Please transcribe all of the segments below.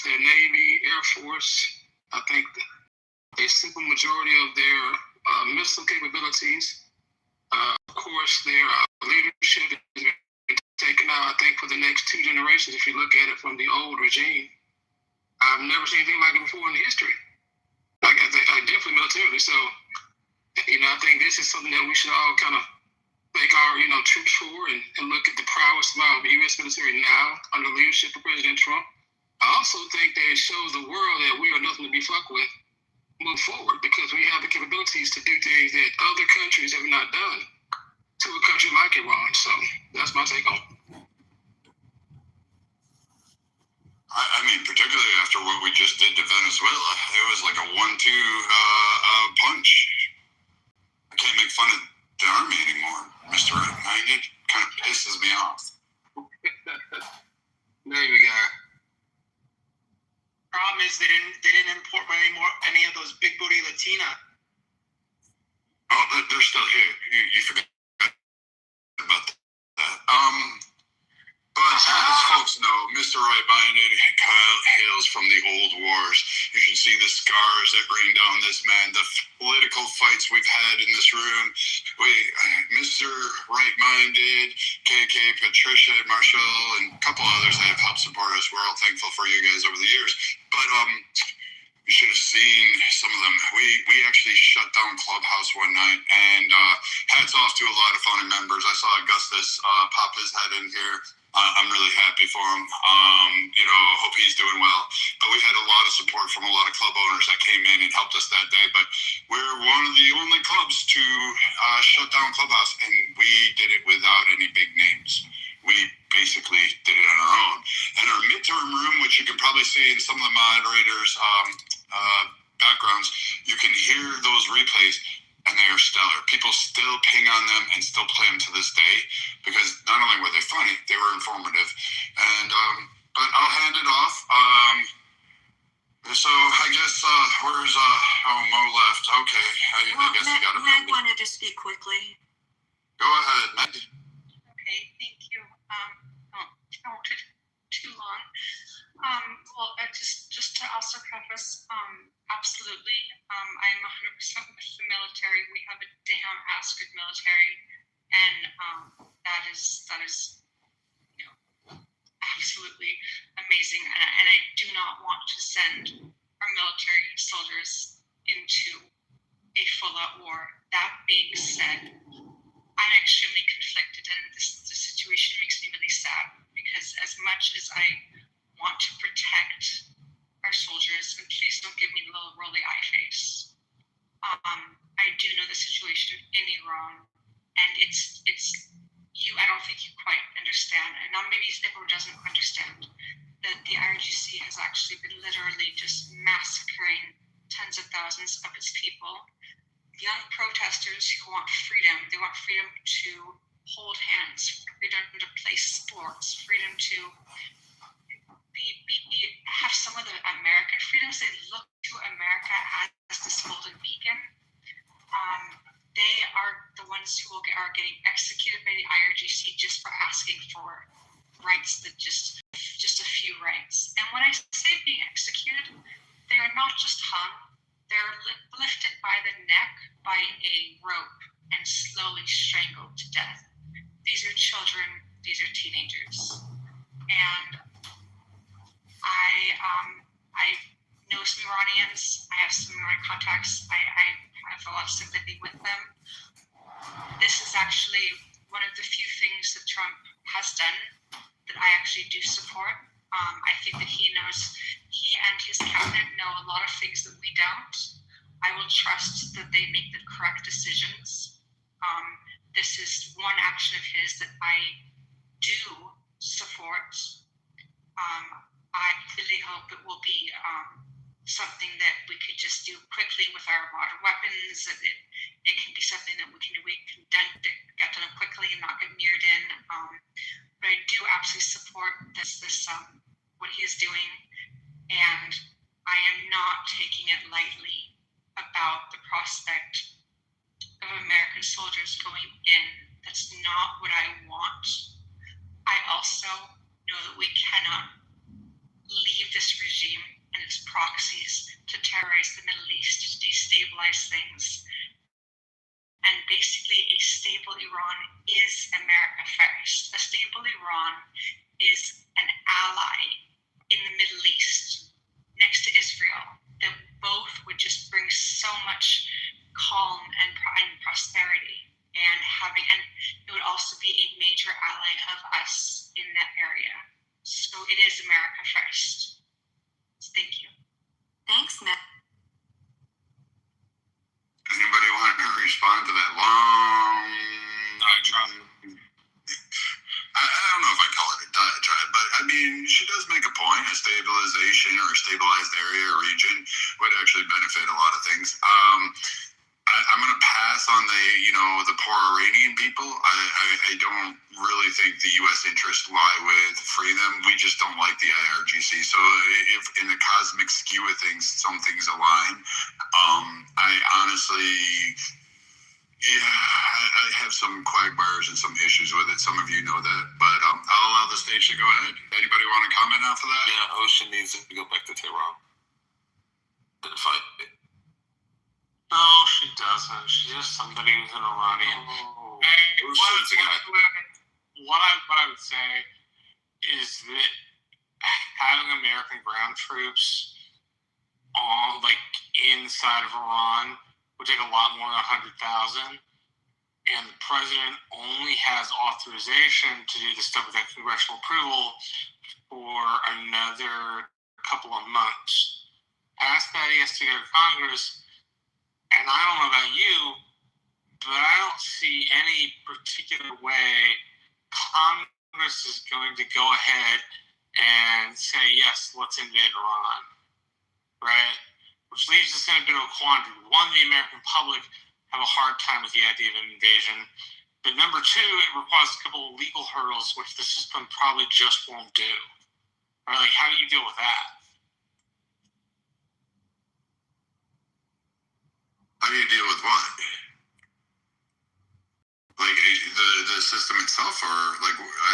their Navy, Air Force. I think a simple majority of their missile capabilities. Of course, their leadership has been taken out, I think, for the next 2 generations, if you look at it from the old regime. I've never seen anything like it before in history. Like definitely militarily. So, I think this is something that we should all kind of thank our, troops for and look at the prowess of the U.S. military now under the leadership of President Trump. I also think that it shows the world that we are nothing to be fucked with move forward because we have the capabilities to do things that other countries have not done to a country like Iran. So that's my take on it. I mean, particularly after what we just did to Venezuela, it was like a 1-2 punch. I can't make fun of the army anymore, Mr. Right-Minded. Kind of pisses me off. There you go. Problem is they didn't import any of those big booty Latina. Oh, they're still here. You forgot about that. But as folks know, Mr. Right-Minded Kyle hails from the old wars. You should see the scars that rain down this man, the political fights we've had in this room. Mr. Right-Minded, KK, Patricia, Marshall, and a couple others that have helped support us. We're all thankful for you guys over the years. But you should have seen some of them. We actually shut down Clubhouse one night, and hats off to a lot of founding members. I saw Augustus pop his head in here. I'm really happy for him. Hope he's doing well. But we had a lot of support from a lot of club owners that came in and helped us that day. But we're one of the only clubs to shut down Clubhouse, and we did it without any big names. We basically did it on our own. And our midterm room, which you can probably see in some of the moderators' backgrounds, you can hear those replays. And they are stellar. People still ping on them and still play them to this day because not only were they funny, they were informative. And but I'll hand it off. So I guess where's Mo left? Okay, I guess we got to. Meg wanted to speak quickly. Go ahead, Meg. Okay, thank you. I won't take too long. Just to also preface, absolutely, I'm 100% with the military. We have a damn ass good military, and that is absolutely amazing. And I do not want to send our military soldiers into a full-out war. That being said, I'm extremely conflicted, and this situation makes me really sad because as much as I want to protect our soldiers, and please don't give me the little rolly eye face. I do know the situation in Iran, and it's you. I don't think you quite understand, and not maybe everyone doesn't understand that the IRGC has actually been literally just massacring tens of thousands of its people. Young protesters who want freedom. They want freedom to hold hands, freedom to play sports, freedom to have some of the American freedoms. They look to America as this golden beacon. They are the ones who are getting executed by the IRGC just for asking for rights that just a few rights. And when I say being executed, they are not just hung; they're lifted by the neck by a rope and slowly strangled to death. These are children. These are teenagers, and I know some Iranians. I have some Iranian contacts. I have a lot of sympathy with them. This is actually one of the few things that Trump has done that I actually do support. I think that he and his cabinet know a lot of things that we don't. I will trust that they make the correct decisions. This is one action of his that I do support. I really hope it will be something that we could just do quickly with our modern weapons. That it can be something that we can get done quickly and not get mirrored in. But I do absolutely support this what he is doing, and I am not taking it lightly about the prospect of American soldiers going in. That's not what I want. I also know that we cannot leave this regime and its proxies to terrorize the Middle East, to destabilize things. And basically, a stable Iran is America first. A stable Iran is an ally in the Middle East next to Israel that both would just bring so much calm and prosperity. And it would also be a major ally of us in that area. So it is America first. So thank you. Thanks, Matt. Anybody want to respond to that long Diatribe. I don't know if I call it a diatribe, but I mean, she does make a point. A stabilization or a stabilized area or region would actually benefit a lot of things. I'm going to pass on the poor Iranian people. I don't really think the U.S. interests lie with free them. We just don't like the IRGC. So if in the cosmic skew of things, some things align. I honestly, I have some quagmires and some issues with it. Some of you know that, but I'll allow the stage to go ahead. Anybody want to comment off of that? Yeah, Ocean needs to go back to Tehran and fight it. No, she doesn't. She's just somebody who's an Iranian. Hey, what I would say is that having American ground troops on inside of Iran would take a lot more than 100,000, and the president only has authorization to do this stuff without congressional approval for another couple of months. Past that, he has to go to Congress. And I don't know about you, but I don't see any particular way Congress is going to go ahead and say, yes, let's invade Iran, right? Which leaves us in a bit of a quandary. One, the American public have a hard time with the idea of an invasion. But number two, it requires a couple of legal hurdles, which the system probably just won't do. Right? Like, how do you deal with that? How do you deal with what? Like the system itself, or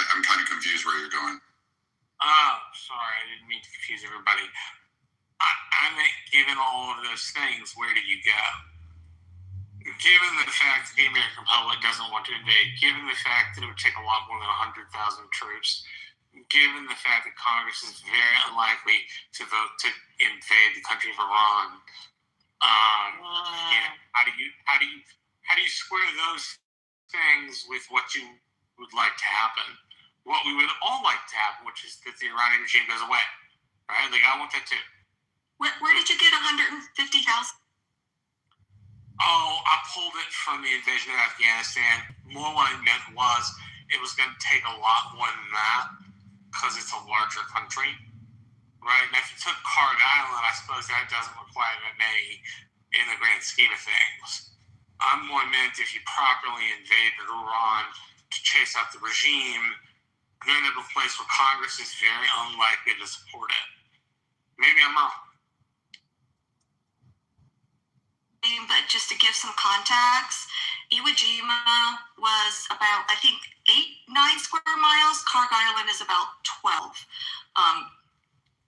I'm kind of confused where you're going. Oh, sorry, I didn't mean to confuse everybody. I mean, given all of those things, where do you go? Given the fact that the American public doesn't want to invade, given the fact that it would take a lot more than 100,000 troops, given the fact that Congress is very unlikely to vote to invade the country of Iran, how do you square those things with what you would like to happen? What we would all like to happen, which is that the Iranian regime goes away, right? Like, I want that too. Where did you get 150,000? Oh, I pulled it from the invasion of Afghanistan. More what I meant was it was going to take a lot more than that because it's a larger country. Right, and if you took Kharg Island, I suppose that doesn't require that many in the grand scheme of things. I'm more meant if you properly invaded Iran to chase out the regime, you're in a place where Congress is very unlikely to support it. Maybe I'm wrong. But just to give some context, Iwo Jima was about, I think, 9 square miles. Kharg Island is about 12.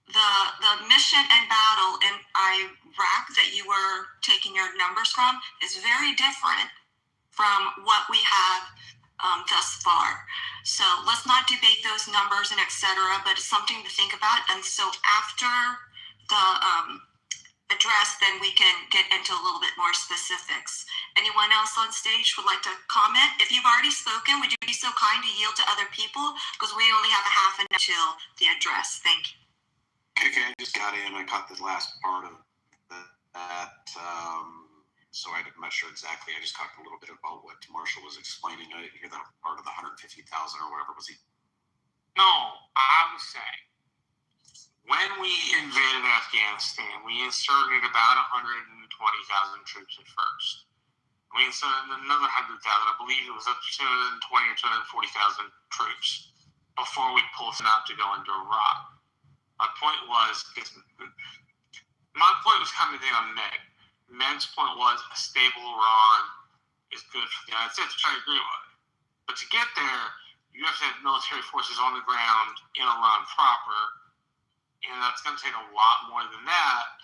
The mission and battle in Iraq that you were taking your numbers from is very different from what we have thus far. So let's not debate those numbers and etc., but it's something to think about. And so after the address, then we can get into a little bit more specifics. Anyone else on stage would like to comment? If you've already spoken, would you be so kind to yield to other people? Because we only have a half an hour till the address. Thank you. Okay, I just got in. I caught the last part of that, so I'm not sure exactly. I just talked a little bit about what Marshall was explaining. I didn't hear that part of the 150,000 or whatever was he. No, I was saying, when we invaded Afghanistan, we inserted about 120,000 troops at first. We inserted another 100,000. I believe it was up to 220 or 240,000 troops before we pulled them out to go into Iraq. My point was coming in on Meg. Meg's point was a stable Iran is good for the United States, which I agree with. But to get there, you have to have military forces on the ground in Iran proper and that's going to take a lot more than that.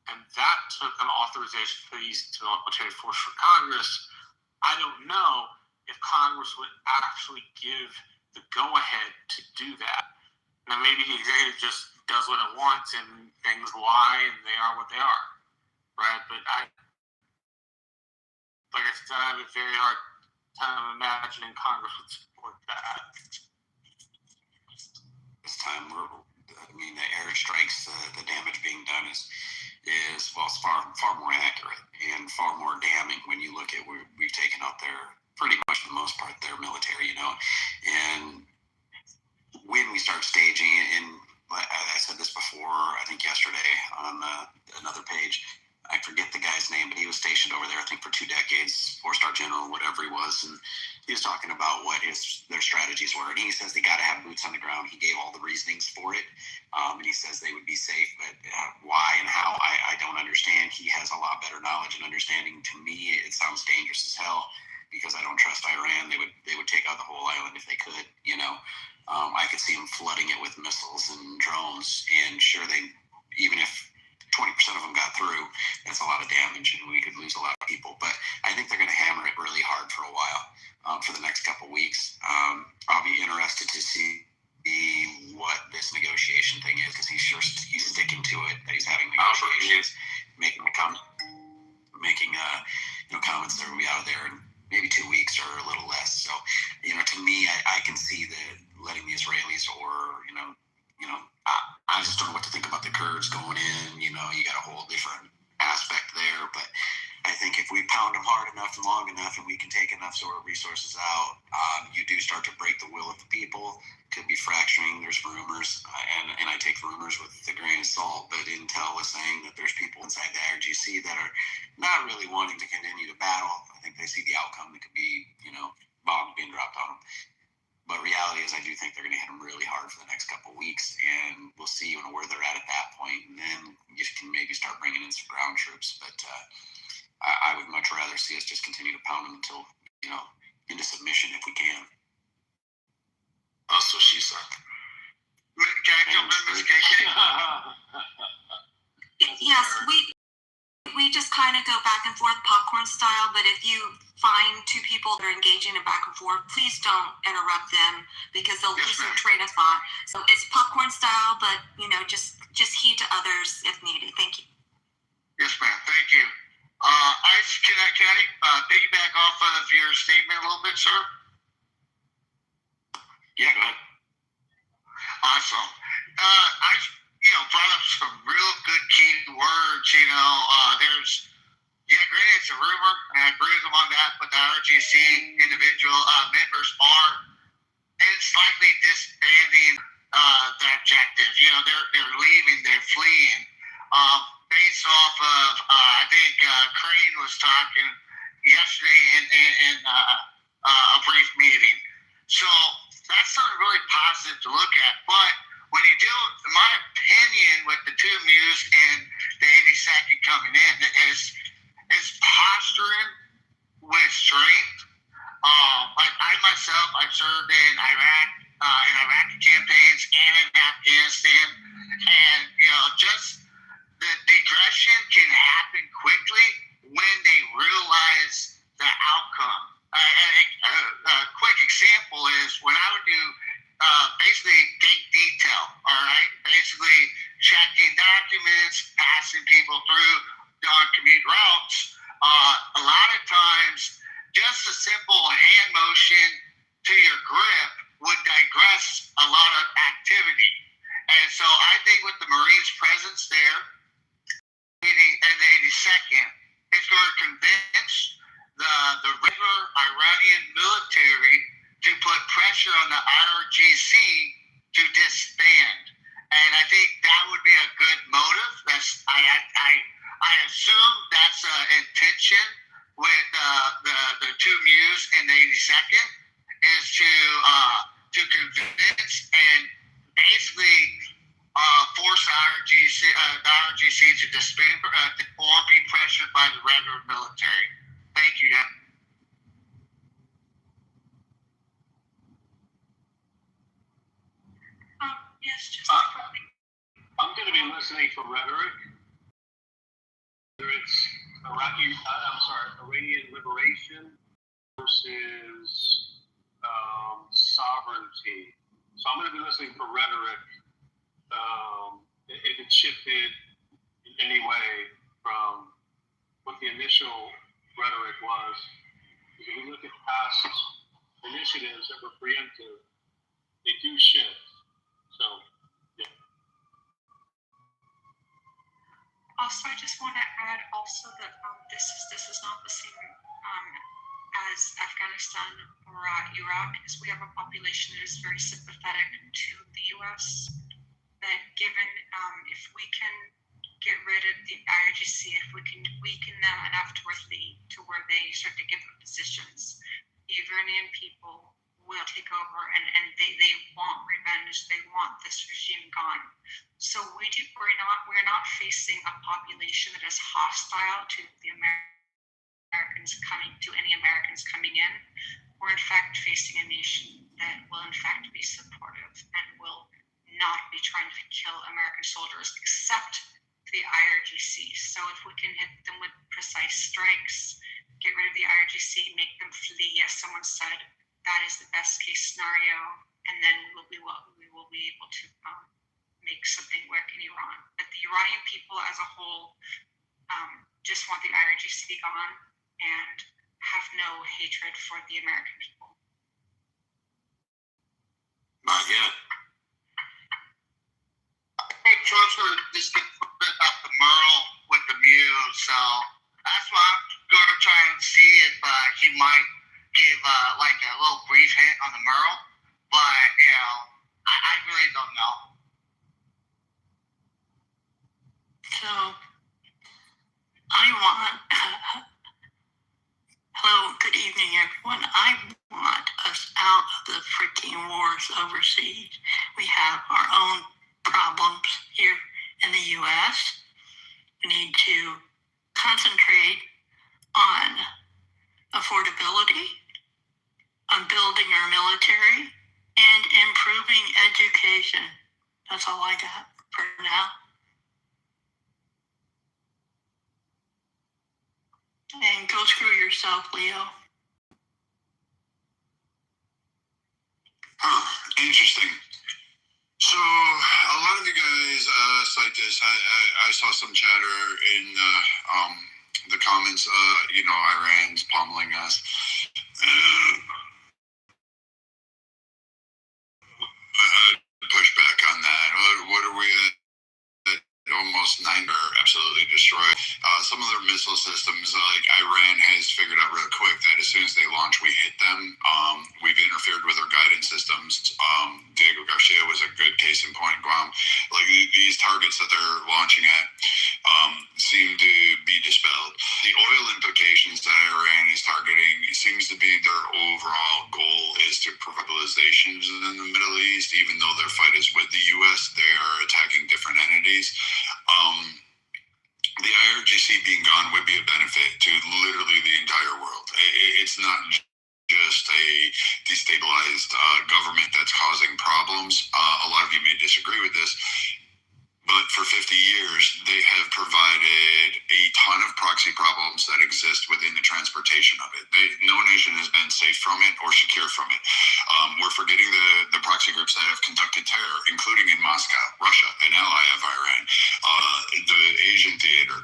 And that took an authorization for these to military force for Congress. I don't know if Congress would actually give the go-ahead to do that. Now, maybe the executive just does what it wants and things lie and they are what they are, right? But like I said, I have a very hard time imagining Congress would support that. This time, the airstrikes, the damage being done is far more accurate and far more damning when you look at we've taken out their, pretty much for the most part, their military, and when we start staging, and I said this before, I think yesterday on another page, I forget the guy's name, but he was stationed over there, I think, for 2 decades, 4-star general, whatever he was, and he was talking about what their strategies were, and he says they got to have boots on the ground. He gave all the reasonings for it, and he says they would be safe, but why and how, I don't understand. He has a lot better knowledge and understanding. To me, it sounds dangerous as hell, because I don't trust Iran. They would take out the whole island if they could, I could see them flooding it with missiles and drones, and sure, even if 20% of them got through, that's a lot of damage, and we could lose a lot of people. But I think they're going to hammer it really hard for a while, for the next couple weeks. I'll be interested to see what this negotiation thing is, because he's sticking to it, that he's having negotiations, making comments that will be out there in maybe 2 weeks or a little less. So, to me, I can see letting the Israelis, or I just don't know what to think about the Kurds going in. You got a whole different aspect there, but I think if we pound them hard enough and long enough, and we can take enough sort of resources out, you do start to break the will of the people. Could be fracturing. There's rumors, and I take rumors with a grain of salt, but intel is saying that there's people inside the IRGC that are not really wanting to continue the battle. I think they see the outcome that could be, bombs being dropped on them. But reality is, I do think they're going to hit them really hard for the next couple of weeks, and we'll see where they're at that point, and then you can maybe start bringing in some ground troops. But I would much rather see us just continue to pound them until, into submission if we can. Also, she said. Can I jump in, Ms. KK? Yes, we just kind of go back and forth popcorn style, but if you find 2 people that are engaging in back and forth, please don't interrupt them, because they'll lose their train of thought. So it's popcorn style, but just heed to others if needed. Thank you. Yes, ma'am. Thank you. Can I piggyback off of your statement a little bit, sir? Yeah, go ahead. Awesome. I brought up some real good key words. Granted, it's a rumor, and I agree with them on that, but the RGC individual members are slightly disbanding the objective. They're leaving, they're fleeing. Based off of, I think Crane was talking yesterday in a brief meeting. So that's something really positive to look at. But when you deal, in my opinion, with the 2 MUs and the 82nd coming in, is posturing with strength. Like I myself, I've served in Iraq, in Iraqi campaigns, and in Afghanistan, and just the aggression can happen quickly when they realize the outcome. A quick example is when I would do basically gate detail, all right? Basically checking documents, passing people through on commute routes. A lot of times, just a simple hand motion to your grip would digress a lot of activity. And so I think with the Marines' presence there, and the 82nd, it's going to convince the regular Iranian military to put pressure on the IRGC to disband. And I think that would be a good motive. I assume that's an intention with the 2 MUs and the 82nd, is to convince and basically force the IRGC to disband or be pressured by the regular military. Thank you. Yes, just quickly. listening for rhetoric, whether it's Iranian liberation versus sovereignty. So I'm going to be listening for rhetoric. If it shifted in any way from what the initial rhetoric was. If we look at past initiatives that were preemptive, they do shift. So, yeah. Also, I just want to add also that this is not the same as Afghanistan or Iraq, because we have a population that is very sympathetic to the U.S. That given if we can get rid of the IRGC, if we can weaken them enough to where they start to give up positions, the Iranian people will take over, and they want revenge. They want this regime gone. So we're not facing a population that is hostile to the Americans coming in. We're in fact facing a nation that will in fact be supportive and will not be trying to kill American soldiers, except the IRGC. So if we can hit them with precise strikes, get rid of the IRGC, make them flee, as someone said, that is the best case scenario, and then we will be able to make something work in Iran. But the Iranian people as a whole just want the IRGC gone and have no hatred for the American people. Not yet. Trump's going to just get about the Merle with the Mule, so that's why I'm going to try and see if he might give like a little brief hint on the Merle, but I really don't know. So I want hello, good evening everyone. I want us out of the freaking wars overseas. We have our own problems here in the U.S. We need to concentrate on affordability, on building our military, and improving education. That's all I got for now. And go screw yourself, Leo. Interesting. So a lot of you guys cite this. I saw some chatter in the comments. Iran's pummeling us. Push back on that. What are we at? Almost 9 are absolutely destroyed. Some of their missile systems, like Iran, has figured out real quick that as soon as they launch, we hit them. We've interfered with their guidance systems. Diego Garcia was a good case in point. Guam, like these targets that they're launching at, seem to be dispelled. The oil implications that Iran is targeting, it seems to be their overall goal is to provide civilizations in the Middle East. Even though their fight is with the U.S., they are attacking different entities. The IRGC being gone would be a benefit to literally the entire world. It's not just a destabilized government that's causing problems. A lot of you may disagree with this, but for 50 years, they have provided a ton of proxy problems that exist within the transportation of it. No nation has been safe from it or secure from it. We're forgetting the proxy groups that have conducted terror, including in Moscow, Russia, an ally of Iran, the Asian theater,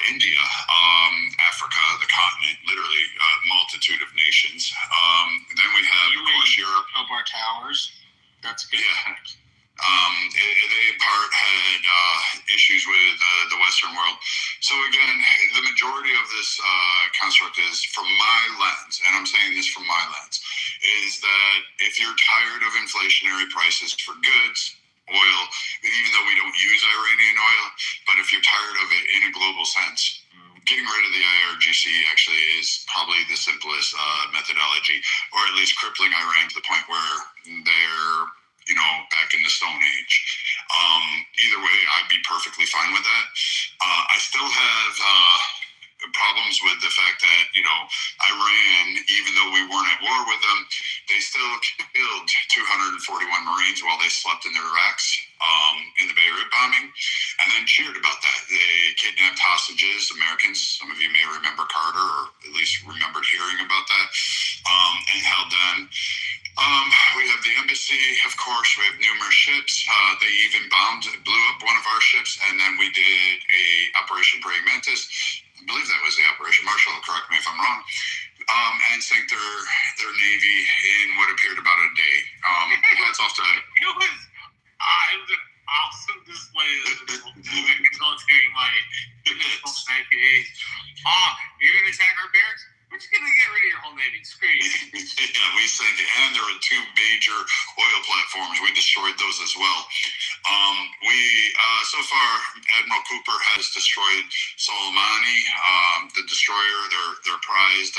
India, Africa, the continent, literally a multitude of nations. Then we have, of course, Europe. Our towers. That's good. Yeah. They in part had issues with the Western world. So again, the majority of this construct is from my lens, and I'm saying this from my lens, is that if you're tired of inflationary prices for goods, oil, even though we don't use Iranian oil, but if you're tired of it in a global sense, getting rid of the IRGC actually is probably the simplest methodology, or at least crippling Iran to the point where they're back in the Stone Age. Either way, I'd be perfectly fine with that. I still have problems with the fact that, Iran, even though we weren't at war with them, they still killed 241 Marines while they slept in their racks in the Beirut bombing. And You're going to attack our bears? We're just going to get rid of your whole navy. Screw you. Yeah, we sank it. And there were two major oil platforms. We destroyed those as well. So far, Admiral Cooper has destroyed Soleimani, the destroyer, their prized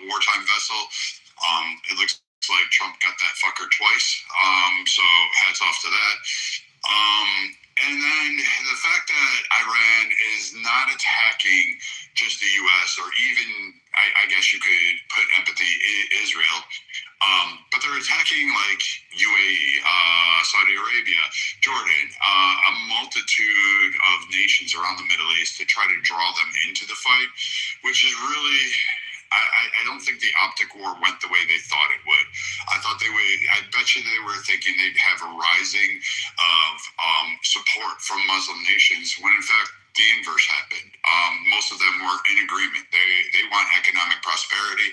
wartime vessel. It looks like Trump got that fucker twice. So hats off to that. And then the fact that Iran is not attacking just the U.S. or even, I guess you could put empathy, Israel, but they're attacking like UAE, Saudi Arabia, Jordan, a multitude of nations around the Middle East to try to draw them into the fight, which is really... I don't think the optic war went the way they thought it would. I thought they would. I bet you they were thinking they'd have a rising of support from Muslim nations, when in fact the inverse happened. Most of them were in agreement. They want economic prosperity.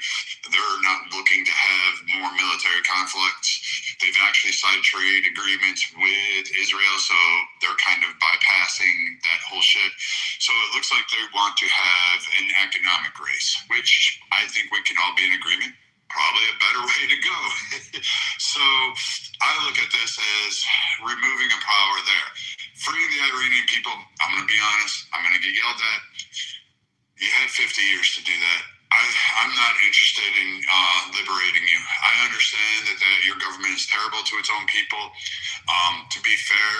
They're not looking to have more military conflicts. They've actually signed trade agreements with Israel, so they're kind of bypassing that whole shit. So it looks like they want to have an economic race, which I think we can all be in agreement. Probably a better way to go. So I look at this as removing a power there. Freeing the Iranian people, I'm going to be honest, I'm going to get yelled at. You had 50 years to do that. I'm not interested in liberating you. I understand that your government is terrible to its own people. To be fair,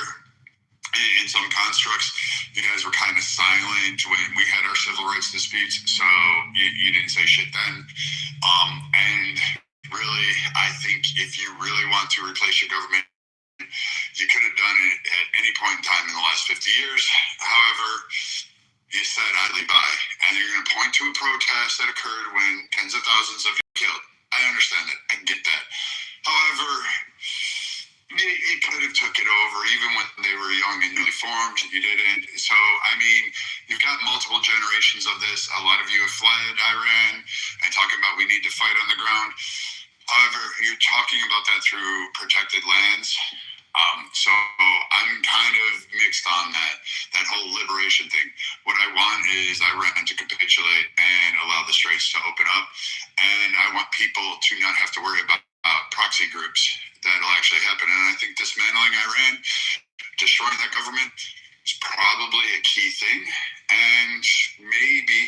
in some constructs, you guys were kind of silent when we had our civil rights disputes, so you didn't say shit then. And really, I think if you really want to replace your government, you could have done it at any point in time in the last 50 years. However, you said idly by, and you're going to point to a protest that occurred when tens of thousands of you killed. I understand that. I get that. However, you could have took it over even when they were young and newly formed. You didn't. So, I mean, you've got multiple generations of this. A lot of you have fled Iran and talking about we need to fight on the ground. However, you're talking about that through protected lands. So I'm kind of mixed on that whole liberation thing. What I want is Iran to capitulate and allow the straits to open up. And I want people to not have to worry about proxy groups. That'll actually happen. And I think dismantling Iran, destroying that government, is probably a key thing. And maybe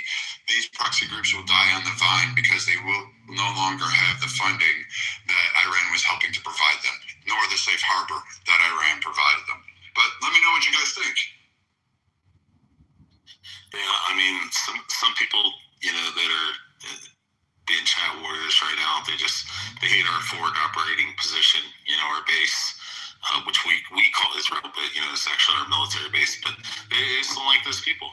these proxy groups will die on the vine because they will no longer have the funding that Iran was helping to provide them, nor the safe harbor that Iran provided them. But let me know what you guys think. Yeah, I mean, some people, that are being chat warriors right now, they hate our forward operating position, our base, which we call Israel, but it's actually our military base. But they just don't like those people,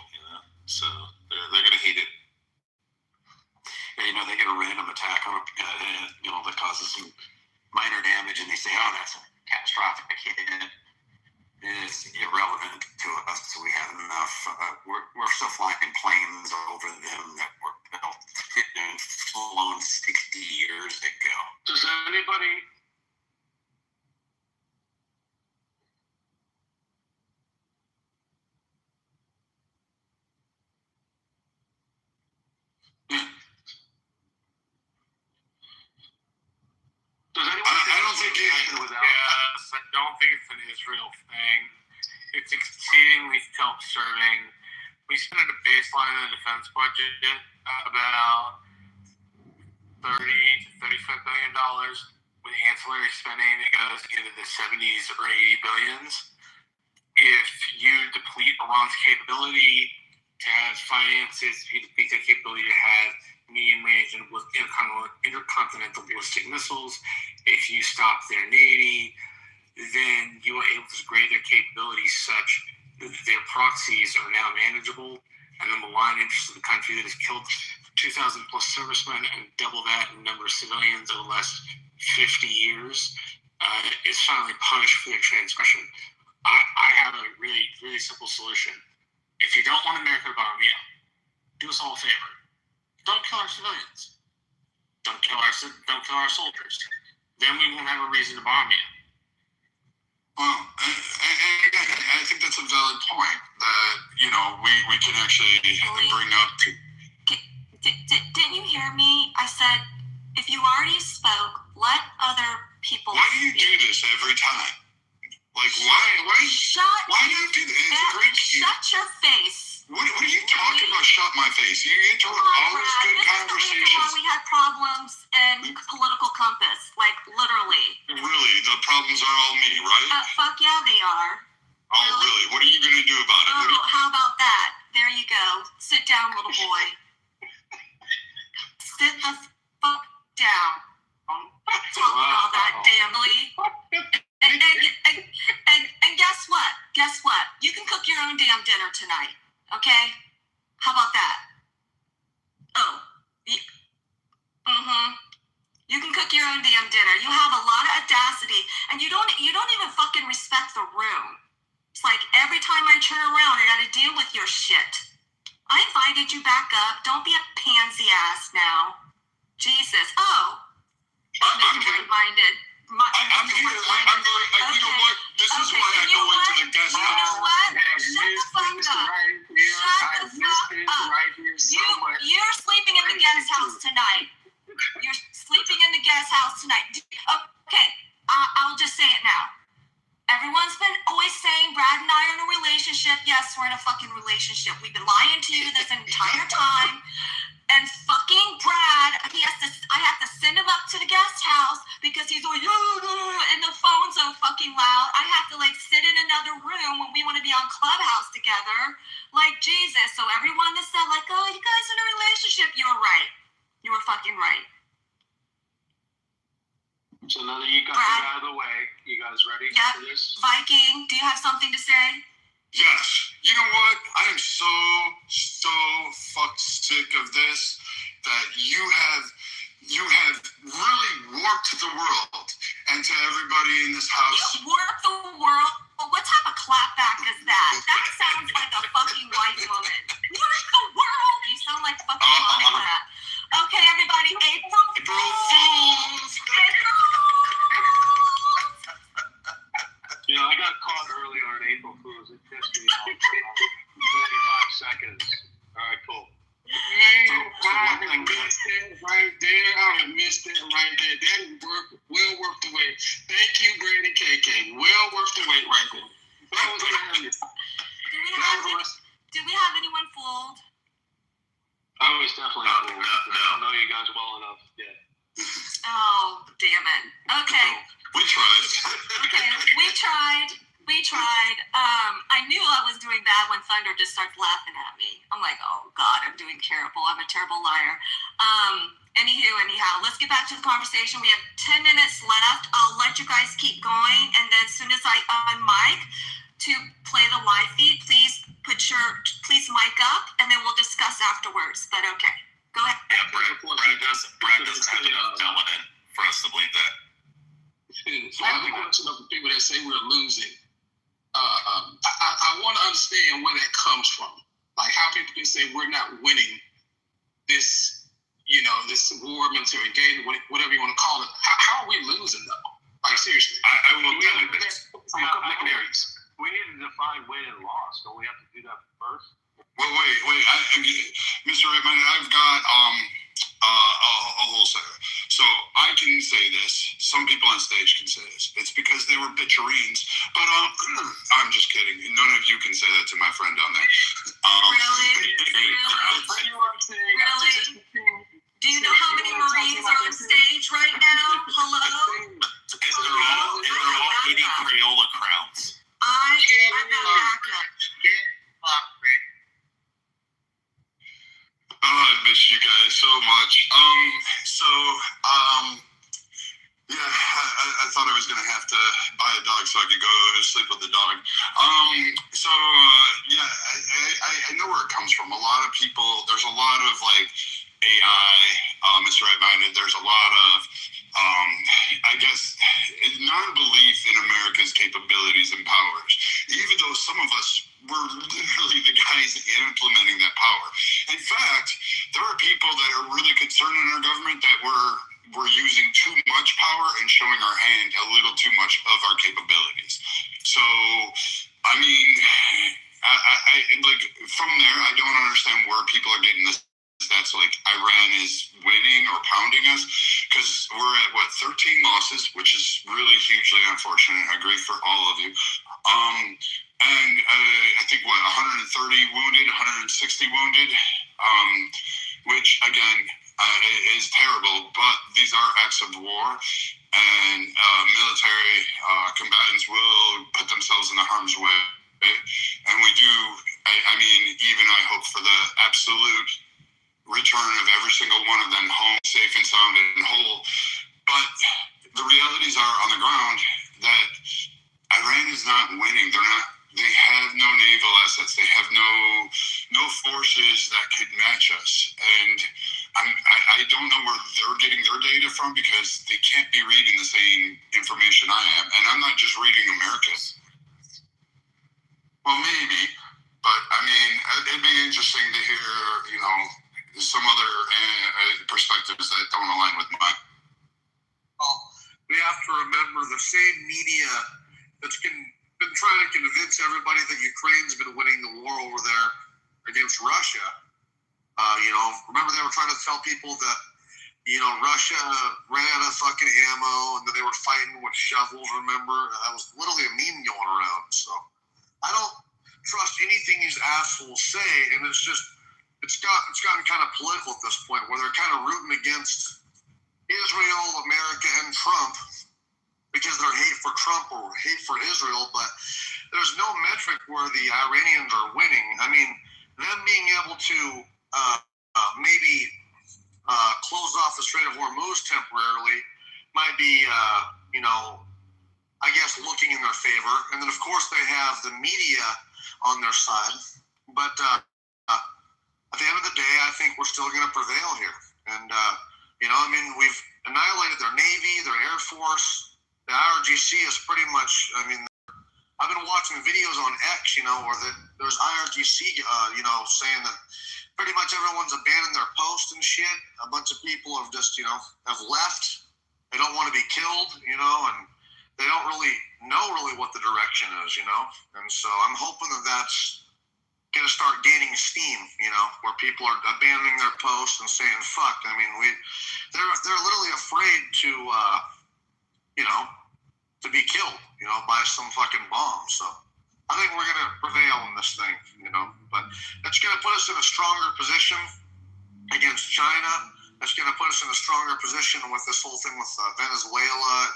so they're gonna hate it. Yeah, they get a random attack on that causes some minor damage, and they say, "Oh, that's a catastrophic hit." It's irrelevant to us. We have enough. We're still flying planes over them that were built and flown 60 years ago. Does anybody? Does anyone? I don't think yes, I don't think it's an Israel thing. It's exceedingly self-serving. We spend at a baseline in the defense budget about $30 to $35 billion. With ancillary spending, it goes into the 70s or 80 billions. If you deplete Iran's capability to have finances, if you deplete their capability to have medium-range and intercontinental ballistic missiles, if you stop their navy, then you are able to degrade their capabilities such that their proxies are now manageable, and the malign interest of the country that has killed 2,000 plus servicemen and double that in number of civilians over the last 50 years is finally punished for their transgression. I have a really, really simple solution. If you don't want America to bomb you, do us all a favor. Don't kill our civilians. Don't kill our soldiers. Then we won't have a reason to bomb you. Well, I think that's a valid point that we can actually bring up. boy. Sit the fuck down. Talking all that damnly. And guess what? Guess what? You can cook your own damn dinner tonight. Okay? How about that? Oh. You can cook your own damn dinner. You have a lot of audacity, and you don't even fucking respect the room. It's like every time I turn around, I gotta deal with your shit. I invited you back up. Don't be a pansy ass now. Jesus. Oh. I'm here. Minded. I'm here. I'm going. You know what? This is why I go into the guest house. You know what? Shut the fuck up. Shut the fuck up. You're sleeping in the guest house tonight. You're sleeping in the guest house tonight. Okay, I'll just say it now. Everyone's been always saying Brad and I are in a relationship. Yes, we're in a fucking relationship. We've been lying to you this entire time. And fucking Brad, I have to send him up to the guest house because he's like, and the phone's so fucking loud. I have to like sit in another room when we want to be on Clubhouse together. Like, Jesus. So everyone that said like, oh, you guys in a relationship, you were right. You were fucking right. So now that you got Brad, that out of the way, you guys ready for this? Viking, do you have something to say? Yes. You know what? I am so fucked sick of this that you have really warped the world, and to everybody in this house. You warped the world? Well, what type of clapback is that? That sounds like a fucking white woman. Warp the world? You sound like fucking Monica. Okay, everybody, April Fools. You know, I got caught earlier on April Fools. It pissed me off for about 45 seconds. All right, cool. Man, I missed it right there. I missed it right there. That is well worth the wait. Thank you, Brandon KK. Well worth the wait right there. That was hilarious. Did we have anyone fooled? I was definitely cool. I don't know you guys well enough yet. Oh, damn it. Okay. We tried. Okay, we tried. I knew I was doing bad when Thunder just starts laughing at me. I'm like, oh God, I'm doing terrible. I'm a terrible liar. Anyhow, let's get back to the conversation. We have 10 minutes left. I'll let you guys keep going, and then as soon as I unmic to play the live feed, please mic up, and then we'll discuss afterwards. But okay, go ahead. Yeah, Brad doesn't have enough melanin for us to believe that. So I have a question of the people that say we're losing. I want to understand where that comes from. Like how people can say we're not winning this, this war, military engagement, whatever you want to call it. How are we losing though? Like seriously. I will tell you this. From a couple different areas. We need to define win and loss. Don't we have to do that first? Well, wait. Mr. Redmond, I've got a whole set. So I can say this. Some people on stage can say this. It's because they were bitchereens. But I'm just kidding. None of you can say that to my friend down there. Really? Do you know how many Marines are on stage right now? Hello? And they're all eating Crayola crowns. I'm not backup. Oh, I miss you guys so much. Yeah, I thought I was gonna have to buy a dog so I could go sleep with the dog. Yeah, I know where it comes from. A lot of people, there's a lot of like AI, Mr. Right-Minded. There's a lot of, I guess, non-belief in America's capabilities and powers. Even though some of us were literally the guys implementing that power. In fact, there are people that are really concerned in our government that we're using too much power and showing our hand a little too much of our capabilities. So, I mean, I like from there, I don't understand where people are getting this. That's like Iran is winning or pounding us because we're at 13 losses, which is really hugely unfortunate. I agree for all of you. And I think 130 wounded, 160 wounded, which again is terrible. But these are acts of war, and military combatants will put themselves in the harm's way. And we do. I mean, even I hope for the absolute and I don't know where they're getting their data from because they can't be reading the same information I am, and I'm not just reading America's. Well, maybe, but I mean, it'd be interesting to hear, some other perspectives that don't align with mine. Well, we have to remember the same media that's been trying to convince everybody that Ukraine's been winning the war over there against Russia. Remember they were trying to tell people that, Russia ran out of fucking ammo and that they were fighting with shovels, remember? That was literally a meme going around. So I don't trust anything these assholes say, and it's gotten kind of political at this point where they're kind of rooting against Israel, America, and Trump because they're hate for Trump or hate for Israel, but there's no metric where the Iranians are winning. I mean, them being able to maybe close off the Strait of Hormuz temporarily might be, I guess, looking in their favor. And then, of course, they have the media on their side. But at the end of the day, I think we're still going to prevail here. And, we've annihilated their Navy, their Air Force. The IRGC is pretty much, I've been watching videos on X, where there's IRGC, saying that pretty much everyone's abandoned their post and shit. A bunch of people have just, have left. They don't want to be killed, and they don't really know what the direction is, And so I'm hoping that that's going to start gaining steam, where people are abandoning their posts and saying, fuck. They're literally afraid to, to be killed, by some fucking bomb. So I think we're going to prevail in this thing, but it's going to put us in a stronger position against China. It's going to put us in a stronger position with this whole thing with Venezuela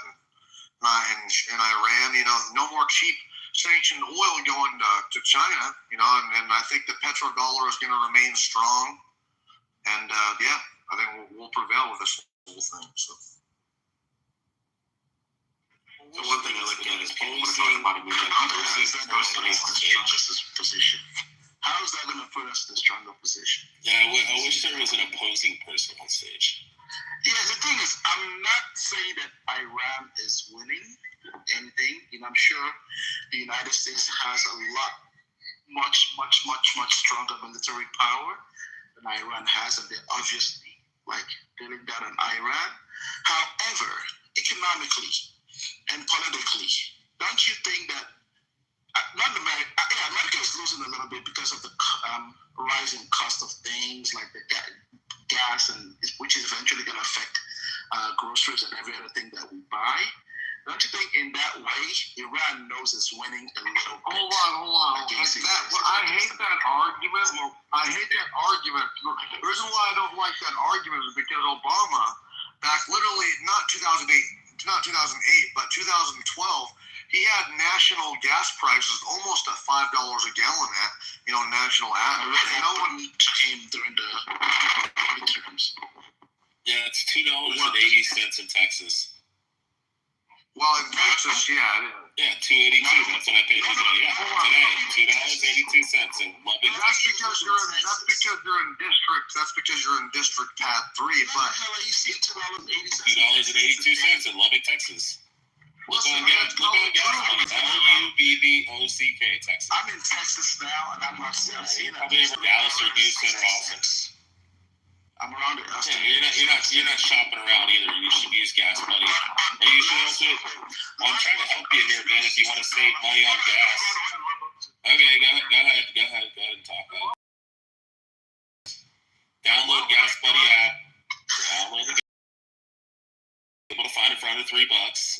and Iran. No more cheap sanctioned oil going to China, and I think the petrodollar is going to remain strong. And I think we'll prevail with this whole thing. So one thing I look at is people want to talk about this position. How is that going to put us in a stronger position? Yeah, I wish there was an opposing person on stage. Yeah, the thing is, I'm not saying that Iran is winning anything. I'm sure the United States has a much stronger military power than Iran has, and they're obviously dealing down on Iran. However, economically and politically, don't you think that America is losing a little bit because of the rising cost of things like the gas, and which is eventually going to affect groceries and every other thing that we buy? Don't you think in that way Iran knows it's winning a little bit? Hold on. I hate that argument. The reason why I don't like that argument is because Obama, back literally not 2008, but 2012, he had national gas prices almost at $5 a gallon at national average. No one came during the midterms. Yeah, it's $2.80 in Texas. Well, in Texas, yeah, it is. Yeah, $2.82. That's what I paid today. Yeah, today, $2.82 in Lubbock. That's because you're in district. That's because you're in District Pad 3. But how are you seeing $2.82 in Lubbock, Texas. Look on gas. LUBBOCK, Texas. I'm in Texas now, and I'm not seeing probably over Dallas or Houston or Austin. I'm around it. You're not shopping around either. You should use Gas Buddy. And you should also. I'm trying to help you here, man. If you want to save money on gas. Okay, go ahead and talk. Download Gas Buddy app. Download it. Able to find it for under $3,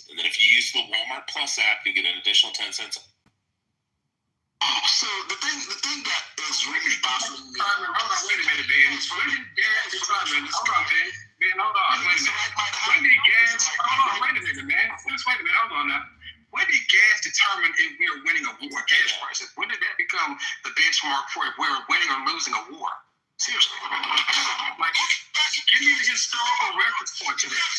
and then if you use the Walmart Plus app, you get an additional 10 cents. So the thing that is really baffling me. Hold on, wait a minute, man. When did gas determine? Hold on, man. Hold on, wait a minute. When did gas? Hold on, wait a minute, man. Just wait a minute. Hold on now. When did gas determine if we are winning a war? Gas prices. When did that become the benchmark for if we're winning or losing a war? Seriously. Give me the historical reference point to that.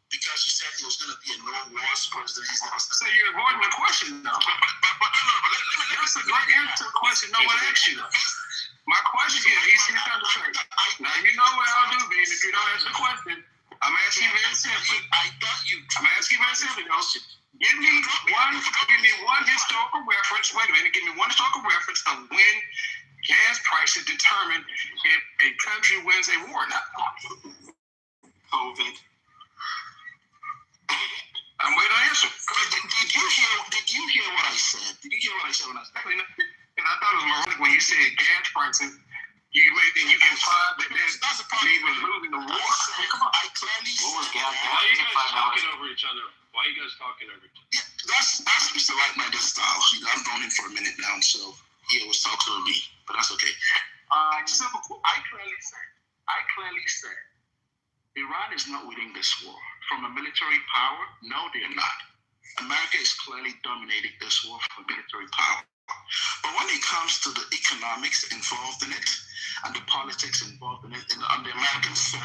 Because you said it was going to be a no wars president. So you're avoiding the question, though. That's a great answer to the question no one asked you, though. My question yet. He's trying to say. Now you know what I'll do, Ben. If you don't answer the question, I'm asking you very simply. I'm asking you very simply, though. Give me one historical reference. Wait a minute. Give me one historical reference of when gas prices determine if a country wins a war or not. COVID. I'm waiting to answer. Did you hear what I said? Did you hear what I said when I said? And I thought it was moronic when you said gas prices. You implied that that's a part of losing the war. Come on, I clearly What was gas? Why are you guys talking over each other? Why are you guys talking over each other? Yeah, that's Mr. Right-minded style. I'm going in for a minute now, so he was talking to me, but that's okay. Simple. I clearly said Iran is not winning this war. From a military power, no, they're not. America is clearly dominating this war from military power. But when it comes to the economics involved in it and the politics involved in it on the American soil,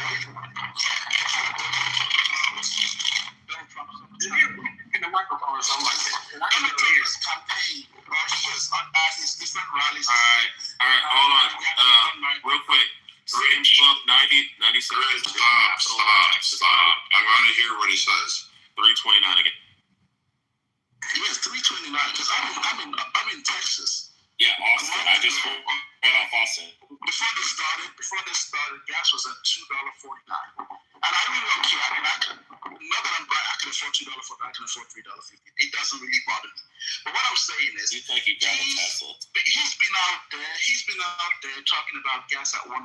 in the microphone or something like that. And I can hear his campaign, his different rallies. All right, hold on. Real quick. 90, 97. Stop. I want to hear what he says. 329 again. Yes, 329. Because I'm in Texas. Yeah, Austin. I just went off Austin. Before this started, gas was at $2.49. And I really don't care. Not that I'm bright, I can afford $2 for that, I can afford $3.50. It doesn't really bother me. But what I'm saying is, You think you got a Tesla? he's been out there talking about gas at $1.99.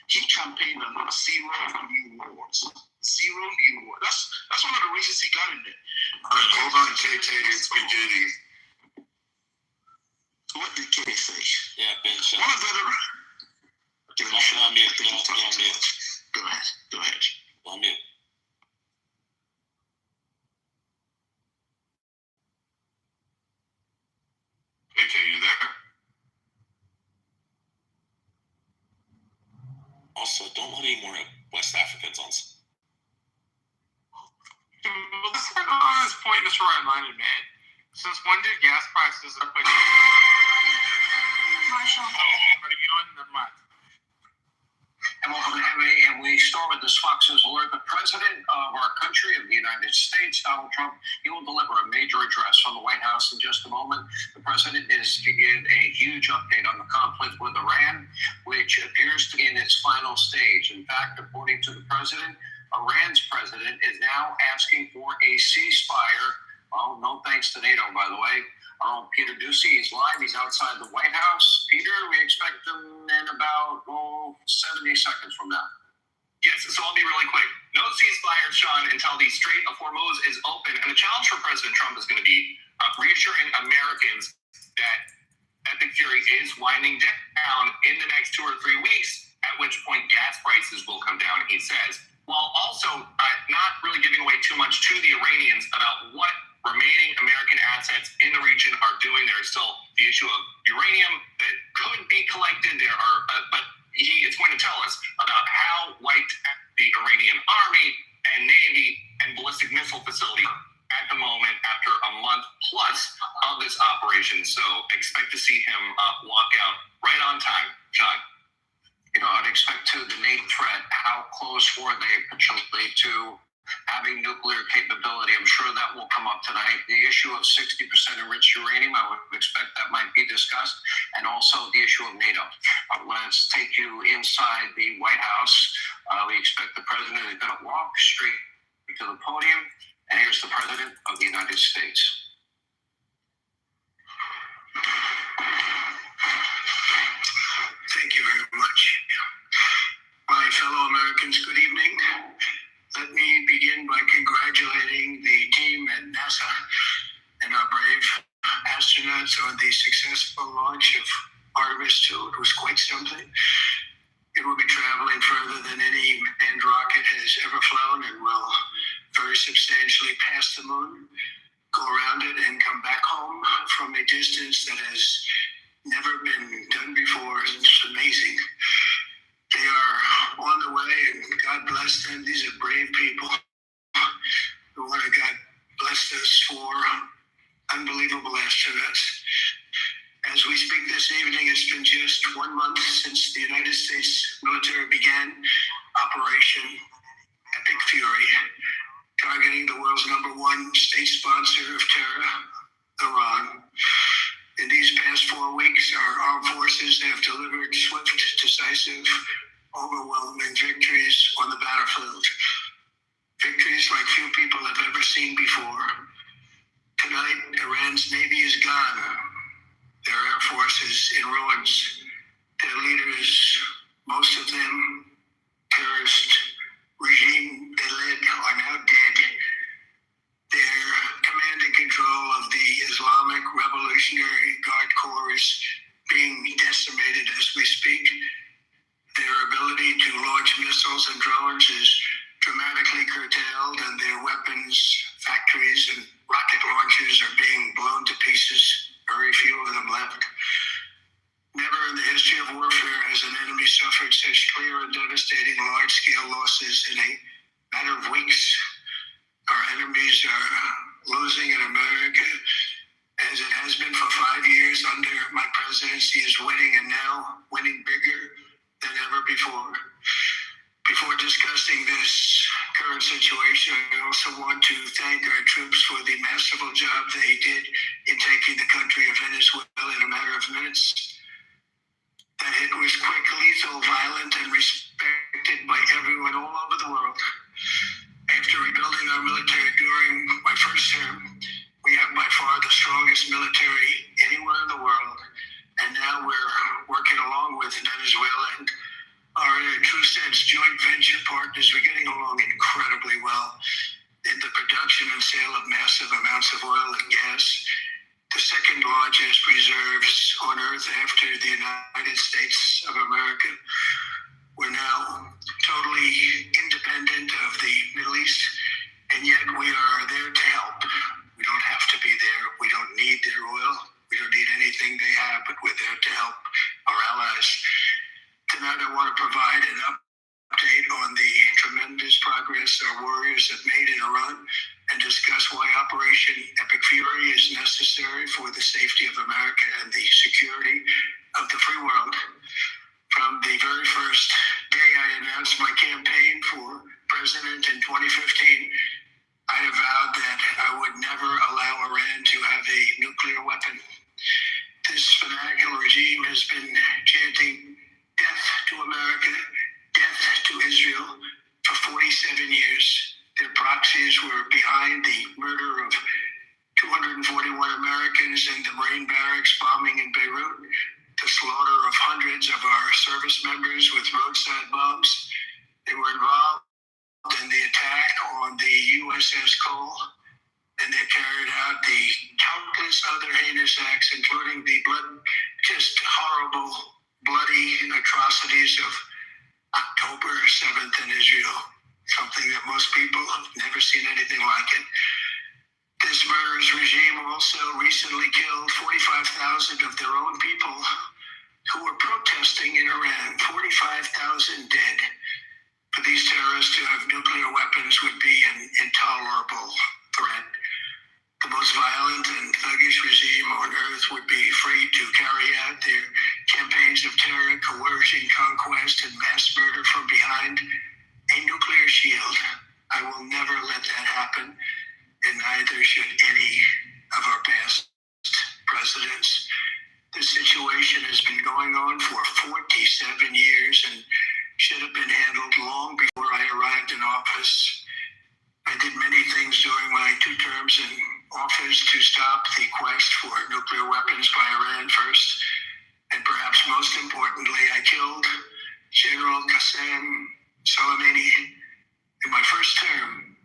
He campaigned on zero new wars. Zero new wars. That's one of the reasons he got in there. All right, hold on, KK. It's beginning. What did K say? Yeah, Ben. Shut One up. of the okay, Go on mute. Go ahead. Go on mute. KK, you there? Also, don't let any more West Africans on. Let's start on this point Mr. Right-minded made. Since when did gas prices equate? Marshall. Already going? Never mind. And welcome to MA, and we start with this Fox's alert. The president of our country, of the United States, Donald Trump, he will deliver a major address from the White House in just a moment. The president is to give a huge update on the conflict with Iran, which appears to be in its final stage. In fact, according to the president, Iran's president is now asking for a ceasefire. Well, no thanks to NATO, by the way. Our own Peter Ducey is live. He's outside the White House. Peter, we expect him in about 70 seconds from now. Yes, so I'll be really quick. No ceasefire, Sean, until the Strait of Hormuz is open. And the challenge for President Trump is going to be reassuring Americans that Epic Fury is winding down in the next 2 or 3 weeks, at which point gas prices will come down, he says, while also not really giving away too much to the Iranians about what remaining American assets in the region are doing. There is still the issue of uranium that could be collected. But he is going to tell us about how wiped the Iranian army and navy and ballistic missile facility at the moment after a month plus of this operation. So expect to see him walk out right on time, Sean. I'd expect to the NATO threat. How close were they potentially to having nuclear capability? I'm sure that will come up tonight. The issue of 60% enriched uranium, I would expect that might be discussed, and also the issue of NATO. Let's take you inside the White House. We expect the president is going to walk straight to the podium, and here's the president of the United States. Thank you very much. My fellow Americans, good evening. Let me begin by congratulating the team at NASA and our brave astronauts on the successful launch of Artemis 2. It was quite something. It will be traveling further than any manned rocket has ever flown and will very substantially pass the moon, go around it, and come back home from a distance that has never been done before. It's amazing. They are on the way, and God bless them. These are brave people who God blessed us for unbelievable astronauts. As we speak this evening, it's been just 1 month since decisive, overwhelming victories on the battlefield. Victories like few people have ever seen before. Tonight, Iran's Navy is gone. Their Air Force is in ruins. Their leaders, most of them terrorist regime they led, are now dead. Their command and control of the Islamic Revolutionary Guard Corps is being decimated as we speak. Their ability to launch missiles and drones is dramatically curtailed, and their weapons, factories, and rocket launchers are being blown to pieces. Very few of them left. Never in the history of warfare has an enemy suffered such clear and devastating large-scale losses in a matter of weeks. Our enemies are losing in America, as it has been for 5 years under my presidency, is winning, and now winning bigger than ever before. Before discussing this current situation, I also want to thank our troops for the masterful job they did in taking the country of Venezuela in a matter of minutes. That hit was quick, lethal, violent, and respected by everyone all over the world. After rebuilding our military during my first term, we have by far the strongest military anywhere in the world. And now we're working along with Venezuela and are in a true sense joint venture partners. We're getting along incredibly well in the production and sale of massive amounts of oil and gas, the second largest reserves on earth after the United States of America. We're now totally independent of the Middle East, and yet we are there to help. We don't have to be there. We don't need their oil. We don't need anything they have, but we're there to help our allies. Tonight I want to provide an update on the tremendous progress our warriors have made in Iran and discuss why Operation Epic Fury is necessary for the safety of America and the security of the free world. From the very first day I announced my campaign for president in 2015, I have vowed that I would never allow Iran to have a nuclear weapon. This fanatical regime has been chanting death to America, death to Israel for 47 years. Their proxies were behind the murder of 241 Americans in the Marine barracks bombing in Beirut, the slaughter of hundreds of our service members with roadside bombs. They were involved in the attack on the USS Cole, and they carried out the countless other heinous acts, including the just horrible, bloody atrocities of October 7th in Israel, something that most people have never seen anything like it. This murderous regime also recently killed 45,000 of their own people who were protesting in Iran. 45,000 dead. For these terrorists to have nuclear weapons would be an intolerable threat. The most violent and thuggish regime on earth would be free to carry out their campaigns of terror, coercion, conquest, and mass murder from behind a nuclear shield. I will never let that happen, and neither should any of our past presidents. This situation has been going on for 47 years and should have been handled long before I arrived in office. I did many things during my 2 terms in office to stop the quest for nuclear weapons by Iran first, and perhaps most importantly, I killed General Qasem Soleimani in my first term.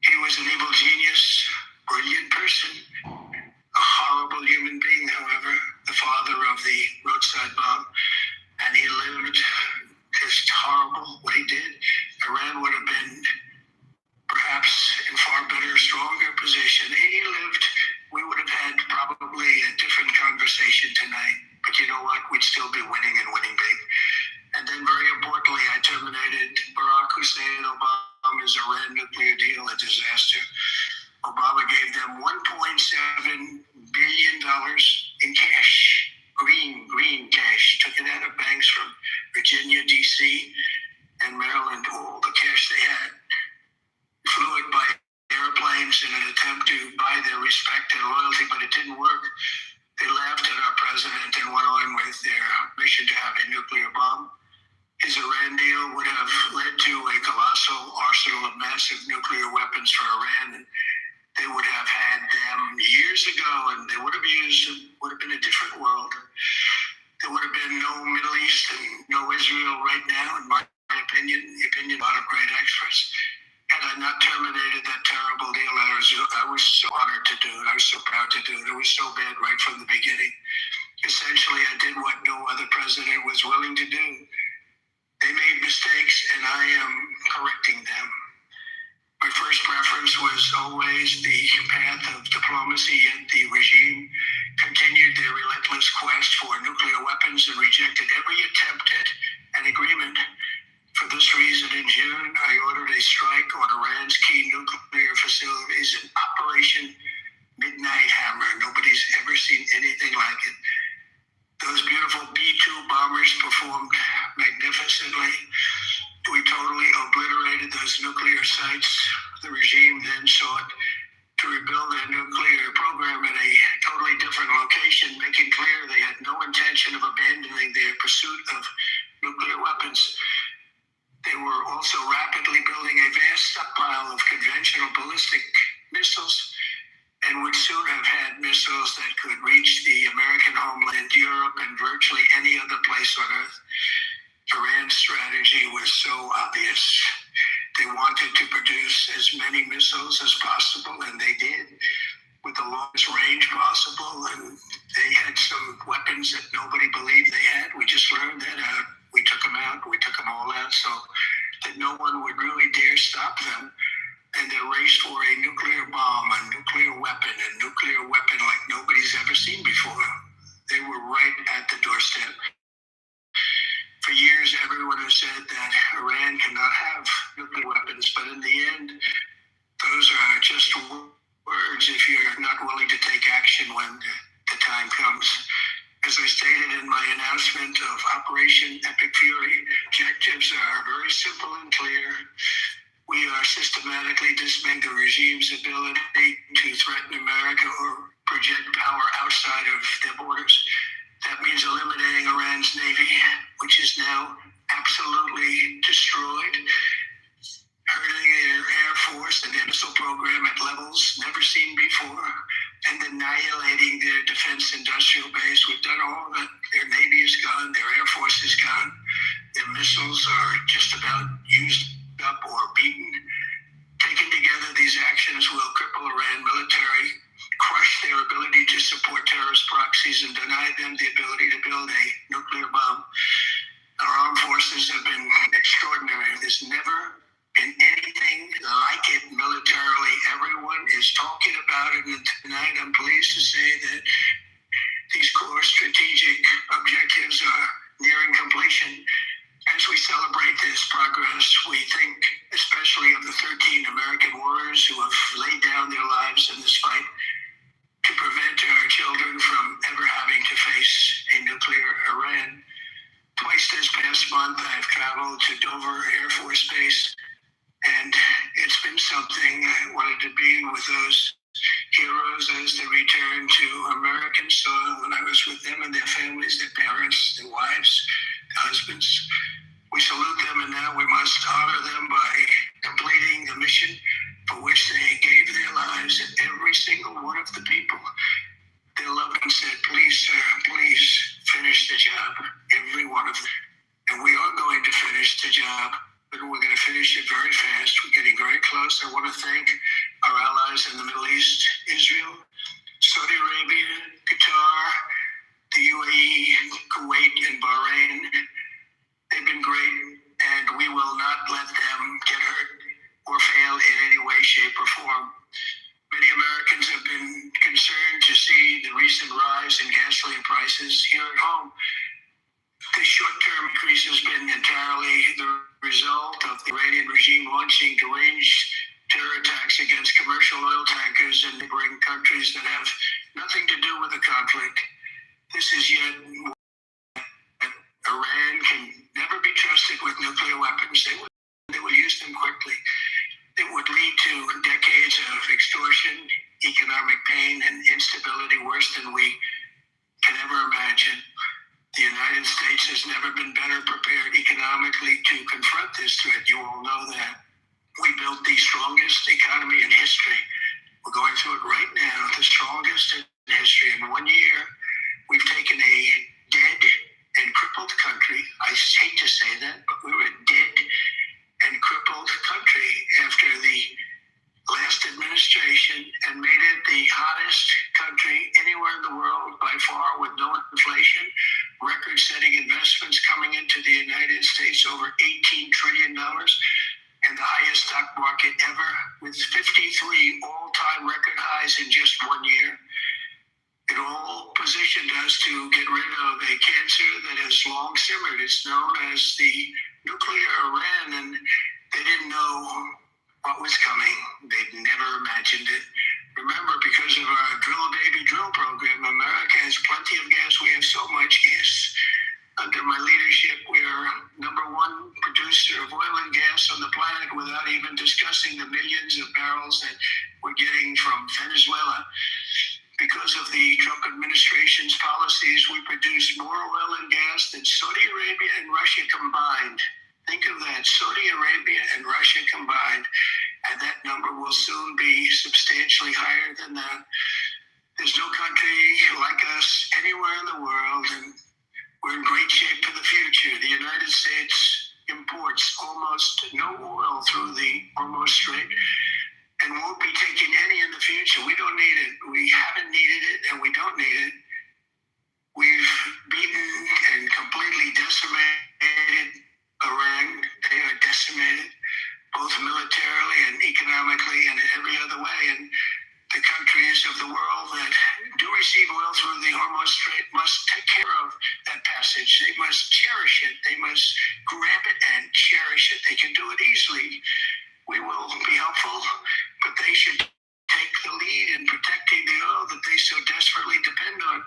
He was an evil genius, brilliant person, a horrible human being, however, the father of the roadside bomb, and he lived just horrible what he did. Iran would have been perhaps in far better, stronger position. He lived, we would have had probably a different conversation tonight, but you know what? We'd still be winning and winning big. And then very importantly, I terminated Barack Hussein Obama's Iran nuclear deal, a disaster. Obama gave them $1.7 billion in cash, green cash, took it out of banks from Virginia, D.C., and Maryland, all the cash they had, flew it by airplanes in an attempt to buy their respect and loyalty, but it didn't work. They laughed at our president and went on with their mission to have a nuclear bomb. massive nuclear weapons for Iran, and they would have had them years ago, and they would have used them. Would have been a different world. There would have been no Middle East and no Israel right now, in my opinion, the opinion of a lot of great experts. Had I not terminated that terrible deal, I was so honored to do it. I was so proud to do it. It was so bad right from the beginning. Essentially, I did what no other president was willing to do. They made mistakes, and I am correcting them. My first preference was always the path of diplomacy, yet the regime continued their relentless quest for nuclear weapons and rejected every attempt at an agreement. For this reason, in June, I ordered a strike on Iran's key nuclear facilities in Operation Midnight Hammer. Nobody's ever seen anything like it. Those beautiful B-2 bombers performed magnificently. We totally obliterated those nuclear sites. The regime then sought to rebuild their nuclear program at a totally different location, making clear they had no intention of abandoning their pursuit of nuclear weapons. They were also rapidly building a vast stockpile of conventional ballistic missiles and would soon have had missiles that could reach the American homeland, Europe, and virtually any other place on Earth. Iran's strategy was so obvious. They wanted to produce as many missiles as possible, and they did, with the longest range possible. And they had some weapons that nobody believed they had. We just learned that out. We took them out. We took them all out so that no one would really dare stop them. And their race for a nuclear bomb, a nuclear weapon like nobody's ever seen before. They were right at the doorstep. For years, everyone has said that Iran cannot have nuclear weapons, but in the end, those are just words if you're not willing to take action when the time comes. As I stated in my announcement of Operation Epic Fury, objectives are very simple and clear. We are systematically dismantling the regime's ability to threaten America or project power outside of their borders. That means eliminating Iran's Navy, which is now absolutely destroyed, hurting their Air Force and their missile program at levels never seen before, and annihilating their defense industrial base. We've done all of it. Their Navy is gone, their Air Force is gone, their missiles are just about used up or beaten. Taken together, these actions will cripple Iran military, crush their ability to support terrorist proxies, and deny them the ability to build a nuclear bomb. Our armed forces have been extraordinary. There's never been anything like it militarily. Everyone is talking about it, and tonight I'm pleased to say that these core strategic objectives are nearing completion. As we celebrate this progress, we think especially of the 13 American warriors who have laid down their lives in this fight to prevent our children from ever having to face a nuclear Iran. Twice this past month, I've traveled to Dover Air Force Base, and it's been something. I wanted to be with those heroes as they return to American soil. When I was with them and their families, their parents, their wives, their husbands, we salute them, and now we must honor them by completing the mission for which they gave their lives. And every single one of the people, their loved ones said, please, sir, please finish the job. Every one of them. And we are going to finish the job, but we're going to finish it very fast. We're getting very close. I want to thank our allies in the Middle East, Israel, Saudi Arabia, Qatar, the UAE, Kuwait, and Bahrain. They've been great, and we will not let them get hurt or fail in any way, shape, or form. Many Americans have been concerned to see the recent rise in gasoline prices here at home. The short-term increase has been entirely the result of the Iranian regime launching deranged terror attacks against commercial oil tankers in neighboring countries that have nothing to do with the conflict. This is yet more. Iran can never be trusted with nuclear weapons. They will use them quickly. It would lead to decades of extortion, economic pain, and instability worse than we can ever imagine. The United States has never been better prepared economically to confront this threat. You all know that. we built the strongest economy in history. We're going through it right now, the strongest in history. In 1 year, we've taken a dead and crippled country. I hate to say that, but we were a dead and crippled country after the last administration and made it the hottest country anywhere in the world by far, with no inflation, record-setting investments coming into the United States, over $18 trillion, and the highest stock market ever, with 53 all-time record highs in just 1 year. It all positioned us to get rid of a cancer that has long simmered. It's known as the nuclear Iran, and they didn't know what was coming. They'd never imagined it. Remember, because of our Drill Baby Drill program, America has plenty of gas. We have so much gas. Under my leadership, we are #1 producer of oil and gas on the planet, without even discussing the millions of barrels that we're getting from Venezuela. Because of the Trump administration's policies, we produce more oil and gas than Saudi Arabia and Russia combined. Think of that, Saudi Arabia and Russia combined, and that number will soon be substantially higher than that. There's no country like us anywhere in the world, and we're in great shape for the future. The United States imports almost no oil through the Hormuz Strait, and won't be taking any in the future. We don't need it. We haven't needed it, and we don't need it. We've beaten and completely decimated Iran. They are decimated, both militarily and economically and every other way. And the countries of the world that do receive oil through the Hormuz Strait must take care of that passage. They must cherish it. They must grab it and cherish it. They can do it easily. We will be helpful, but they should take the lead in protecting the oil that they so desperately depend on.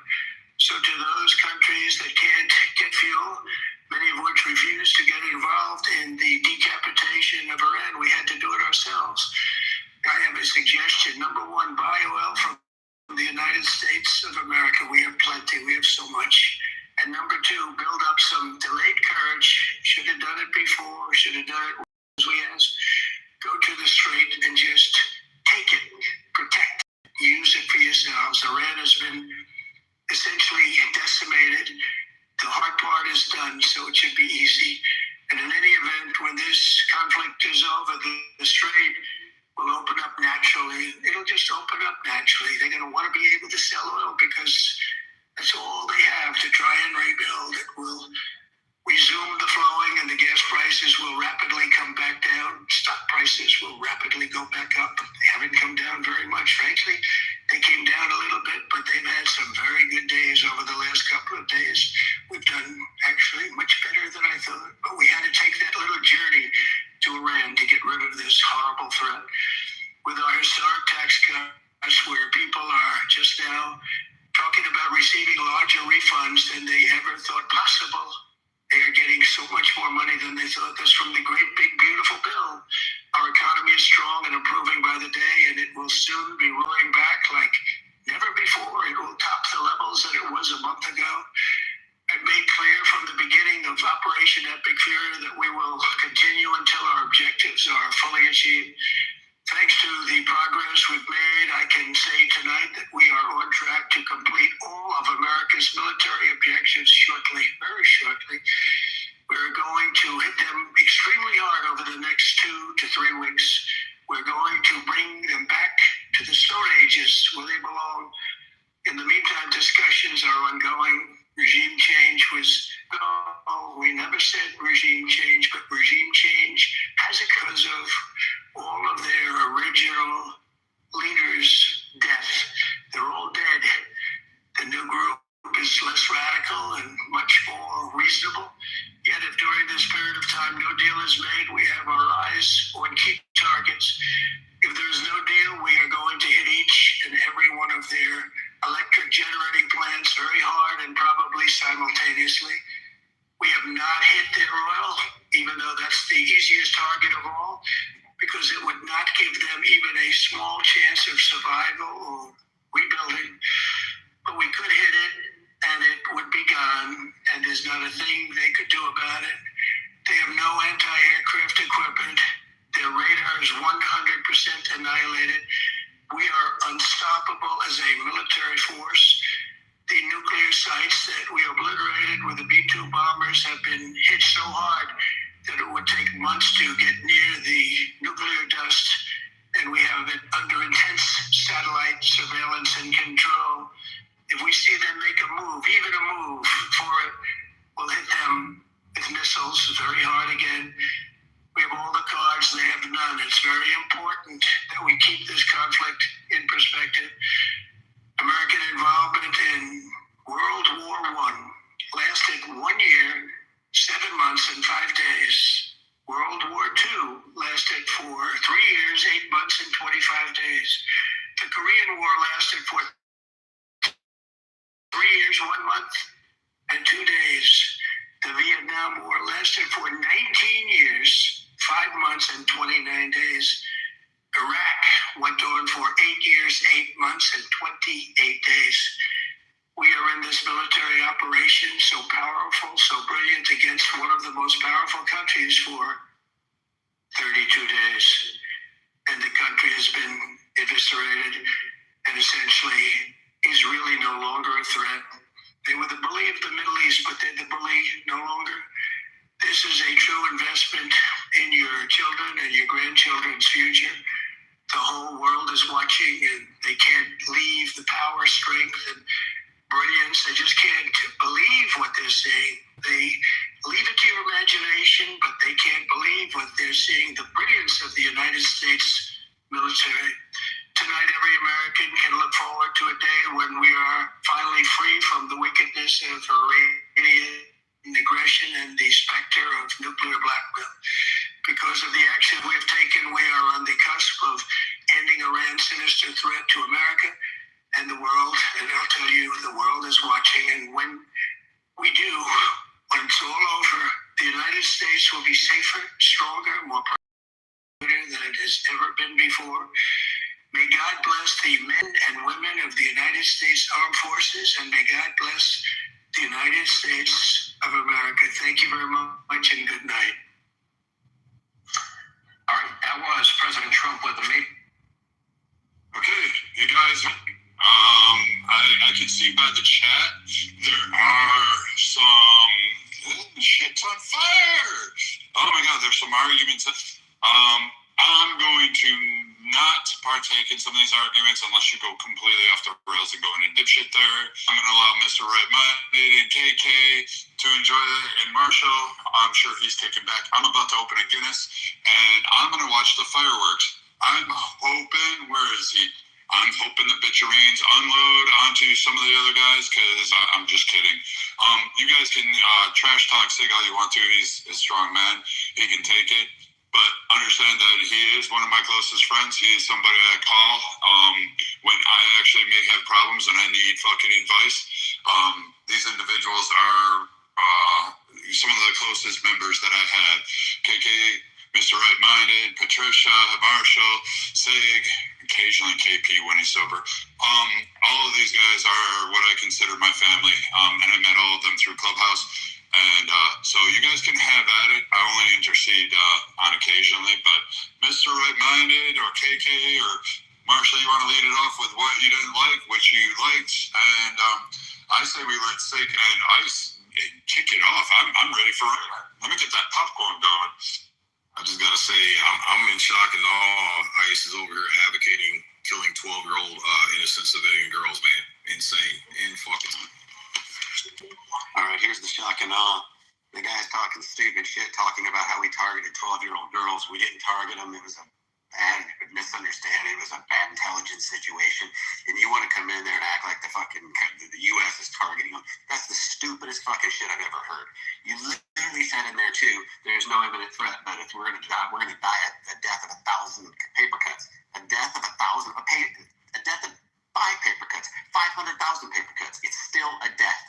So to those countries that can't get fuel, many of which refuse to get involved in the decapitation of Iran, we had to do it ourselves. I have a suggestion. #1, buy oil from the United States of America. We have plenty. We have so much. And #2, build up some delayed courage. Should have done it before. Should have done it as we asked. Go to the strait and just take it, protect it, use it for yourselves. Iran has been essentially decimated. The hard part is done, so it should be easy. And in any event, when this conflict is over, the strait will open up naturally. It'll just open up naturally. They're going to want to be able to sell oil because that's all they have to try and rebuild. It will resume the flowing, and the gas prices will rapidly come back down. Stock prices will rapidly go back up. They haven't come down very much, frankly. They came down a little bit, but they've had some very good days over the last couple of days. We've done actually much better than I thought, but we had to take that little journey to Iran to get rid of this horrible threat. With our historic tax cuts, where people are just now talking about receiving larger refunds than they ever thought possible, they are getting so much more money than they thought. That's from the great, big, beautiful bill. Our economy is strong and improving by the day, and it will soon be roaring back like never before. It will top the levels that it was a month ago. I made clear from the beginning of Operation Epic Fury that we will continue until our objectives are fully achieved. Thanks to the progress we've made, I can say tonight that we are on track to complete all of America's military objectives shortly, very shortly. We're going to hit them extremely hard over the next 2 to 3 weeks. We're going to bring them back to the Stone Ages where they belong. In the meantime, discussions are ongoing. Regime change was, no, we never said regime change, but regime change has it because of all of their original leaders' death. They're all dead. The new group is less radical and much more reasonable. Yet if during this period of time no deal is made, we have our eyes on key targets. If there's no deal, we are going to hit each and every one of their electric generating plants very hard and probably simultaneously. We have not hit their oil, even though that's the easiest target of all, because it would not give them even a small chance of survival or rebuilding. But we could hit it, and it would be gone, and there's not a thing they could do about it. They have no anti-aircraft equipment. Their radar is 100% annihilated. We are unstoppable as a military force. The nuclear sites that we obliterated with the B-2 bombers have been hit so hard that it would take months to get near the nuclear dust, and we have it under intense satellite surveillance and control. If we see them make a move, even a move for it, we'll hit them with missiles very hard again. We have all the cards, they have none. It's very important that we keep this conflict in perspective. American involvement in World War I lasted 1 year, 7 months, and 5 days. World War II lasted for 3 years, 8 months, and 25 days. The Korean War lasted for 3 years, 1 month, and 2 days. The Vietnam War lasted for 19 years, 5 months, and 29 days. Iraq went on for 8 years, 8 months, and 28 days. We are in this military operation, so powerful, so brilliant, against one of the most powerful countries for 32 days. And the country has been eviscerated and essentially is really no longer a threat. They were the bully of the Middle East, but they're the bully no longer. This is a true investment in your children and your grandchildren's future. The whole world is watching, and they can't leave the power, strength, and brilliance. They just can't believe what they're seeing. They leave it to your imagination, but they can't believe what they're seeing, the brilliance of the United States military. Tonight, every American can look forward to a day when we are finally free from the wickedness of Iranian aggression and the specter of nuclear blackmail. Because of the action we have taken, we are on the cusp of ending Iran's sinister threat to America and the world. And I'll tell you, the world is watching. And when we do, when it's all over, the United States will be safer, stronger, more prosperous than it has ever been before. May God bless the men and women of the United States Armed Forces, and may God bless the United States of America. Thank you very much, and good night. All right, that was President Trump with the meeting. Okay, you guys, I can see by the chat there are some shit's on fire. Oh my God, there's some arguments. I'm going to not partake in some of these arguments unless you go completely off the rails and go into dipshit there. I'm going to allow Mr. Right-Minded and KK to enjoy it, and Marshall, I'm sure he's taken back. I'm about to open a Guinness, and I'm going to watch the fireworks. I'm hoping, where is he? I'm hoping the bitchereens unload onto some of the other guys, because I'm just kidding. You guys can trash talk Sig all you want to. He's a strong man. He can take it. But understand that he is one of my closest friends. He is somebody I call when I actually may have problems and I need fucking advice. These individuals are some of the closest members that I had. KK, Mr. Right-Minded, Patricia, Marshall, Sig, occasionally KP when he's sober. All of these guys are what I consider my family, and I met all of them through Clubhouse. And so you guys can have at it. I only intercede on occasionally, but Mr. Right-Minded or KK or Marshall, you want to lead it off with what you didn't like, what you liked, and I say we let Sig and Ice kick it off. I'm ready for it. Let me get that popcorn going. I just gotta say, I'm in shock and awe. Ice is over here advocating killing 12-year-old innocent civilian girls, man. Insane. In fucking. All right, here's the shock and awe. The guy's talking stupid shit, talking about how we targeted 12-year-old girls. We didn't target them. It was a bad misunderstanding. It was a bad intelligence situation. And you want to come in there and act like the U.S. is targeting them. That's the stupidest fucking shit I've ever heard. You literally said in there, too, there's no imminent threat, but if we're going to die, we're going to die at the death of 1,000 paper cuts. A death of 5 paper cuts, 500,000 paper cuts. It's still a death.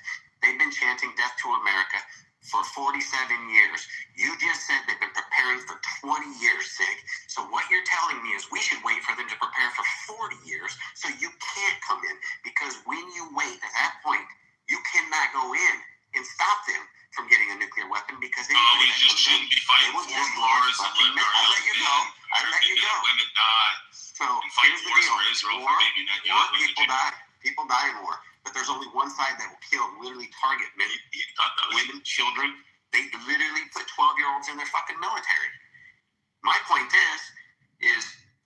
They've been chanting death to America for 47 years. You just said they've been preparing for 20 years, Sig. So what you're telling me is we should wait for them to prepare for 40 years so you can't come in, because when you wait at that point, you cannot go in and stop them from getting a nuclear weapon, because we just shouldn't be fighting will just blow our fucking minds. I let you go. Women die. So here's the deal. War, people die. People die in war. But there's only one side that will kill, literally target men, women, children. They literally put 12-year-olds in their fucking military. My point is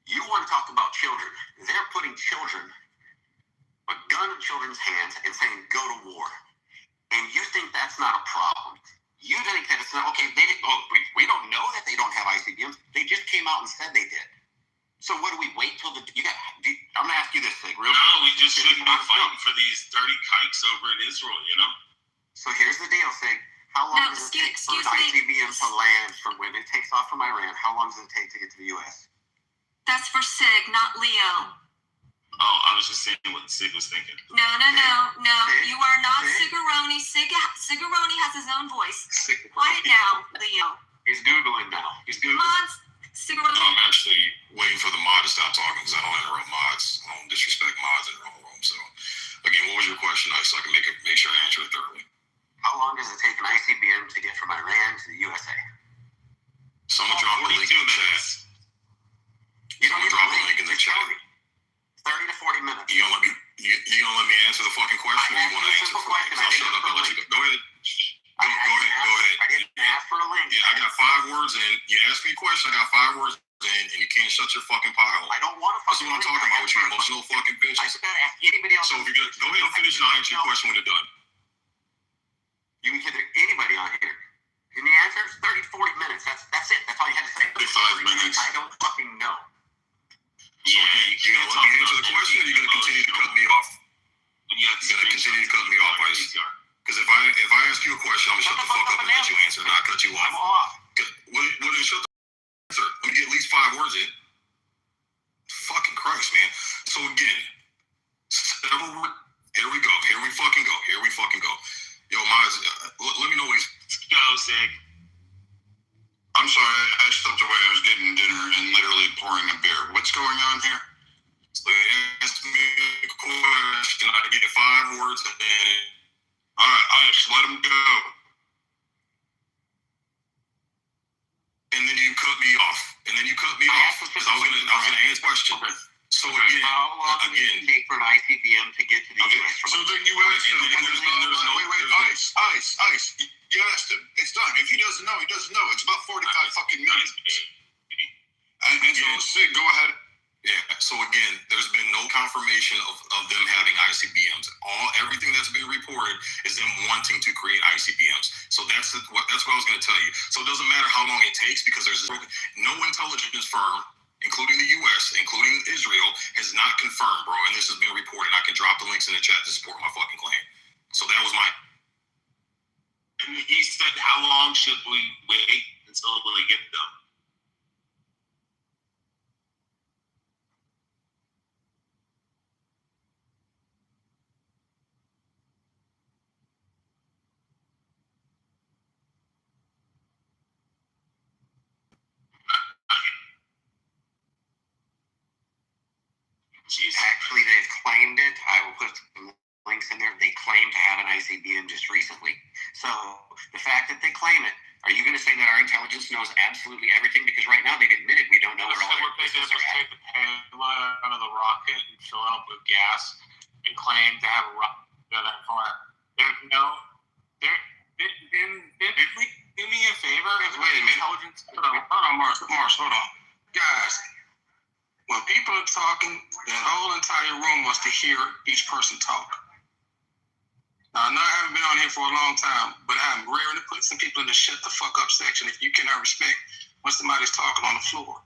you want to talk about children. They're putting children, a gun in children's hands and saying, go to war. And you think that's not a problem. You think that it's not, okay, they didn't, we don't know that they don't have ICBMs. They just came out and said they did. So what do we wait till I'm going to ask you this thing real quick. No, we just shouldn't be fighting for these dirty kikes over in Israel, you know? So here's the deal, Sig. How long does it take for an ICBM to land from when it takes off from Iran? How long does it take to get to the U.S.? That's for Sig, not Leo. Oh, I was just saying what Sig was thinking. No. You are not Sigaroni. Sigaroni has his own voice. Quiet now, Leo. He's Googling now. Come on, Sigaroni. I'm actually waiting for the mod to stop talking because I don't interrupt mods. I don't disrespect mods in their own room. So, again, what was your question, Ice? So I can make sure I answer it thoroughly. How long does it take an ICBM to get from Iran to the USA? Someone drop a link in the chat. Someone drop a link in the chat. 30 to 40 minutes. You gonna let me answer the fucking question, or you want to answer the question? I'll shut up and let you go. Go ahead. Go ahead. I didn't ask for a link. Yeah, I got 5 words in. You asked me a question. I got 5 words in, and you can't shut your fucking pile. I don't want to fucking. That's what I'm talking about with you emotional fucking bitches. I gotta ask anybody else. So if you're gonna go ahead and finish, and I'll answer your question when you're done. You can get anybody on here. And the answer is 30 to 40 minutes. That's it. That's all you had to say. 35 minutes. I don't fucking know. So again, you gonna let me answer the question, or you gonna continue to cut me off? You're gonna continue to cut me off, Ice. Because if I ask you a question, I'm gonna shut the fuck up and let you answer, and I'll cut you off. I'm off. Well, then shut the answer. Let me get at least 5 words in. Fucking Christ, man. So again, here we go. Here we fucking go. Yo, Miles, let me know what he's. Go, Sig. I'm sorry, I stepped away. I was getting dinner and literally pouring a beer. What's going on here? So they asked me a question. I get 5 words in. All right, Ice, let him go. And then you cut me off. Because I was gonna answer the question. Okay. So again, how long does it take for an ICBM to get to the U.S. So then you asked him. Ice. You asked him. It's done. If he doesn't know, he doesn't know. It's about 45 fucking minutes. And so, Sig, go ahead. Yeah. So again, there's been no confirmation of them having ICBMs. Everything that's been reported is them wanting to create ICBMs. So that's what I was going to tell you. So it doesn't matter how long it takes because there's no intelligence firm, including the U.S., including Israel, has not confirmed, bro. And this has been reported. I can drop the links in the chat to support my fucking claim. So that was my. And he said, how long should we wait until we get them? Actually, they've claimed it. I will put some links in there. They claim to have an ICBM just recently. So the fact that they claim it, are you going to say that our intelligence knows absolutely everything? Because right now they've admitted we don't know where all their business are at. Take the payload out of the rocket and fill it up with gas and claim to have a rocket together and fire. Do me a favor. Wait a minute. Hold on, Mars, hold on. Guys, when people are talking, the whole entire room wants to hear each person talk. Now, I know I haven't been on here for a long time, but I'm raring to put some people in the shut the fuck up section if you cannot respect when somebody's talking on the floor.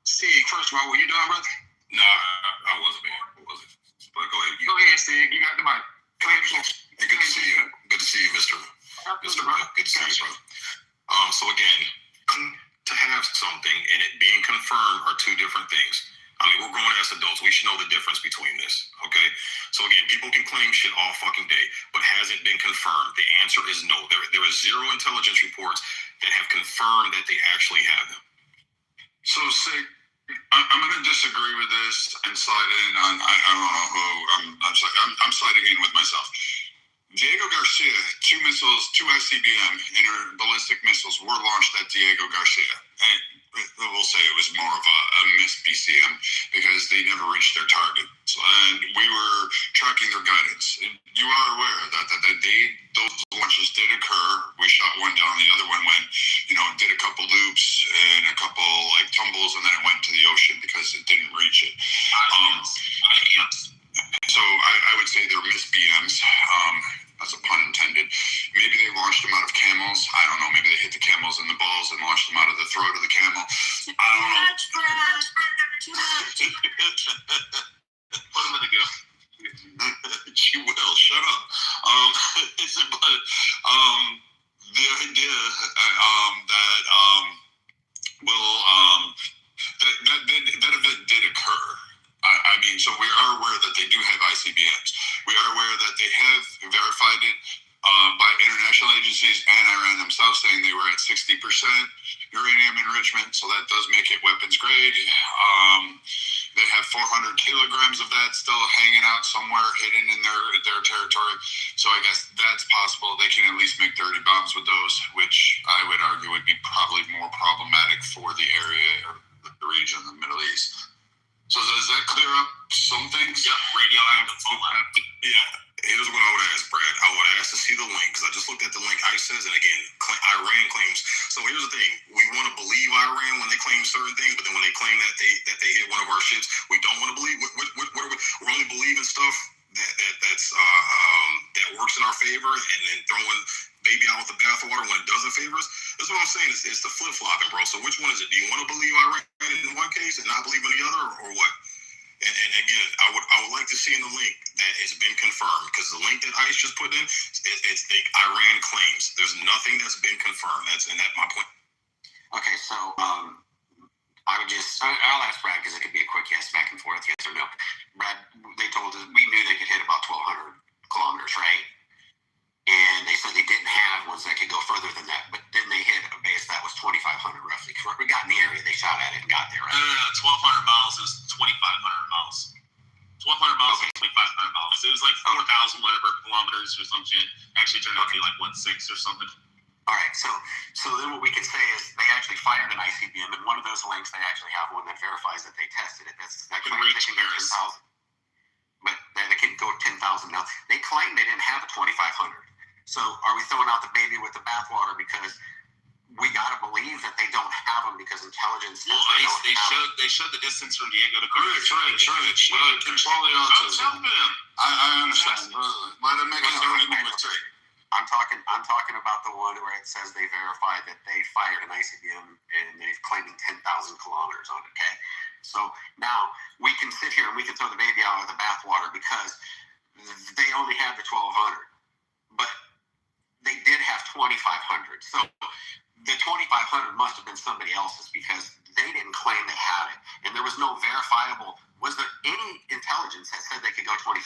Sig, first of all, were you done, brother? Nah, I wasn't, man. I wasn't. But go ahead. Go ahead, Sig. You got the mic. Go ahead, Hey, good to see you. Good to see you, Mr. Good to see you, brother. So again, to have something and it being confirmed are 2 different things. I mean, we're grown ass adults. We should know the difference between this, okay? So again, people can claim shit all fucking day, but has it been confirmed? The answer is no. There is 0 intelligence reports that have confirmed that they actually have them. So, Sig, I'm going to disagree with this and slide in on, I don't know who, I'm sliding in with myself. Diego Garcia, two ICBM ballistic missiles were launched at Diego Garcia. And we'll say it was more of a missed BCM because they never reached their target. So, and we were tracking their guidance. You are aware that those launches did occur. We shot one down, the other one went, did a couple loops and a couple tumbles, and then it went to the ocean because it didn't reach it. So I would say they're missed BMs. That's a pun intended. Maybe they launched them out of camels. I don't know. Maybe they hit the camels in the balls and launched them out of the throat of the camel. I don't know. Too much. Put them in the go. She will. Shut up. The idea that event did occur. So we are aware that they do have ICBMs. We are aware that they have verified it by international agencies and Iran themselves, saying they were at 60% uranium enrichment. So that does make it weapons grade. They have 400 kilograms of that still hanging out somewhere hidden in their territory. So I guess that's possible. They can at least make 30 bombs with those, which I would argue would be probably more problematic for the area or the region of the Middle East. So does that clear up some things? Yep, radioactive fallout. Yeah. Here's what I would ask, Brad. I would ask to see the link, because I just looked at the link ICE says, and again, Iran claims. So here's the thing: we want to believe Iran when they claim certain things, but then when they claim that they hit one of our ships, we don't want to believe. We're only believing stuff that works in our favor, and then throwing baby out with the bathwater when it doesn't favor us. That's what I'm saying. It's the flip flopping, bro. So which one is it? Do you want to believe Iran in one case and not believe in the other, or what? And again, I would like to see in the link that it's been confirmed, because the link that ICE just put in, it's the Iran claims. There's nothing that's been confirmed. That's my point. Okay, so I'll ask Brad, because it could be a quick yes, back and forth, yes or no. Brad, they told us, we knew they could hit about 1,200 kilometers, right? And they said they didn't have ones that could go further than that, but then they hit a base that was 2,500 roughly. We got in the area, they shot at it and got there, right? No, 1,200 miles is 2,500 miles. 1,200 miles is 2,500 miles. It was like 4,000 whatever kilometers or some shit. Actually turned out to be like 1.6 or something. All right, so then what we can say is they actually fired an ICBM, and one of those links, they actually have one that verifies that they tested it. That claims they can go 10,000, but they can go 10,000 now. They claim they didn't have a 2,500. So are we throwing out the baby with the bathwater because we got to believe that they don't have them because intelligence says they showed the distance from Diego to Cruz. Right. I understand. Let them make his argument with Tate. I'm talking about the one where it says they verified that they fired an ICBM and they've claiming 10,000 kilometers on it. Okay, so now we can sit here and we can throw the baby out with the bathwater because they only had the 1,200, but they did have 2,500. So the 2,500 must have been somebody else's because they didn't claim they had it, and there was no verifiable. Was there any intelligence that said they could go 2,500?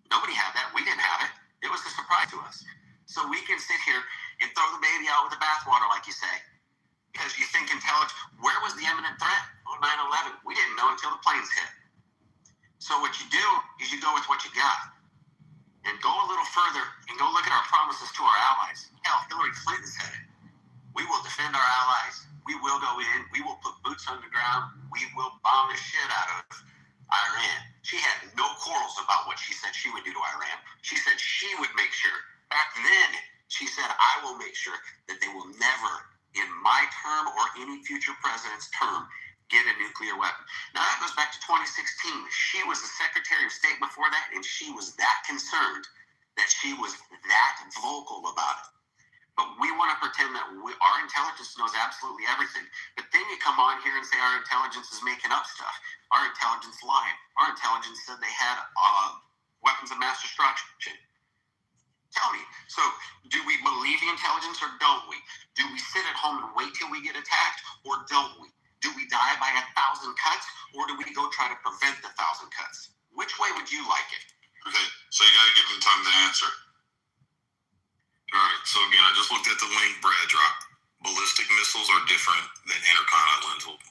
Nobody had that. We didn't have it. It was a surprise to us. So we can sit here and throw the baby out with the bathwater, like you say, because you think intelligence. Where was the imminent threat on 9/11? We didn't know until the planes hit. So what you do is you go with what you got. And go a little further and go look at our promises to our allies. Hell, Hillary Clinton said it. We will defend our allies. We will go in. We will put boots on the ground. We will bomb the shit out of Iran. She had no quarrels about what she said she would do to Iran. She said she would make sure. Back then, she said, I will make sure that they will never, in my term or any future president's term, get a nuclear weapon. Now that goes back to 2016. She was the Secretary of State before that, and she was that concerned that she was that vocal about it. But we want to pretend that our intelligence knows absolutely everything. But then you come on here and say our intelligence is making up stuff. Our intelligence lied. Our intelligence said they had weapons of mass destruction. Tell me, so do we believe the intelligence or don't we? Do we sit at home and wait till we get attacked or don't we? Do we die by 1,000 cuts, or do we go try to prevent the 1,000 cuts? Which way would you like it? Okay, so you got to give them time to answer. All right, so again, I just looked at the link Brad dropped. Ballistic missiles are different than intercontinental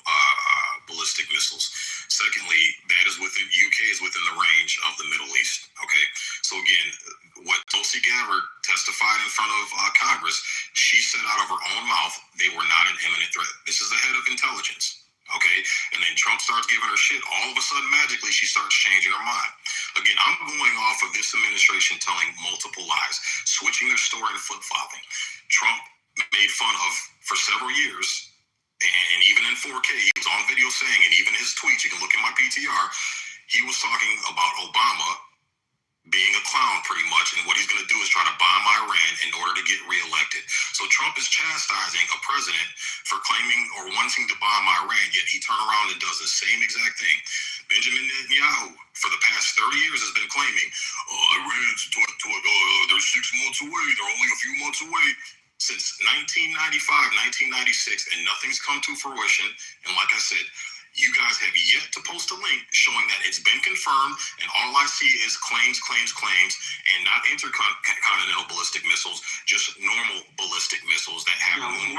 ballistic missiles. Secondly, that is UK is within the range of the Middle East. Okay, so So again, what Tulsi Gabbard testified in front of Congress, she said out of her own mouth they were not an imminent threat. This is the head of intelligence. Okay, and then Trump starts giving her shit. All of a sudden, magically, she starts changing her mind. Again, I'm going off of this administration telling multiple lies, switching their story and flip-flopping. Trump made fun of, for several years, and even in 4K, he was on video saying, and even his tweets, you can look at my PTR, he was talking about Obama being a clown pretty much, and what he's going to do is try to bomb Iran in order to get reelected. So Trump is chastising a president for claiming or wanting to bomb Iran, yet he turned around and does the same exact thing. Benjamin Netanyahu, for the past 30 years, has been claiming, Iran's they're 6 months away, they're only a few months away. Since 1995, 1996, and nothing's come to fruition. And like I said, you guys have yet to post a link showing that it's been confirmed, and all I see is claims, and not intercontinental ballistic missiles, just normal ballistic missiles that have normal.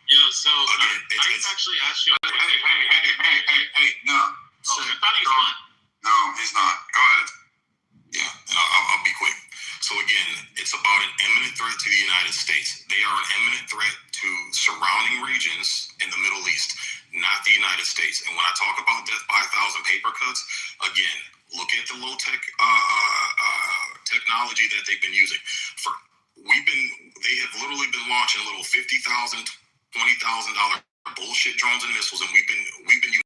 Yeah, so again, I actually asked you. Hey, no. Oh, I thought he was not. No, he's not. Go ahead. Yeah, and I'll be quick. So again, it's about an imminent threat to the United States. They are an imminent threat to surrounding regions in the Middle East, not the United States. And when I talk about death by 1,000 paper cuts, again, look at the low-tech technology that they've been using. They have literally been launching little $50,000, $20,000 bullshit drones and missiles, and we've been using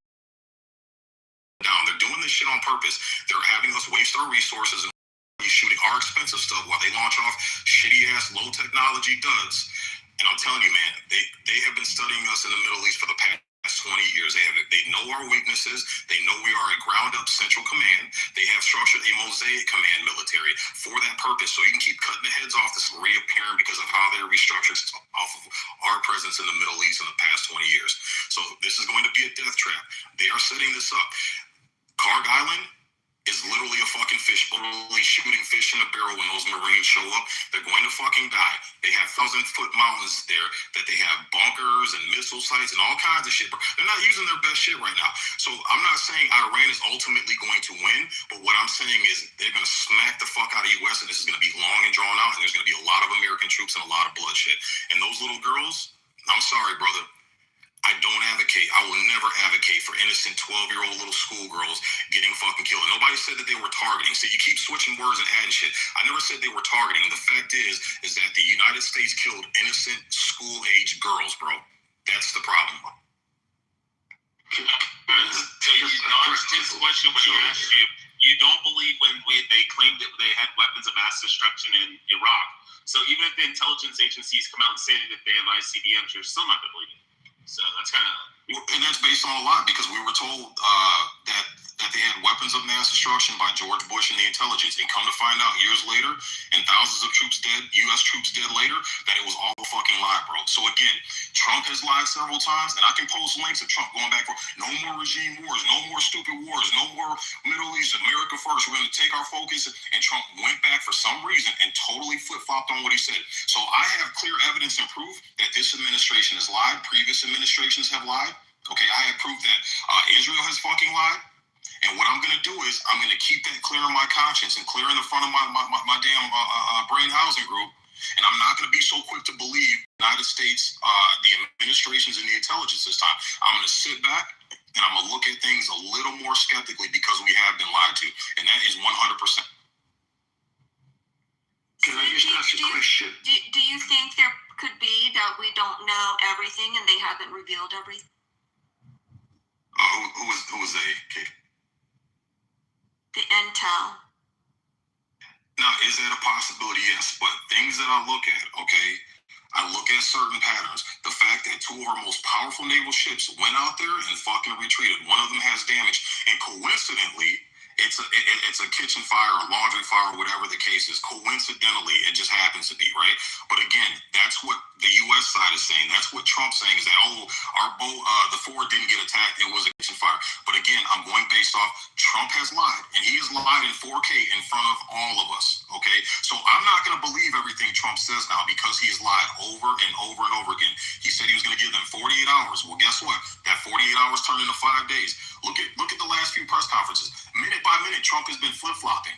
down. They're doing this shit on purpose. They're having us waste our resources and shooting our expensive stuff while they launch off shitty ass low technology duds. And I'm telling you, man, they have been studying us in the Middle East for the past 20 years. They know our weaknesses. They know we are a ground up central command. They have structured a mosaic command military for that purpose. So you can keep cutting the heads off this reappearing because of how they're restructured off of our presence in the Middle East in the past 20 years. So this is going to be a death trap. They are setting this up. Karg Island is literally a fucking fishbowl, literally shooting fish in a barrel when those Marines show up. They're going to fucking die. They have 1,000-foot mountains there that they have bunkers and missile sites and all kinds of shit. They're not using their best shit right now. So I'm not saying Iran is ultimately going to win, but what I'm saying is they're going to smack the fuck out of the U.S. and this is going to be long and drawn out, and there's going to be a lot of American troops and a lot of bloodshed. And those little girls, I'm sorry, brother, I don't advocate. I will never advocate for innocent 12-year-old little schoolgirls getting fucking killed. Nobody said that they were targeting. So you keep switching words and adding shit. I never said they were targeting. The fact is that the United States killed innocent school-age girls, bro. That's the problem. So you dodged his question when he asked you. You don't believe when they claimed that they had weapons of mass destruction in Iraq. So even if the intelligence agencies come out and say that they have ICBMs, you're still not going to believe it. So that's kind of, and that's based on a lie because we were told that they had weapons of mass destruction by George Bush and the intelligence, and come to find out years later, and thousands of troops dead, U.S. troops dead later, that it was all a fucking lie, bro. So again, Trump has lied several times, and I can post links of Trump going back for no more regime wars, no more stupid wars, no more Middle East, America first. We're going to take our focus, and Trump went back for some reason and totally flip-flopped on what he said. So I have clear evidence and proof that this administration has lied. Previous administrations have lied. Okay, I have proof that Israel has fucking lied. And what I'm going to do is I'm going to keep that clear in my conscience and clear in the front of my damn brain housing group. And I'm not going to be so quick to believe the United States, the administrations and the intelligence this time. I'm going to sit back and I'm going to look at things a little more skeptically because we have been lied to. And that is 100%. Can I just ask a question? Do you think there could be that we don't know everything and they haven't revealed everything? Who was they, Kate? The intel. Now, is that a possibility? Yes, but things that I look at, okay, I look at certain patterns. The fact that two of our most powerful naval ships went out there and fucking retreated. One of them has damage, and coincidentally, it's a kitchen fire or laundry fire, whatever the case is. Coincidentally, it just happens to be, right? But again, that's what the U.S. side is saying. That's what Trump's saying is that, our boat, the Ford didn't get attacked. It was a kitchen fire. But again, I'm going based off Trump has lied, and he has lied in 4K in front of all of us, okay? So I'm not going to believe everything Trump says now because he has lied over and over and over again. He said he was going to give them 48 hours. Well, guess what? That 48 hours turned into 5 days. Look at the last few press conferences. Minute by minute, Trump has been flip-flopping.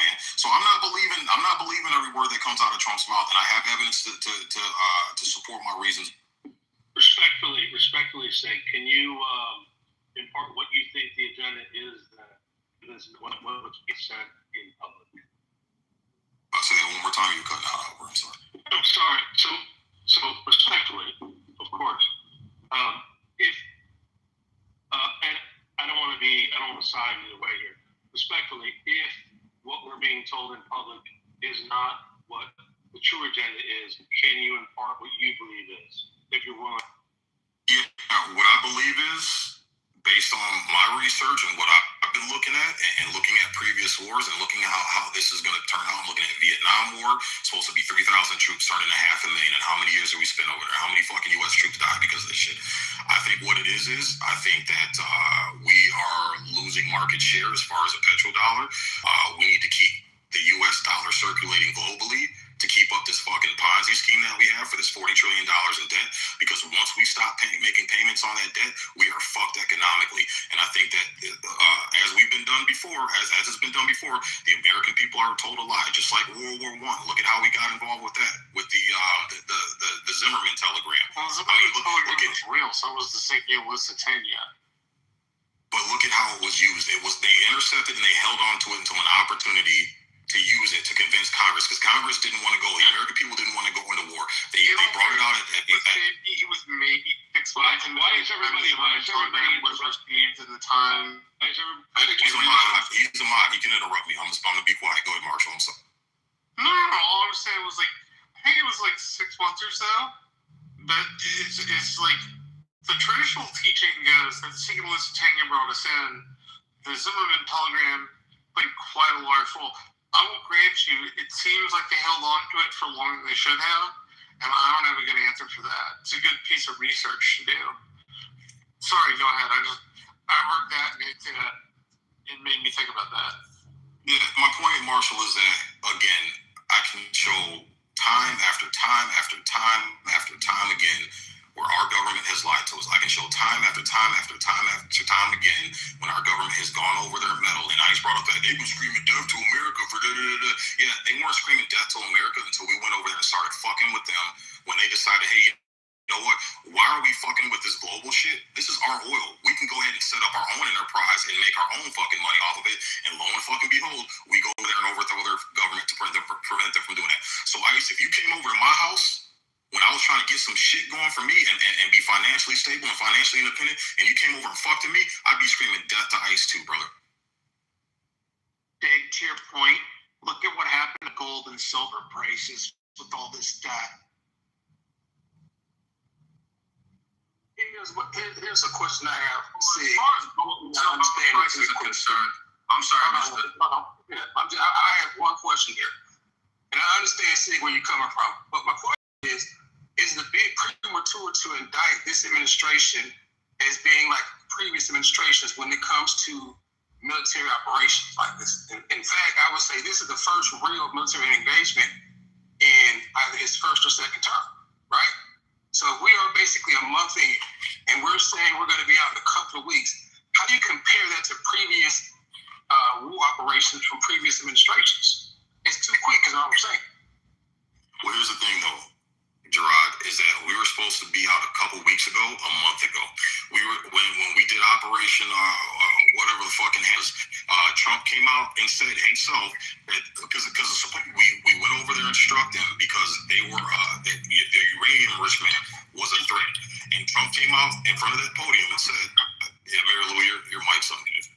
man. So I'm not believing every word that comes out of Trump's mouth, and I have evidence to support my reasons. Respectfully say, can you impart what you think the agenda is that is what's being said in public? I'll say that one more time. You're cutting out. I'm sorry. I'm sorry. So respectfully, of course. If and I don't want to side either way here. Respectfully, if what we're being told in public is not what the true agenda is, can you impart what you believe is, if you're willing? Yeah, what I believe is, based on my research and what I've been looking at, and looking at previous wars, and looking at how this is going to turn out. I'm looking at Vietnam War, supposed to be 3,000 troops, turning to 500,000, and how many years have we spent over there? How many fucking U.S. troops died because of this shit? I think what it is I think that we are losing market share as far as a petrodollar. We need to keep the U.S. dollar circulating globally to keep up this fucking Ponzi scheme that we have for this $40 trillion in debt. Because once we stop making payments on that debt, we are fucked economically. And I think that as we've been done before, as has been done before, the American people are told a lie. Just like World War I. Look at how we got involved with that, with the Zimmerman telegram. Well, the Zimmerman telegram was real, so was the St. Lusitania. But look at how it was used. They intercepted and they held on to it until an opportunity to use it to convince Congress, because Congress didn't want to go. The American people didn't want to go into war. They brought it out It was maybe 6 months. Why is everybody was received at the time? He's a mod. He can interrupt me. I'm gonna be quiet. Go ahead, Marshall. I'm sorry. No. All I'm saying was I think it was 6 months or so. But it's like the traditional teaching goes that the St. Lusitania brought us in. The Zimmerman telegram played quite a large role. I will grant you, it seems like they held on to it for longer than they should have, and I don't have a good answer for that. It's a good piece of research to do. Sorry, go ahead. I heard that, and it made me think about that. Yeah, my point, Marshall, is that, again, I can show time after time after time after time again where our government has lied to us. I can show time after time after time after time again when our government has gone over their metal. And I just brought up that they were screaming death to America for da-da-da-da. Yeah, they weren't screaming death to America until we went over there and started fucking with them when they decided, hey, you know what? Why are we fucking with this global shit? This is our oil. We can go ahead and set up our own enterprise and make our own fucking money off of it. And lo and fucking behold, we go over there and overthrow their government to prevent them from doing that. So, Ice, if you came over to my house when I was trying to get some shit going for me and be financially stable and financially independent, and you came over and fucked me, I'd be screaming death to Ice too, brother. Dave, to your point, look at what happened to gold and silver prices with all this debt. Here's a question I have. See, as far as gold and silver prices are concerned, I'm sorry, I have one question here. And I understand, see, where you're coming from. But my question is the big premature to indict this administration as being like previous administrations when it comes to military operations like this. In fact, I would say this is the first real military engagement in either his first or second term, right? So we are basically a month in, and we're saying we're going to be out in a couple of weeks. How do you compare that to previous war operations from previous administrations? It's too quick, is all I'm saying. Well, here's the thing, though, Gerard, is that we were supposed to be out a couple weeks ago, a month ago. We were when we did Operation whatever the fucking has. Trump came out and said himself that because we went over there and struck them because they were the uranium enrichment was a threat, and Trump came out in front of that podium and said, "Yeah, Mary Lou, your mic's unmuted."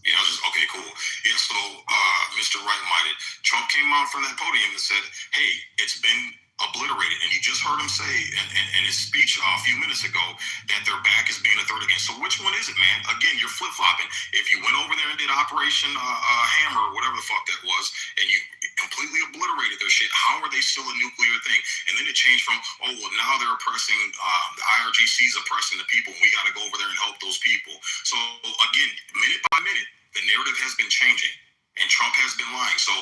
Yeah, okay, cool. Yeah, so Mr. Right-Minded, Trump came out from that podium and said, hey, it's been obliterated. And you just heard him say in his speech a few minutes ago that their back is being a threat again. So which one is it, man? Again, you're flip-flopping. If you went over there and did Operation Hammer or whatever the fuck that was, and you completely obliterated their shit, how are they still a nuclear thing? And then it changed from, oh, well, now they're oppressing, the IRGC's oppressing the people. We got to go over there and help those people. So again, minute by minute, the narrative has been changing, and Trump has been lying. So,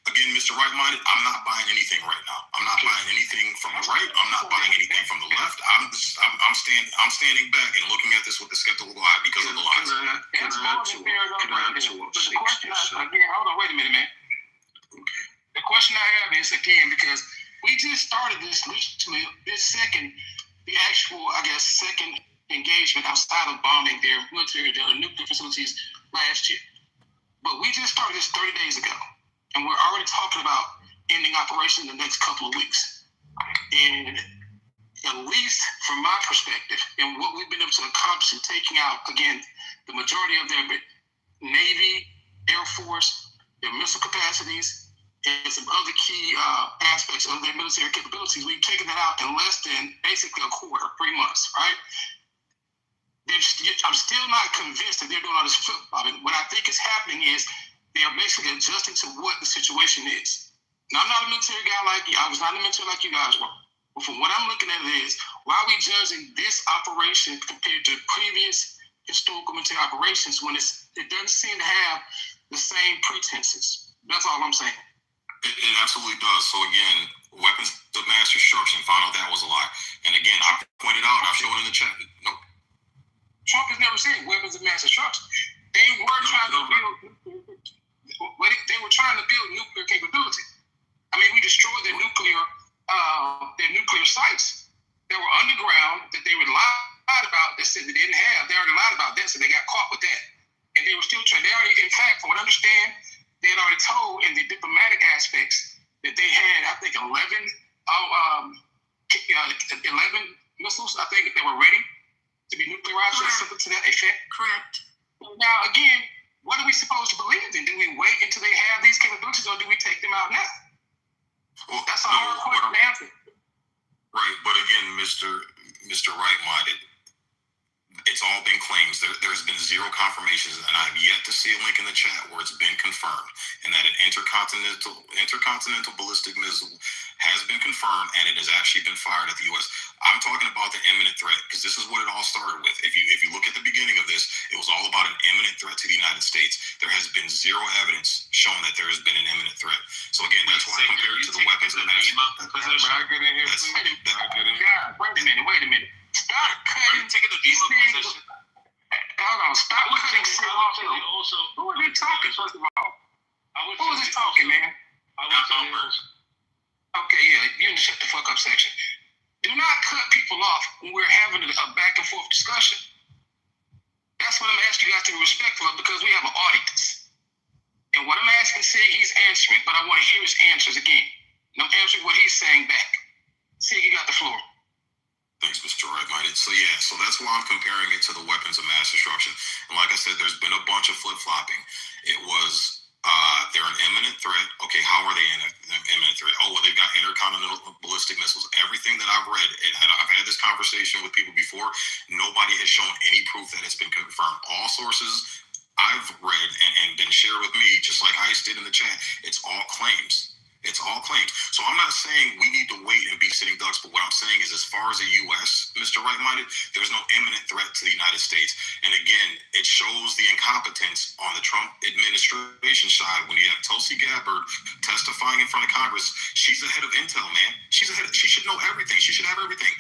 again, Mr. Right-Minded, I'm not buying anything right now. I'm not buying anything from the right. I'm not buying anything from the left. I'm I'm standing back and looking at this with a skeptical eye because of the lies. That's more than fair enough right there. But the question hold on, wait a minute, man. Okay. The question I have is, again, because we just started this recently, the actual, I guess, second engagement outside of bombing their military, their nuclear facilities last year. But we just started this 30 days ago, and we're already talking about ending operation in the next couple of weeks. And at least from my perspective, and what we've been able to accomplish in taking out, again, the majority of their Navy, Air Force, their missile capacities, and some other key aspects of their military capabilities, we've taken that out in less than basically a quarter, 3 months, right? I'm still not convinced that they're doing all this flip-flopping. What I think is happening is they are basically adjusting to what the situation is. Now, I'm not a military guy like you. I was not a military like you guys were. But from what I'm looking at it is, why are we judging this operation compared to previous historical military operations when it doesn't seem to have the same pretenses? That's all I'm saying. It absolutely does. So again, weapons of mass destruction, found out that was a lie. And again, I pointed out, I showed in the chat. No. Trump has never said weapons of mass destruction. They were trying to build nuclear capability. I mean, we destroyed their nuclear sites that were underground that they were lied about that said they didn't have. They already lied about that, so they got caught with that. And they were still trying. They already, in fact, from what I understand, they had already told in the diplomatic aspects that they had, I think, 11 missiles. I think they were ready to be nuclearized or something to that effect. Correct. Now, again, what are we supposed to believe then? Do we wait until they have these capabilities, or do we take them out now? Well, that's a hard question to answer. Right, but again, Mr. Right-minded, it's all been claims. There's been zero confirmations, and I've yet to see a link in the chat where it's been confirmed, and that an intercontinental ballistic missile has been confirmed, and it has actually been fired at the U.S. I'm talking about the imminent threat, because this is what it all started with. If you look at the beginning of this, it was all about an imminent threat to the United States. There has been zero evidence showing that there has been an imminent threat. So again, that's why I compare it to the weapons of mass destruction. Wait a minute. Stop cutting. Taking the beam up position. Hold on. Stop cutting shit off. Who are they talking, first of all? Who is this talking, man? Okay, yeah. You in the shut the fuck up section. Do not cut people off when we're having a back and forth discussion. That's what I'm asking you guys to be respectful of, because we have an audience. And what I'm asking, Sig, he's answering, but I want to hear his answers again. And I'm answering what he's saying back. Sig, you got the floor. Thanks, Mr. Right-minded. So that's why I'm comparing it to the weapons of mass destruction. And like I said, there's been a bunch of flip-flopping. It was, they're an imminent threat. Okay, how are they an imminent threat? Oh, well, they've got intercontinental ballistic missiles. Everything that I've read, and I've had this conversation with people before, nobody has shown any proof that it's been confirmed. All sources I've read and been shared with me, just like Ice did in the chat, it's all claims. It's all claims. So I'm not saying we need to wait and be sitting ducks, but what I'm saying is, as far as the U.S., Mr. Right-minded, there's no imminent threat to the United States. And again, it shows the incompetence on the Trump administration side. When you have Tulsi Gabbard testifying in front of Congress, she's the head of intel, man. She should know everything. She should have everything.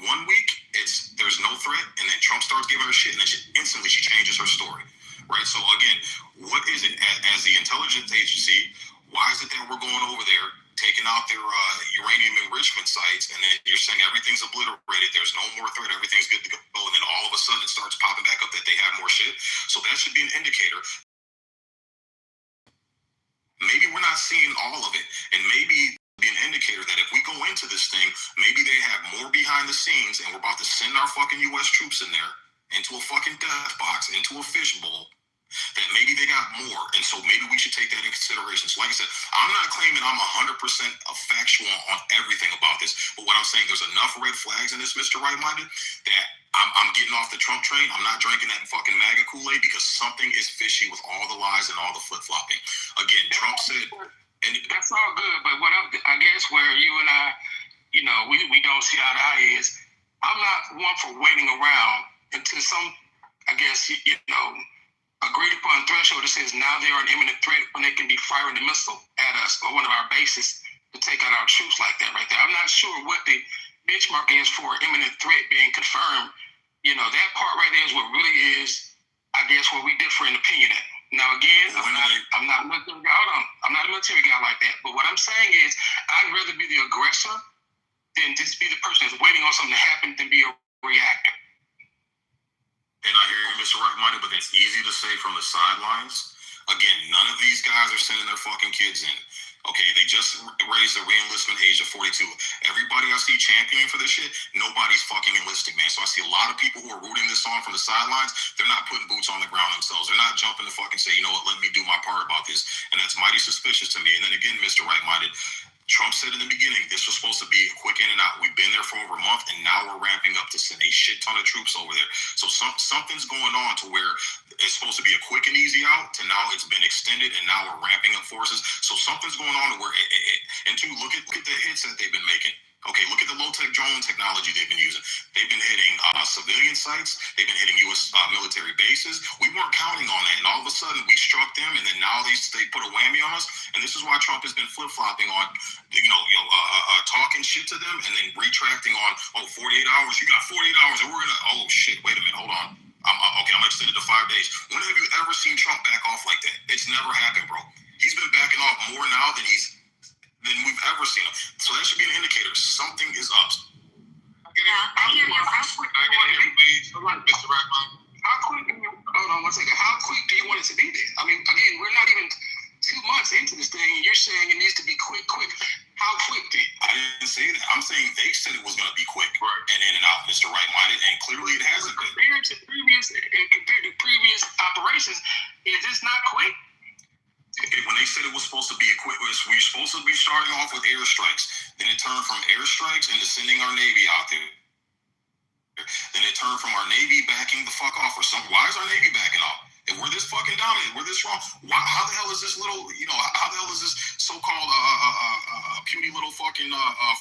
1 week, there's no threat, and then Trump starts giving her shit, and then instantly she changes her story. Right? So again, what is it as the intelligence agency? Why is it that we're going over there, taking out their uranium enrichment sites, and then you're saying everything's obliterated, there's no more threat, everything's good to go, and then all of a sudden it starts popping back up that they have more shit? So that should be an indicator. Maybe we're not seeing all of it, and maybe be an indicator that if we go into this thing, maybe they have more behind the scenes, and we're about to send our fucking U.S. troops in there, into a fucking death box, into a fishbowl, that maybe they got more, and so maybe we should take that in consideration. So like I said, I'm not claiming I'm 100% factual on everything about this, but what I'm saying, there's enough red flags in this, Mr. Right-minded, that I'm getting off the Trump train. I'm not drinking that fucking MAGA Kool-Aid, because something is fishy with all the lies and all the flip-flopping. Again, Trump said... And that's all good, but what I guess where you and I, we don't see eye to eye is, I'm not one for waiting around until some, I guess, agreed upon threshold that says now they are an imminent threat when they can be firing a missile at us or one of our bases to take out our troops like that right there. I'm not sure what the benchmark is for imminent threat being confirmed. That part right there is what really is, I guess, where we differ in opinion at. Now again, I'm not a military guy. Hold on. I'm not a military guy like that. But what I'm saying is, I'd rather be the aggressor than just be the person that's waiting on something to happen than be a reactor. And I hear you, Mr. Right-Minded, but that's easy to say from the sidelines. Again, none of these guys are sending their fucking kids in. Okay, they just raised the re-enlistment age to 42. Everybody I see championing for this shit, nobody's fucking enlisting, man. So I see a lot of people who are rooting this on from the sidelines. They're not putting boots on the ground themselves. They're not jumping to fucking say, you know what, let me do my part about this. And that's mighty suspicious to me. And then again, Mr. Right-Minded, Trump said in the beginning, this was supposed to be a quick in and out. We've been there for over a month, and now we're ramping up to send a shit ton of troops over there. So something's going on to where it's supposed to be a quick and easy out, to now it's been extended, and now we're ramping up forces. So something's going on to where, and two, look at the hits that they've been making. Okay, look at the low-tech drone technology they've been using. They've been hitting civilian sites. They've been hitting U.S. Military bases. We weren't counting on that, and all of a sudden we struck them, and then now they put a whammy on us. And this is why Trump has been flip-flopping on, talking shit to them, and then retracting on, 48 hours. You got 48 hours, and we're gonna. Oh shit! Wait a minute. Hold on. I'm extended to 5 days. When have you ever seen Trump back off like that? It's never happened, bro. He's been backing off more now than we've ever seen him. So that should be an indicator. Something is up. I hear you. Mr. Rackman, how quick do you, hold on one second, how quick do you want it to be there? I mean, again, we're not even 2 months into this thing, and you're saying it needs to be quick. How quick do you? I didn't say that. I'm saying they said it was going to be quick and in and out, Mr. Right-Minded, and clearly it hasn't been. Compared to previous operations, is this not quick? When they said it was supposed to be we were supposed to be starting off with airstrikes. Then it turned from airstrikes into sending our Navy out there. Then it turned from our Navy backing the fuck off or something. Why is our Navy backing off? If we're this fucking dominant, we're this strong, how the hell is this little, how the hell is this so-called puny little fucking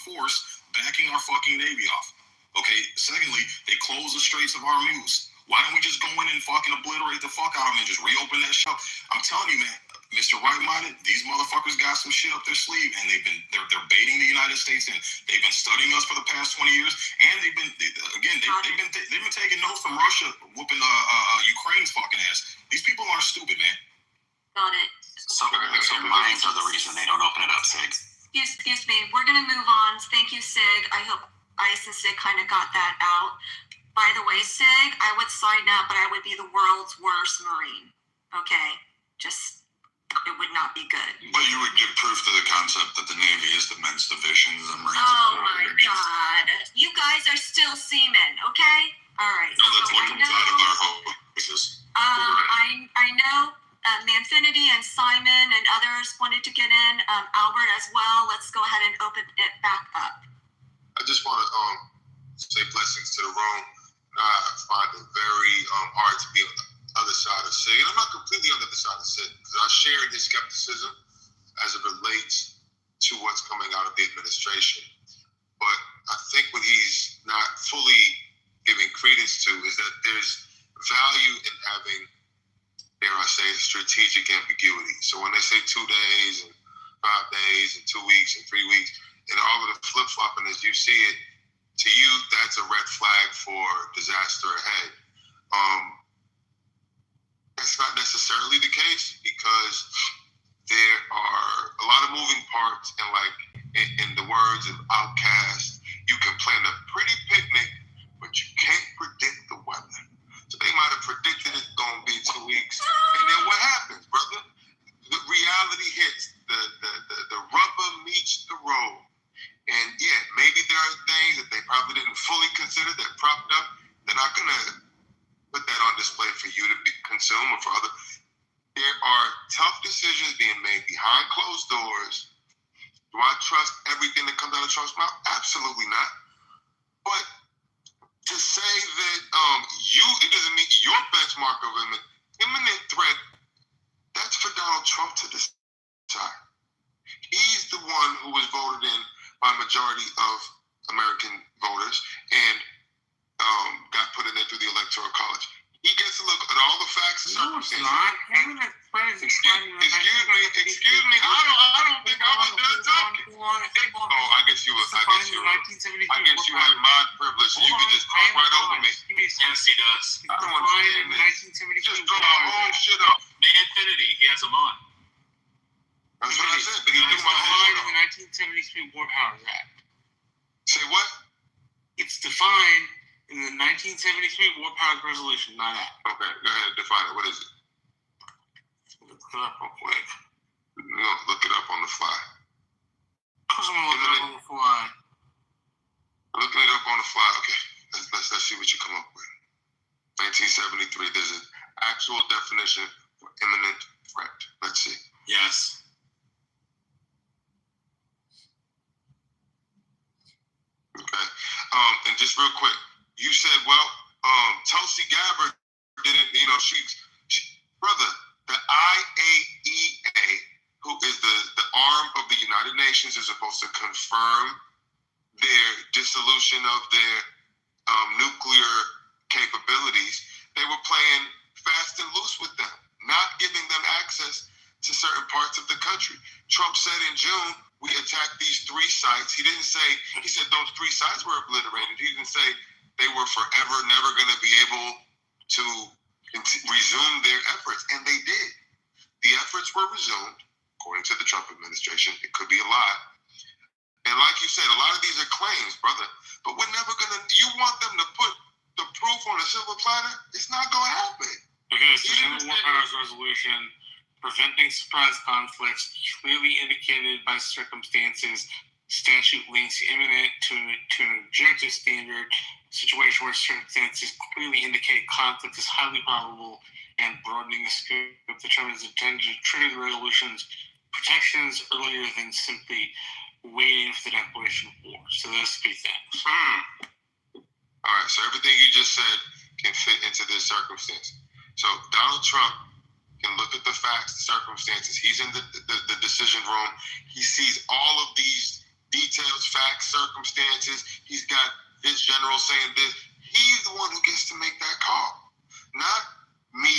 force backing our fucking Navy off? Okay, secondly, they closed the Straits of Hormuz. Why don't we just go in and fucking obliterate the fuck out of them and just reopen that shop? I'm telling you, man, Mr. Right-Minded, these motherfuckers got some shit up their sleeve, and they're baiting the United States in. They've been studying us for the past 20 years, and they've been taking notes from Russia whooping Ukraine's fucking ass. These people aren't stupid, man. Got it. So mines are the reason they don't open it up, Sig. Excuse me. We're going to move on. Thank you, Sig. I hope Ice and Sig kind of got that out. By the way, Sig, I would sign up, but I would be the world's worst Marine. Okay? It would not be good. But you would give proof to the concept that the Navy is the men's division, the Marines. Oh my God. You guys are still seamen, okay? All right. No, that's what comes out of our hoses. I know Manfinity and Simon and others wanted to get in. Albert as well. Let's go ahead and open it back up. I just want to say blessings to the room. I find it very hard to be on the other side of Sig. And I'm not completely on the other side of Sig, because I share his skepticism as it relates to what's coming out of the administration. But I think what he's not fully giving credence to is that there's value in having, dare I say, strategic ambiguity. So when they say 2 days and 5 days and 2 weeks and 3 weeks, and all of the flip-flopping as you see it, to you, that's a red flag for disaster ahead. That's not necessarily the case, because there are a lot of moving parts, and like in the words of Outkast, you can plan a pretty picnic, but you can't predict the weather. So they might have predicted it's going to be 2 weeks, and then what happens, brother? The reality hits. The rubber meets the road. And yeah, maybe there are things that they probably didn't fully consider that propped up. They're not going to put that on display for you to consume or for others. There are tough decisions being made behind closed doors. Do I trust everything that comes out of Trump's mouth? Absolutely not. But to say that it doesn't meet your benchmark of imminent threat, that's for Donald Trump to decide. He's the one who was voted in by majority of American voters and got put in there through the Electoral College. He gets to look at all the facts and circumstances. Excuse me. I don't think I was done talking. on. I guess you had mod privilege, so you can just talk right over me. Yes, he does. I don't understand this. Just throw my whole shit up. The Infinity, he has them on. That's what I said. But he threw my whole shit up. The 1973 War Powers Act. Say what? It's defined in the 1973 War Powers Resolution, not Act. Okay, go ahead, define it. What is it? Look it up real quick. No, look it up on the fly. Because I'm looking it up on the fly. Looking it up on the fly. Okay, let's see what you come up with. 1973. There's an actual definition for imminent threat. Let's see. Yes. Okay. And just real quick, you said, well, Tulsi Gabbard didn't, brother, the IAEA, who is the arm of the United Nations, is supposed to confirm their dissolution of their nuclear capabilities. They were playing fast and loose with them, not giving them access to certain parts of the country. Trump said in June, we attacked these 3 sites. He said those 3 sites were obliterated. He didn't say they were forever never going to be able to resume their efforts. And they did. The efforts were resumed, according to the Trump administration. It could be a lie. And like you said, a lot of these are claims, brother. But we're never going to, you want them to put the proof on a silver platter? It's not going to happen. Okay, so in the War Powers Resolution, preventing surprise conflicts clearly indicated by circumstances, statute links imminent to an objective standard situation where circumstances clearly indicate conflict is highly probable, and broadening the scope of the term is intended to trigger the resolution's protections earlier than simply waiting for the declaration of war. So those 3 things. All right, so everything you just said can fit into this circumstance. So Donald Trump can look at the facts, the circumstances. He's in the decision room. He sees all of these details, facts, circumstances. He's got his general saying this. He's the one who gets to make that call, not me,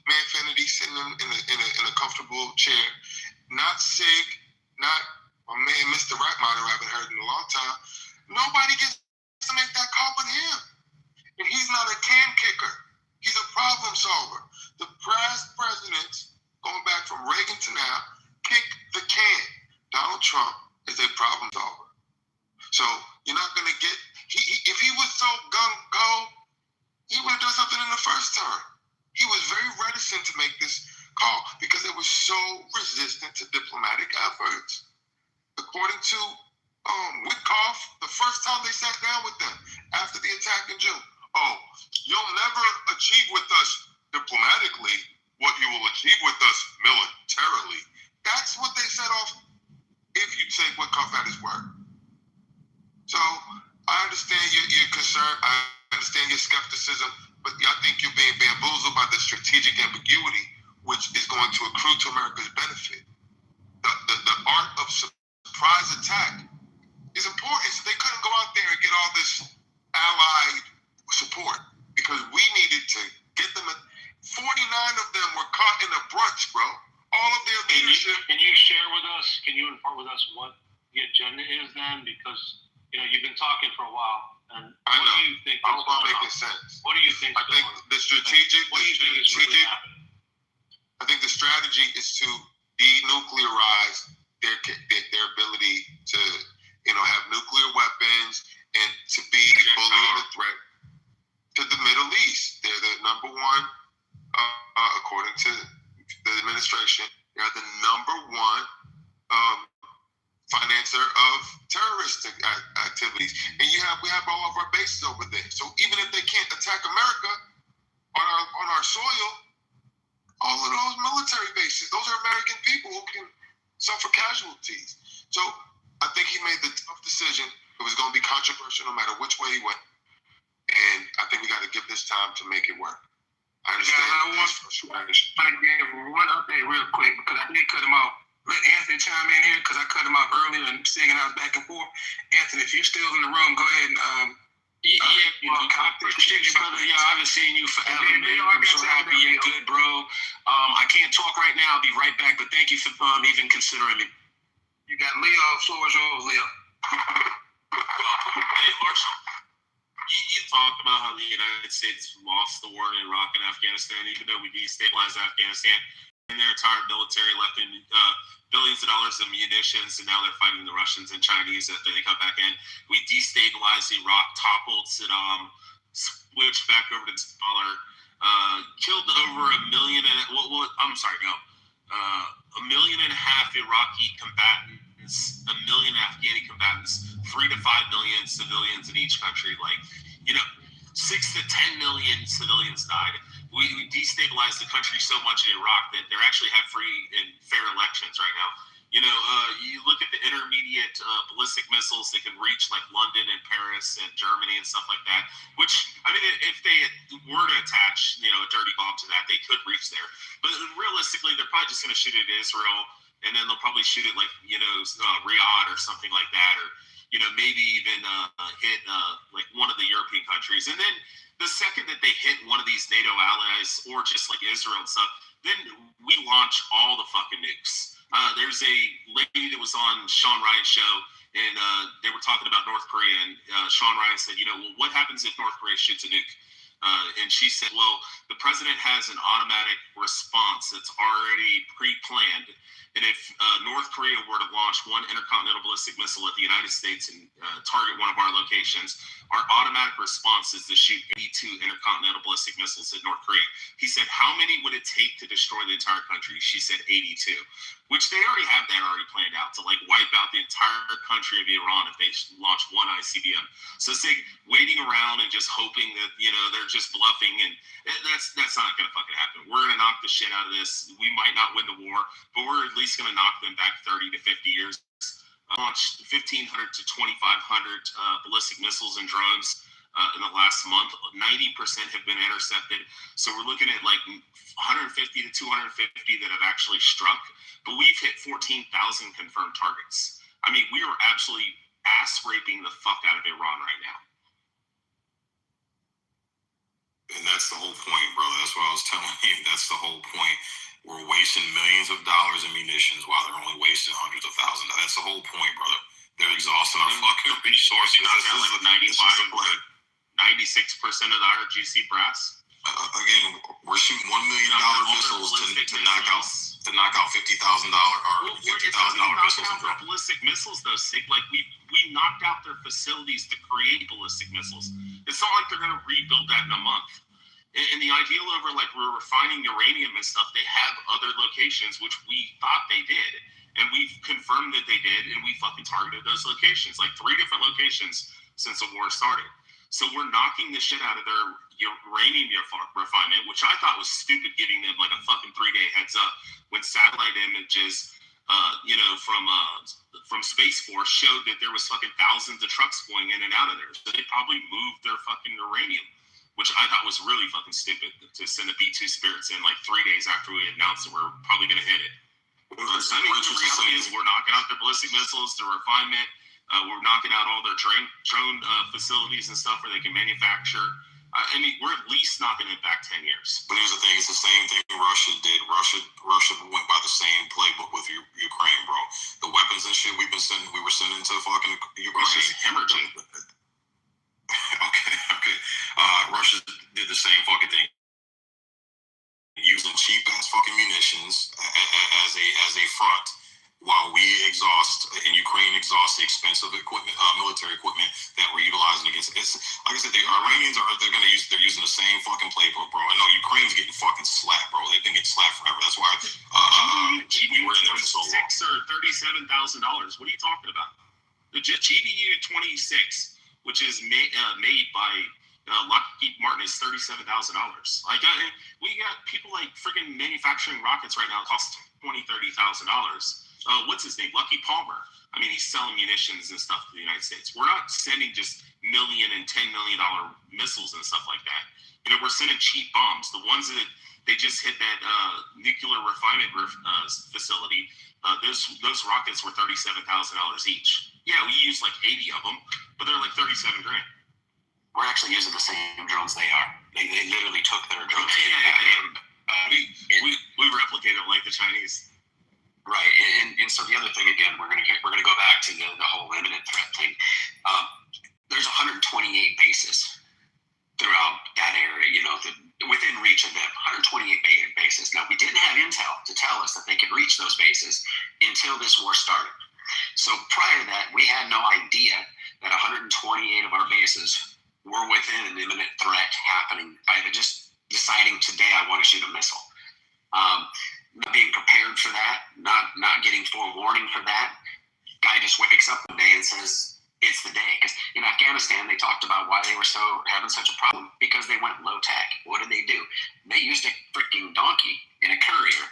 Manfinity, sitting in a comfortable chair, not Sig, not my man, Mr. Rap Monitor, I haven't heard in a long time. Nobody gets to make that call but him. And he's not a can kicker. He's a problem solver. The past presidents, going back from Reagan to now, kick the can. Donald Trump is a problem solver. So you're not going to get, if he was so gung-ho, he would have done something in the first term. He was very reticent to make this call because it was so resistant to diplomatic efforts. According to Witkoff, the first time they sat down with them after the attack in June, you'll never achieve with us diplomatically what you will achieve with us militarily. That's what they set off, if you take Witkoff at his word. So I understand your concern. I understand your skepticism, but I think you're being bamboozled by the strategic ambiguity, which is going to accrue to America's benefit. The art of surprise attack is important. So they couldn't go out there and get all this allied support because we needed to get them. 49 of them were caught in a brunch, bro. All of their leadership. Can you share with us? Can you impart with us what the agenda is then? Because you've been talking for a while, and I know. What do you think? I hope I'm making sense. What do you think? I think the strategic. What do you think is really happening? I think the strategy is to denuclearize their ability to have nuclear weapons and to be fully a threat to the Middle East. They're the number one, according to the administration, they're the number one financer of terrorist activities. And we have all of our bases over there. So even if they can't attack America on our soil, all of those military bases, those are American people who can suffer casualties. So I think he made the tough decision. It was going to be controversial no matter which way he went. And I think we got to give this time to make it work. I understand. I want to give one update real quick because I did cut him off. Let Anthony chime in here because I cut him off earlier and singing out back and forth. Anthony, if you're still in the room, go ahead and I appreciate you, brother. I haven't seen you forever, man. I'm so happy you're good, bro. I can't talk right now. I'll be right back, but thank you for even considering me. You got Leo, floor is yours, Leo. Hey, Marshall, you talked about how the United States lost the war in Iraq and Afghanistan, even though we destabilized Afghanistan and their entire military left in billions of dollars of munitions, and now they're fighting the Russians and Chinese after they come back in. We destabilized Iraq, toppled Saddam, switched back over to the dollar, killed over 1 million and 1.5 million Iraqi combatants, 1 million Afghani combatants, 3 to 5 million civilians in each country. 6 to 10 million civilians died. We destabilized the country so much in Iraq that they're actually have free and fair elections right now. You look at the intermediate ballistic missiles that can reach like London and Paris and Germany and stuff like that, which, I mean, if they were to attach, a dirty bomb to that, they could reach there. But realistically, they're probably just going to shoot it at Israel, and then they'll probably shoot it like, Riyadh or something like that, or, maybe even hit like one of the European countries. And then the second that they hit one of these NATO allies or just like Israel and stuff, then we launch all the fucking nukes. There's a lady that was on Sean Ryan's show, and they were talking about North Korea, and Sean Ryan said, well, what happens if North Korea shoots a nuke? And she said, well, the president has an automatic response that's already pre-planned. And if North Korea were to launch one intercontinental ballistic missile at the United States and target one of our locations, our automatic response is to shoot 82 intercontinental ballistic missiles at North Korea. He said, how many would it take to destroy the entire country? She said 82, which they already have that already planned out to wipe out the entire country of Iran if they launch one ICBM. So it's waiting around and just hoping that, they're just bluffing, and that's not going to fucking happen. We're going to knock the shit out of this. We might not win the war, but we're at least going to knock them back 30 to 50 years. Launched 1,500 to 2,500 ballistic missiles and drones in the last month. 90% have been intercepted. So we're looking at 150 to 250 that have actually struck. But we've hit 14,000 confirmed targets. I mean, we are absolutely ass raping the fuck out of Iran right now. And that's the whole point, brother. That's what I was telling you. That's the whole point. We're wasting millions of dollars in munitions while they're only wasting hundreds of thousands. That's the whole point, brother. They're exhausting our fucking resources. This is 96% of the RGC brass. Again, we're shooting $1 million missiles to knock out $50,000 or $50,000 missiles. Ballistic missiles, though, Sig. We knocked out their facilities to create ballistic missiles. It's not like they're going to rebuild that in a month. And the ideal over we're refining uranium and stuff, they have other locations which we thought they did, and we've confirmed that they did, and we fucking targeted those locations, 3 different locations since the war started. So we're knocking the shit out of their uranium refinement, which I thought was stupid, giving them a fucking 3-day heads up when satellite images, from Space Force showed that there was fucking thousands of trucks going in and out of there. So they probably moved their fucking uranium, which I thought was really fucking stupid to send the B-2 Spirits in 3 days after we announced that we're probably going to hit it. The reality is we're knocking out their ballistic missiles, their refinement. We're knocking out all their drone facilities and stuff where they can manufacture. We're at least knocking it back 10 years. But here's the thing: it's the same thing Russia did. Russia went by the same playbook with Ukraine, bro. The weapons and shit we were sending to fucking Ukraine. Russia's hemorrhaging. Okay. Russia did the same fucking thing, using cheap ass fucking munitions as a front, while we and Ukraine exhaust the expensive equipment, military equipment that we're utilizing against. It's like I said, the Iranians they're using the same fucking playbook, bro. I know Ukraine's getting fucking slapped, bro. They've been getting slapped forever. That's why we were in there for so long. $26,000 or $37,000. What are you talking about? The GBU 26, which is made by Lockheed Martin, is $37,000. We got people freaking manufacturing rockets right now that cost $20,000-$30,000. What's his name? Lucky Palmer. He's selling munitions and stuff to the United States. We're not sending just $1 million and $10 million missiles and stuff like that. We're sending cheap bombs. The ones that they just hit that nuclear refinement facility, those rockets were $37,000 each. Yeah, we used 80 of them, but they're $37,000. We're actually using the same drones they are. They literally took their drones. We replicate them like the Chinese. Right, and so the other thing again, we're gonna go 128 bases. Now, we didn't have intel to tell us that they could reach those bases until this war started. So prior to that, we had no idea that 128 of our bases were within an imminent threat happening by just deciding today I want to shoot a missile. Not being prepared for that, not getting forewarning for that. Guy just wakes up one day and says, it's the day. Because in Afghanistan, they talked about why they were having such a problem, because they went low tech. What did they do? They used a freaking donkey in a courier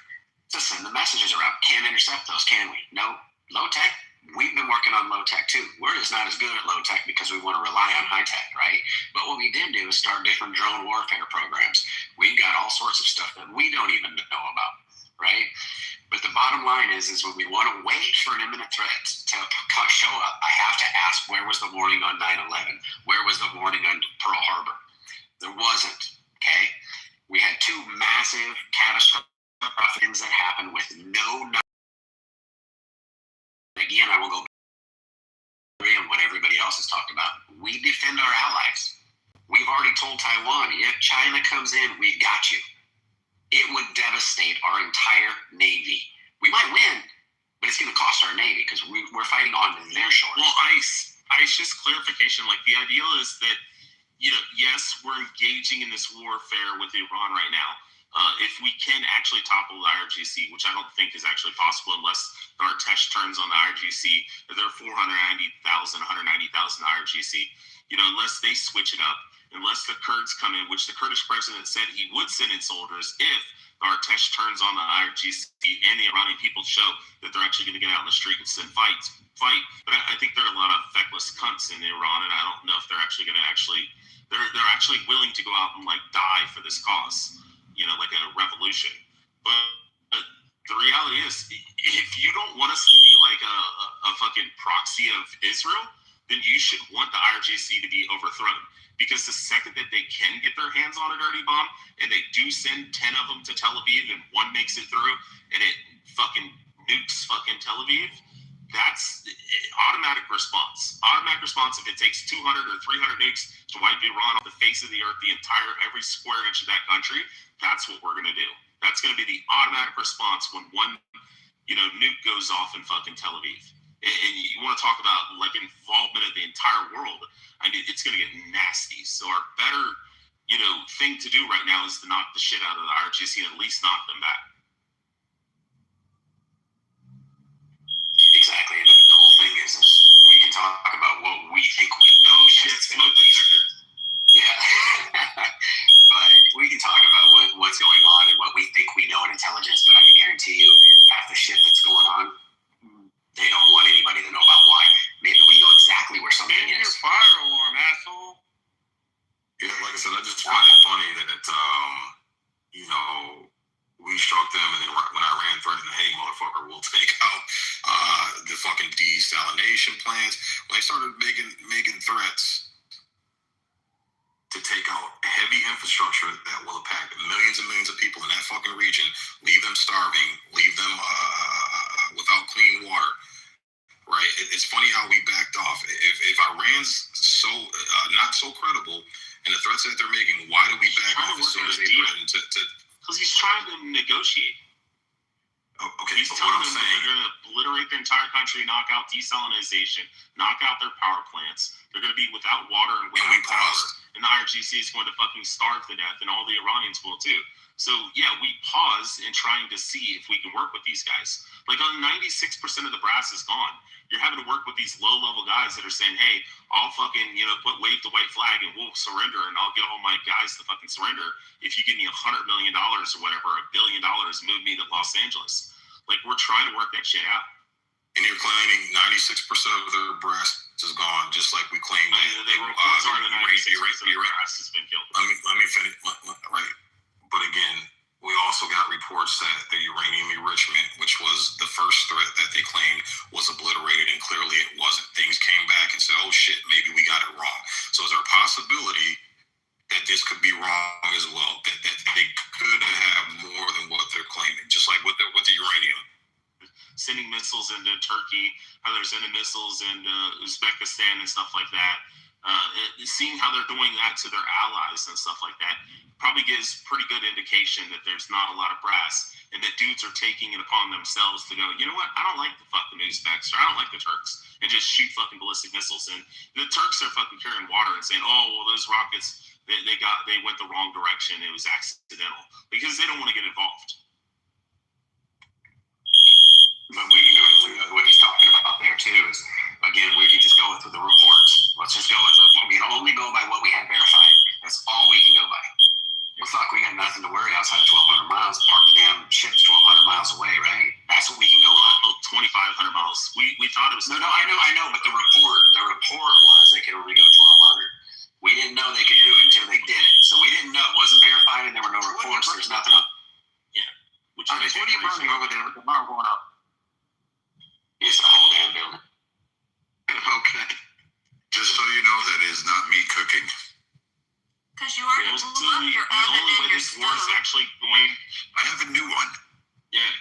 to send the messages around. Can't intercept those, can we? No. Low tech? We've been working on low tech too. We're just not as good at low tech because we want to rely on high tech, right? But what we did do is start different drone warfare programs. We've got all sorts of stuff that we don't even know about, right? But the bottom line is when we want to wait for an imminent threat to show up, I have to ask, where was the warning on 9/11? Where was the warning on Pearl Harbor? There wasn't, okay? We had two massive catastrophic things that happened with no. Again, I will go back to what everybody else has talked about. We defend our allies. We've already told Taiwan, if China comes in, we got you. It would devastate our entire Navy. We might win, but it's going to cost our Navy because we're fighting on their shores. Well, ICE, just clarification, like the idea is that, yes, we're engaging in this warfare with Iran right now. If we can actually topple the IRGC, which I don't think is actually possible unless our test turns on the IRGC, there are 490,000 IRGC, unless they switch it up, unless the Kurds come in, which the Kurdish president said he would send in soldiers if our test turns on the IRGC and the Iranian people show that they're actually going to get out in the street and fight. But I think there are a lot of feckless cunts in Iran, and I don't know if they're actually going to they're actually willing to go out and die for this cause, like a revolution. But the reality is, if you don't want us to be like a fucking proxy of Israel, then you should want the IRGC to be overthrown. Because the second that they can get their hands on a dirty bomb, and they do send 10 of them to Tel Aviv, and one makes it through, and it fucking nukes fucking Tel Aviv, that's automatic response. Automatic response if it takes 200 or 300 nukes to wipe Iran off the face of the earth, every square inch of that country, that's what we're going to do. That's going to be the automatic response when one, nuke goes off in fucking Tel Aviv. And you want to talk about involvement of the entire world. I mean, it's going to get nasty. So our better, thing to do right now is to knock the shit out of the IRGC and at least knock them back. Exactly. And the whole thing is we can talk about what we think we know. Shit, smoke detector. Yeah. But we can talk about what's going on and what we think we know in intelligence, but I can guarantee you half the shit that's going on, they don't want anybody to know about why. Maybe we know exactly where something is. Your fire alarm, asshole. Yeah, like I said, I just find it funny that we struck them, and then when Iran threatened, hey, motherfucker, we'll take out the fucking desalination plants. When they started making threats to take out heavy infrastructure that will impact millions and millions of people in that fucking region, leave them starving, leave them without clean water. Right? It's funny how we backed off. If Iran's so not so credible in the threats that they're making, why do we back off as soon as they threaten to? Because he's trying to negotiate. Okay, he's but telling what I'm them saying, they're going to obliterate the entire country, knock out desalination, knock out their power plants. They're going to be without water and without power. And the IRGC is going to fucking starve to death, and all the Iranians will too. So yeah, we pause in trying to see if we can work with these guys. Like 96% of the brass is gone. You're having to work with these low-level guys that are saying, hey, I'll fucking, wave the white flag and we'll surrender, and I'll get all my guys to fucking surrender if you give me $100 million or whatever, $1 billion, move me to Los Angeles. Like, we're trying to work that shit out. And you're claiming 96% of their brass is gone, just like we claimed that. They reports are that 96% of the brass has been killed. Let me finish. Right. But again, we also got reports that the uranium enrichment, which was the first threat that they claimed, was obliterated, and clearly it wasn't. Things came back and said, oh shit, maybe we got it wrong. So is there a possibility that this could be wrong as well, that they could have more than what they're claiming, just like with the uranium? Sending missiles into Turkey, how they're sending missiles into Uzbekistan and stuff like that. Seeing how they're doing that to their allies and stuff like that probably gives pretty good indication that there's not a lot of brass, and that dudes are taking it upon themselves to go, you know what, I don't like the fucking Uzbeks, or I don't like the Turks, and just shoot fucking ballistic missiles. And the Turks are fucking carrying water and saying, oh, well, those rockets, they went the wrong direction, it was accidental, because they don't want to get involved. But we can go to what he's talking about there too is, again, we can just go with the reports. Let's just go with it. We can only go by what we have verified. That's all we can go by. Well, fuck, we got nothing to worry outside of 1,200 miles. Park the damn ship's 1,200 miles away, right? That's what we can go on. 2,500 miles. We thought it was... No, I know, but the report was they could only go 1,200. We didn't know they could do it until they did it. So we didn't know. It wasn't verified, and there were no reports. There's nothing up. Yeah. What are you burning over there with the bar going up? It's the whole damn building. Okay. Just so you know, that is not me cooking. Because you already blew up your oven and your stove. Actually going... I have a new one. Yeah.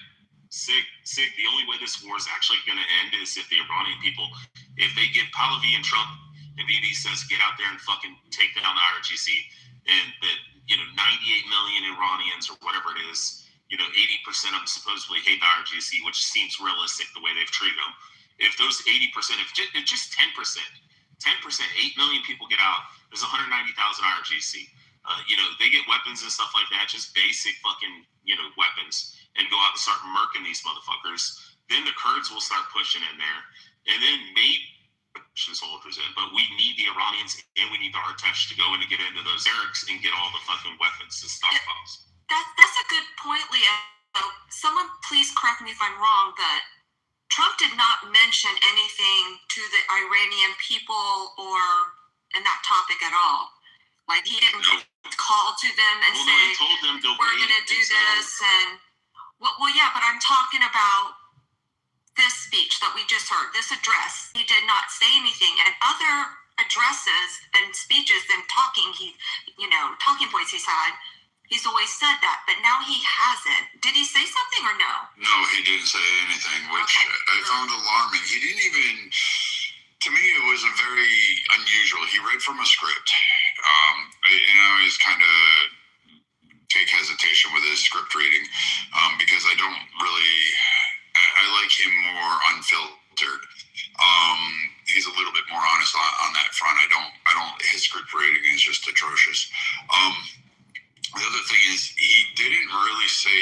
Sig, the only way this war is actually going to end is if the Iranian people, if they get Pahlavi and Trump, and Bibi says, get out there and fucking take down the IRGC, and that, 98 million Iranians, or whatever it is, 80% of them supposedly hate the IRGC, which seems realistic the way they've treated them. If those 80%, if just 10%, 8 million people get out, there's 190,000 IRGC. They get weapons and stuff like that, just basic fucking, weapons, and go out and start murking these motherfuckers. Then the Kurds will start pushing in there, and then maybe soldiers in. But we need the Iranians and we need the Artesh to go in to get into those Erics and get all the fucking weapons and stockpiles. That's a good point, Leo. Someone please correct me if I'm wrong, but Trump did not mention anything to the Iranian people or in that topic at all. Like, he didn't call to them and say, he told them we're going to do this. And well, yeah, but I'm talking about this speech that we just heard, this address. He did not say anything. And other addresses and speeches and talking points he's had, he's always said that, but now he hasn't. Did he say something or no? No, he didn't say anything, which I found alarming. He didn't even, to me, it was a very unusual. He read from a script. I always kind of take hesitation with his script reading because I don't really, I like him more unfiltered. He's a little bit more honest on that front. His script reading is just atrocious. The other thing is, he didn't really say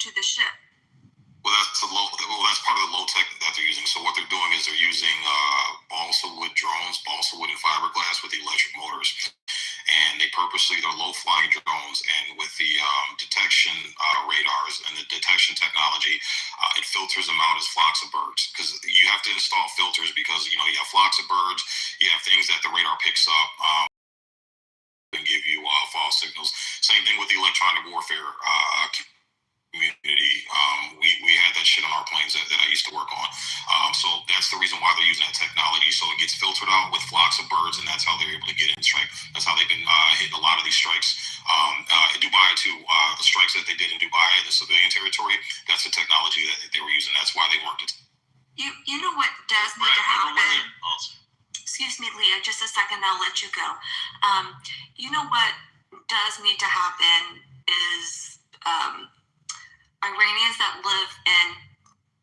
to the ship? Well, that's part of the low tech that they're using. So what they're doing is they're using balsa wood drones, balsa wood and fiberglass with electric motors. And they're low flying drones, and with the detection radars and the detection technology, it filters them out as flocks of birds. Because you have to install filters because you have flocks of birds, you have things that the radar picks up and give you false signals. Same thing with the electronic warfare community. We had that shit on our planes that I used to work on. So that's the reason why they're using that technology. So it gets filtered out with flocks of birds, and that's how they're able to get in strike. That's how they've been hitting a lot of these strikes. In Dubai too, the strikes that they did in Dubai, the civilian territory, that's the technology that they were using. That's why they worked it. You know what does need to happen? Excuse me, Leah, just a second, I'll let you go. You know what does need to happen is Iranians that live in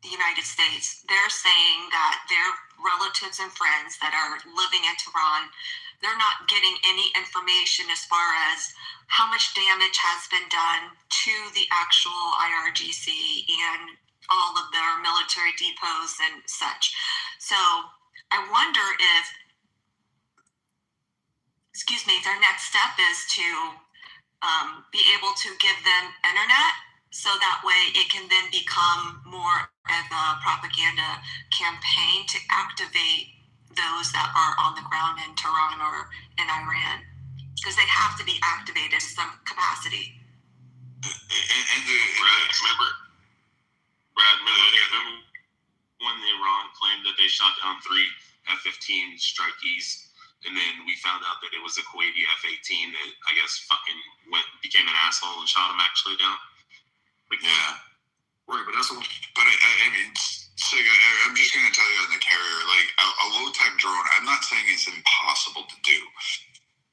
the United States, they're saying that their relatives and friends that are living in Tehran, they're not getting any information as far as how much damage has been done to the actual IRGC and all of their military depots and such. So I wonder if, their next step is to be able to give them internet, so that way it can then become more of a propaganda campaign to activate those that are on the ground in Tehran or in Iran, because they have to be activated in some capacity. Brad, remember when Iran claimed that they shot down 3 F-15 strikees, and then we found out that it was a Kuwaiti F-18 that I guess became an asshole and shot him actually down? Yeah. Right, but I mean, I'm just going to tell you on the carrier, like a low-tech drone, I'm not saying it's impossible to do,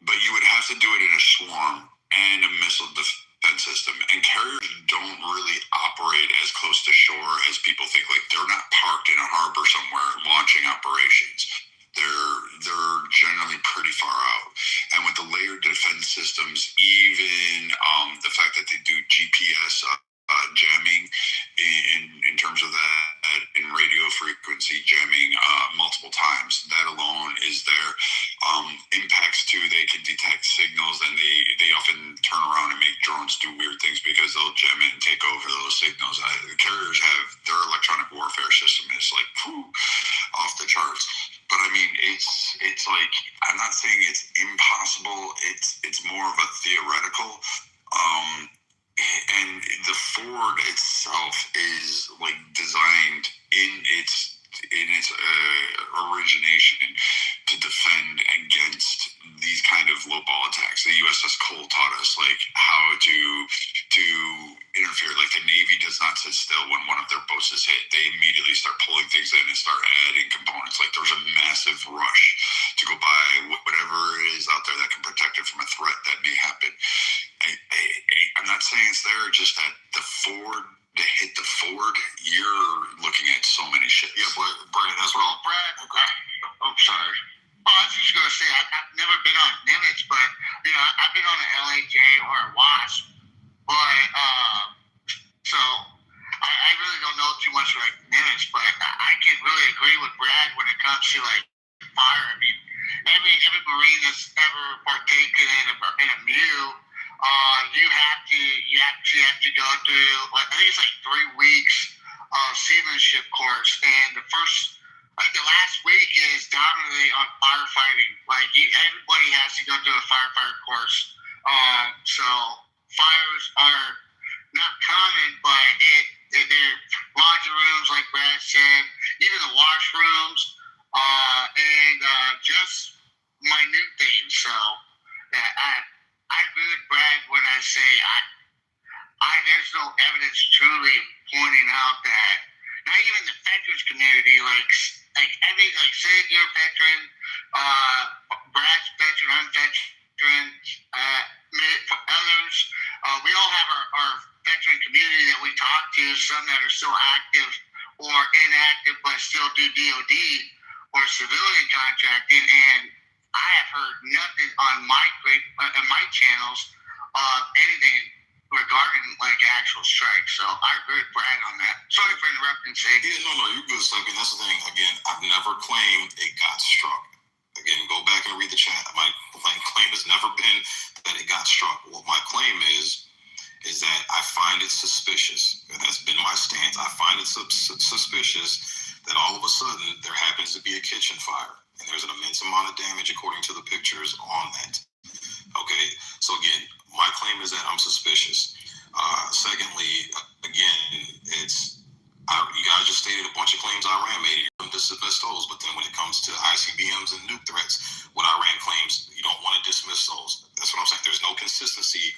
but you would have to do it in a swarm and a missile defense system. And carriers don't really operate as close to shore as people think. Like, they're not parked in a harbor somewhere launching operations. They're generally pretty far out. And with the layered defense systems, even the fact that they do GPS jamming in terms of that, in radio frequency jamming multiple times, that alone is there. Impacts too, they can detect signals, and they often turn around and make drones do weird things because they'll jam it and take over those signals. The carriers have their electronic warfare system is like off the charts. But I mean, it's like, I'm not saying it's impossible. It's more of a theoretical. And the Ford itself is like designed in its origination to defend against these kind of low ball attacks. The USS Cole taught us like how to interfere. Like, the Navy does not sit still when one of their boats is hit. They immediately start pulling things in and start adding components. Like, there's a massive rush to go buy whatever is out there that can protect it from a threat that may happen. I'm not saying it's there, just that to hit the Ford, you're looking at so many ships. Yeah, but Brian, that's what Brad, okay. Oh, sorry. Oh, I was just going to say, I've never been on Nimitz, but, I've been on an LAJ or a WASP. But, so, I really don't know too much like Nimitz, but I can really agree with Brad when it comes to, like, fire. I mean, every Marine that's ever partaken in a MEU, you have to go through, like, I think it's like 3 weeks of seamanship course, and the last week is dominantly on firefighting. Like, everybody has to go through a firefighter course. So fires are not common, but they're laundry rooms, like Brad said, even the washrooms, and just minute things. So I agree with Brad when I say there's no evidence truly pointing out that, not even the veterans community, like say you're a veteran, Brad's veteran, I'm veteran, others, we all have our veteran community that we talk to, some that are still active or inactive but still do DOD or civilian contracting, and I have heard nothing on my channels of anything regarding like actual strikes. So I agree with Brad on that. Sorry for interrupting, Sig. Yeah, no, you're good, Slip. And that's the thing. Again, I've never claimed it got struck. Again, go back and read the chat. My claim has never been that it got struck. What my claim is that I find it suspicious, and that's been my stance. I find it suspicious that all of a sudden there happens to be a kitchen fire, and there's an immense amount of damage according to the pictures on that. Okay, so again, my claim is that I'm suspicious. Secondly, again, you guys just stated a bunch of claims Iran made. You're going to dismiss those, but then when it comes to ICBMs and nuke threats, what Iran claims, you don't want to dismiss those. That's what I'm saying. There's no consistency.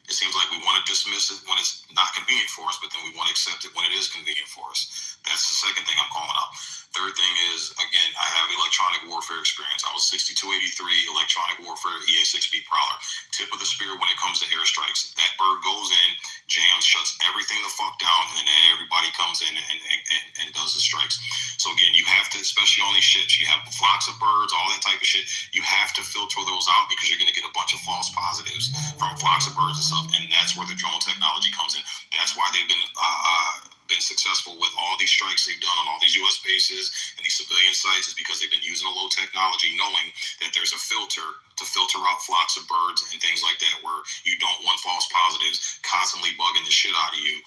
It seems like we want to dismiss it when it's not convenient for us, but then we want to accept it when it is convenient for us. That's the second thing I'm calling out. Third thing is, again, I have electronic warfare experience. I was 6283 electronic warfare EA-6B Prowler. Tip of the spear when it comes to airstrikes. That bird goes in, jams, shuts everything the fuck down, and then everybody comes in and does the strikes. So again, you have to, especially on these ships, you have flocks of birds, all that type of shit. You have to filter those out because you're going to get a bunch of false positives from flocks of birds and stuff, and that's where the drone technology comes in. That's why they've been successful with all these strikes they've done on all these U.S. bases and these civilian sites, is because they've been using a low technology, knowing that there's a filter to filter out flocks of birds and things like that, where you don't want false positives constantly bugging the shit out of you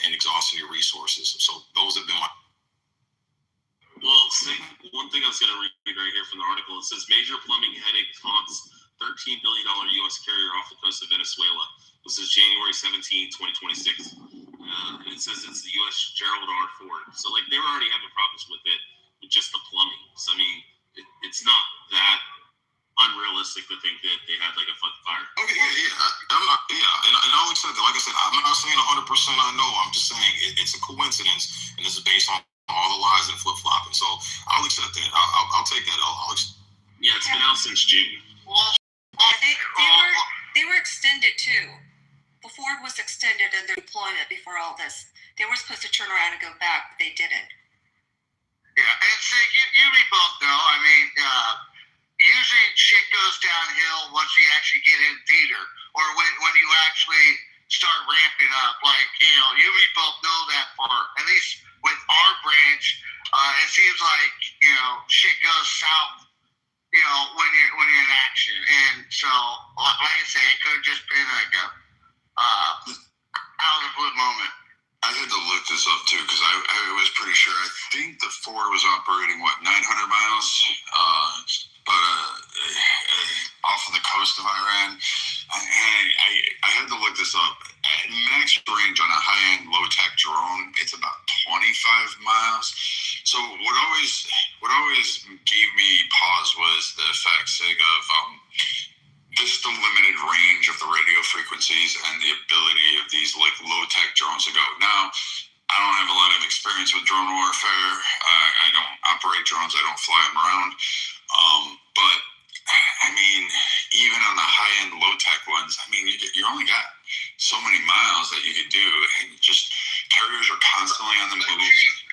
and exhausting your resources. So those have been my... Well, one thing I was going to read right here from the article, it says major plumbing headache haunts $13 billion U.S. carrier off the coast of Venezuela. This is January 17, 2026. And it says it's the U.S. Gerald R. Ford. So, like, they were already having problems with it, with just the plumbing. So, I mean, it's not that unrealistic to think that they had, like, a fucking fire. Okay, and I'll accept that. Like I said, I'm not saying 100% I know. I'm just saying it's a coincidence, and this is based on all the lies and flip-flopping. So, I'll accept that. I'll take that. Yeah, it's been out since June. They were extended, too. The Ford was extended in their deployment before all this. They were supposed to turn around and go back, but they didn't. Yeah, and so you both know. I mean, usually shit goes downhill once you actually get in theater, or when you actually start ramping up. Like, you both know that part. At least with our branch, it seems like shit goes south. When you're in action, and so like I say, it could have just been like a out of the blue moment. I had to look this up too because I was pretty sure. I think the Ford was operating 900 miles, off of the coast of Iran. I had to look this up. At max range on a high-end low-tech drone, it's about 25 miles. So what always gave me pause was the fact, Sig, of just the limited range of the radio frequencies and the ability of these like low-tech drones to go. Now, I don't have a lot of experience with drone warfare. I don't operate drones. I don't fly them around. But I mean, even on the high-end low-tech ones, I mean, you only got so many miles that you could do, and just carriers are constantly on the move.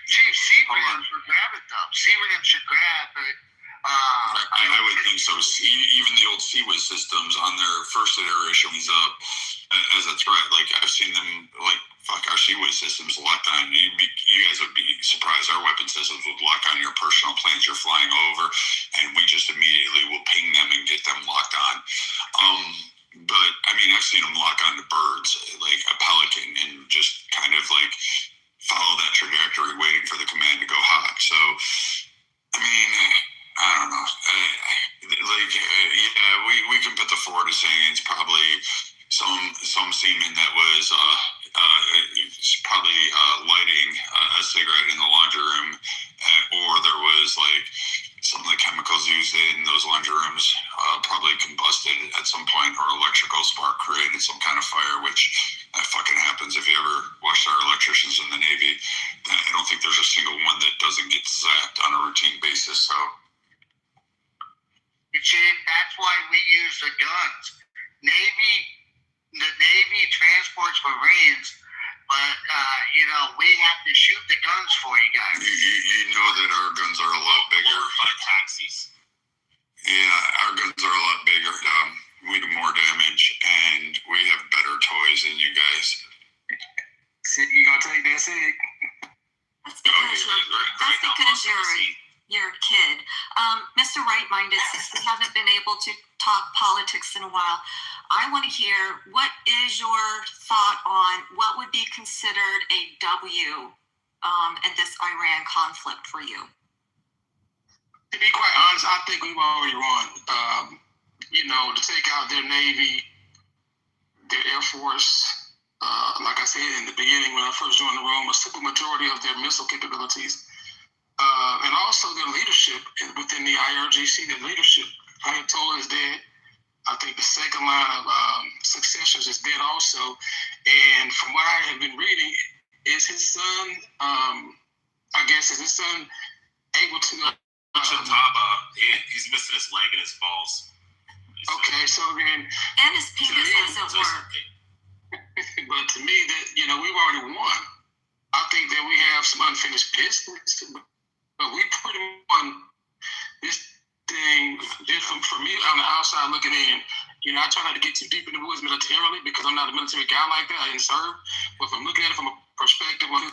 Chief, CRAM should grab it though. CRAM should grab it. I would think so. Even the old CWIS systems on their first iterations up as a threat. Like I've seen them, like fuck, our CWIS systems locked on. You guys would be surprised. Our weapon systems would lock on your personal planes you're flying over, and we just immediately will ping them and get them locked on. But I mean, I've seen them lock onto birds, like a pelican, and just kind of like follow that trajectory, waiting for the command to go hot. So, I mean, I don't know. We can put the Ford as saying it's probably some seaman that was probably lighting a cigarette in the laundry room, or there was like some of the chemicals used in those laundry rooms probably combusted at some point, or electrical spark created some kind of fire, which that fucking happens. If you ever watched our electricians in the Navy, I don't think there's a single one that doesn't get zapped on a routine basis. So, Chief, that's why we use the guns. The Navy transports Marines, but we have to shoot the guns for you guys. You know that our guns are a lot bigger. By taxis. Yeah, our guns are a lot bigger. We do more damage, and we have better toys than you guys. oversee. your kid. Mr. Right-Minded, since we haven't been able to talk politics in a while, I want to hear, what is your thought on what would be considered a W in this Iran conflict for you? To be quite honest, I think we've already won. To take out their Navy, their Air Force, like I said in the beginning when I first joined the room, a super majority of their missile capabilities, and also their leadership within the IRGC, their leadership. Ayatollah is dead. I think the second line of successors is dead also. And from what I have been reading, is his son, is his son able to... he's missing his leg and his balls. Okay, so then... And his penis doesn't work. But to me, that we've already won. I think that we have some unfinished business, but we pretty much won this thing. Different from me on the outside looking in. I try not to get too deep in the woods militarily because I'm not a military guy like that. I didn't serve. But if I'm looking at it from a perspective of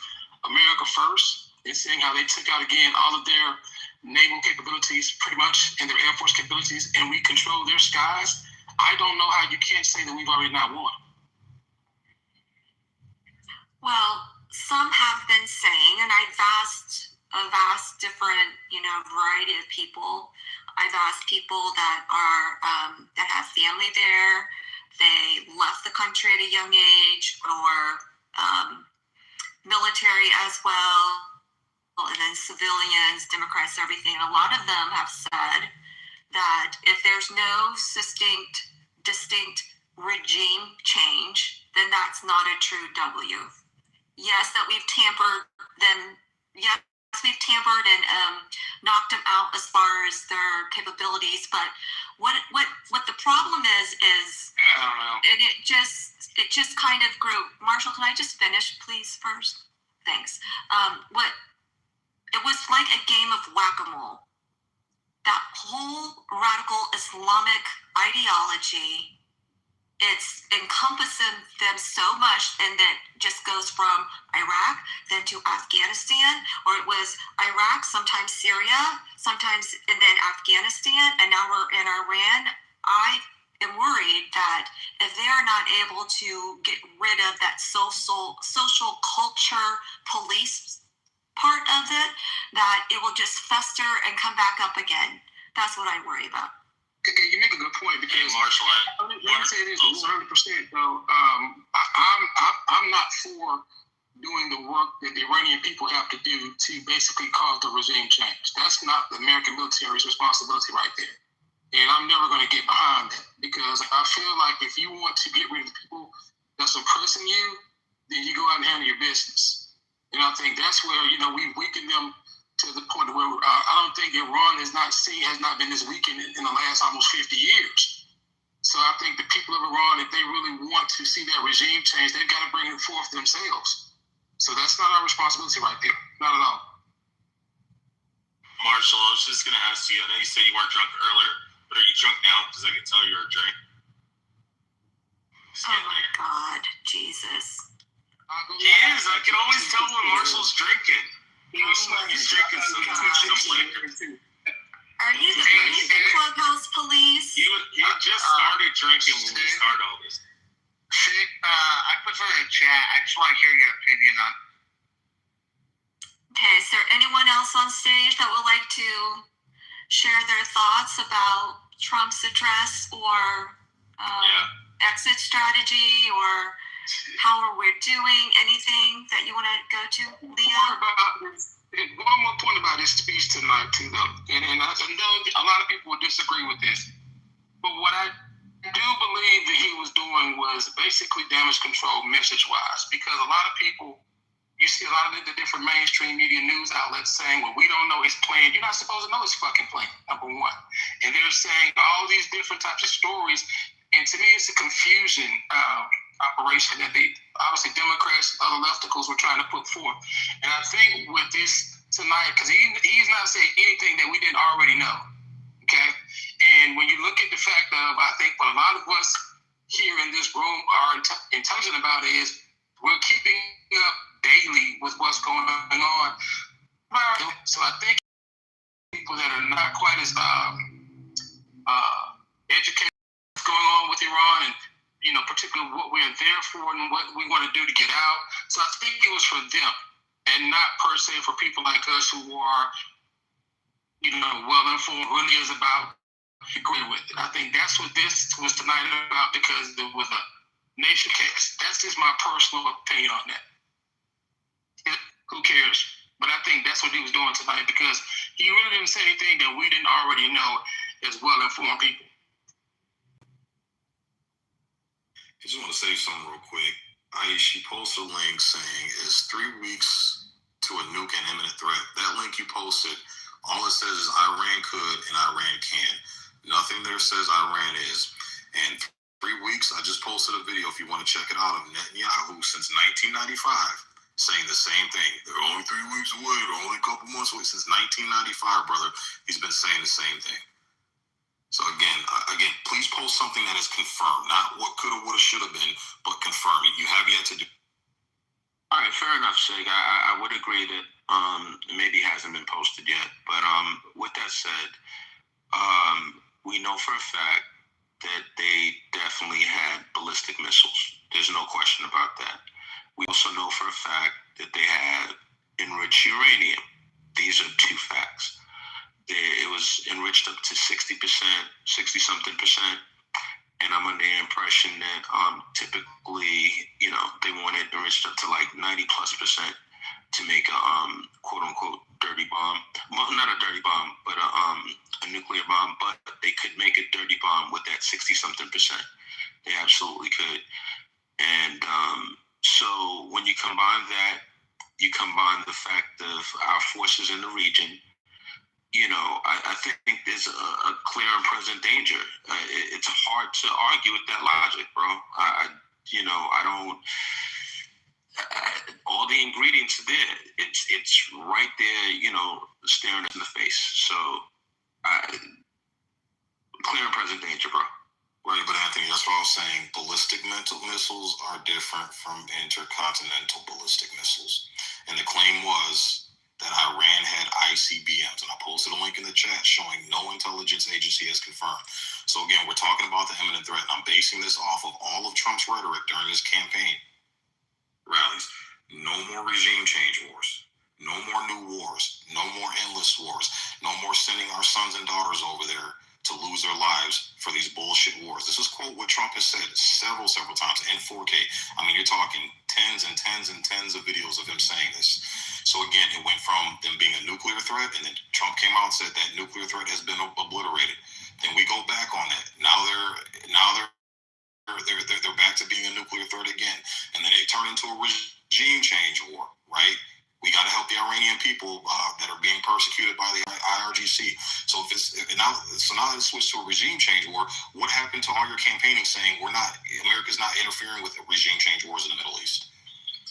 America first and seeing how they took out again all of their naval capabilities, pretty much, and their Air Force capabilities, and we control their skies, I don't know how you can't say that we've already not won. Well, some have been saying, and I've asked a vast different, variety of people. I've asked people that are that have family there. They left the country at a young age, or military as well, and then civilians, Democrats, everything. A lot of them have said that if there's no distinct regime change, then that's not a true W. Yes, that we've tampered them. Yes, we've tampered and knocked them out as far as their capabilities. But what the problem is and it just kind of grew. Marshall, can I just finish, please, first? Thanks. It was like a game of whack-a-mole. That whole radical Islamic ideology, it's encompassing them so much, and that just goes from Iraq then to Afghanistan, or it was Iraq, sometimes Syria, sometimes, and then Afghanistan, and now we're in Iran. I am worried that if they are not able to get rid of that social culture police part of it, that it will just fester and come back up again. That's what I worry about. Okay, you make a good point because let me say this 100% though. I'm not for doing the work that the Iranian people have to do to basically cause the regime change. That's not the American military's responsibility right there. And I'm never going to get behind that because I feel like if you want to get rid of the people that's oppressing you, then you go out and handle your business. And I think that's where we've weakened them to the point where I don't think Iran has not been this weakened in the last almost 50 years. So I think the people of Iran, if they really want to see that regime change, they've got to bring it forth themselves. So that's not our responsibility right there, not at all. Marshall, I was just going to ask you, I know you said you weren't drunk earlier, but are you drunk now? Because I can tell you're a drink. Oh my God, Jesus. He is. I can always tell when Marshall's drinking. He's drinking some liquor. Are you the clubhouse police? He just started drinking when we started all this. I put something in the chat. I just want to hear your opinion on. Okay, is there anyone else on stage that would like to share their thoughts about Trump's address or exit strategy or how are we doing? Anything that you want to go to, Leah? One more point about his speech tonight, too, though. And I know a lot of people will disagree with this. But what I do believe that he was doing was basically damage control message-wise. Because a lot of people, you see a lot of the different mainstream media news outlets saying, well, we don't know his plan. You're not supposed to know his fucking plan, number one. And they're saying all these different types of stories. And to me, it's a confusion operation that they, obviously Democrats, other lefticals were trying to put forth. And I think with this tonight, because he's not saying anything that we didn't already know, okay? And when you look at the fact of, I think what a lot of us here in this room are intelligent about is we're keeping up daily with what's going on. So I think not quite as educated what's going on with Iran, and particularly what we're there for and what we want to do to get out. So I think it was for them, and not per se for people like us who are, well informed, really is about. Agree with it. I think that's what this was tonight about, because there was a nation case. That's just my personal opinion on that. Who cares? But I think that's what he was doing tonight, because he really didn't say anything that we didn't already know as well-informed people. I just want to say something real quick. She posted a link saying it's 3 weeks to a nuke and imminent threat. That link you posted, all it says is Iran could and Iran can. Nothing there says Iran is. And 3 weeks, I just posted a video, if you want to check it out, of Netanyahu since 1995 saying the same thing. They're only 3 weeks away, they're only a couple months away. Since 1995, brother, he's been saying the same thing. So again, please post something that is confirmed, not what could have, would have, should have been, but confirm it. You have yet to do. All right, fair enough, Sig. I would agree that maybe hasn't been posted yet. But with that said, we know for a fact that they definitely had ballistic missiles. There's no question about that. We also know for a fact that they had enriched uranium. These are two facts. It was enriched up to 60%, 60-something percent. And I'm under the impression that typically, they want it enriched up to like 90+% to make a quote-unquote dirty bomb. Well, not a dirty bomb, but a nuclear bomb. But they could make a dirty bomb with that 60-something percent. They absolutely could. And so when you combine that, you combine the fact of our forces in the region, I think there's a clear and present danger. It's hard to argue with that logic, bro. I don't. All the ingredients are there. It's right there, staring us in the face. So, clear and present danger, bro. Right, but Anthony, that's what I was saying. Ballistic missiles are different from intercontinental ballistic missiles. And the claim was that Iran had ICBMs, and I posted a link in the chat showing no intelligence agency has confirmed. So again, we're talking about the imminent threat, and I'm basing this off of all of Trump's rhetoric during his campaign rallies. No more regime change wars. No more new wars. No more endless wars. No more sending our sons and daughters over there to lose their lives for these bullshit wars. This is quote what Trump has said several times in 4K. I mean, you're talking tens and tens and tens of videos of him saying this. So again, it went from them being a nuclear threat, and then Trump came out and said that nuclear threat has been obliterated. Then we go back on that. Now they're back to being a nuclear threat again, and then it turned into a regime change war, right? We got to help the Iranian people that are being persecuted by the IRGC. So now let's switch to a regime change war. What happened to all your campaigning saying America's not interfering with regime change wars in the Middle East?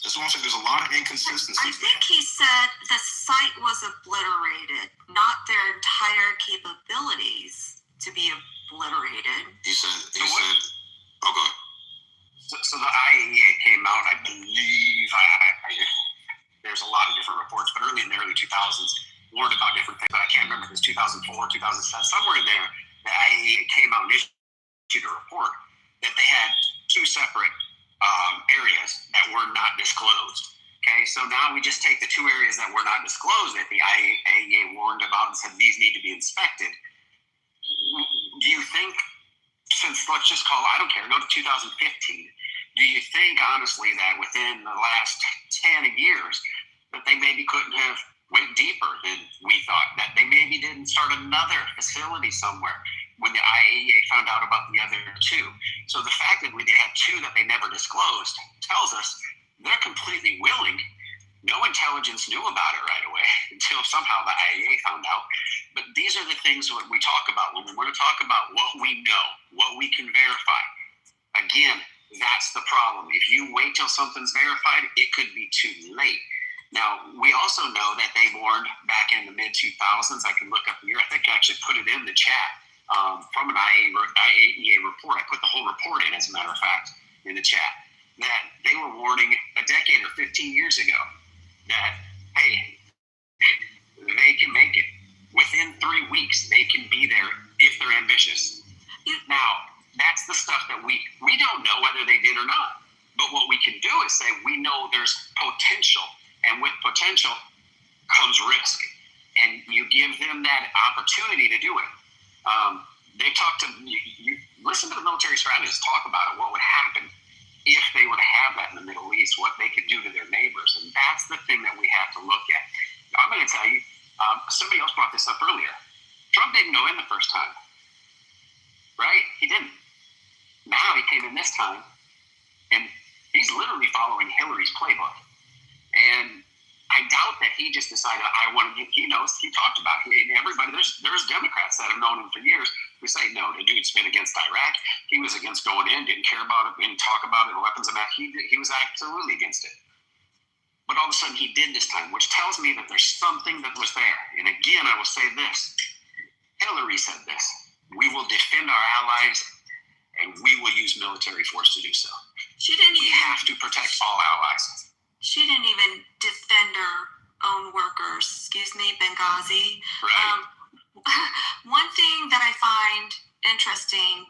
That's what I'm saying. There's a lot of inconsistencies. I think he said the site was obliterated, not their entire capabilities to be obliterated. He said, oh, go ahead. So the IAEA came out, I believe, there's a lot of different reports, but early in the early 2000s, warned about different things, but I can't remember if it was 2004, 2007, somewhere in there, the IAEA came out and issued a report that they had two separate areas that were not disclosed. Okay, so now we just take the two areas that were not disclosed that the IAEA warned about and said these need to be inspected. Do you think, since let's just call, I don't care, go to 2015, do you think honestly that within the last 10 years that they maybe couldn't have went deeper than we thought, that they maybe didn't start another facility somewhere when the IAEA found out about the other two? So the fact that they had two that they never disclosed tells us they're completely willing. No intelligence knew about it right away until somehow the IAEA found out. But these are the things that we talk about when we want to talk about what we know, what we can verify. Again, that's the problem. If you wait till something's verified, it could be too late. Now, we also know that they warned back in the mid-2000s. I can look up here. I think I actually put it in the chat from an IAEA report. I put the whole report in, as a matter of fact, in the chat, that they were warning a decade or 15 years ago that, hey, they can make it. Within 3 weeks, they can be there if they're ambitious. Now, that's the stuff that we don't know whether they did or not. But what we can do is say we know there's potential, and with potential comes risk. And you give them that opportunity to do it. They talk to you listen to the military strategists talk about it, what would happen if they were to have that in the Middle East, what they could do to their neighbors. And that's the thing that we have to look at. I'm going to tell you, somebody else brought this up earlier. Trump didn't go in the first time, right? He didn't. Now he came in this time, and he's literally following Hillary's playbook. And I doubt that he just decided, he knows, he talked about it. And everybody, there's Democrats that have known him for years who say, no, the dude's been against Iraq. He was against going in, didn't care about it, didn't talk about it, the weapons of mass. He was absolutely against it. But all of a sudden he did this time, which tells me that there's something that was there. And again, I will say this. Hillary said this. We will defend our allies, and we will use military force to do so. We have to protect all allies. She didn't even defend her own workers. Excuse me, Benghazi. Right. One thing that I find interesting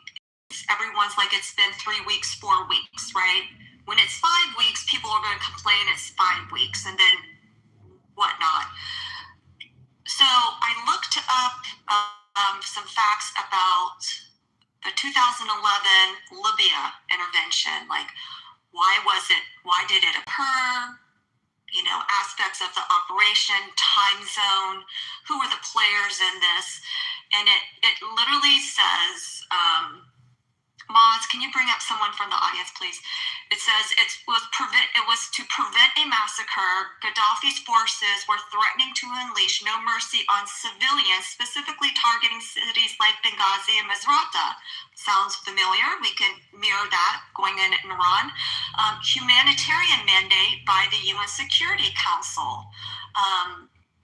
is everyone's like, it's been 3 weeks, 4 weeks, right? When it's 5 weeks, people are going to complain it's 5 weeks and then whatnot. So I looked up some facts about the 2011 Libya intervention. Like, why did it occur? You know, aspects of the operation, time zone, who were the players in this? And it literally says, Moz, can you bring up someone from the audience, please? It says it was to prevent a massacre. Gaddafi's forces were threatening to unleash no mercy on civilians, specifically targeting cities like Benghazi and Misrata. Sounds familiar. We can mirror that going in Iran. Humanitarian mandate by the UN Security Council.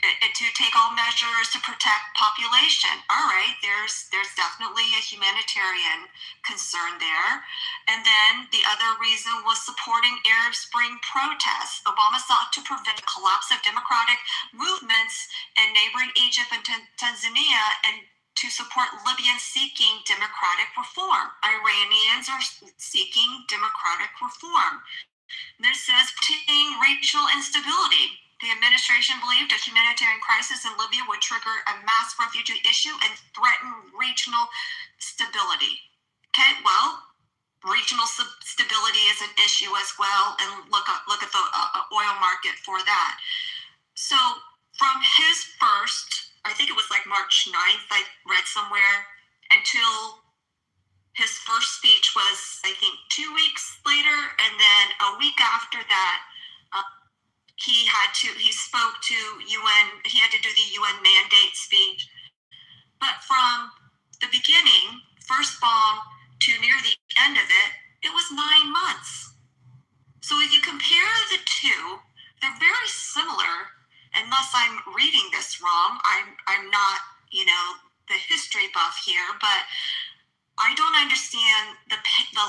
To take all measures to protect population. All right, there's definitely a humanitarian concern there. And then the other reason was supporting Arab Spring protests. Obama sought to prevent the collapse of democratic movements in neighboring Egypt and Tanzania, and to support Libyans seeking democratic reform. Iranians are seeking democratic reform. This says racial instability. The administration believed a humanitarian crisis in Libya would trigger a mass refugee issue and threaten regional stability. Okay, well, regional stability is an issue as well, and look at the oil market for that. So from his first, I think it was like March 9th, I read somewhere, until his first speech was, I think, 2 weeks later, and then a week after that, he spoke to UN, he had to do the UN mandate speech. But from the beginning, first bomb to near the end of it, it was 9 months. So if you compare the two, they're very similar, unless I'm reading this wrong. I'm not, the history buff here, but I don't understand the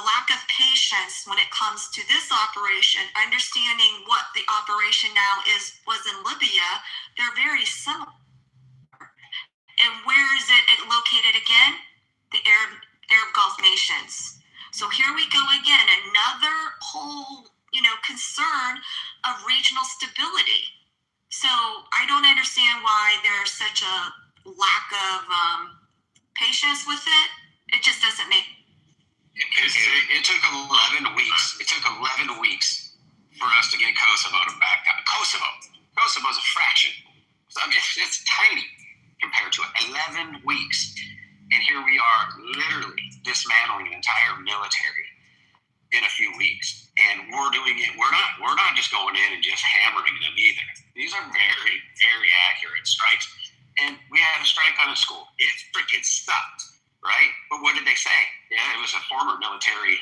lack of patience when it comes to this operation, understanding what the operation now was in Libya. They're very similar. And where is it located again? The Arab Gulf nations. So here we go again, another whole, concern of regional stability. So I don't understand why there's such a lack of patience with it. It just doesn't make. It took 11 weeks. It took 11 weeks for us to get Kosovo to back down. Kosovo's a fraction. I mean, it's tiny compared to it. 11 weeks, and here we are, literally dismantling an entire military in a few weeks. And we're doing it. We're not just going in and just hammering them either. These are very, very accurate strikes. And we had a strike on a school. It freaking stopped. Right? But what did they say? Yeah, it was a former military,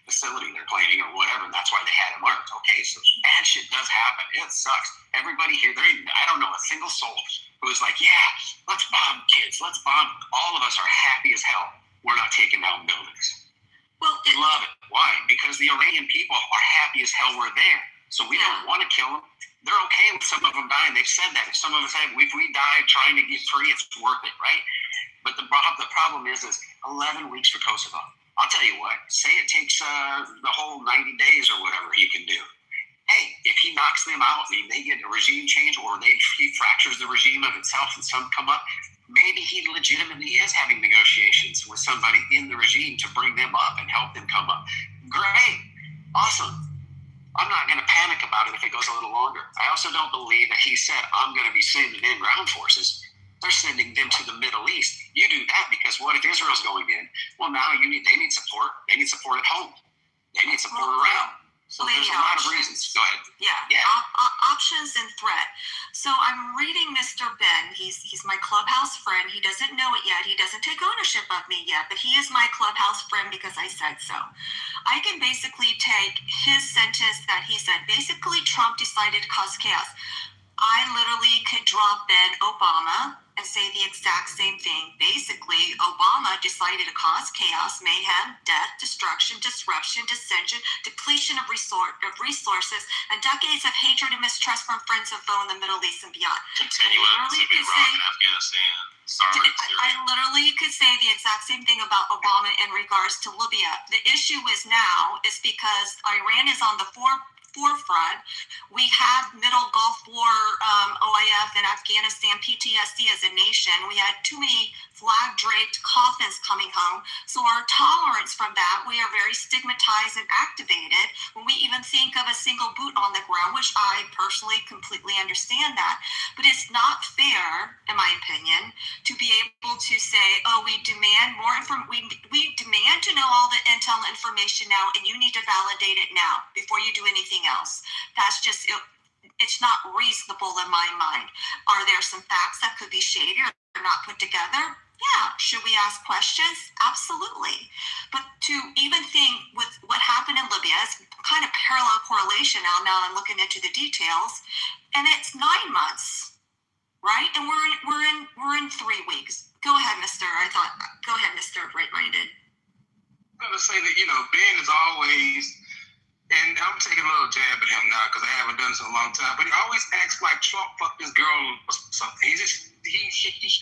facility they're claiming or whatever, and that's why they had it marked. Okay, so bad shit does happen. It sucks. Everybody here, I don't know a single soul who is like, yeah, let's bomb kids. Let's bomb. All of us are happy as hell. We're not taking down buildings. Well, love it. Why? Because the Iranian people are happy as hell we're there. So we don't want to kill them. They're okay with some of them dying. They've said that. Some of them said, if we die trying to get free, it's worth it, right? But the problem is 11 weeks for Kosovo. I'll tell you what, say it takes the whole 90 days or whatever he can do. Hey, if he knocks them out and they get a regime change, or he fractures the regime of itself and some come up, maybe he legitimately is having negotiations with somebody in the regime to bring them up and help them come up. Great. Awesome. I'm not going to panic about it if it goes a little longer. I also don't believe that he said, I'm going to be sending in ground forces. They're sending them to the Middle East. You do that because what if Israel's going in? Well, now they need support. They need support at home. They need support around. So there's a lot of reasons. Go ahead. Yeah. Options and threat. So I'm reading Mr. Ben. He's my clubhouse friend. He doesn't know it yet. He doesn't take ownership of me yet, but he is my clubhouse friend because I said so. I can basically take his sentence that he said. Basically, Trump decided to cause chaos. I literally could drop in Obama and say the exact same thing. Basically, Obama decided to cause chaos, mayhem, death, destruction, disruption, dissension, depletion of resources, and decades of hatred and mistrust from friends and foe in the Middle East and beyond. Continuing to be wrong in Afghanistan. Sorry. I literally could say the exact same thing about Obama in regards to Libya. The issue is because Iran is on the forefront. We had Middle Gulf War, OIF, and Afghanistan PTSD as a nation. We had too many flag-draped coffins coming home. So our tolerance from that, we are very stigmatized and activated when we even think of a single boot on the ground, which I personally completely understand that. But it's not fair, in my opinion, to be able to say, oh, we demand more we demand to know all the intel information now, and you need to validate it now before you do anything else. That's just it's not reasonable in my mind. Are there some facts that could be shady or not put together? Yeah. Should we ask questions? Absolutely. But to even think with what happened in Libya, it's kind of parallel correlation now I'm looking into the details, and it's 9 months, right? And we're in 3 weeks. Go ahead, Mr. Right-minded. I'm going to say that, Ben is always, and I'm taking a little jab at him now because I haven't done this in a long time, but he always acts like Trump fucked this girl or something. He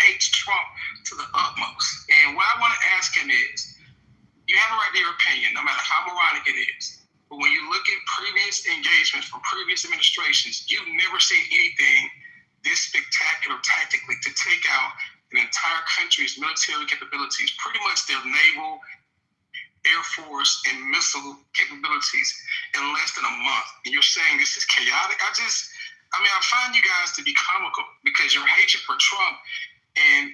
hates Trump to the utmost. And what I want to ask him is, you have a right to your opinion, no matter how moronic it is. But when you look at previous engagements from previous administrations, you've never seen anything this spectacular tactically to take out an entire country's military capabilities, pretty much their naval, Air Force, and missile capabilities in less than a month. And you're saying this is chaotic? I find you guys to be comical because your hatred for Trump, and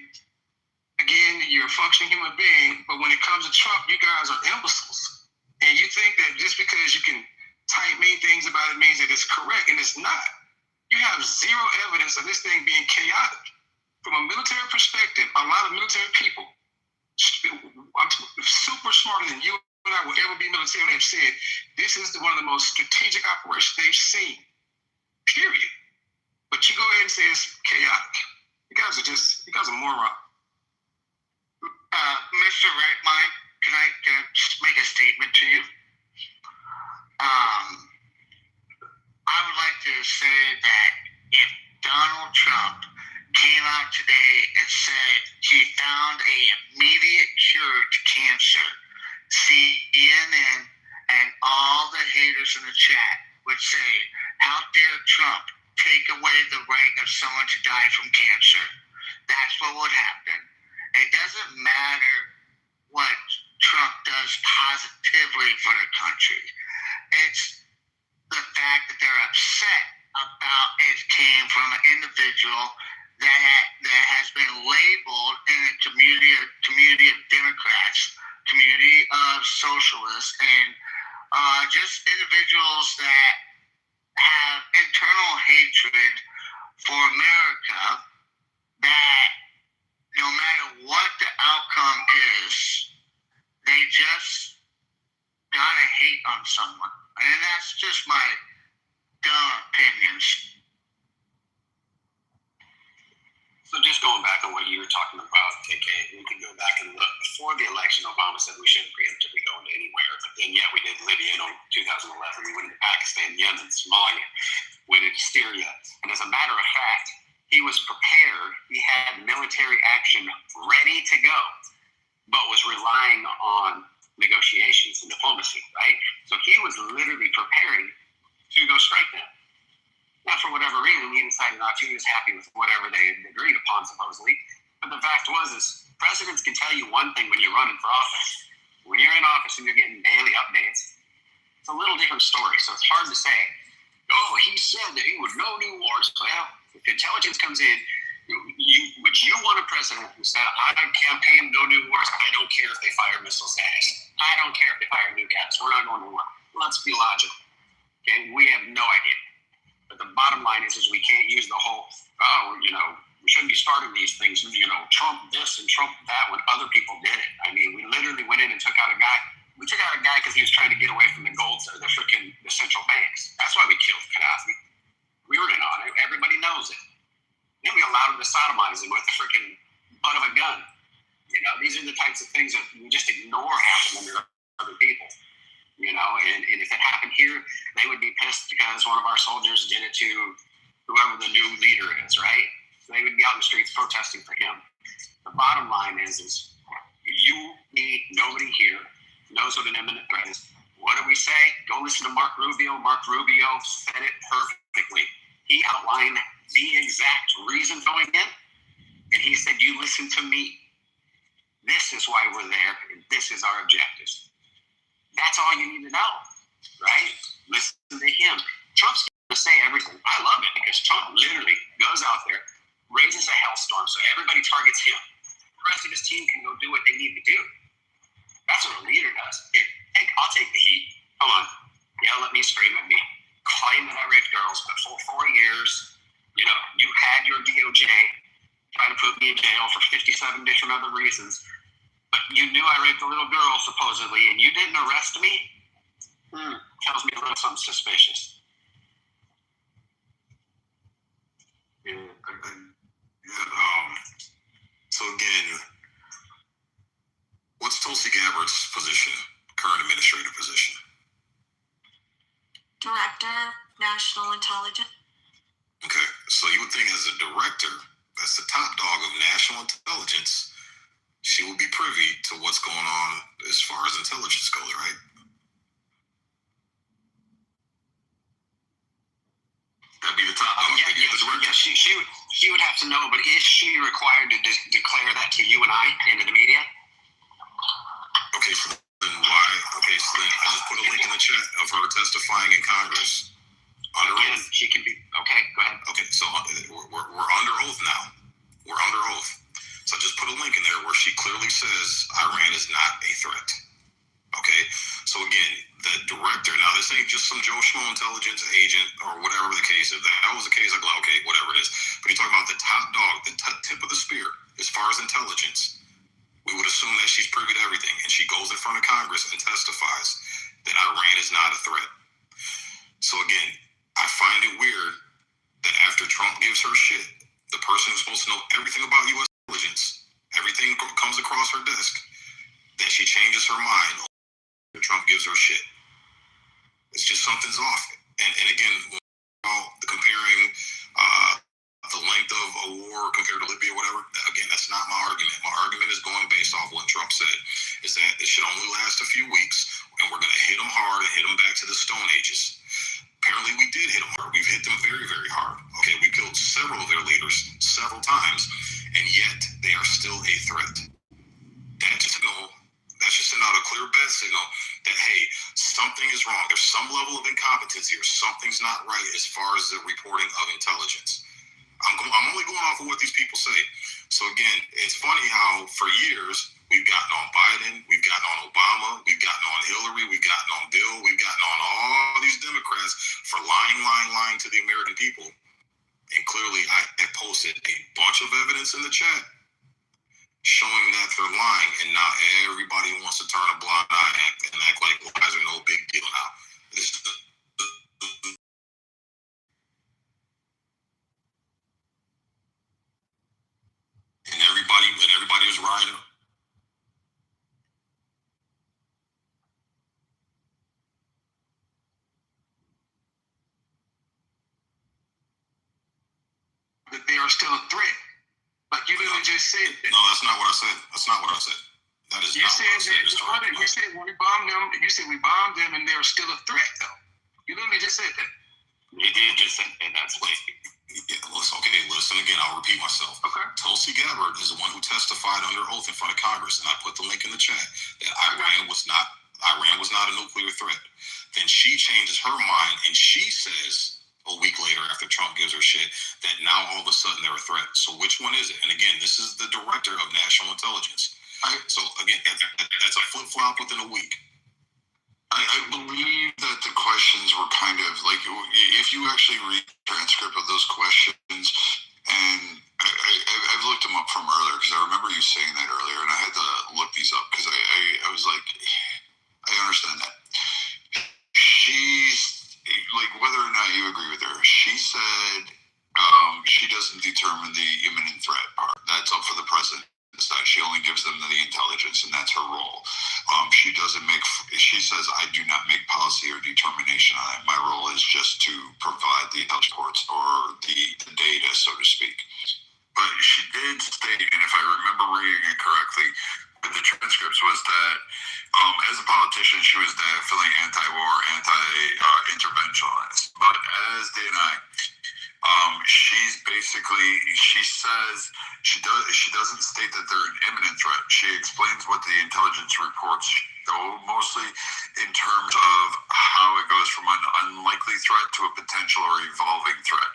again, you're a functioning human being, but when it comes to Trump, you guys are imbeciles. And you think that just because you can type mean things about it means that it's correct, and it's not. You have zero evidence of this thing being chaotic. From a military perspective, a lot of military people, super smarter than you and I will ever be military, have said this is one of the most strategic operations they've seen. Period. But you go ahead and say it's chaotic. You guys are morons. Mr. Redmine, can I just make a statement to you? I would like to say that if Donald Trump came out today and said he found an immediate cure to cancer, CNN and all the haters in the chat would say, how dare Trump take away the right of someone to die from cancer? That's what would happen. It doesn't matter what Trump does positively for the country. It's the fact that they're upset about it came from an individual that has been labeled in a community of Democrats, community of socialists, and just individuals that have internal hatred for America, that no matter what the outcome is, they just gotta hate on someone. And that's just my dumb opinions. So just going back on what you were talking about, KK, we can go back and look. Before the election, Obama said we shouldn't preemptively go into anywhere, but then yet we did Libya in 2011. We went into Pakistan, Yemen, Somalia, went into Syria. And as a matter of fact, he was prepared. He had military military action ready to go, but was relying on negotiations and diplomacy, right? So he was literally preparing to go strike them. Now, for whatever reason, he decided not to. He was happy with whatever they had agreed upon, supposedly. But the fact is presidents can tell you one thing when you're running for office. When you're in office and you're getting daily updates, it's a little different story. So it's hard to say, oh, he said that he would no new wars. Well, if intelligence comes in, would you want a president who said, I campaign no new wars, I don't care if they fire missiles at us. I don't care if they fire nuke at us. We're not going to war. Let's be logical. Okay, we have no idea. But the bottom line is we can't use the whole, we shouldn't be starting these things, Trump this and Trump that when other people did it. I mean, we literally went in and took out a guy. We took out a guy because he was trying to get away from the the central banks. That's why we killed Gaddafi. We were in on it. Everybody knows it. Then we allowed him to sodomize him with the freaking butt of a gun. These are the types of things that we just ignore happen under other people. And if it happened here, they would be pissed because one of our soldiers did it to whoever the new leader is, right? So they would be out in the streets protesting for him. The bottom line is nobody here knows what an imminent threat is. What do we say? Go listen to Mark Rubio. Mark Rubio said it perfectly. He outlined the exact reason going in, and he said, you listen to me. This is why we're there, and this is our objectives. That's all you need to know, right? Listen to him. Trump's going to say everything. I love it because Trump literally goes out there, raises a hellstorm, so everybody targets him. The rest of his team can go do what they need to do. That's what a leader does. Here, I'll take the heat. Come on. Yell at me, scream at me. Claim that I raped girls, but for 4 years, you had your DOJ trying to put me in jail for 57 different other reasons. But you knew I raped a little girl, supposedly, and you didn't arrest me? Tells me a little something suspicious. So again, what's Tulsi Gabbard's position, current administrative position? Director, National Intelligence. Okay, so you would think as a director, that's the top dog of national intelligence, she will be privy to what's going on as far as intelligence goes, right? That'd be the top dog. Yeah, she would have to know, but is she required to declare that to you and I and to the media? Okay, so then why? Okay, so then I just put a link in the chat of her testifying in Congress under oath. She can be, okay, go ahead. Okay, so we're under oath now. We're under oath. So I just put a link in there where she clearly says Iran is not a threat. Okay, so again, the director, now this ain't just some Joe Schmo intelligence agent or whatever the case is. If that was the case, I'd go, okay, whatever it is. But you're talking about the top dog, the tip of the spear, as far as intelligence, we would assume that she's privy to everything. And she goes in front of Congress and testifies that Iran is not a threat. So again, I find it weird that after Trump gives her shit, the person who's supposed to know everything about U.S. intelligence, everything comes across her desk, that she changes her mind when Trump gives her shit. It's just something's off. And again, comparing the length of a war compared to Libya or whatever, again, that's not my argument. My argument is going based off what Trump said, is that it should only last a few weeks, and we're going to hit them hard and hit them back to the Stone Ages. Apparently we did hit them hard. We've hit them very, very hard. Okay, we killed several of their leaders several times, and yet they are still a threat. That should send out a clear bad signal that, hey, something is wrong. There's some level of incompetence here. Something's not right as far as the reporting of intelligence. I'm only going off of what these people say. So again, it's funny how for years we've gotten on Biden, we've gotten on Obama, we've gotten on Hillary, we've gotten on Bill, we've gotten on all these Democrats for lying to the American people. And clearly I posted a bunch of evidence in the chat showing that they're lying, and now everybody wants to turn a blind eye and act like lies are no big deal now. And everybody was riding. That they are still a threat. Like you literally just said that. No, that's not what I said. That's not what I said. That is You not said what I said, that. Mr. Wright. You said when we bombed them. You said we bombed them, and they're still a threat, though. You literally just said that. You did just say that. That's what. Yeah, listen again. I'll repeat myself. Okay. Tulsi Gabbard is the one who testified under oath in front of Congress, and I put the link in the chat that Iran was not a nuclear threat. Then she changes her mind, and she says a week later, after Trump gives her shit, that now all of a sudden they're a threat. So which one is it? And again, this is the director of national intelligence. So again, that's a flip flop within a week. I believe that the questions were kind of like, if you actually read the transcript of those questions, and I've looked them up from earlier because I remember you saying that earlier, and I had to look these up because I was like, I understand that. She's like, whether or not you agree with her, she said she doesn't determine the imminent threat part. That's up for the president. That she only gives them the intelligence, and that's her role. She doesn't make. She says, "I do not make policy or determination on it. My role is just to provide the intelligence reports or the data, so to speak." But she did state, and if I remember reading it correctly, with the transcripts, was that as a politician, she was definitely anti-war, anti-interventionist. But as DNI, she's basically, she says she doesn't state that they're an imminent threat. She explains what the intelligence reports show, mostly in terms of how it goes from an unlikely threat to a potential or evolving threat.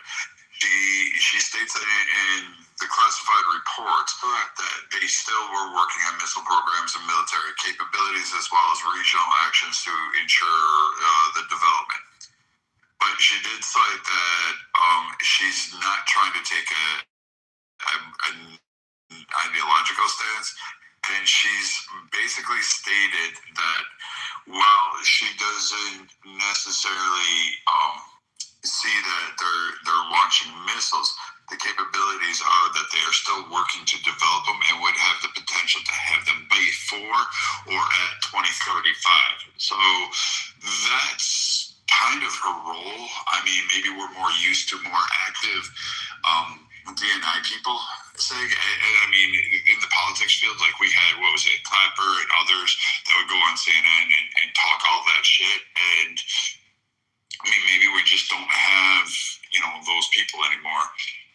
She states that in the classified reports that they still were working on missile programs and military capabilities, as well as regional actions to ensure the development. But she did cite that she's not trying to take an ideological stance, and she's basically stated that while she doesn't necessarily see that they're launching missiles, the capabilities are that they are still working to develop them and would have the potential to have them before or at 2035. So that's kind of her role. I mean, maybe we're more used to more active DNI people saying, I mean, in the politics field, like we had, what was it, Clapper and others that would go on CNN and talk all that shit. And I mean, maybe we just don't have, those people anymore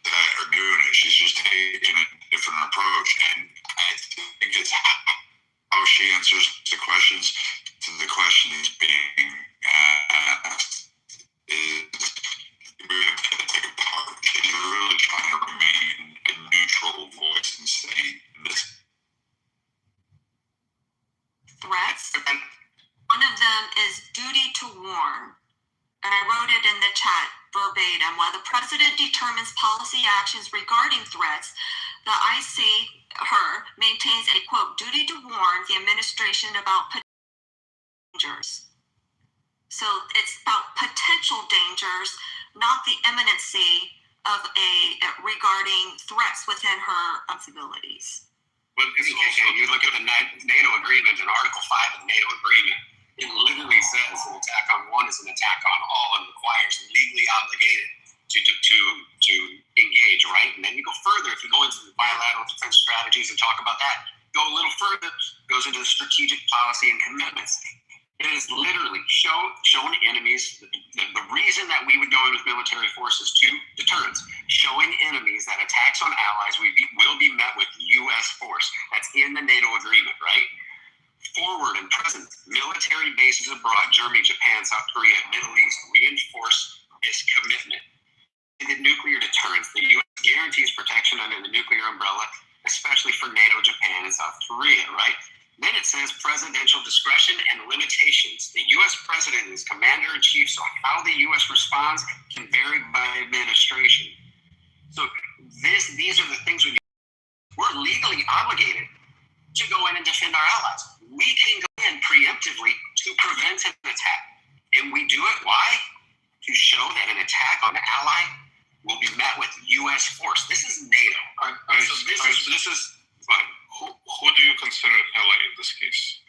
that are doing it. She's just taking a different approach. And I think it's how she answers the questions to the questions being asked is we have to take a part. She's really trying to remain a neutral voice and saying this. Threats. One of them is duty to warn. And I wrote it in the chat verbatim. While the president determines policy actions regarding threats, the IC, her, maintains a, quote, duty to warn the administration about dangers. So it's about potential dangers, not the imminency of regarding threats within her abilities. But you look at the NATO agreement, in Article 5 of the NATO agreement, it literally says an attack on one is an attack on all and requires legally obligated to engage, right? And then you go further, if you go into the bilateral defense strategies and talk about that, go a little further, goes into the strategic policy and commitments. It is literally showing enemies, the reason that we would go in with military forces to deterrence, showing enemies that attacks on allies will be met with U.S. force. That's in the NATO agreement, right? Forward and present military bases abroad, Germany, Japan, South Korea, Middle East, reinforce this commitment. In the nuclear deterrence, the U.S. guarantees protection under the nuclear umbrella, especially for NATO, Japan, and South Korea, right? Then it says presidential discretion and limitations. The U.S. president is commander-in-chief, so how the U.S. responds can vary by administration. So these are the things we're legally obligated to go in and defend our allies. We can go in preemptively to prevent an attack. And we do it, why? To show that an attack on an ally will be met with U.S. force. This is NATO. So this is fine. Who do you consider an ally in this case?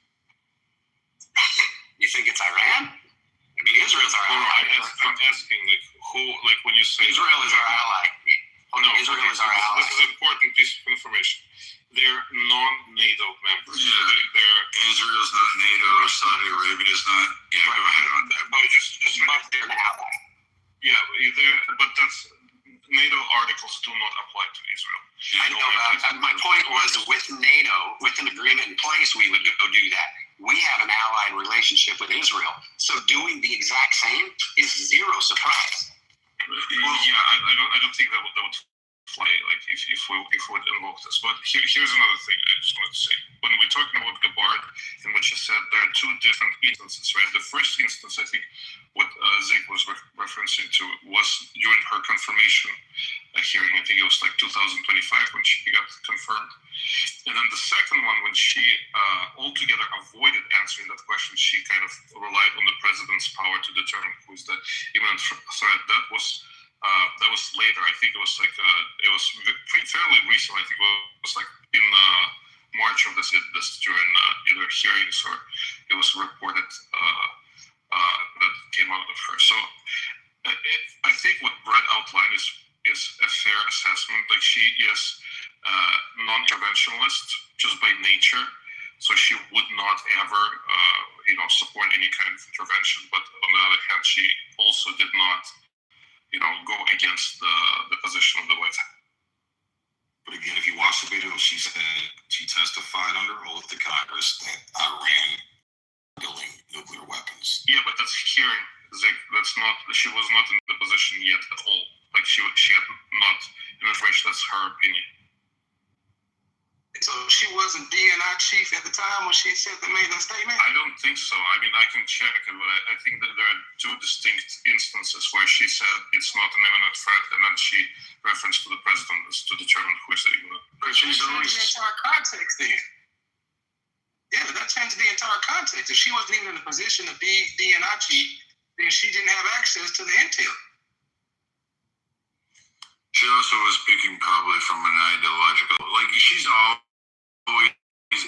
You think it's Iran? I mean, Israel's our ally. I'm asking, when you say Israel is our ally. Oh no, Israel is our ally. This is an important piece of information. would invoke this. But here's another thing I just wanted to say. When we're talking about Gabbard, in which you said there are two different instances, right? The first instance, I think, what Zeke was referencing to was during her confirmation hearing. I think it was like 2025 when she got confirmed. And then the second one, when she altogether avoided answering that question, she kind of relied on the president's power to determine who's the imminent threat. That was later. I think it was like it was fairly recent. I think it was like in March of this during either hearings or it was reported that came out of her. So I think what Brett outlined is a fair assessment. Like she is non-interventionalist just by nature, so she would not ever support any kind of intervention. But on the other hand, she also did not go against the position of the White House. But again, if you watch the video, she said she testified under oath to Congress that Iran building nuclear weapons. Yeah, but that's hearing, Zig. That's not. She was not in the position yet at all. Like she had not information. That's her opinion. So she wasn't DNI chief at the time when she made that statement? I don't think so. I mean, I can check it, but I think that there are two distinct instances where she said it's not an imminent threat, and then she referenced to the president to determine who is the imminent threat. But she's always the entire context then. Yeah, that changed the entire context. If she wasn't even in a position to be DNI chief, then she didn't have access to the intel. She also was speaking probably from an ideological, like she's always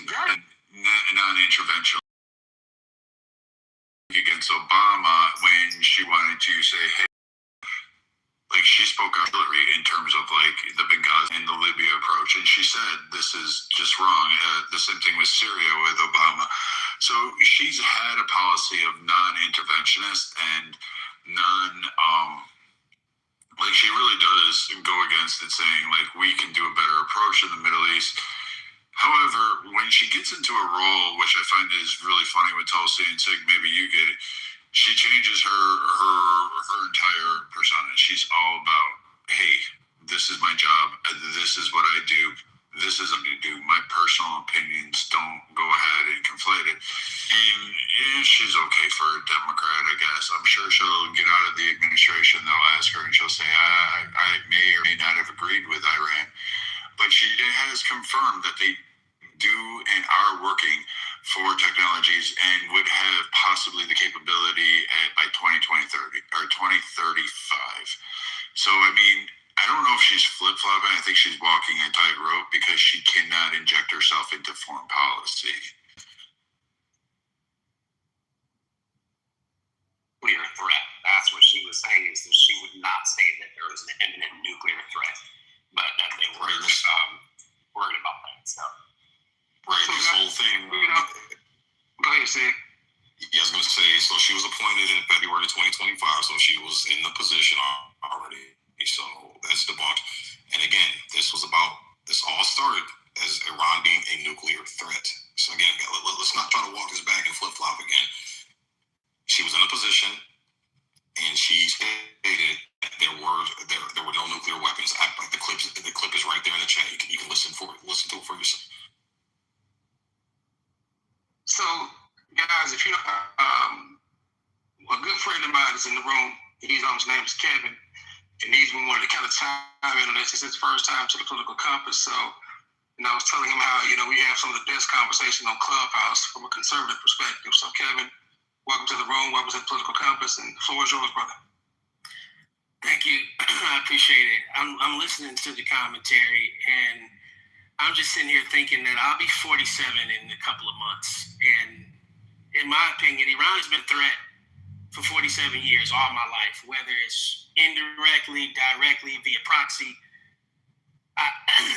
non-interventional against Obama when she wanted to say, hey, like she spoke out in terms of like the Benghazi and the Libya approach, and she said this is just wrong. The same thing with Syria with Obama. So she's had a policy of non-interventionist and like she really does go against it, saying like we can do a better approach in the Middle East. However, when she gets into a role, which I find is really funny with Tulsi and Sig, maybe you get it, she changes her entire persona. She's all about, hey, this is my job, this is what I do, this is what I do. My personal opinions don't go ahead and conflate it. And yeah, she's okay for a Democrat, I guess. I'm sure she'll get out of the administration. They'll ask her and she'll say, I may or may not have agreed with Iran. But she has confirmed that they do and are working for technologies and would have possibly the capability by 2030 or 2035. So, I mean, I don't know if she's flip-flopping. I think she's walking a tightrope because she cannot inject herself into foreign policy. Nuclear threat. That's what she was saying, is that she would not say that there was an imminent nuclear threat, but that they were worried about that. So, right, this whole thing. Go ahead, Sig. Yeah, I was going to say, so she was appointed in February 2025, so she was in the position already. So that's debunked. And again, this all started as Iran being a nuclear threat. So again, let's not try to walk this back and flip-flop again. She was in a position, and she stated that there were no nuclear weapons. The clip is right there in the chat. You can listen to it for yourself. So, guys, if you a good friend of mine is in the room. His name is Kevin, and he's been wanting to kind of chime in on this. It's his first time to the Political Compass. So, I was telling him how we have some of the best conversations on Clubhouse from a conservative perspective. So, Kevin, welcome to the room. Welcome to the Political Compass, and the floor is yours, brother. Thank you. I appreciate it. I'm listening to the commentary, and I'm just sitting here thinking that I'll be 47 in a couple of months. And in my opinion, Iran has been a threat for 47 years, all my life, whether it's indirectly, directly, via proxy.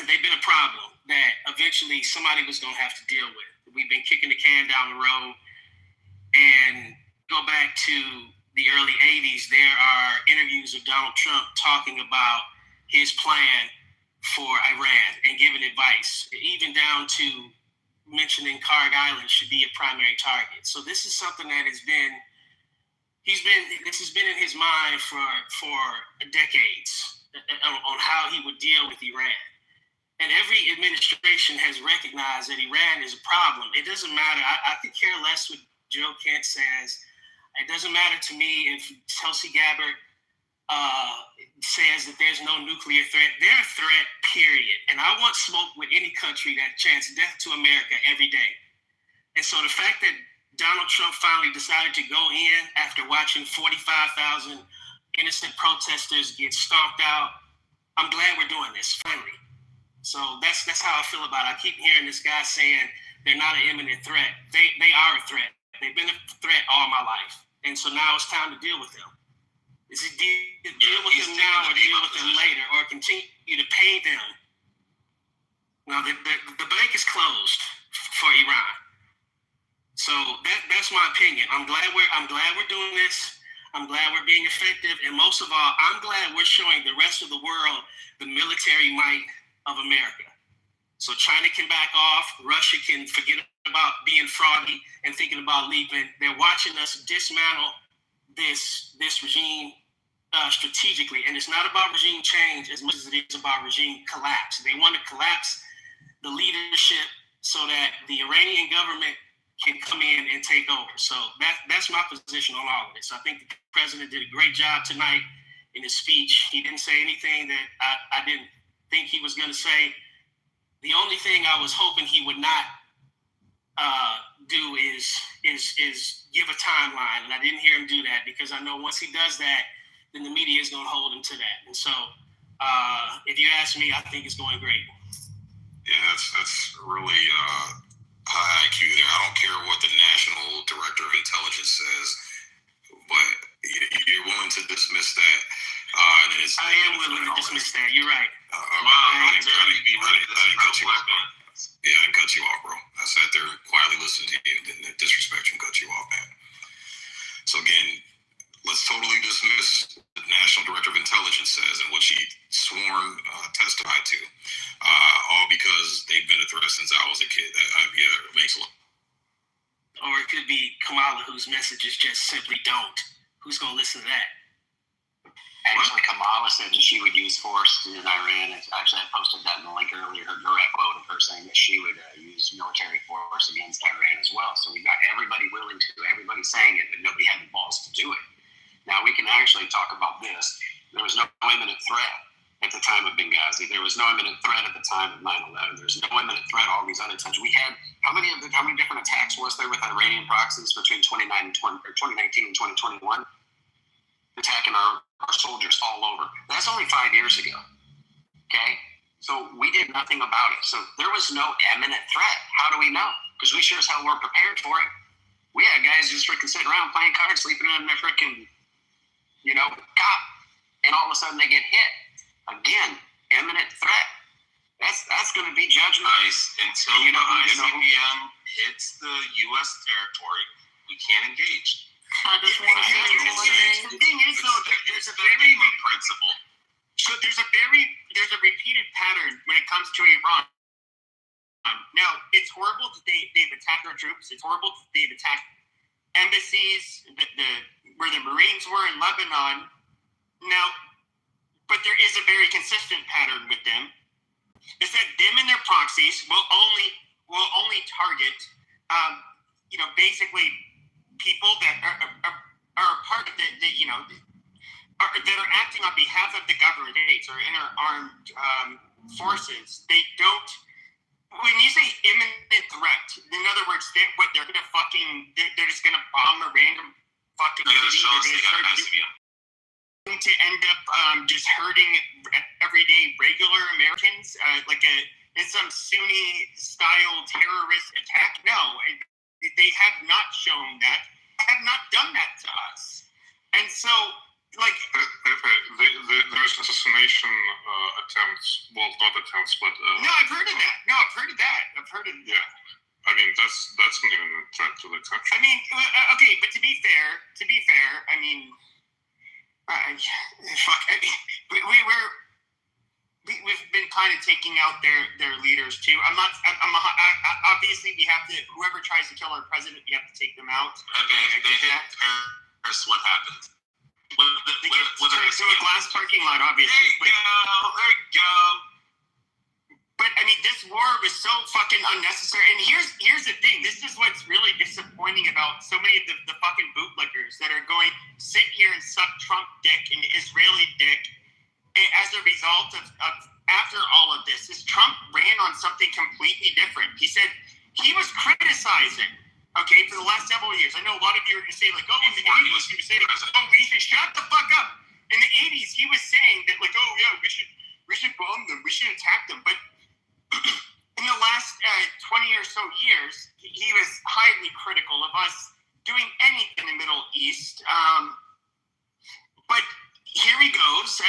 They've been a problem that eventually somebody was going to have to deal with. We've been kicking the can down the road. And go back to the early 80s, there are interviews of Donald Trump talking about his plan for Iran and giving advice, even down to mentioning Karg Island should be a primary target. So this is something that this has been in his mind for decades on how he would deal with Iran. And every administration has recognized that Iran is a problem. It doesn't matter. I could care less what Joe Kent says. It doesn't matter to me if Tulsi Gabbard says that there's no nuclear threat. They're a threat, period. And I want smoke with any country that chants death to America every day. And so the fact that Donald Trump finally decided to go in after watching 45,000 innocent protesters get stomped out, I'm glad we're doing this, finally. So that's how I feel about it. I keep hearing this guy saying they're not an imminent threat. They are a threat. They've been a threat all my life. And so now it's time to deal with them. Is it deal with them now or deal with them later, or continue to pay them? Now, the bank is closed for Iran. So that's my opinion. I'm glad we're doing this. I'm glad we're being effective. And most of all, I'm glad we're showing the rest of the world the military might of America. So China can back off. Russia can forget about being froggy and thinking about leaping. They're watching us dismantle this regime strategically. And it's not about regime change as much as it is about regime collapse. They want to collapse the leadership so that the Iranian government can come in and take over. So that's my position on all of this. I think the president did a great job tonight in his speech. He didn't say anything that I didn't think he was going to say. The only thing I was hoping he would not do is give a timeline, and I didn't hear him do that, because I know once he does that, then the media is going to hold him to that. And so, if you ask me, I think it's going great. Yeah, that's really high IQ there. I don't care what the National Director of Intelligence says, but you're willing to dismiss that. I am willing to dismiss that. You're right. I didn't cut you off, man. Yeah, I didn't cut you off, bro. I sat there quietly listening to you, didn't disrespect you and cut you off, man. So again, let's totally dismiss the National Director of Intelligence says and what she sworn testified to, all because they've been a threat since I was a kid. It makes a lot. Or it could be Kamala, whose message is just simply don't. Who's going to listen to that? Actually, Kamala said that she would use force in Iran. Actually, I posted that in the link earlier, her direct quote of her saying that she would use military force against Iran as well. So we got everybody willing to, everybody saying it, but nobody had the balls to do it. Now we can actually talk about this. There was no imminent threat at the time of Benghazi. There was no imminent threat at the time of 9/11. There's no imminent threat all these other times. We had how many different attacks was there with Iranian proxies between 2019 and 2021? Attacking our soldiers all over. That's only 5 years ago. Okay? So we did nothing about it. So there was no imminent threat. How do we know? Because we sure as hell weren't prepared for it. We had guys just freaking sitting around playing cards, sleeping in their freaking, cot. And all of a sudden they get hit. Again, imminent threat. That's going to be judgment. Nice. Until ICBM hits the U.S. territory, we can't engage. The thing is, though, there's a very principle. So there's a repeated pattern when it comes to Iran. Now, it's horrible that they've attacked our troops. It's horrible that they've attacked embassies, where the Marines were in Lebanon. Now, but there is a very consistent pattern with them. Is that them and their proxies will only target, basically people that are a part of that are acting on behalf of the government states or inter-armed forces. They don't. When you say imminent threat, in other words, they're just gonna bomb a random fucking city. Going to end up just hurting everyday regular Americans, in some Sunni-style terrorist attack. No, they have not shown that. Have not done that to us. And so, there's assassination attempts. Well, not attempts, but no, I've heard of that. Yeah, I mean that's not even a threat to the country. I mean, okay, but to be fair, I mean, we've been kind of taking out their leaders too. Obviously we have to. Whoever tries to kill our president, we have to take them out. They hit Paris. What happened? They get to a glass parking lot, obviously. There you go. But but I mean, this war was so fucking unnecessary. And here's the thing. This is what's really disappointing about so many of the fucking bootlickers that are going sit here and suck Trump dick and Israeli dick as a result of after all of this. Is Trump ran on something completely different. He said he was criticizing, okay, for the last several years. I know a lot of you are going to say, like, oh, in the 80s, he was saying, oh, we should shut the fuck up. In the 80s, he was saying that, like, oh, yeah, we should bomb them, we should attack them. But in the last 20 or so years, he was highly critical of us doing anything in the Middle East. But here he goes.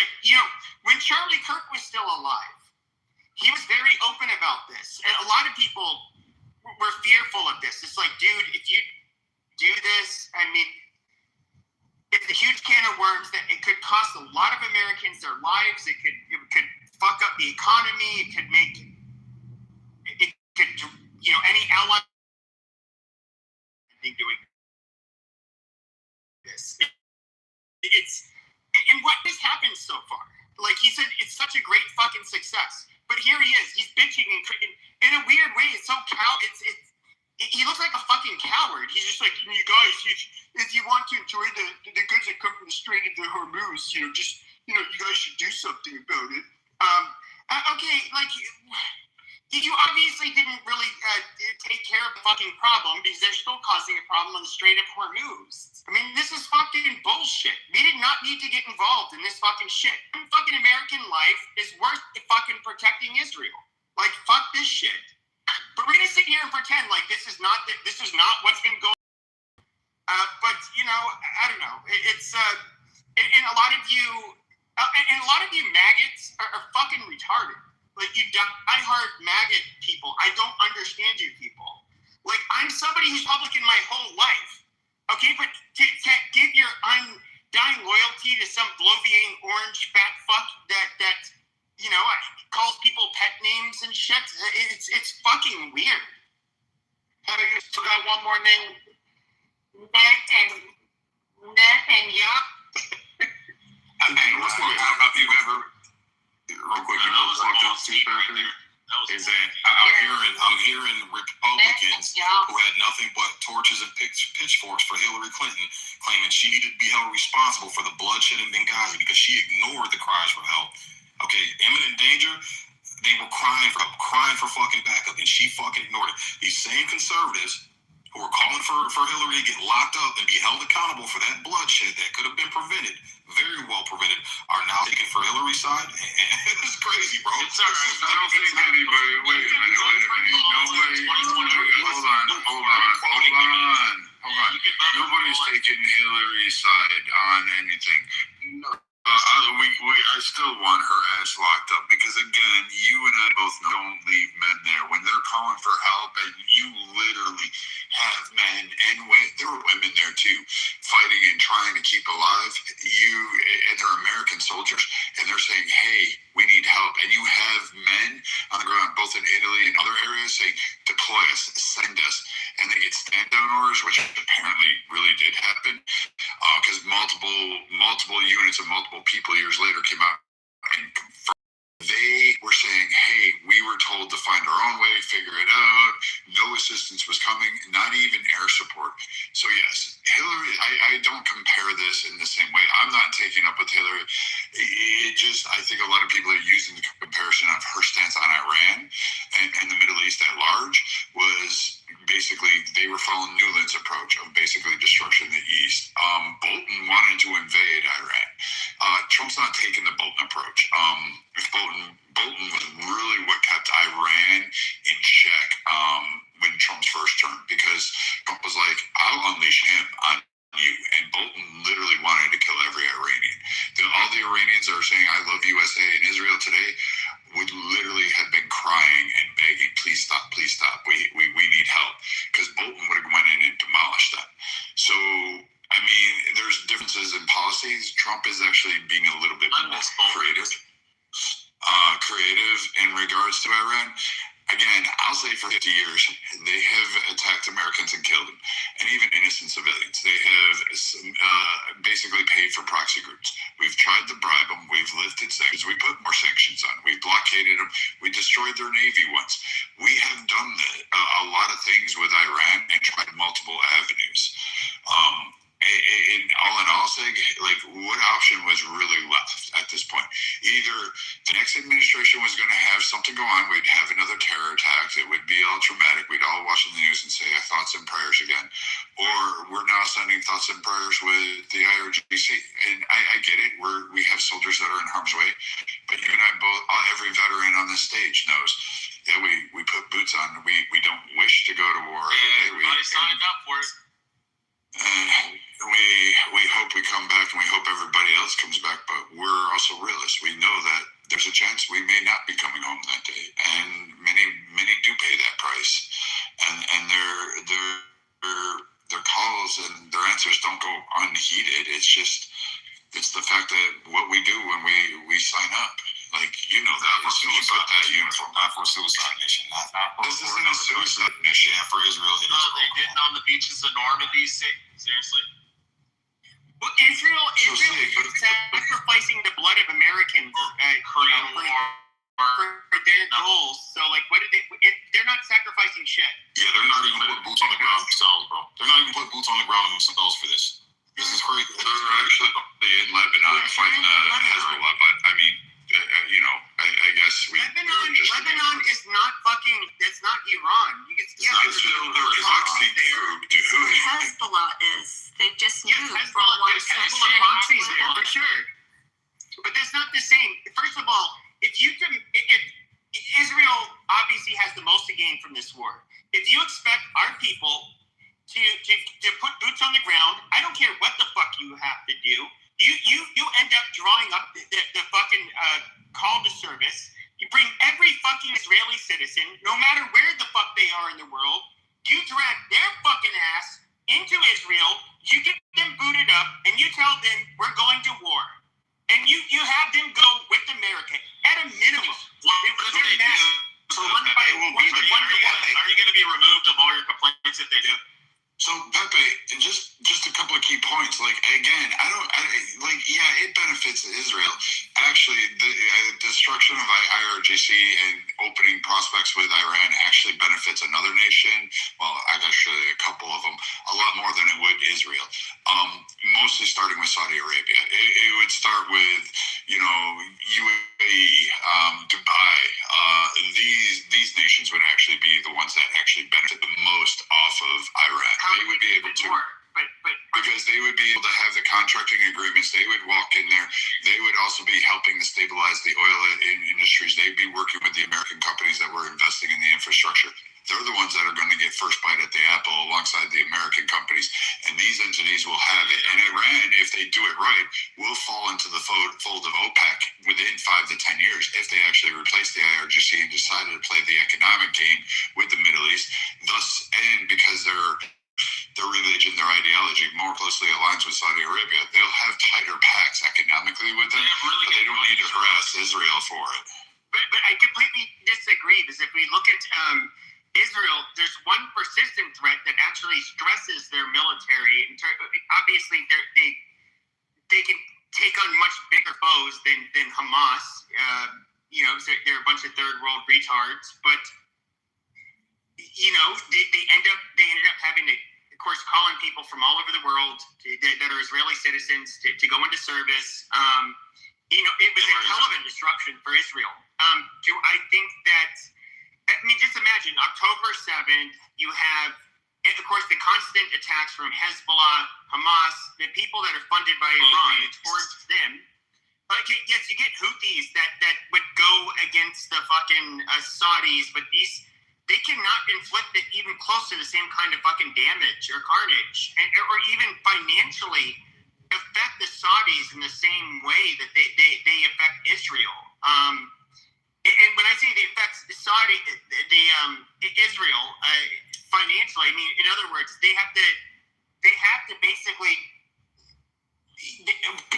When Charlie Kirk was still alive, he was very open about this. And a lot of people were fearful of this. It's like, dude, if you do this, I mean, it's a huge can of worms that it could cost a lot of Americans their lives. It could fuck up the economy. It could any ally doing this. And what has happened so far? Like he said, it's such a great fucking success. But here he is. He's bitching and in a weird way. It's so he looks like a fucking coward. He's just like, you guys, if you want to enjoy the goods that come from the Strait of the Hormuz, you guys should do something about it. Okay, like, you obviously didn't really take care of the fucking problem because they're still causing a problem on the Strait of Hormuz. I mean, this is fucking bullshit. We did not need to get involved in this fucking shit. Fucking American life is worth fucking protecting Israel. Like, fuck this shit. But we're gonna sit here and pretend like this is not what's been going on. But I don't know. It's and a lot of you maggots are fucking retarded. Like, you diehard maggot people. I don't understand you people. Like, I'm somebody who's Republican my whole life. Okay, but to give your undying loyalty to some bloviating orange fat fuck that calls people pet names and shit, it's fucking weird. Heather, you still got one more name? Netanyahu. Have you ever, real quick, you know what those two characters is that I'm hearing Republicans who had nothing but torches and pitchforks for Hillary Clinton claiming she needed to be held responsible for the bloodshed in Benghazi because she ignored the cries for help. Okay, imminent danger. They were crying for fucking backup, and she fucking ignored it. These same conservatives who were calling for Hillary to get locked up and be held accountable for that bloodshed that could have been prevented, very well prevented, are now taking for Hillary's side. It's crazy, bro. It's all right. I don't think anybody. Wait a minute. Nobody. Hold on. Nobody's taking Hillary's side on anything. No. I still want her ass locked up because, again, you and I both know don't leave men there. When they're calling for help and you literally have men and there were women there too fighting and trying to keep alive, and they're American soldiers, and they're saying, hey, we need help. And you have men on the ground, both in Italy and other areas, saying, deploy us, send us. And they get stand-down orders, which apparently really did happen, because multiple units of multiple people years later came out and confirmed. They were saying, hey, we were told to find our own way, figure it out. No assistance was coming, not even air support. So yes, Hillary, I don't compare this in the same way. I'm not taking up with Hillary. I think a lot of people say for 50 years, they have attacked Americans and killed them, and even innocent civilians. They have basically paid for proxy groups. We've tried to bribe them. We've lifted sanctions. We put more sanctions on. We blockaded them. We destroyed their Navy once. We have done a lot of things with Iran and tried multiple avenues. All in all, like, what option was really left at this point? Either the next administration was going to have something go on, we'd have another terror attack, it would be all traumatic, we'd all watch the news and say our thoughts and prayers again, or we're now sending thoughts and prayers with the IRGC. And I get it, we have soldiers that are in harm's way, but you and I both, every veteran on this stage knows, yeah, we put boots on, we don't wish to go to war every day. Everybody signed up for it. And we hope we come back, and we hope everybody else comes back, but we're also realists. We know that there's a chance we may not be coming home that day, and many do pay that price, and their calls and their answers don't go unheeded. It's the fact that what we do when we sign up, like, you know, that as soon as you put that uniform, Not for a suicide mission. Not for this isn't a suicide mission. Yeah, for Israel. It is. They didn't on the beaches of Normandy. Seriously. Well, Israel is sacrificing the blood of Americans for their goals. So, like, what did they're not sacrificing shit. Yeah, they're not even putting boots on the ground themselves, bro. They're not even putting boots on the ground themselves for this. This is crazy. They're actually in Lebanon fighting Hezbollah, but I mean, you know, I guess Lebanon is not fucking. That's not Iran. You can Hezbollah is. They just moved from one Hezbollah proxies there for sure. But that's not the same. First of all, if Israel obviously has the most to gain from this war, if you expect our people to put boots on the ground, I don't care what the fuck you have to do. You end up drawing up the fucking call to service. You bring every fucking Israeli citizen, no matter where the fuck they are in the world, you drag their fucking ass into Israel, you get them booted up, and you tell them we're going to war. And you have them go with America at a minimum. Are you going to be removed of all your complaints if they do? So, Pepe, and just a couple of key points. Like, again, yeah, it benefits Israel. Actually, the destruction of IRGC and opening prospects with Iran actually benefits another nation. Well, actually, a couple of them, a lot more than it would Israel. Mostly starting with Saudi Arabia. It would start with, you know, UAE, Dubai. These nations would actually be the ones that actually benefit the most off of Iran. They would be able to, because they would be able to have the contracting agreements. They would walk in there. They would also be helping to stabilize the oil industries. They'd be working with the American companies that were investing in the infrastructure. They're the ones that are going to get first bite at the apple alongside the American companies. And these entities will have it. And Iran, if they do it right, will fall into the fold of OPEC within 5 to 10 years if they actually replace the IRGC and decided to play the economic game with the Middle East. And because their religion, their ideology more closely aligns with Saudi Arabia, they'll have tighter pacts economically with them, but they don't need to harass Israel for it. But I completely disagree, because if we look at Israel, there's one persistent threat that actually stresses their military. Obviously, they can take on much bigger foes than Hamas. You know, they're a bunch of third world retards, but you know, they ended up having to, of course, calling people from all over the world that are Israeli citizens to go into service. You know, it was a hell of a disruption for Israel. I think that, I mean, just imagine October 7th, you have, of course, the constant attacks from Hezbollah, Hamas, the people that are funded by Iran towards them. Like, yes, you get Houthis that would go against the fucking Saudis, but they cannot inflict even close to the same kind of fucking damage or carnage, or even financially affect the Saudis in the same way that they affect Israel. And when I say they affect Israel financially, I mean, in other words, they have to basically,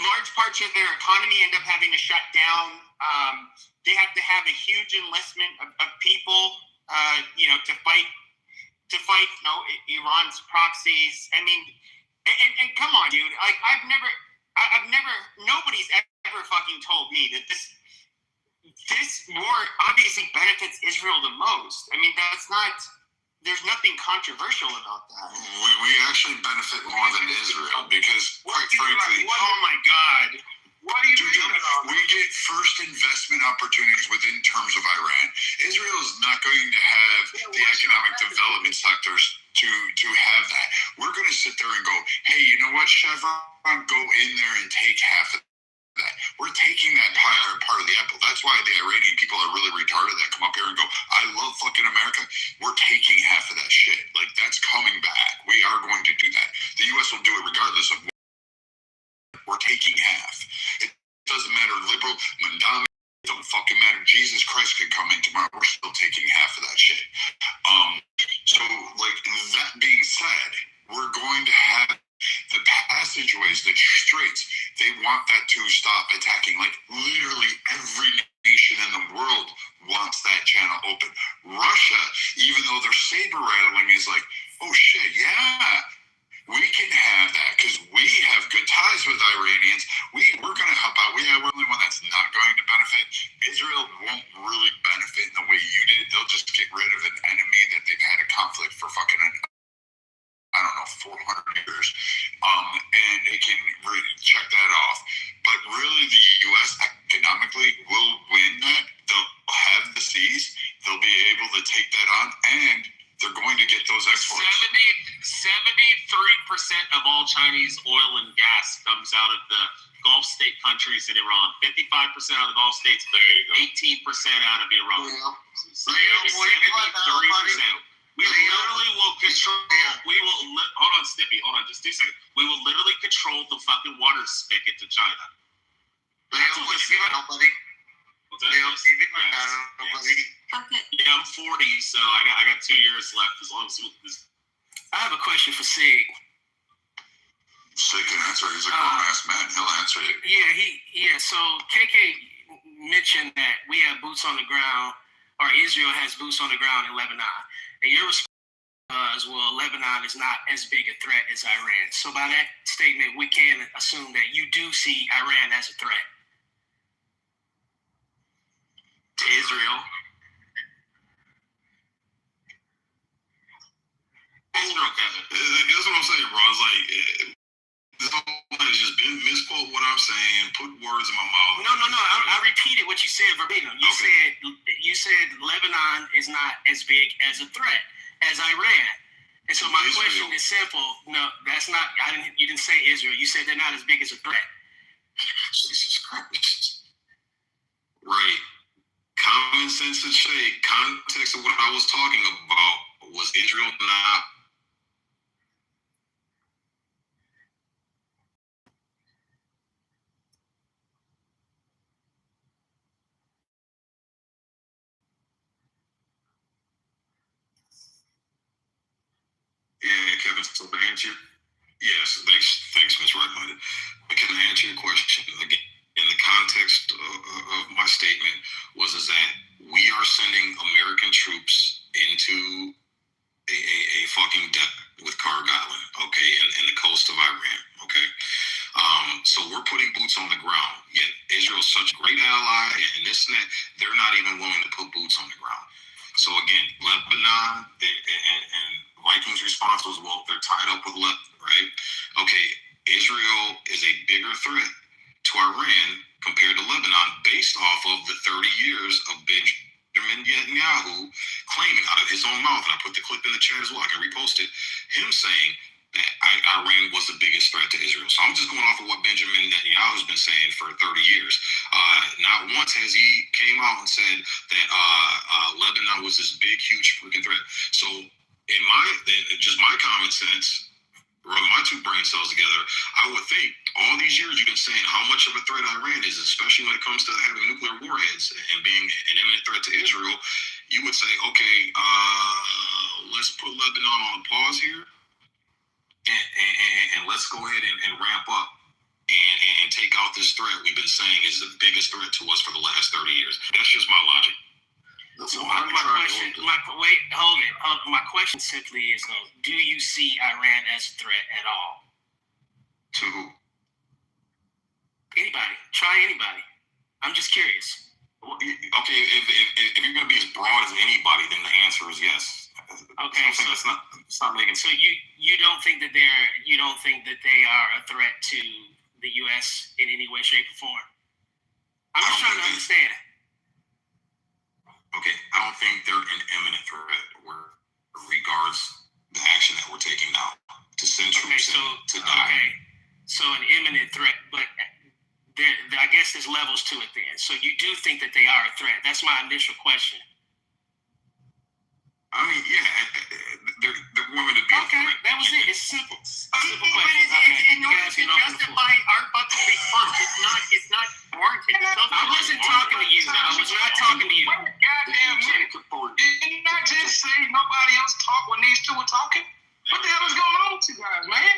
large parts of their economy end up having to shut down. They have to have a huge enlistment of people. to fight, Iran's proxies. I mean, and come on, dude. Like, I've never, nobody's ever fucking told me that this war obviously benefits Israel the most. I mean, there's nothing controversial about that. We actually benefit more than Israel because, quite frankly, oh my God. What do you mean? We get first investment opportunities within terms of Iran. Israel is not going to have the economic development sectors to have that. We're going to sit there and go, hey, you know what, Chevron, go in there and take half of that. We're taking that part of the apple. That's why the Iranian people are really retarded that come up here and go, I love fucking America. We're taking half of that shit. Like, that's coming back. We are going to do that. The U.S. will do it regardless of what we're taking half. It doesn't matter liberal, Mandami, it don't fucking matter. Jesus Christ could come in tomorrow. We're still taking half of that shit. So, like, that being said, we're going to have the passageways, the straits. They want that to stop attacking. Like, literally every nation in the world wants that channel open. Russia, even though they're saber rattling, is like, oh shit, yeah, we can have that because we have good ties with Iranians. We're going to help out. We're the only one that's not going to benefit. Israel won't really benefit in the way you did. They'll just get rid of an enemy that they've had a conflict for fucking, I don't know, 400 years. And they can really check that off. But really, the U.S. economically will win that. They'll have the seas. They'll be able to take that on, and they're going to get those exports. 73% of all Chinese oil and gas comes out of the Gulf state countries in Iran. 55% out of the Gulf states, 18% out of Iran. Yeah. 73%. We literally will control. We will hold on, Snippy. Hold on, just 2 seconds. We will literally control the fucking water spigot to China. That's what this is. Okay. Yeah, I'm 40, so I got 2 years left. As long as this. I have a question for Sig. Sig can answer. He's a grown-ass man. He'll answer you. Yeah. So KK mentioned that we have boots on the ground, or Israel has boots on the ground in Lebanon. And your response was, well, Lebanon is not as big a threat as Iran. So by that statement, we can assume that you do see Iran as a threat to Israel. That's what I'm saying, bro. It's like, this whole has just been misquote what I'm saying, put words in my mouth. No. I repeated what you said verbatim. You said Lebanon is not as big as a threat as Iran. And so my question is simple. No, that's not. You didn't say Israel. You said they're not as big as a threat. Jesus Christ. Right. Common sense and shade. Context of what I was talking about was Israel not. Yeah, Kevin, so to answer you, yes, thanks, Ms. Right-Minded. Can I answer your question? Again, in the context of my statement was that we are sending American troops into a fucking death with Carg Island, okay, in the coast of Iran, okay? So we're putting boots on the ground, yet Israel's such a great ally, and this and that, they're not even willing to put boots on the ground. So again, Lebanon and Vikings' response was, well, they're tied up with Lebanon, right? Okay, Israel is a bigger threat to Iran compared to Lebanon based off of the 30 years of Benjamin Netanyahu claiming out of his own mouth, and I put the clip in the chat as well, I can repost it, him saying that Iran was the biggest threat to Israel. So I'm just going off of what Benjamin Netanyahu has been saying for 30 years. Not once has he came out and said that Lebanon was this big, huge freaking threat. So in my common sense, rubbing my two brain cells together, I would think all these years you've been saying how much of a threat Iran is, especially when it comes to having nuclear warheads and being an imminent threat to Israel. You would say, okay, let's put Lebanon on a pause here, and let's go ahead and ramp up and take out this threat we've been saying is the biggest threat to us for the last 30 years. That's just my logic. So my question, my question simply is though, do you see Iran as a threat at all? To who? Anybody. Try anybody. I'm just curious. Well, okay, if you're going to be as broad as anybody, then the answer is yes. Okay, so it's not making sense. So you don't think that they are a threat to the U.S. in any way, shape, or form? I'm just trying to understand. Okay, I don't think they're an imminent threat regards the action that we're taking now to send troops to die. Okay, so an imminent threat, but I guess there's levels to it then. So you do think that they are a threat? That's my initial question. I mean, yeah, they're going to be a threat. That was it. It's simple. Simple But question. in order to justify our fucking response, it's not warranted. I wasn't talking to you. I was not talking to you. Goddamn minute. Did you not just say nobody else talk when these two were talking? What the hell is going on with you guys, man?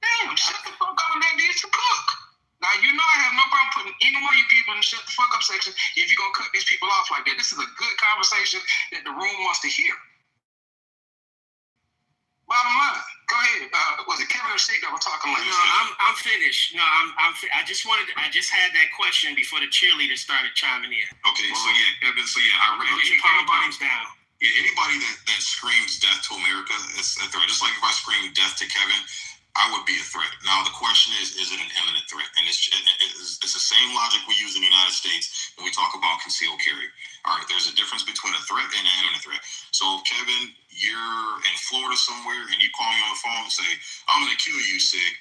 Damn, shut the fuck up and let these two cook. Now, you know I have no problem putting any one of you people in the shut the fuck up section if you're going to cut these people off like that. This is a good conversation that the room wants to hear. Bottom line, go ahead. Was it Kevin or Sheik that were talking like No, this? I'm finished. No, I just had that question before the cheerleaders started chiming in. Okay, so yeah, Kevin, I read anybody that screams death to America is a threat. Just like if I scream death to Kevin, I would be a threat. Now the question is it an imminent threat? And it's the same logic we use in the United States when we talk about concealed carry. All right, there's a difference between a threat and an imminent threat. So if Kevin, you're in Florida somewhere and you call me on the phone and say, I'm gonna kill you, Sig,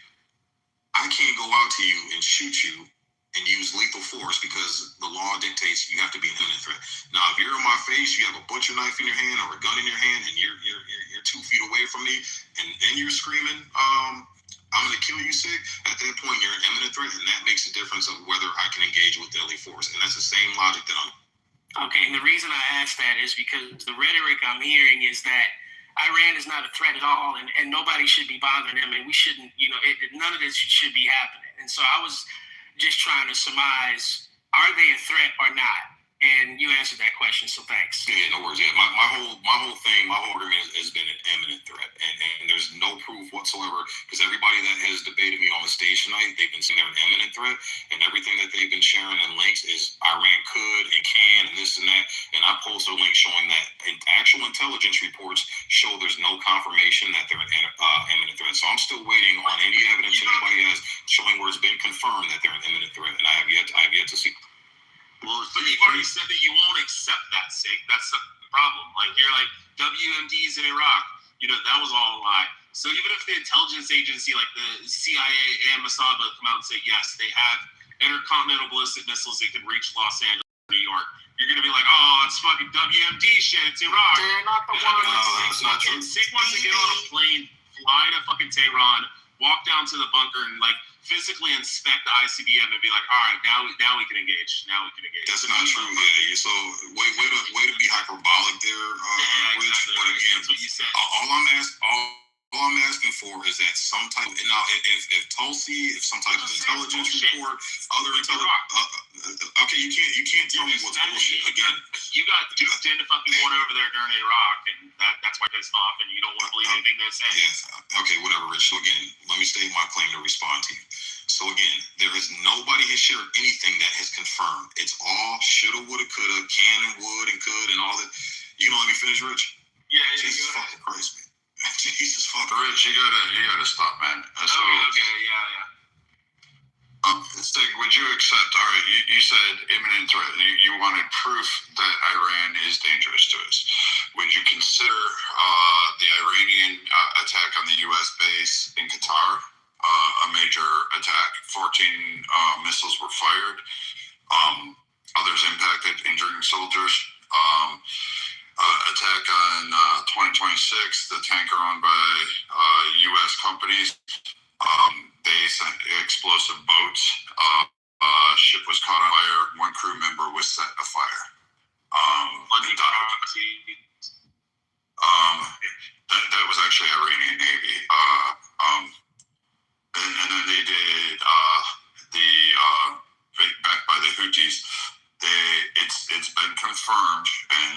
I can't go out to you and shoot you and use lethal force because the law dictates you have to be an imminent threat. Now, if you're in my face, you have a butcher knife in your hand or a gun in your hand, and you're 2 feet away from me, and you're screaming, I'm gonna kill you, Sig. At that point, you're an imminent threat, and that makes a difference of whether I can engage with deadly force. And that's the same logic that I'm. Okay, and the reason I asked that is because the rhetoric I'm hearing is that Iran is not a threat at all, and nobody should be bothering them, and we shouldn't, none of this should be happening. And so I was just trying to surmise, are they a threat or not? And you answered that question, so thanks. Yeah, no worries. Yeah, my whole argument has been an imminent threat, and there's no proof whatsoever because everybody that has debated me on the stage tonight, they've been saying they're an imminent threat, and everything that they've been sharing in links is Iran could and can and this and that. And I posted a link showing that actual intelligence reports show there's no confirmation that they're an imminent threat. So I'm still waiting on any evidence anybody has showing where it's been confirmed that they're an imminent threat, and I have yet to see. Well, but you've already said that you won't accept that, Sig. That's the problem. Like, you're like, WMDs in Iraq, that was all a lie. So even if the intelligence agency, like the CIA and Mossad come out and say, yes, they have intercontinental ballistic missiles that can reach Los Angeles, New York, you're going to be like, oh, it's fucking WMD shit, it's Iraq. They're not the ones. No, that's not true. Sig wants to get on a plane, fly to fucking Tehran, walk down to the bunker and, physically inspect the ICBM and be like, all right, now we can engage. That's not true. Yeah. So way to be hyperbolic there, Rich. Exactly. But again, that's what you said. All I'm asking for is that some type. Now, if Tulsi, if some type of intelligence report, other intelligence. Okay, you can't tell me what's bullshit. Again, you got duped into fucking war over there during Iraq, and that's why it's off, and you don't want to believe anything they're saying. Yes. Okay, whatever, Rich. So again, let me state my claim to respond to you. So again, nobody has shared anything that has confirmed. It's all shoulda, woulda, coulda, can and would and could and all that. You gonna let me finish, Rich? Yeah. Jesus fucking Christ, man. Jesus fucking Rich, you gotta stop, man. Okay, yeah. Stig, would you accept? All right, you said imminent threat. You wanted proof that Iran is dangerous to us. Would you consider the Iranian attack on the U.S. base in Qatar a major attack? 14 missiles were fired. Others impacted, injuring soldiers. Attack on 2026, the tanker owned by U.S. companies. They sent explosive boats. Ship was caught on fire. One crew member was set afire. That was actually Iranian Navy. And then they did backed by the Houthis. It's been confirmed, and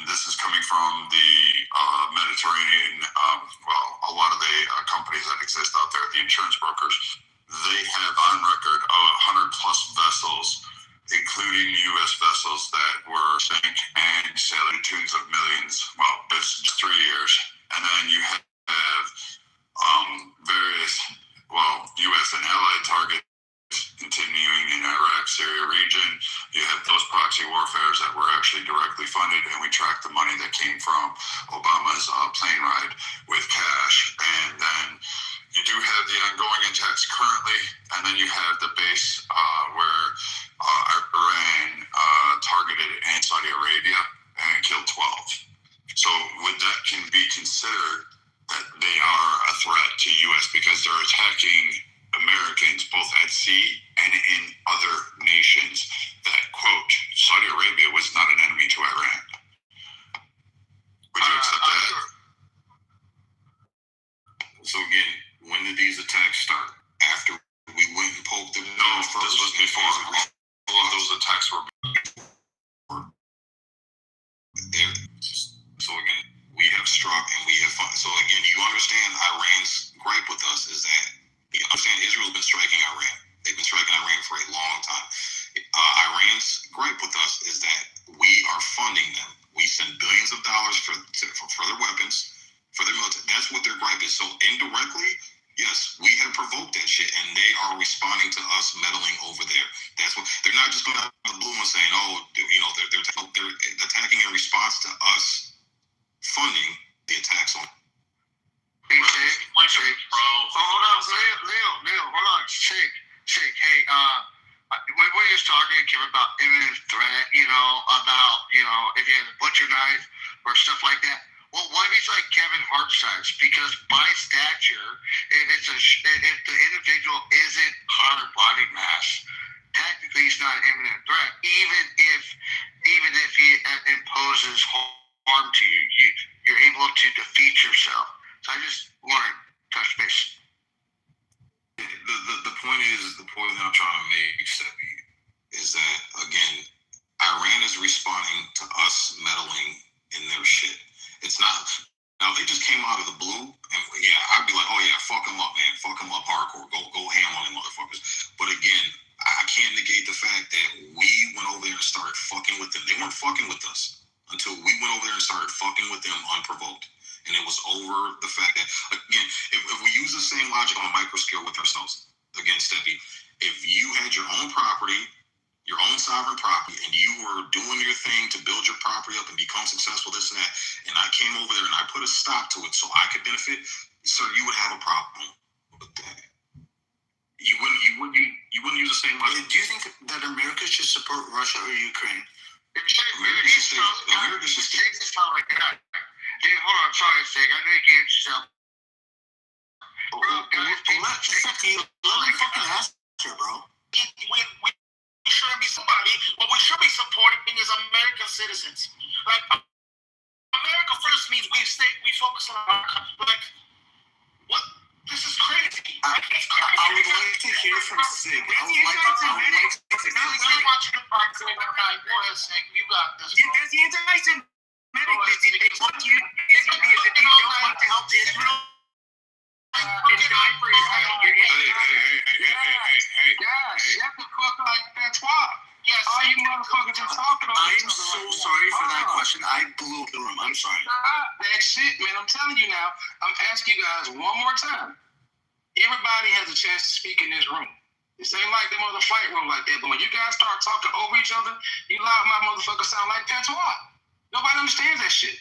considered that they are a threat to U.S. because they're attacking Americans both at sea and in other nations that, quote, Saudi Arabia was not an enemy to Iran. Would you accept that? So again, when did these attacks start? After we went and poked them? No, this was before. All of those attacks were before. So again, we have struck and we have fought. So again, you understand Iran's gripe with us is that you understand Israel's been striking Iran. They've been striking Iran for a long time. Iran's gripe with us is that we are funding them. We send billions of dollars for their weapons, for their military. That's what their gripe is. So indirectly, yes, we have provoked that shit, and they are responding to us meddling over there. That's what they're not just going out of the blue and saying, "Oh, you know, they're attacking in response to us funding the attacks on." Hey, Shake, bro. Hold on, Leo, hold on, Shake. Hey, we were just talking, Kim, about imminent threat. About if you had a butcher knife or stuff like that. Well, why is like Kevin Hart size? Because by stature, if the individual isn't hard body mass, technically he's not an imminent threat. Even if he imposes harm to you, you're able to defeat yourself. So I just want to touch base. The point that I'm trying to make, Steppy, is that again, Iran is responding to us meddling in their shit. It's not. Now they just came out of the blue, and yeah, I'd be like, oh yeah, fuck them up, man, fuck them up hardcore, go ham on them motherfuckers. But again, I can't negate the fact that we went over there and started fucking with them. They weren't fucking with us until we went over there and started fucking with them unprovoked. And it was over the fact that, again, if we use the same logic on a micro scale with ourselves, again, Steppy, if you had your own property, your own sovereign property, and you were doing your thing to build your property up and become successful, this and that, and I came over there and I put a stop to it so I could benefit, sir, you would have a problem with that. You wouldn't use the same logic. Do you think that America should support Russia or Ukraine? America should stay. Dude, hold on, sorry, Sig. I know you can't yourself. Let me fucking ask you, bro. We shouldn't be somebody. What we should be supporting is American citizens. Like, America first means we focus on America. Like, what? This is crazy. I would like to hear from Sig. Go ahead, Sig. You got this. There's the anti-Semitic. They want you. Is it because if you don't want to help Israel and die for Israel, you're Hey. Yeah, shut the fuck like that's why. Yes, all you motherfuckers are talking about. I'm so sorry for that question. I blew up the room. I'm sorry. That shit, man. I'm telling you now. I'm asking you guys one more time. Everybody has a chance to speak in this room. This ain't like them other fight room like that. But when you guys start talking over each other, you loud my motherfuckers sound like that's why. Nobody understands that shit.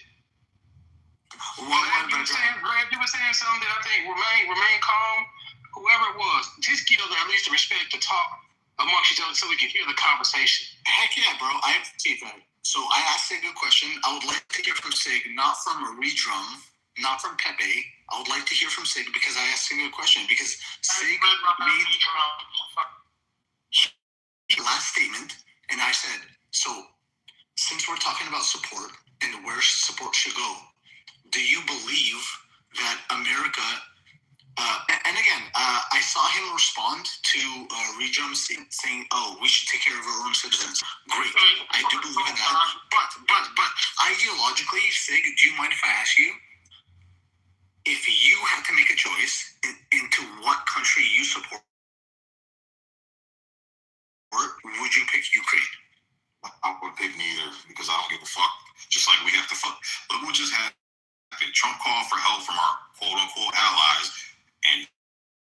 You were saying something that I think remain calm. Whoever it was, just give them at least the respect to talk amongst each other so we can hear the conversation. Heck yeah, bro. I appreciate that. So I asked Sig a question. I would like to hear from Sig, not from a redrum, not from Pepe. I would like to hear from Sig because I asked Sig a question. Because Sig made the last statement, and I said, so since we're talking about support and where support should go, do you believe that America, and again, I saw him respond to Redrum saying, oh, we should take care of our own citizens. Great. I do believe in that. But ideologically, Sig, do you mind if I ask you, if you had to make a choice into what country you support, would you pick Ukraine? I would pick neither because I don't give a fuck. Just like we have to fuck. Look what just happened. Trump called for help from our quote-unquote allies, and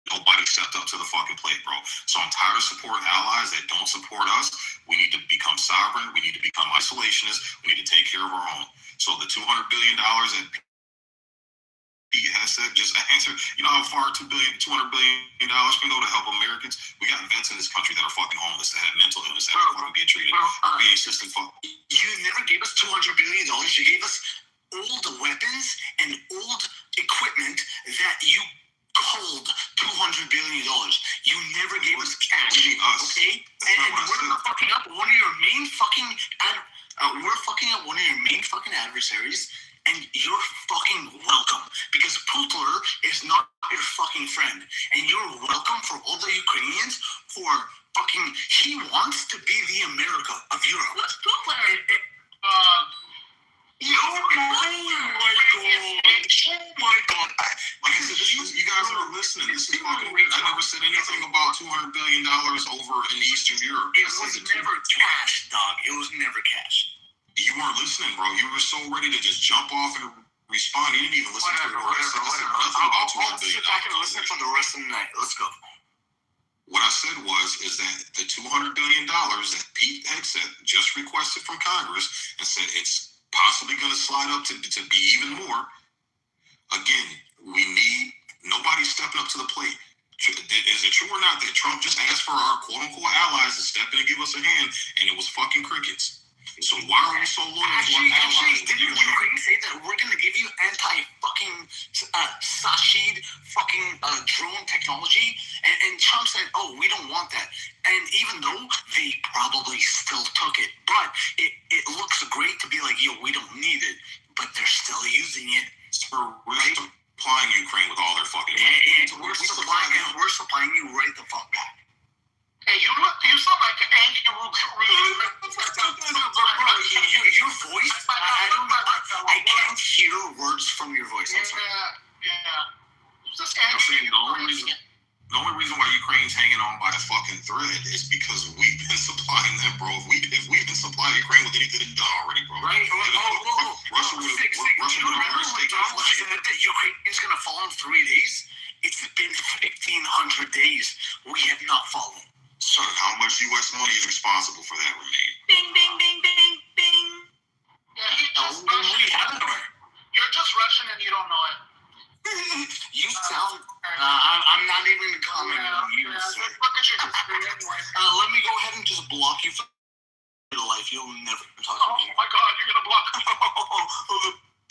nobody stepped up to the fucking plate, bro. So I'm tired of supporting allies that don't support us. We need to become sovereign. We need to become isolationists. We need to take care of our own. So the $200 billion that Pete has said, just answer, you know how far $200 billion can go to help Americans? We got vets in this country that are fucking homeless, that have mental illness, that are fucking being treated, are being assisted. You never gave us $200 billion. You gave us old weapons and old because Putler is not your fucking friend, and you're welcome for all the Ukrainians who are fucking. He wants to be the America of Europe. Who's Putler? Oh my god! You guys are listening. This is fucking weird. I never said anything about $200 billion over in Eastern Europe. It was never cash, dog. It was never cash. You weren't listening, bro. You were so ready to just jump off and respond. You didn't even listen to the rest. I said nothing about $200 billion. Sit back and listen for the rest of the night. Let's go. What I said is that the $200 billion that Pete had said just requested from Congress and said it's possibly going to slide up to be even more. Again, we need nobody stepping up to the plate. Is it true or not that Trump just asked for our quote-unquote allies to step in and give us a hand, and it was fucking crickets? So why are we so loyal to our allies? Didn't Ukraine say that we're going to give you anti-fucking Sashid fucking drone technology? And Trump said, oh, we don't want that. And even though they probably still took it, but it looks great to be like, yo, we don't need it, but they're still using it. We're supplying Ukraine with all their fucking we're supplying you right the fuck back. Hey, you sound like an angry your voice, I can't hear words from your voice. I'm sorry. Yeah. Just angry. The only reason why Ukraine's hanging on by a fucking thread is because we've been supplying them, bro. If we've been supplying Ukraine with anything they've done already, bro. Right? Russia would have said that Ukraine's going to fall in 3 days. It's been 1,500 days. We have not fallen. So how much U.S. money is responsible for that remain? Bing, bing, bing, bing, bing. Yeah, you're just Russian and you don't know it. You sound. I'm not even commenting on you. Let me go ahead and just block you for life. You'll never talk to me. Oh my God, you're gonna block me.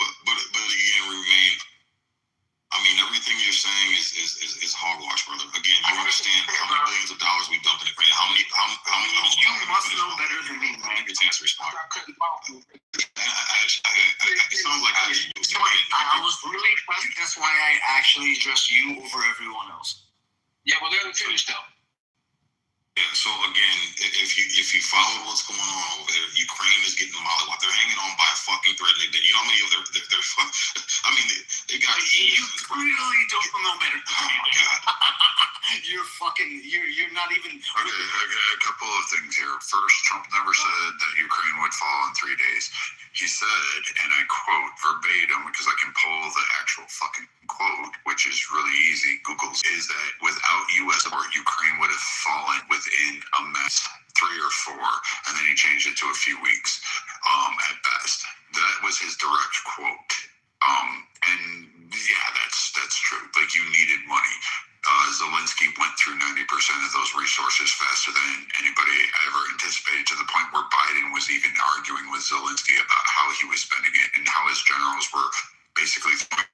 But again, remain. I mean, everything you're saying is hogwash, brother. Again, you understand how many billions of dollars we dumped in Ukraine. How many? You must know better than me, man. It sounds like I was really impressed. That's why I actually addressed you over everyone else. Yeah, well, let me finish though. Yeah, so again, if you follow what's going on over there, Ukraine is getting mollywopped. They're hanging on by a fucking thread. You know how many of their I mean, they got. You clearly don't know better. Oh my God. You're not even. Okay, a couple of things here. First, Trump never said that Ukraine would fall in 3 days. He said, and I quote verbatim because I can pull the actual fucking quote, which is really easy. Google's is that without U.S. support, Ukraine would have fallen within a mess 3 or 4, and then he changed it to a few weeks at best. That was his direct quote. And yeah, that's true. Like, you needed money. Zelensky went through 90% of those resources faster than anybody ever anticipated, to the point where Biden was even arguing with Zelensky about how he was spending it and how his generals were basically throwing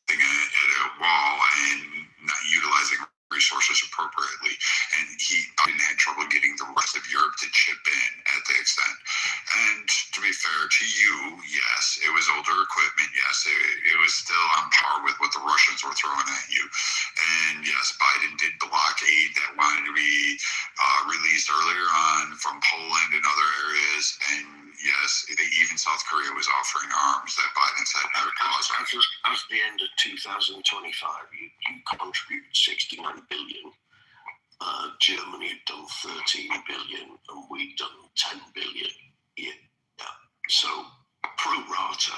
it at a wall and not utilizing resources appropriately. And Biden had trouble getting the rest of Europe to chip in at the extent. And to be fair to you, yes, it was older equipment. Yes, it was still on par with what the Russians were throwing at you. And yes, Biden did block aid that wanted to be released earlier on from Poland and other areas. And yes, even South Korea was offering arms that Biden said had cause. At the end of 2025, you contributed 69 billion. Germany had done 13 billion, and we'd done 10 billion. Yeah. So pro rata,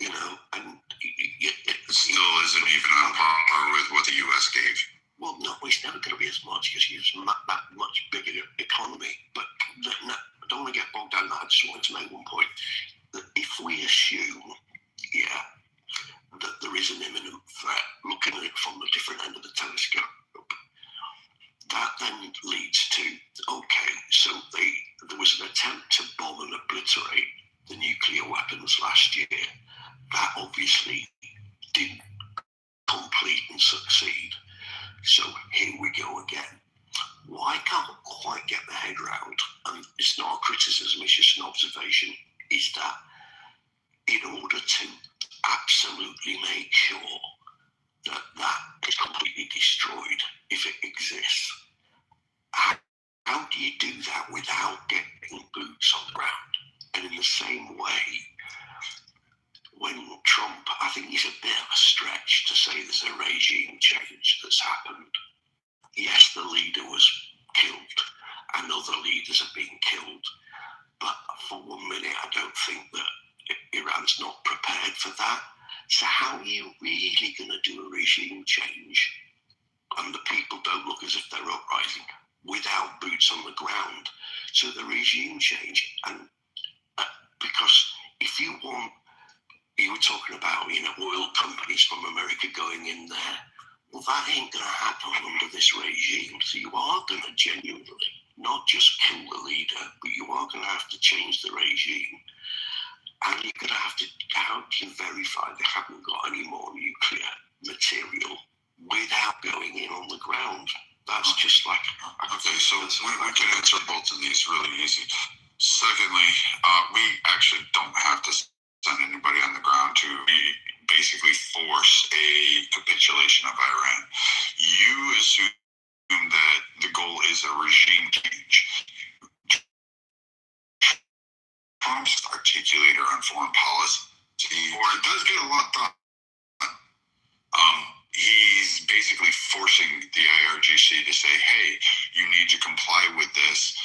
and it still isn't even on par with what the U.S. gave. Well, no, it's never going to be as much because it's not that much bigger economy. But I don't want to get bogged down. I just wanted to make one point. That if we assume, that there is an imminent threat, looking at it from the different end of the telescope, that then leads to, okay, so there was an attempt to bomb and obliterate the nuclear weapons last year. That obviously didn't complete and succeed. So here we go again. What I can't quite get my head around, and it's not a criticism, it's just an observation, is that in order make sure that that is completely destroyed if it exists. How do you do that without getting boots on the ground? And in the same way, when Trump, I think it's a bit of a stretch to say there's a regime change that's happened. Yes, the leader was killed, and other leaders have been killed. But for 1 minute, I don't think that Iran's not prepared for that. So how are you really going to do a regime change? And the people don't look as if they're uprising without boots on the ground. So the regime change, and because if you want, you were talking about, oil companies from America going in there. Well, that ain't going to happen under this regime. So you are going to genuinely not just kill the leader, but you are going to have to change the regime. And you're going to have to, how do you verify they haven't got any more nuclear material without going in on the ground? That's just like... Okay, so we can answer both of these really easy. Secondly, we actually don't have to send anybody on the ground to basically force a capitulation of Iran. You assume that the goal is a regime change. Trump's articulator on foreign policy, or it does get a lot done. He's basically forcing the IRGC to say, hey, you need to comply with this,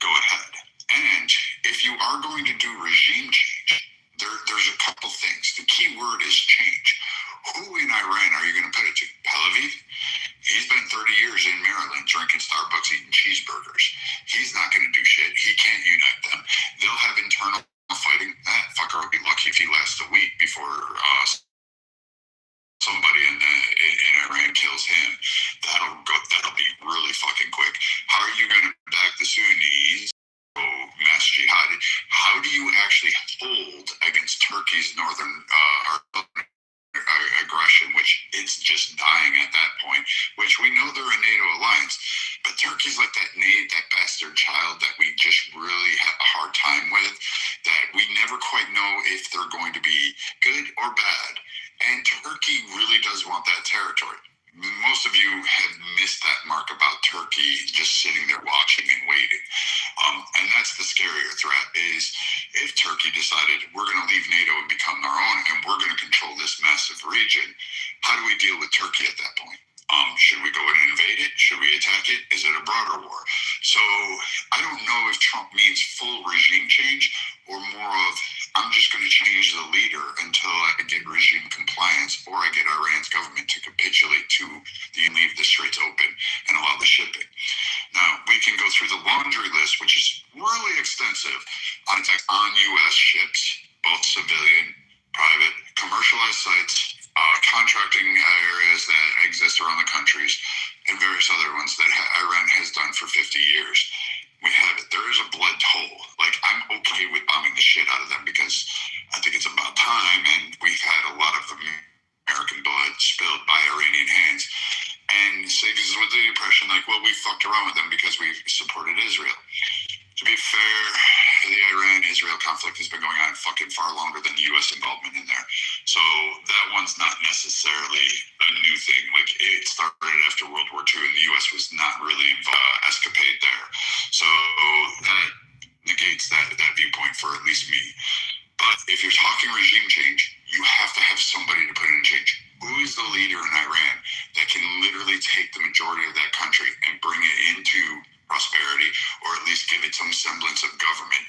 go ahead. And if you are going to do regime change, there's a couple things. The key word is change. Who in Iran are you going to put it to? Tel Aviv? He's been 30 years in Maryland drinking Starbucks, eating cheeseburgers. He's not going to do shit. He can't unite them. They'll have internal fighting. That fucker will be lucky if he lasts a week before somebody in Iran kills him. That'll be really fucking quick. How are you going to back the Sunnis? Mass jihad. How do you actually hold against Turkey's northern aggression, which it's just dying at that point, which we know they're a NATO alliance, but Turkey's like that bastard child that we just really have a hard time with, that we never quite know if they're going to be good or bad. And Turkey really does want that territory. Most of you have missed that mark about Turkey just sitting there watching and waiting. And that's the scarier threat, is if Turkey decided we're going to leave NATO and become our own and we're going to control this massive region, how do we deal with Turkey at that point? Should we go in and invade it? Should we attack it? Is it a broader war? So I don't know if Trump means full regime change or more of, I'm just going to change the leader until I get regime compliance or I get Iran's government to capitulate to leave the straits open and allow the shipping. Now, we can go through the laundry list, which is really extensive, on attacks on U.S. ships, both civilian, private, commercialized sites, contracting areas that exist around the countries, and various other ones that Iran has done for 50 years. We have it. There is a blood toll. Like, I'm okay with bombing the shit out of them because I think it's about time, and we've had a lot of American blood spilled by Iranian hands. And citizens with the impression, like, well, we fucked around with them because we supported Israel. To be fair, the Iran-Israel conflict has been going on fucking far longer than the U.S. involvement in there. So that one's not necessarily a new thing. Like, it started after World War II, and the U.S. was not really escapade there. So that negates that viewpoint for at least me. But if you're talking regime change, you have to have somebody to put in change. Who is the leader in Iran that can literally take the majority of that country and bring it into prosperity, or at least give it some semblance of government,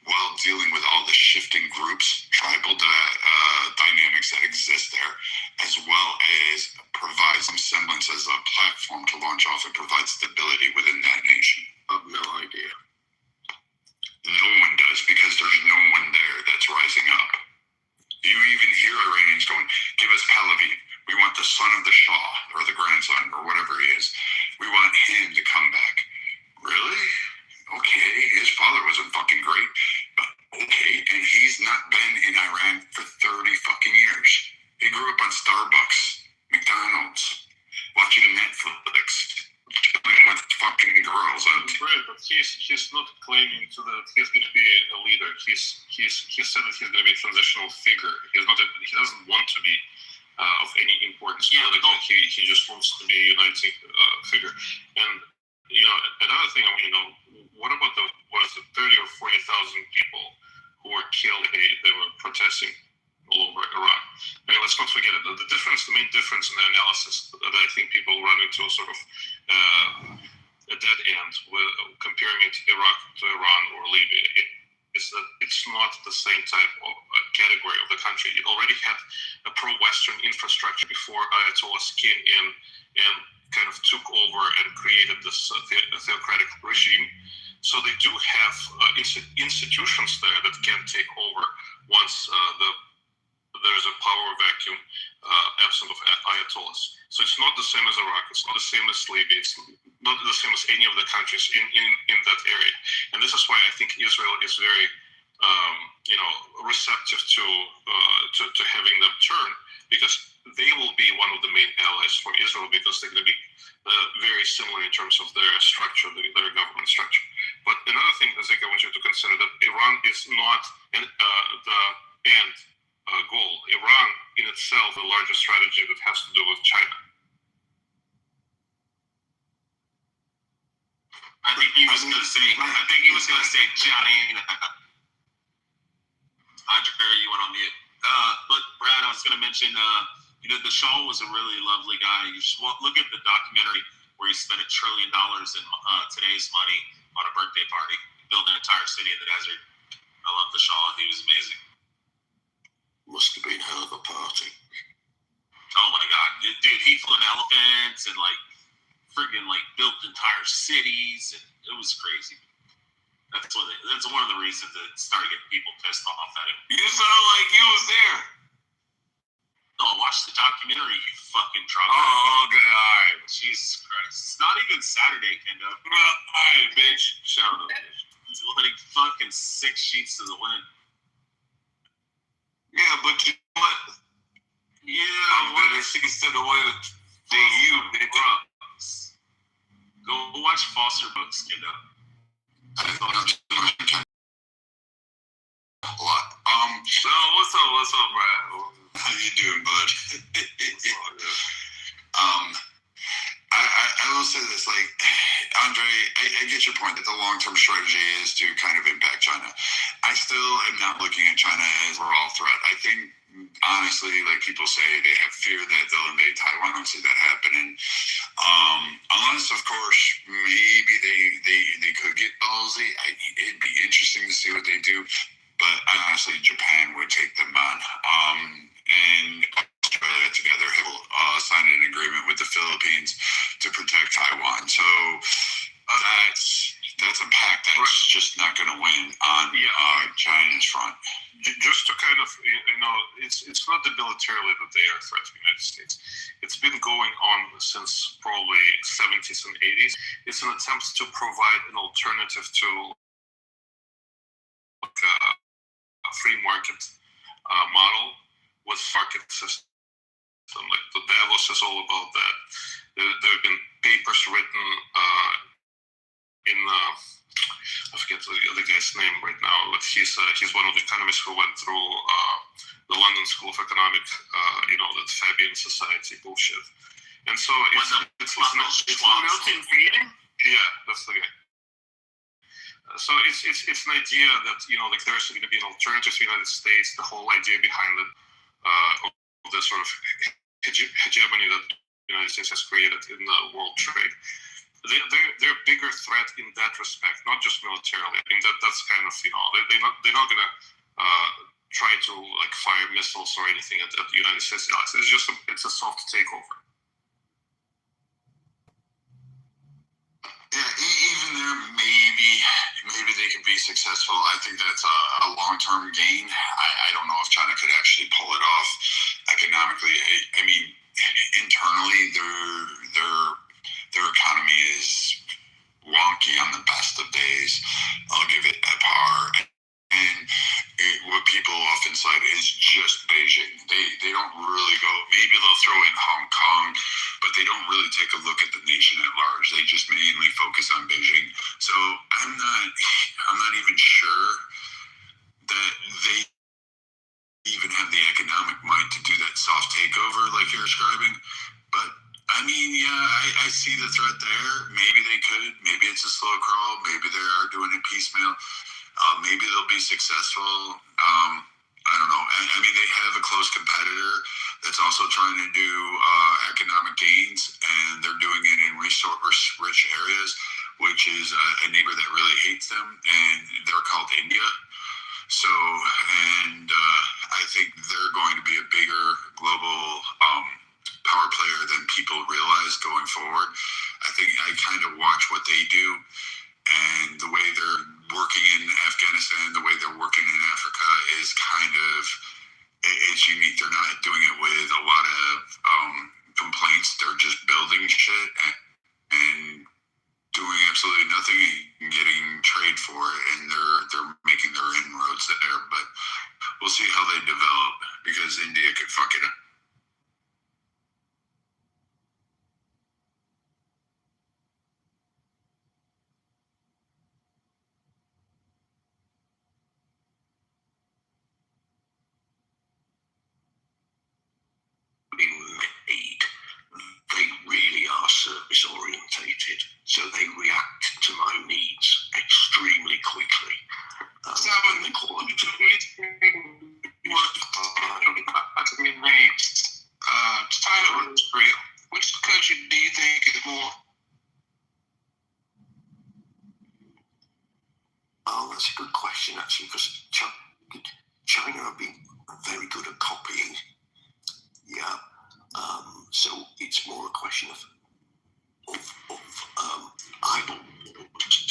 while dealing with all the shifting groups, tribal dynamics that exist there, as well as provide some semblance as a platform to launch off and provide stability within that nation? I have no idea. No one does, because there's no one there that's rising up. You even hear Iranians going, give us Pahlavi. We want the son of the Shah, or the grandson, or whatever he is. We want him to come back. Really? Okay, his father wasn't fucking great, but okay, and he's not been in Iran for 30 fucking years. He grew up on Starbucks, McDonald's, watching Netflix, chilling with fucking girls. Right, but he's not claiming that he's going to be a leader. He said that he's going to be a transitional figure. He doesn't want to be of any importance. Yeah, but don't. He just wants to be a uniting figure. And another thing I want to know: what about the 30 or 40,000 people who were killed? They were protesting all over Iran. I mean, let's not forget it. The main difference in the analysis that I think people run into sort of a dead end with comparing it to Iraq to Iran or Libya. Is that it's not the same type of category of the country. It already had a pro-Western infrastructure before Ayatollahs came in and kind of took over and created this theocratic regime. So they do have institutions there that can take over once there's a power vacuum absent of Ayatollahs. So it's not the same as Iraq. It's not the same as Libya. It's not the same as any of the countries in that area. And this is why I think Israel is very, receptive to having them turn, because they will be one of the main allies for Israel, because they're going to be very similar in terms of their structure, their government structure. But another thing, Zeke, I want you to consider that Iran is not the end goal. Iran in itself, the largest strategy that has to do with China. I think he was going to say China. Andre, you went on mute. But Brad, I was going to mention, the Shah was a really lovely guy. You should look at the documentary where he spent $1 trillion in today's money on a birthday party, built an entire city in the desert. I love the Shah. He was amazing. Must have been hell of a party. Oh my God, dude! He flew in elephants and friggin' built entire cities, and it was crazy. That's one of the reasons that started getting people pissed off at him. You sound like you was there. No, watch the documentary, you fucking drunk. Oh, okay, all right. Jesus Christ, it's not even Saturday, Kendo. All right, bitch. Shut up, bitch. It's like fucking 6 sheets to the wind. Yeah, but you know what? Yeah, I'm better seats to the wind than you, bitch. Go watch Foster Books, Kendo. A lot. So what's up, Brad? How you doing, bud? I will say this, Andre, I get your point that the long-term strategy is to kind of impact China. I still am not looking at China as a overall threat. I think, honestly, people say they have fear that they'll invade Taiwan. I don't see that happening. Unless, of course, maybe they could get ballsy. It'd be interesting to see what they do. But honestly, Japan would take them on. And Australia together will sign an agreement with the Philippines to protect Taiwan. So that's a pact that's just not going to win on China's front. Just to kind of, it's not that militarily that they are a threat to the United States. It's been going on since probably 70s and 80s. It's an attempt to provide an alternative to a free market model with market system. Like the Davos is all about that. There have been papers written in I forget the guy's name right now, but he's one of the economists who went through the London School of Economics, the Fabian Society bullshit. And so it's Milton Friedman? Yeah, that's the guy. So it's an idea that there's going to be an alternative to the United States. The whole idea behind it, of the sort of hegemony that the United States has created in the world trade. They're a bigger threat in that respect, not just militarily. I mean that's kind of they're not going to try to fire missiles or anything at the United States. It's a soft takeover. Yeah, even there, maybe they could be successful. I think that's a long-term gain. I don't know if China could actually pull it off economically. I mean, internally, their economy is wonky on the best of days. I'll give it at par. And what people often cite is just Beijing. They don't really go. Maybe they'll throw in Hong Kong, but they don't really take a look at the nation at large. They just mainly focus on Beijing. So I'm not even sure that they even have the economic might to do that soft takeover. see the threat there. Maybe they could. Maybe it's a slow crawl. Maybe they are doing it piecemeal. Maybe they'll be successful. I don't know. I mean, they have a close competitor that's also trying to do economic gains, and they're doing it in resource-rich areas, which is a neighbor that really hates them, and they're called India. So, and I think they're going to be a bigger global power player than people realize going forward. I think I kind of watch what they do, and the way they're working in Afghanistan, the way they're working in Africa is kind of, it's unique. They're not doing it with a lot of complaints. They're just building shit and doing absolutely nothing and getting trade for it, and they're making their inroads there. But we'll see how they develop, because India could fuck it up. They really are service orientated, so they react to my needs extremely quickly. They call them China is real. Which country do you think is more? Oh, that's a good question, actually, because China have been very good at copying. Yeah. So it's more a question of I don't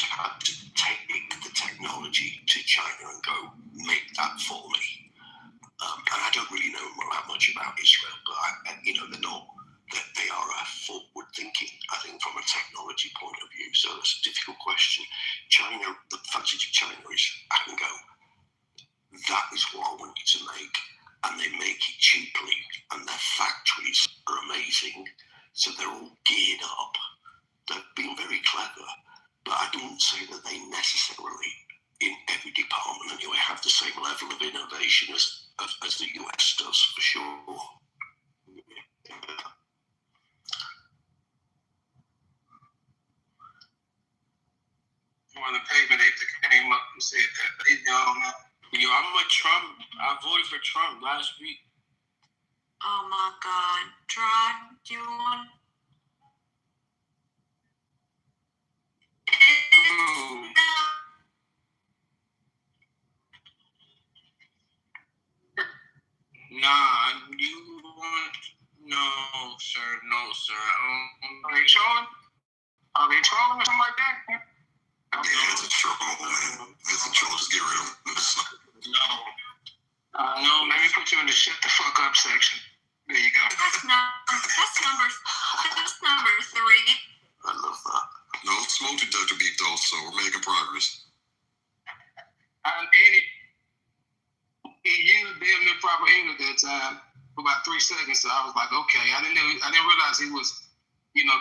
have to take the technology to China and go make that for me. And I don't really know that much about Israel, but they're not. They are forward thinking, I think, from a technology point of view. So it's a difficult question. China, the advantage of China is I can go, that is what I want you to make, and they make it cheaply, and their factories are amazing, so they're all geared up. They've been very clever, but I don't say that they necessarily, in every department anyway, have the same level of innovation as the US does, for sure. One of the pavement apes that came up and said that they don't know. Yo, I'm a Trump. I voted for Trump last week. Oh my God, Trump, do you want? Nah, you want? No, sir. No, sir. Are they trolling? Are they trolling or something like that? Yeah, it's a troll, man. It's a troll. Just get rid of it. No, let me put you in the shut the fuck up section. There you go. That's number 3. I love that. No smoke detector beat though, so we're making progress. And he used damn near proper English that time for about 3 seconds. So I was like, okay. I didn't realize he was,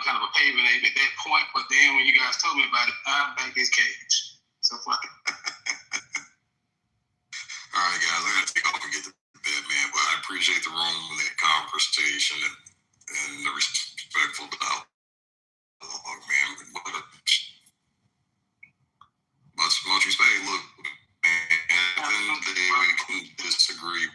kind of a pavement ape at that point. But then when you guys told me about it, I backed his cage. So fuck it. All right, guys, I gotta take off and get to bed, man. But I appreciate the room and the conversation and the respectful dialogue, man. Much respect. Look, man, at the end of the day, we can disagree.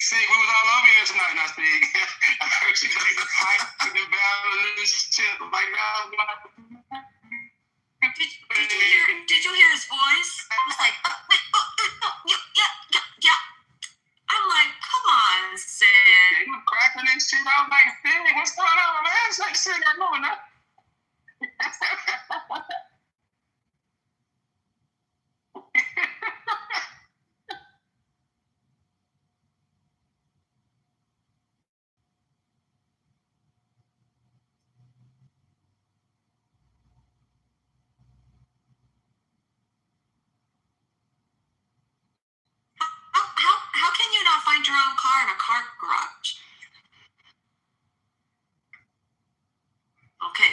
See, we was all over here tonight, and I said, I heard you like the fight and the battle and this shit. Like, Did you hear his voice? It was like, yeah. I'm like, come on, Sid. He was cracking and shit. I was like, Sid, what's going on, man? It's like, Sid, I'm going up. How can you not find your own car in a car garage? Okay,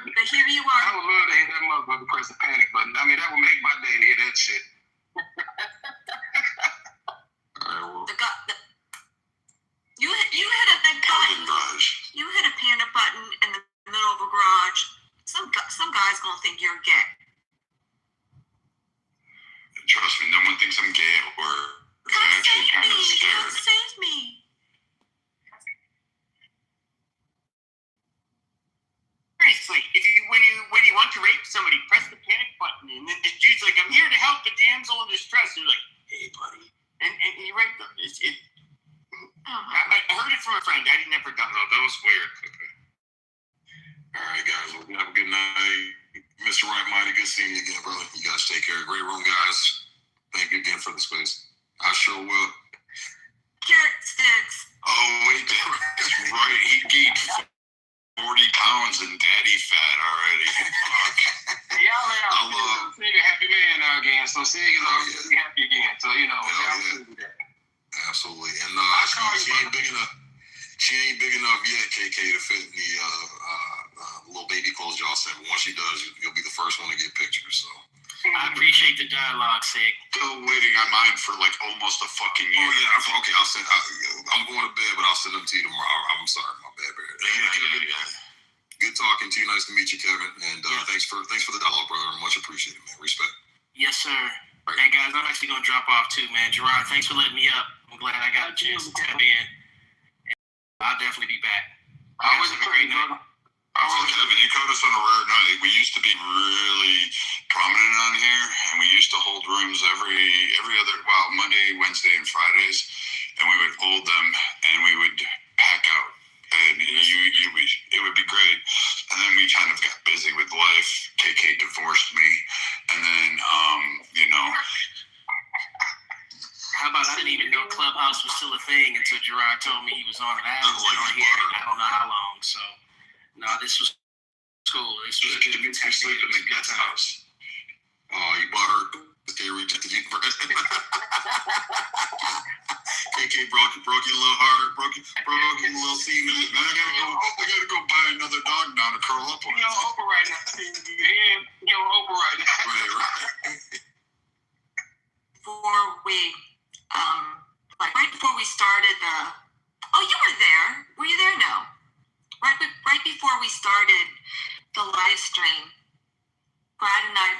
But here you are. I would love to hit that motherfucker press the panic button. I mean, that would make my day to hear that shit. You hit a big button. You hit a panic button in the middle of a garage. Some guy's gonna think you're gay. Trust me, no one thinks I'm gay or actually kind of scared. Save me. Seriously, when you want to rape somebody, press the panic button, and then the dude's like, "I'm here to help the damsel in distress." And you're like, "Hey, buddy," and you rape them. I heard it from a friend. I had never done that. No, that was weird. All right, guys. Well, have a good night. Mr. Right Minded, good seeing you again, brother. You guys take care. Great room, guys. Thank you again for the space. I sure will. Carrot sticks. Oh, wait, that's right. He gained 40 pounds in daddy fat already. Fuck. Y'all Sig a happy man now again. So Sig is already happy again. So, you know, absolutely. And she ain't big enough. She ain't big enough yet, KK, to fit in the little baby clothes y'all sent. But once she does, you'll be the first one to get pictures. So I appreciate the dialogue, Sig. Still waiting on mine for like almost a fucking year. Oh yeah, okay. I'll send. I'm going to bed, but I'll send them to you tomorrow. I'm sorry, my bad, Barrett. Yeah. Good talking to you. Nice to meet you, Kevin. And thanks for the dialogue, brother. Much appreciated, man. Respect. Yes, sir. Hey guys, I'm actually gonna drop off too, man. Gerard, thanks for letting me up. I'm glad I got a chance to tap in. I'll definitely be back. Always a great night. Kevin, you caught us on a rare night. We used to be really prominent on here, and we used to hold rooms every other, Monday, Wednesday, and Fridays, and we would hold them, and we would pack out, and it would be great. And then we kind of got busy with life. KK divorced me, and then, How about I didn't even know Clubhouse was still a thing until Gerard told me he was on it. I haven't been on here I don't know how long, so no, this was cool. This was good. You can sleep in the guest house. Oh, you bought her KK rejected you. KK broke your little heart, broke your little semen. Now I gotta go buy another dog now to curl up on. You're over right now. You're over right now. Right. Right before we started you were there. Were you there? No. Right before we started the live stream, Brad and I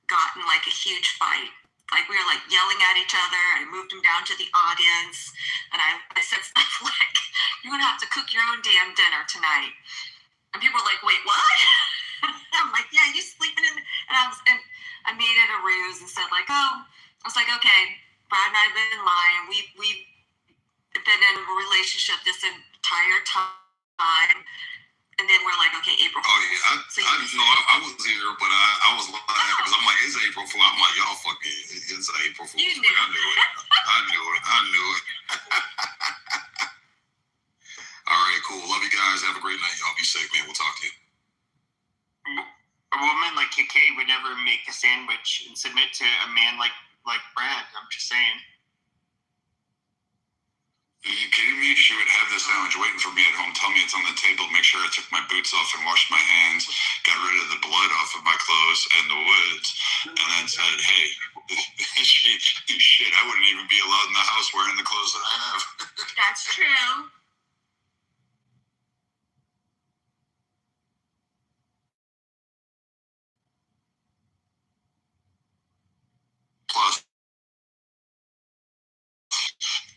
got in like a huge fight. Like we were like yelling at each other. I moved him down to the audience, and I said stuff like, "You're gonna have to cook your own damn dinner tonight." And people were like, "Wait, what?" I'm like, "Yeah, you sleeping in?" And I made it a ruse and said like, "Oh," I was like, "Okay, Brad and I have been lying. We've been in a relationship this entire time." And then we're like, "Okay, April Fool." Oh yeah, I was here, but I was lying because I'm like, it's April Fool. I'm like, y'all fucking, it's April Fool. You knew. I knew it. All right, cool. Love you guys. Have a great night. Y'all be safe, man. We'll talk to you. A woman like KK would never make a sandwich and submit to a man like Brad. I'm just saying. Are you kidding me? She would have this sandwich waiting for me at home, tell me it's on the table, make sure I took my boots off and washed my hands, got rid of the blood off of my clothes and the woods, and then said, "Hey, shit, I wouldn't even be allowed in the house wearing the clothes that I have." That's true. Plus,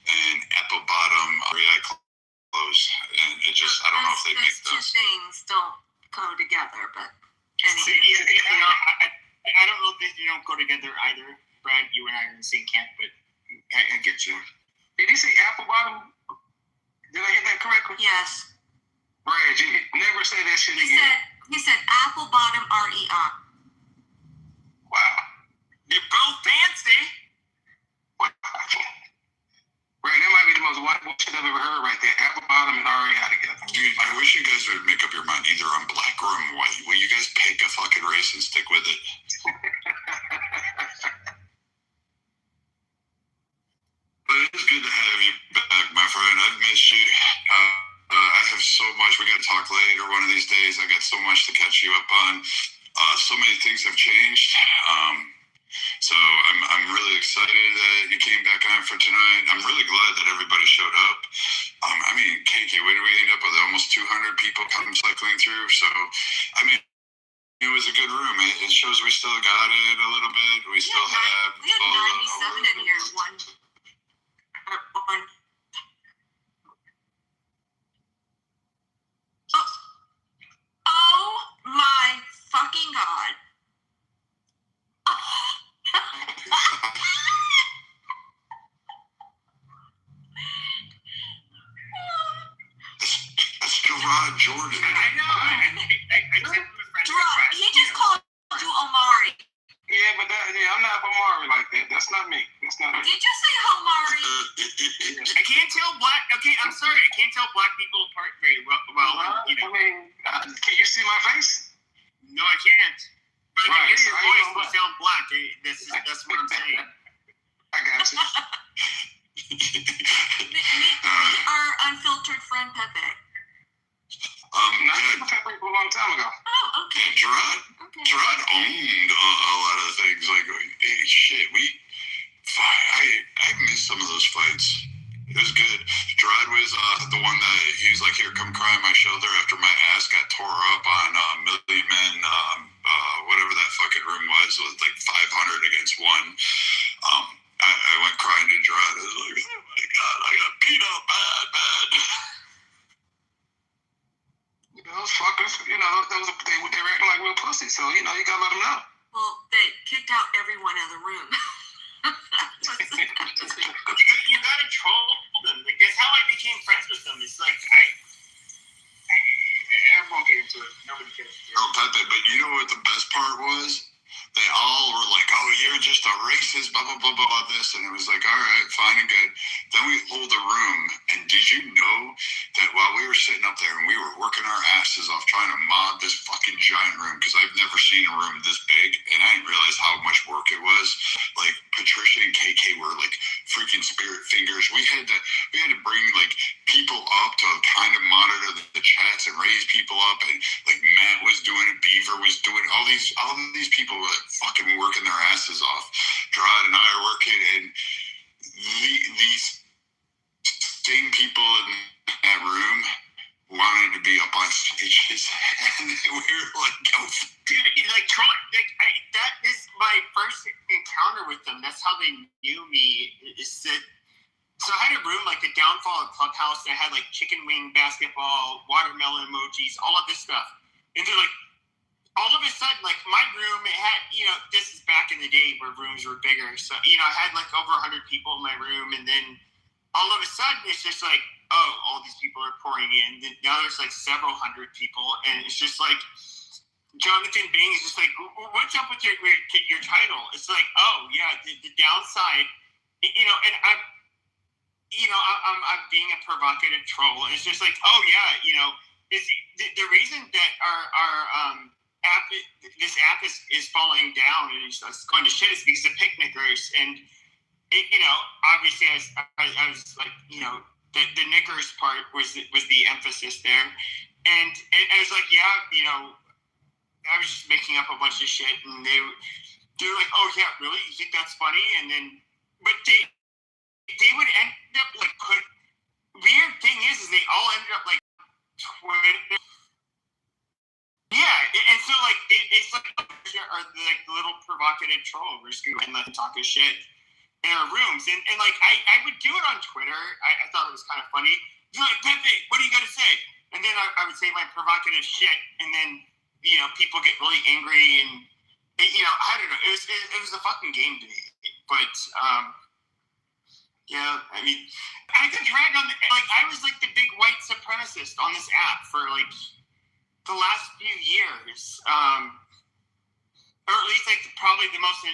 and apple bottom clothes, and it just, I don't know if they make those. Two things don't go together, but anyway. I don't know that you don't go together either. Brad, you and I are in the same camp, but I get you. Did he say apple bottom? Did I get that correctly? Yes. Brad, you never say that shit again. He said apple bottom RER. Wow. You're both fancy. Wow. Right, that might be the most white shit I've ever heard right there. Apple bottom and REI together. Dude, I wish you guys would make up your mind. Either I'm black or I'm white. Will you guys pick a fucking race and stick with it? But it is good to have you back, my friend. I've missed you. I have so much. We got to talk later one of these days. I got so much to catch excited that you came back on for tonight. I'm really glad that everybody showed up. I mean, KK, where did we end up with? Almost 200 people come cycling through. So, I mean, it was a good room. It shows we still got it a little bit. We still have. We had 97 in here at one. Oh my fucking god. That's Gerard Jordan. I know. Gerard, he just called you Omari. Yeah, but I'm not Omari like that. That's not me. That's not me. Did you say Omari? I can't tell black. Okay, I'm sorry. I can't tell black people apart very well. I mean, can you see my face? No, I can't. But I can hear your so voice will sound black. That's what I'm saying. I got you. Meet our unfiltered friend Pepe. Not Pepe for a long time ago. Oh, okay. Gerard owned a lot of things. Like, shit, I missed some of those fights. It was good. Gerard was the one that he was like, here, come cry on my shoulder after my ass got tore up on Million Men, whatever that fucking room was like 500 against 1. I went crying to Gerard. I was like, oh my God, I got beat up bad. Those fuckers, they were acting like real pussy, so, you gotta let them know. Well, they kicked out everyone in the room. You gotta troll them. Like, that's how I became friends with them. It's like, everyone get into it. Nobody cares. Oh, Pepe, but you know what the best part was? They all were like, oh, you're just a racist, blah, blah, blah, blah, this. And it was like, all right, fine and good. Then we hold a room. And did you know that while we were sitting up there and we were working our asses off trying to mod this fucking giant room, because I've never seen a room this big, and I didn't realize how much work it was. Like, Patricia and KK were like freaking spirit fingers. We had to bring like people up to kind of monitor the chats and raise people up. And like Matt was doing it, Beaver was doing it. All these people were fucking working their asses off. Gerard and I are working, and these same people in that room wanted to be up on stages, and we were like, "Go, dude!" Like, that is my first encounter with them. That's how they knew me. So I had a room like the downfall of Clubhouse that had like chicken wing, basketball, watermelon emojis, all of this stuff, and they're like, all of a sudden, like my room, it had, this is back in the day where rooms were bigger. So, I had like over 100 people in my room. And then all of a sudden, it's just like, oh, all these people are pouring in. Then now there's like several hundred people. And it's just like, Jonathan Bing is just like, what's up with your title? It's like, oh, yeah, the downside, and I'm being a provocative troll. It's just like, oh, yeah, it's the reason that our this app is falling down and it's going to shit is because of picnickers. And obviously I was like, the knickers part was the emphasis there. And I was like, yeah, I was just making up a bunch of shit, and they were like, oh yeah, really, you think that's funny? And then but they would end up like weird thing is they all ended up like Twitter. Yeah, and so like it's like are like the little provocative trolls and like talk of shit in our rooms, and like I would do it on Twitter. I thought it was kind of funny. Like, Pepe, what do you got to say? And then I would say my provocative shit, and then people get really angry, and I don't know. It was a fucking game to me, but yeah, I mean, I got dragged on I was like the big white supremacist on this app for like the last few years, or at least like probably the most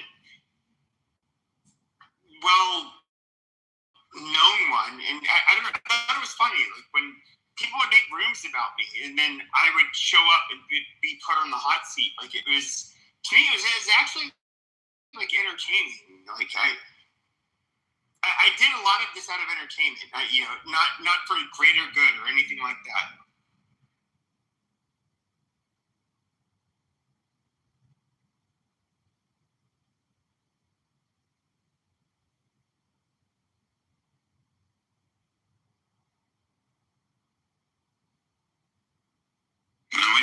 well-known one. And I don't know, I thought it was funny, like when people would make rooms about me, and then I would show up and be put on the hot seat. Like it was, to me, it was actually like entertaining. Like I did a lot of this out of entertainment, not for greater good or anything like that.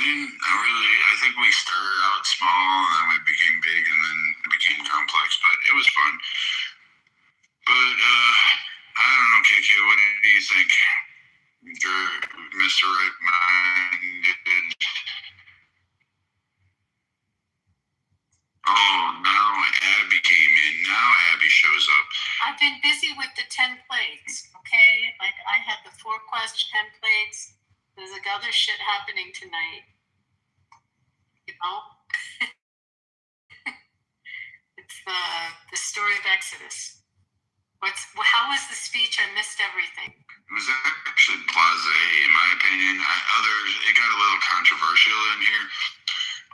didn't. I think we started out small and then we became big and then it became complex, but it was fun. But I don't know, KK, what do you think? You're Mr. Right-Minded. Oh, now Abby came in. Now Abby shows up. I've been busy with the 10 plates, okay? Like, I had the 4-question templates. There's like other shit happening tonight. You know? It's the story of Exodus. How was the speech? I missed everything. It was actually blasé, in my opinion. It got a little controversial in here.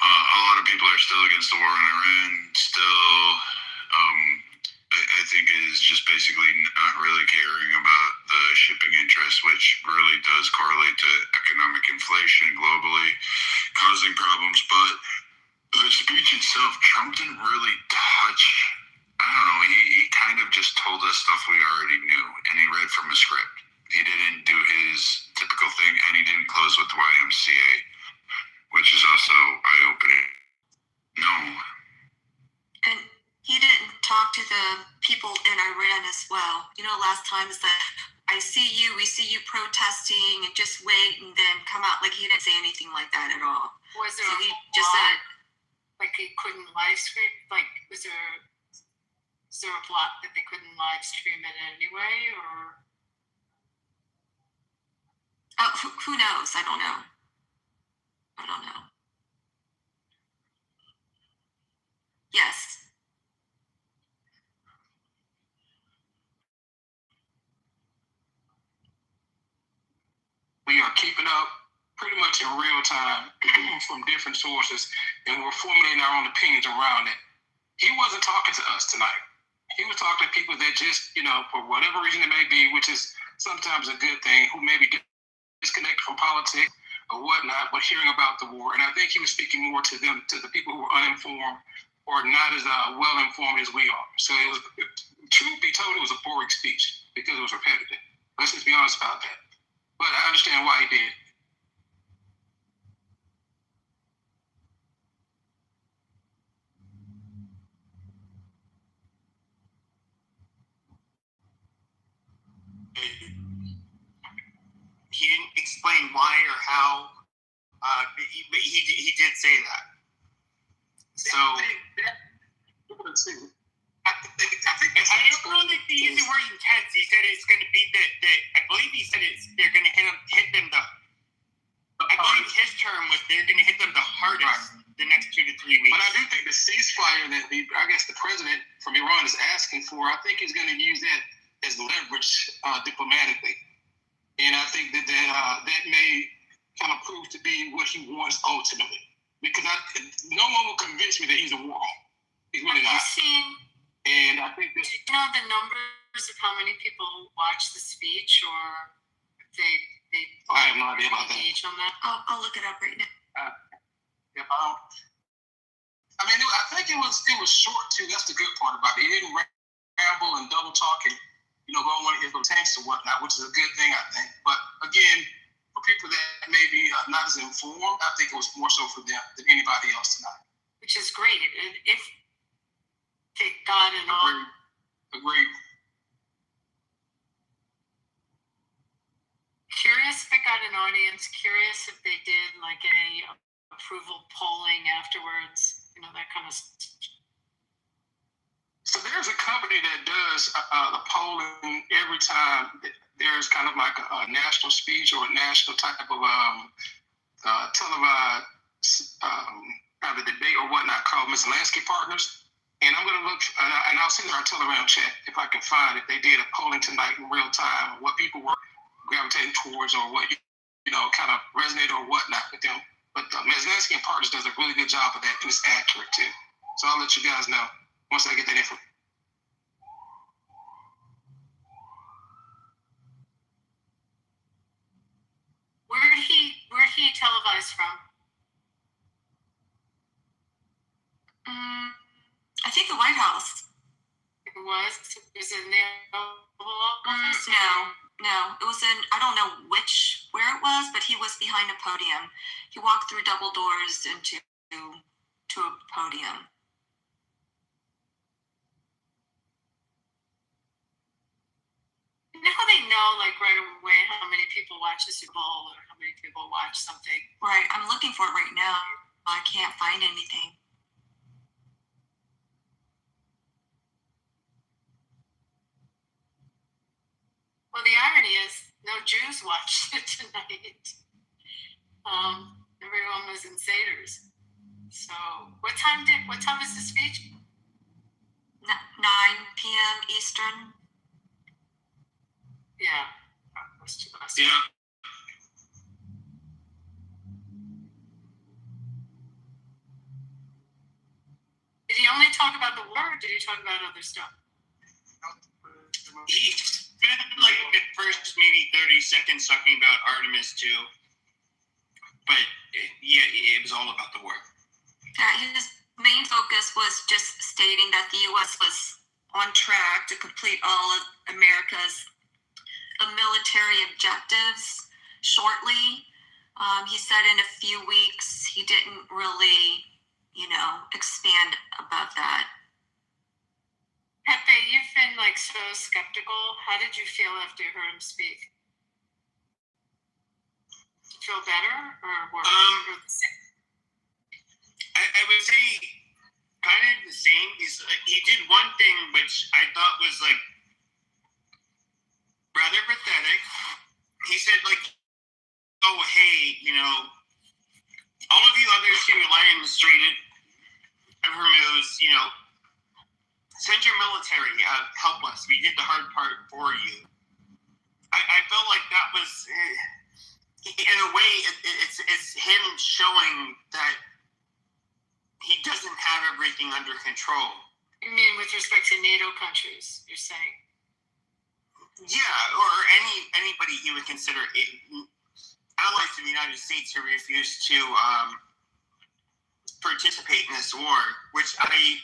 A lot of people are still against the war in Iran. Still, I think it is just basically not really caring about the shipping interests, which really does correlate to economic inflation globally, causing problems. But the speech itself, Trump didn't really touch. I don't know. He kind of just told us stuff we already knew, and he read from a script. He didn't do his typical thing, and he didn't close with the YMCA, which is also eye-opening. No. And he didn't talk to the people in Iran as well. You know, last time is that we see you protesting and just wait and then come out. Like, he didn't say anything like that at all. Was there so he just said, like, he couldn't live stream? Like, was there a block that they couldn't live stream it anyway, or? Oh, who knows? I don't know. Yes. We are keeping up pretty much in real time from different sources, and we're formulating our own opinions around it. He wasn't talking to us tonight. He was talking to people that just, for whatever reason it may be, which is sometimes a good thing, who may be disconnected from politics or whatnot, but hearing about the war. And I think he was speaking more to them, to the people who are uninformed or not as well informed as we are. So it was, truth be told, it was a boring speech because it was repetitive. Let's just be honest about that. But I understand why he did. He didn't explain why or how, but he did say that. So I don't think they use the word intense. He said it's going to be that I believe he said they're going to hit them the. I believe his term was they're going to hit them the hardest the next 2 to 3 weeks. But I do think the ceasefire that the president from Iran is asking for, I think he's going to use that as leverage diplomatically. And I think that may kind of prove to be what he wants ultimately. Because no one will convince me that he's a war hawk. He's really not. And I think that... Do you know the numbers of how many people watch the speech, or if they I have no idea about that. On that? I'll look it up right now. I think it was short too. That's the good part about it. He didn't ramble and double talk and go on one of his little tanks or whatnot, which is a good thing, I think. But again, for people that may be not as informed, I think it was more so for them than anybody else tonight. Which is great. If they got an audience. Agreed. Curious if they got an audience. Curious if they did like a approval polling afterwards. That kind of stuff. So there's a company that does the polling every time there's kind of like a national speech or a national type of televised kind of debate or whatnot called Miscellaneous Partners. And I'm going to look, and I'll send our Telegram chat if I can find if they did a polling tonight in real time, what people were gravitating towards or what, kind of resonated or whatnot with them. But Miscellaneous Partners does a really good job of that, and it's accurate too. So I'll let you guys know once I get that info. Where did he televise from? I think the White House. It was? Is it in the Oval Office? No. It was in, I don't know which where it was, but he was behind a podium. He walked through double doors into a podium. You know how they know, like, right away how many people watch the Super Bowl or how many people watch something? Right, I'm looking for it right now. I can't find anything. Well, the irony is, no Jews watched it tonight. Everyone was in Seder's. So, what time is the speech? 9 p.m. Eastern. Yeah. That's too last. Yeah. Did he only talk about the war, or did he talk about other stuff? He spent like the first maybe 30 seconds talking about Artemis too, but yeah, it was all about the war. His main focus was just stating that the U.S. was on track to complete all of America's military objectives shortly. He said in a few weeks. He didn't really, expand above that. Pepe, you've been like so skeptical. How did you feel after you heard him speak? Did you feel better or worse? Or the same? I would say kind of the same. He did one thing which I thought was like rather pathetic. He said like, "Oh hey, all of you others who lie in the Strait of Hormuz, send your military, help us. We did the hard part for you." I felt like that was, in a way, it's him showing that he doesn't have everything under control. You mean with respect to NATO countries, you're saying? Yeah, or anybody he would consider allies of the United States who refuse to participate in this war, which I mean,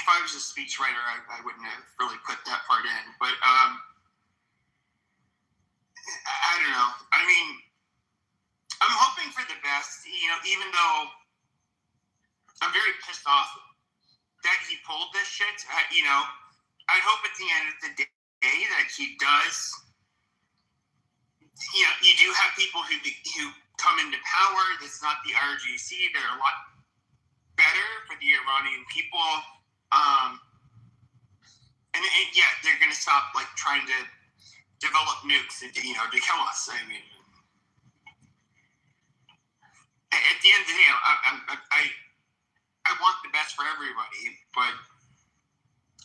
if I was a speechwriter, I wouldn't have really put that part in. But I don't know. I mean, I'm hoping for the best. Even though I'm very pissed off that he pulled this shit. I hope at the end of the day that he does. You do have people who come into power. That's not the RGC. They're a lot better for the Iranian people. And yeah, they're going to stop like trying to develop nukes to kill us. I mean, at the end of the day, I want the best for everybody, but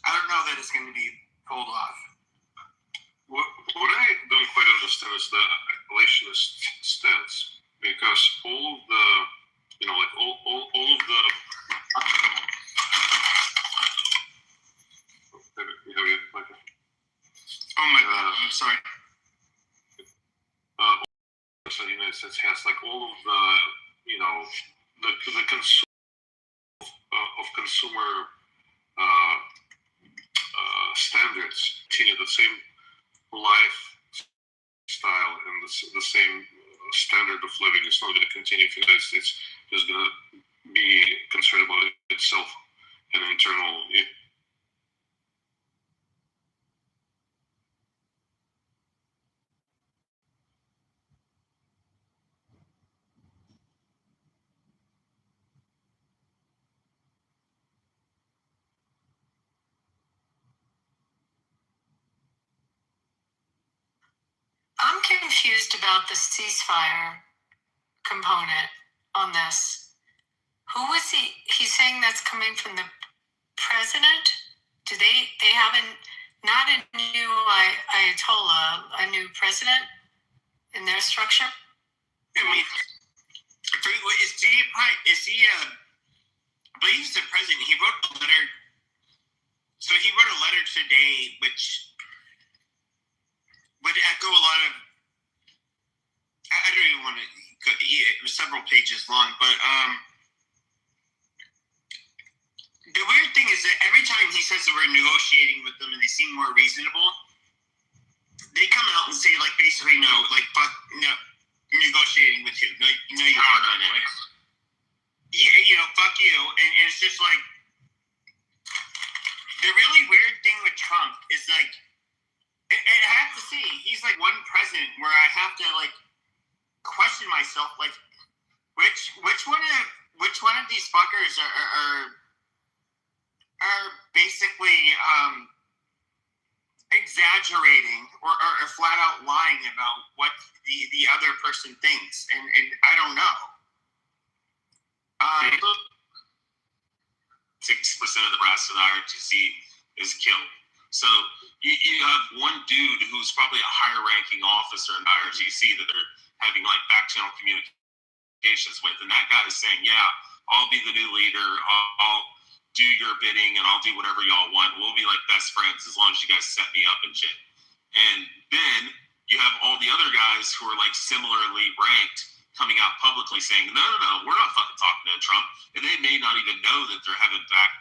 I don't know that it's going to be pulled off. What I don't quite understand is the isolationist stance, because all of the, all of the. Oh my God! I'm sorry. The United States has like all of the, the consumer standards, the same lifestyle and the same standard of living is not going to continue if the United States is going to be concerned about itself and internal. I'm confused about the ceasefire component on this. Who was he? He's saying that's coming from the president? Do they haven't, not a new Ayatollah, a new president in their structure? I mean, is he I believe he's the president. He wrote a letter. So he wrote a letter today, which would echo a lot of. I don't even want to. It was several pages long, but the weird thing is that every time he says that we're negotiating with them and they seem more reasonable, they come out and say like basically basically no, like fuck no, negotiating with you. No, you Power dynamics. Fuck you, and it's just like the really weird thing with Trump is like, and I have to say, he's like one president where I have to like question myself, like which one of these fuckers are basically exaggerating or flat out lying about what the other person thinks, and I don't know. 60% of the brass of the IRGC is killed. So you have one dude who's probably a higher ranking officer in the IRGC that they're having like back channel communications with, and that guy is saying, "Yeah, I'll be the new leader. I'll do your bidding, and I'll do whatever y'all want. We'll be like best friends as long as you guys set me up and shit." And then you have all the other guys who are like similarly ranked coming out publicly saying, no, we're not fucking talking to Trump. And they may not even know that they're having back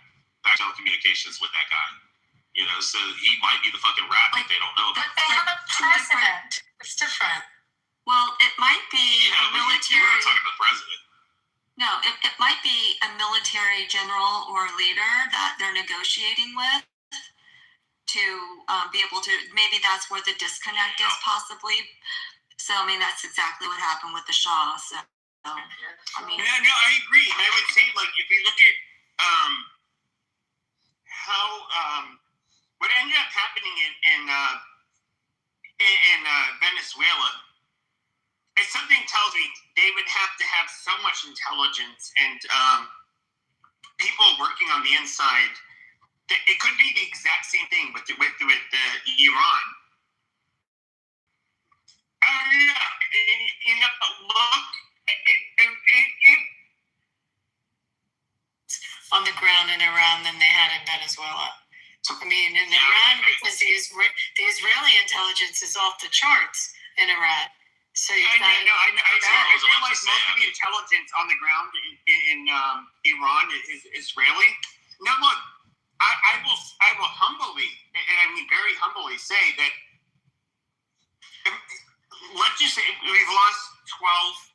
channel communications with that guy. So he might be the fucking rat that they don't know about. But they have a president. It's different. Well, it might be Yeah, a but military. you're not talking about the president. No, it might be a military general or leader that they're negotiating with to be able to. Maybe that's where the disconnect is, possibly. So, I mean, that's exactly what happened with the Shah. So, I mean, no, I agree. I would say, like, if we look at how what ended up happening in Venezuela, if something tells me they would have to have so much intelligence and people working on the inside. That it could be the exact same thing with Iran. Look, on the ground in Iran than they had in Venezuela. I mean, in Iran, because the Israeli intelligence is off the charts in Iran. So I realize most of the intelligence on the ground in Iran is Israeli. No, look, I will humbly, and I mean very humbly, say that let's just say we've lost 12.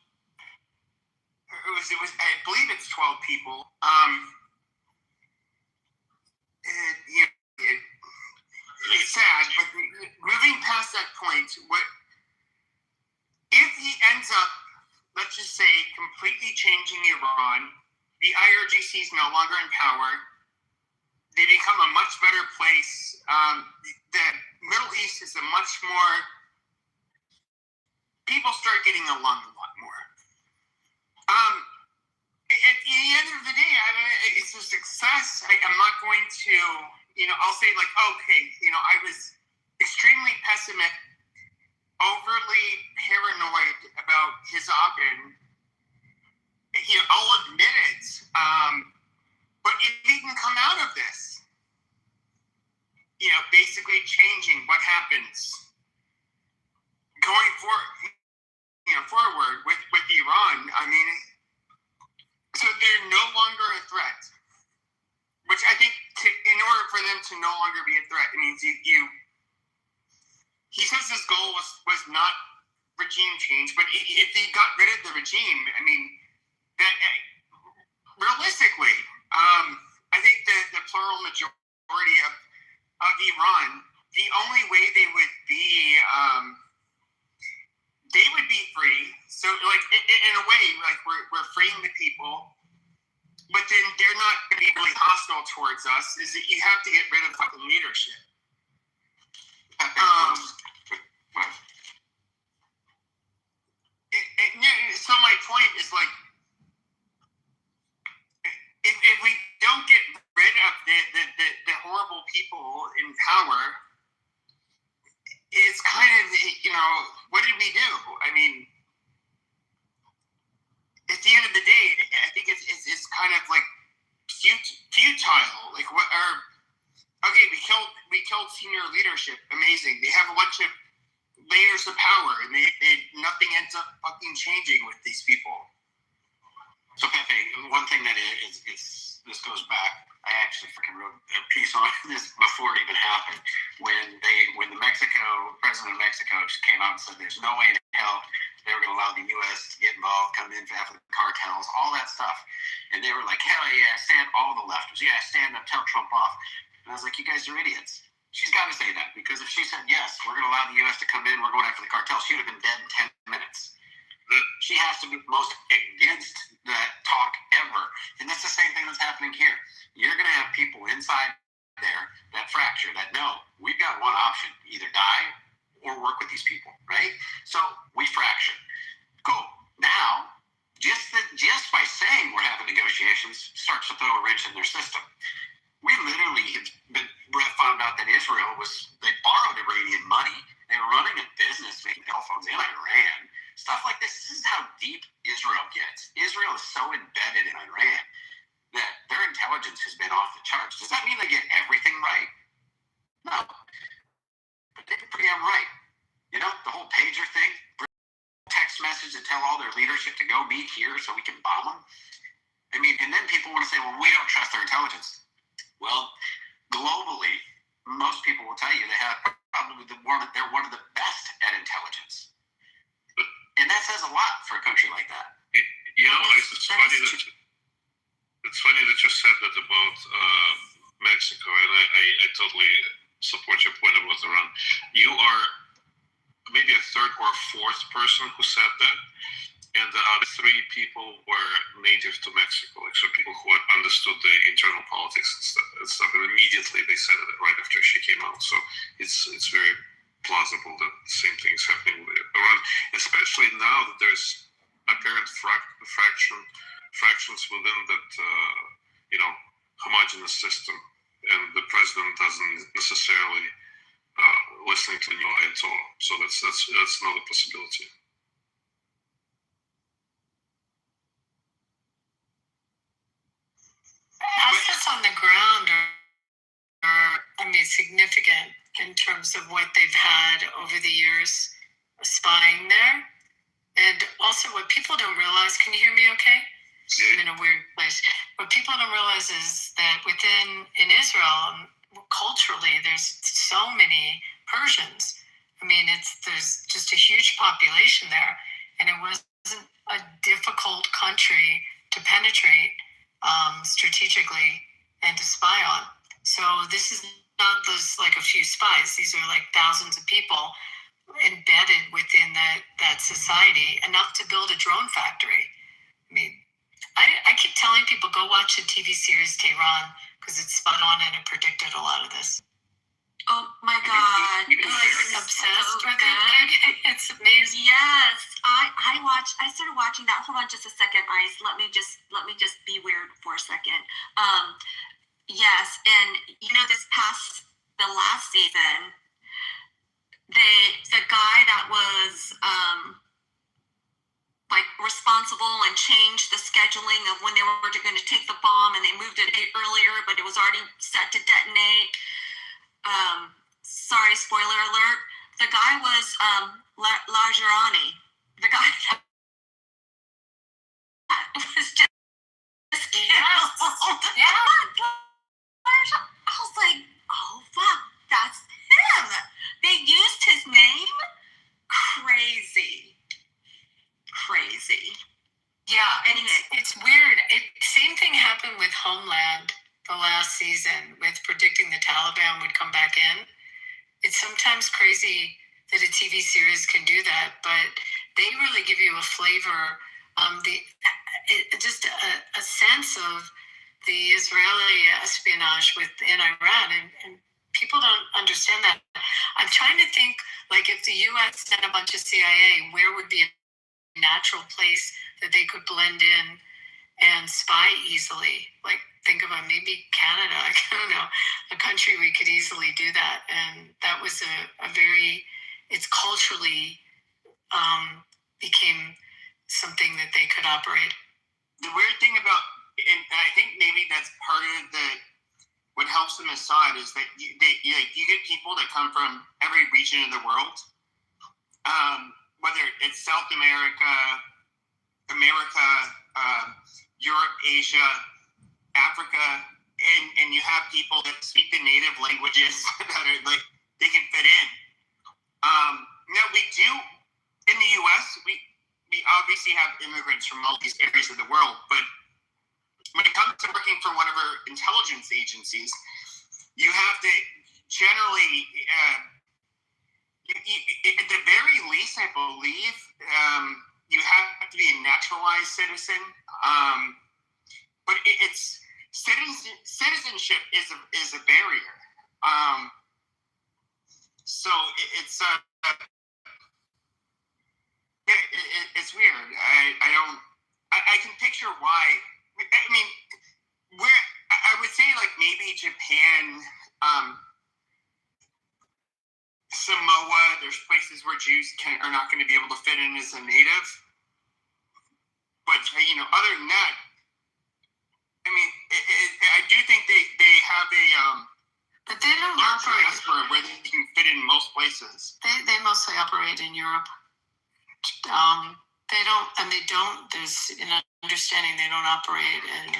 It was I believe it's 12 people. It's sad, but moving past that point, what if he ends up, let's just say, completely changing Iran? The IRGC is no longer in power. They become a much better place. The Middle East is a much more. People start getting along a lot more. At the end of the day, it's a success. I'm not going to, I'll say like, okay, I was extremely pessimistic, overly paranoid about his op-ed. I'll admit it. But if he can come out of this, basically changing what happens going forward with Iran, I mean, so they're no longer a threat. Which I think, in order for them to no longer be a threat, it means he says his goal was not regime change, but if he got rid of the regime, I mean, that realistically, I think the plural majority of Iran, the only way they would be free. So, like, in a way, like we're freeing the people, but then they're not going to be really hostile towards us. Is that you have to get rid of fucking leadership. So my point is like, if we don't get rid of the horrible people in power, it's kind of, what did we do? I mean, at the end of the day, I think it's kind of like futile. Like, okay, we killed senior leadership. Amazing. They have a bunch of layers of power, and nothing ends up fucking changing with these people. So Pepe, one thing that is this goes back. I actually freaking wrote a piece on this before it even happened. When the president of Mexico came out and said there's no way in hell they were going to allow the U.S. to get involved, come in after the cartels, all that stuff. And they were like, hell yeah, all the lefters, yeah, stand up, tell Trump off. And I was like, you guys are idiots. She's got to say that, because if she said, yes, we're going to allow the U.S. to come in, we're going after the cartels, she would have been dead in 10 minutes. She has to be the most against that talk ever. And that's the same thing that's happening here. You're going to have people inside there that fracture, that no, we've got one option, either die or work with these people, right? So we fracture. Cool. Now, just by saying we're having negotiations starts to throw a wrench in their system. We literally found out that they borrowed Iranian money. They were running a business making telephones in Iran. Stuff like this. This is how deep Israel gets. Israel is so embedded in Iran that their intelligence has been off the charts. Does that mean they get everything right? No. But they get pretty damn right. You know, the whole pager thing, text message to tell all their leadership to go meet here so we can bomb them. I mean, and then people want to say, well, we don't trust their intelligence. Well, globally, most people will tell you they have probably they're one of the best at intelligence. And that says a lot for a country like that. It's funny that you said that about Mexico, and I totally support your point about Iran. You are maybe a third or fourth person who said that, and the other three people were native to Mexico, like so people who understood the internal politics and stuff. And immediately they said it right after she came out. So it's very plausible that the same thing is happening with Iran, especially now that there's apparent fractions within that homogenous system, and the president doesn't necessarily listening to the new Ayatollah. So that's another possibility. Assets on the ground are significant in terms of what they've had over the years spying there. And also what people don't realize, can you hear me okay? I'm in a weird place. What people don't realize is that in Israel, culturally, there's so many Persians. There's just a huge population there. And it wasn't a difficult country to penetrate strategically and to spy on. So this is not just like a few spies. These are like thousands of people embedded within that society, enough to build a drone factory. I keep telling people, go watch the TV series Tehran, because it's spot on and it predicted a lot of this. Oh my God! Like obsessed with it. It's amazing. Yes, I started watching that. Hold on, just a second, Ice. Let me just be weird for a second. Yes, and the last season, the guy that was responsible and changed the scheduling of when they were going to take the bomb, and they moved it earlier, but it was already set to detonate. Sorry, spoiler alert. The guy was Lajarani. The guy that was just killed. Yeah. I was like, oh fuck, that's him. They used his name. Crazy. Yeah, and it's weird. Same thing happened with Homeland the last season, with predicting the Taliban would come back in. It's sometimes crazy that a TV series can do that, but they really give you a flavor, just a sense of the Israeli espionage within Iran, and people don't understand that. I'm trying to think, like, if the U.S. sent a bunch of CIA, where would be a natural place that they could blend in and spy easily? Like, think about maybe Canada. I don't know, a country we could easily do that. And that was it's culturally became something that they could operate. The weird thing about, and I think maybe that's part of what helps them aside, is that you get people that come from every region of the world, whether it's South America, Europe, Asia, Africa, and you have people that speak the native languages that are like they can fit in. Now we do in the U.S. We obviously have immigrants from all these areas of the world, but when it comes to working for one of our intelligence agencies, you have to generally, at the very least, I believe, you have to be a naturalized citizen. But it's citizenship is a barrier. So it's it's weird. I can picture why. I mean, where I would say like maybe Japan, Samoa. There's places where Jews are not going to be able to fit in as a native. But other than that, I mean, I do think they have a but they don't operate where they can fit in most places. They mostly operate in Europe. There's an understanding they don't operate in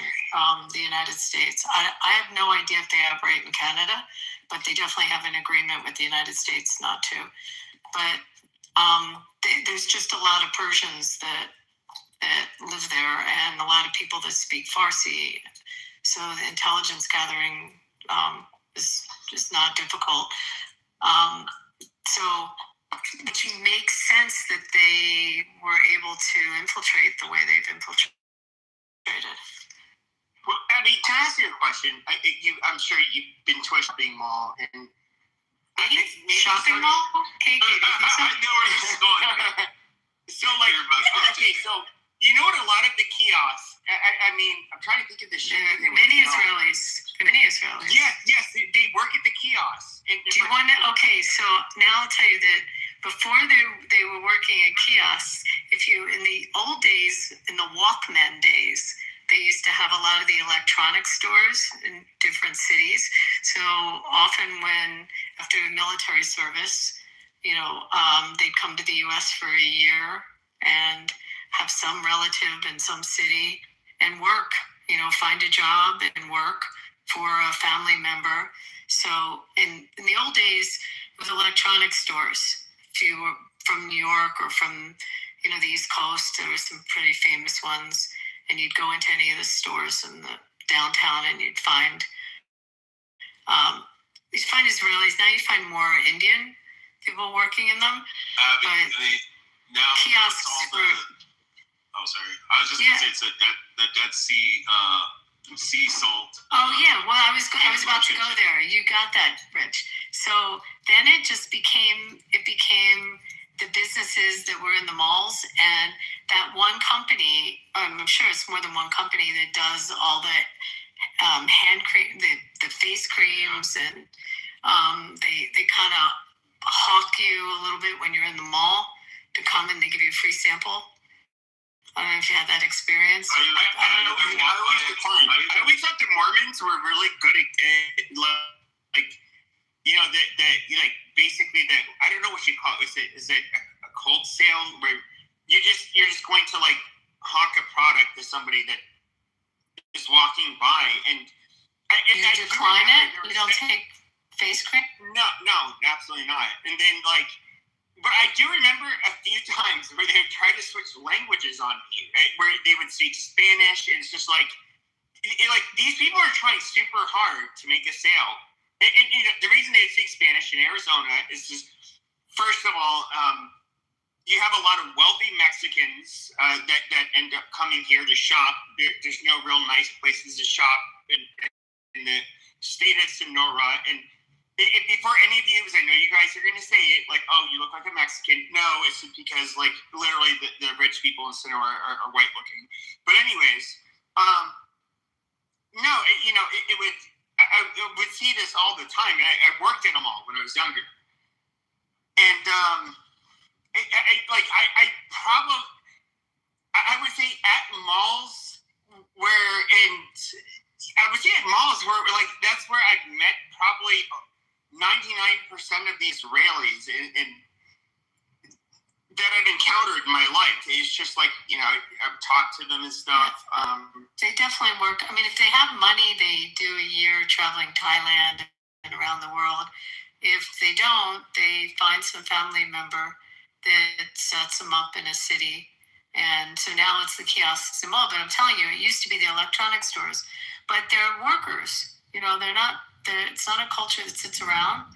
the United States. I have no idea if they operate in Canada, but they definitely have an agreement with the United States not to. But there's just a lot of Persians that live there and a lot of people that speak Farsi. So the intelligence gathering is not difficult. So it makes sense that they were able to infiltrate the way they've infiltrated. Well, I mean, to ask you a question, I'm sure you've been to a shopping mall and shopping mall? Okay, I know where this is going. So, like, okay, so you know what? A lot of the kiosks. I mean, I'm trying to think of the shit. Many Israelis. Yes, they work at the kiosks. Do you want to? Okay, so now I'll tell you that before they were working at kiosks, in the old days, in the Walkman days, they used to have a lot of the electronic stores in different cities. So often after military service, they'd come to the U.S. for a year and have some relative in some city and work, find a job and work for a family member. So in the old days, it was electronic stores. If you were from New York or from, the East Coast, there were some pretty famous ones. And you'd go into any of the stores in the downtown and you'd find Israelis. Now you find more Indian people working in them. Now kiosks oh, sorry. I was just going to say it's the Dead Sea sea salt. Oh yeah, well I was about to go there. You got that, Rich. So then it became the businesses that were in the malls, and that one company, I'm sure it's more than one company that does all the hand cream, the face creams, and they kind of hawk you a little bit when you're in the mall to come and they give you a free sample. I don't know if you had that experience. I always thought the Mormons were really good at basically I don't know what you call it. Is it a cold sale where you're just going to like hawk a product to somebody that is walking by and you decline it? You don't take face cream? No, absolutely not. And then but I do remember a few times where they would try to switch languages on you, right? Where they would speak Spanish, and it's just like these people are trying super hard to make a sale. And the reason they speak Spanish in Arizona is just, first of all, you have a lot of wealthy Mexicans that end up coming here to shop. There's no real nice places to shop in the state of Sonora, and before any of you, because I know you guys are going to say it, like, oh, you look like a Mexican. No, it's because, literally the rich people in Sonora are white looking. But anyways, no, I would see this all the time. I worked in a mall when I was younger. And I would say at malls that's where I've met probably 99% of the Israelis, and that I've encountered in my life. It's just like, I've talked to them and stuff. They definitely work. I mean, if they have money, they do a year traveling Thailand and around the world. If they don't, they find some family member that sets them up in a city. And so now it's the kiosks and all. But I'm telling you, it used to be the electronic stores. But they're workers. It's not a culture that sits around.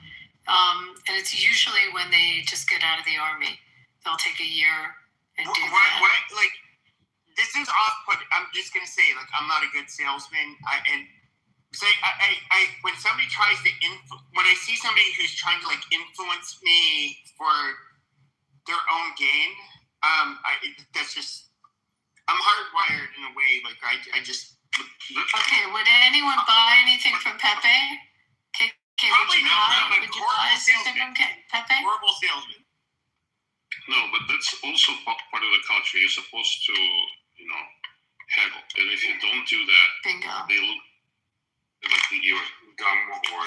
And it's usually when they just get out of the army. They'll take a year and do that. This is off-putting. I'm just going to say, I'm not a good salesman. When somebody tries to when I see somebody who's trying to influence me for their own gain, that's just, I'm hardwired in a way. I just. Okay, would anyone buy anything from Pepe? Probably not. Would you buy something from Pepe? Horrible salesman. No, but that's also part of the culture. You're supposed to, haggle. And if you don't do that, they look like you're dumb or,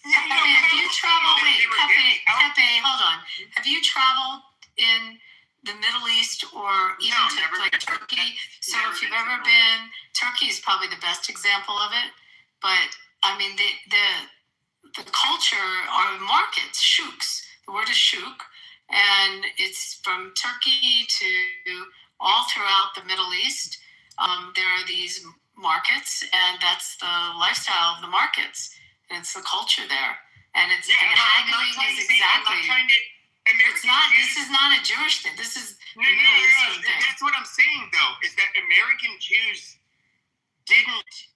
Pepe, have you traveled? Wait, Pepe, hold on. Have you traveled in the Middle East or even to Turkey? So if you've ever been, Turkey is probably the best example of it. But I mean, the culture are markets, shouks. The word is shouk, and it's from Turkey to all throughout the Middle East. There are these markets, and that's the lifestyle of the markets. And it's the culture there, and it's haggling is exactly. This is not a Jewish thing. This is no. That's what I'm saying, though, is that American Jews didn't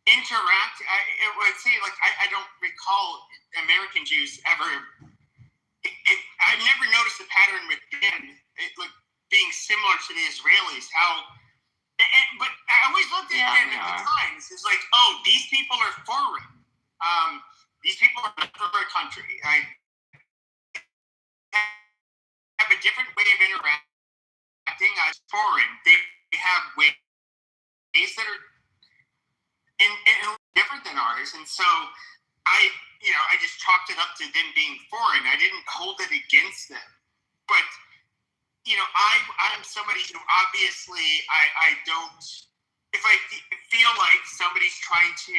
interact. I would say, I don't recall American Jews ever. I've never noticed a pattern with them, being similar to the Israelis. But I always looked at them at the times. It's these people are foreign. These people are not from our country. I have a different way of interacting as foreign. They have ways that are different than ours, and so I just chalked it up to them being foreign. I didn't hold it against them, but I'm somebody who obviously I don't. If I feel like somebody's trying to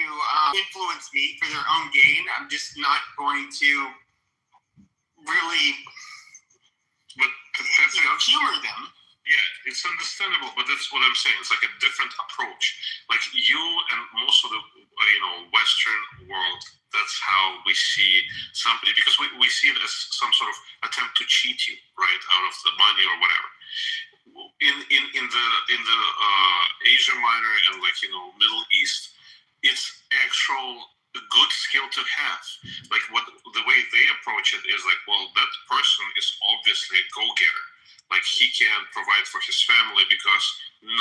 influence me for their own gain, I'm just not going to really, humor them. Yeah, it's understandable, but that's what I'm saying. It's like a different approach. Like you and most of the, Western world, that's how we see somebody, because we see it as some sort of attempt to cheat you, right, out of the money or whatever. In the Asia Minor and Middle East, it's actual a good skill to have. The way they approach it is that person is obviously a go-getter. He can provide for his family because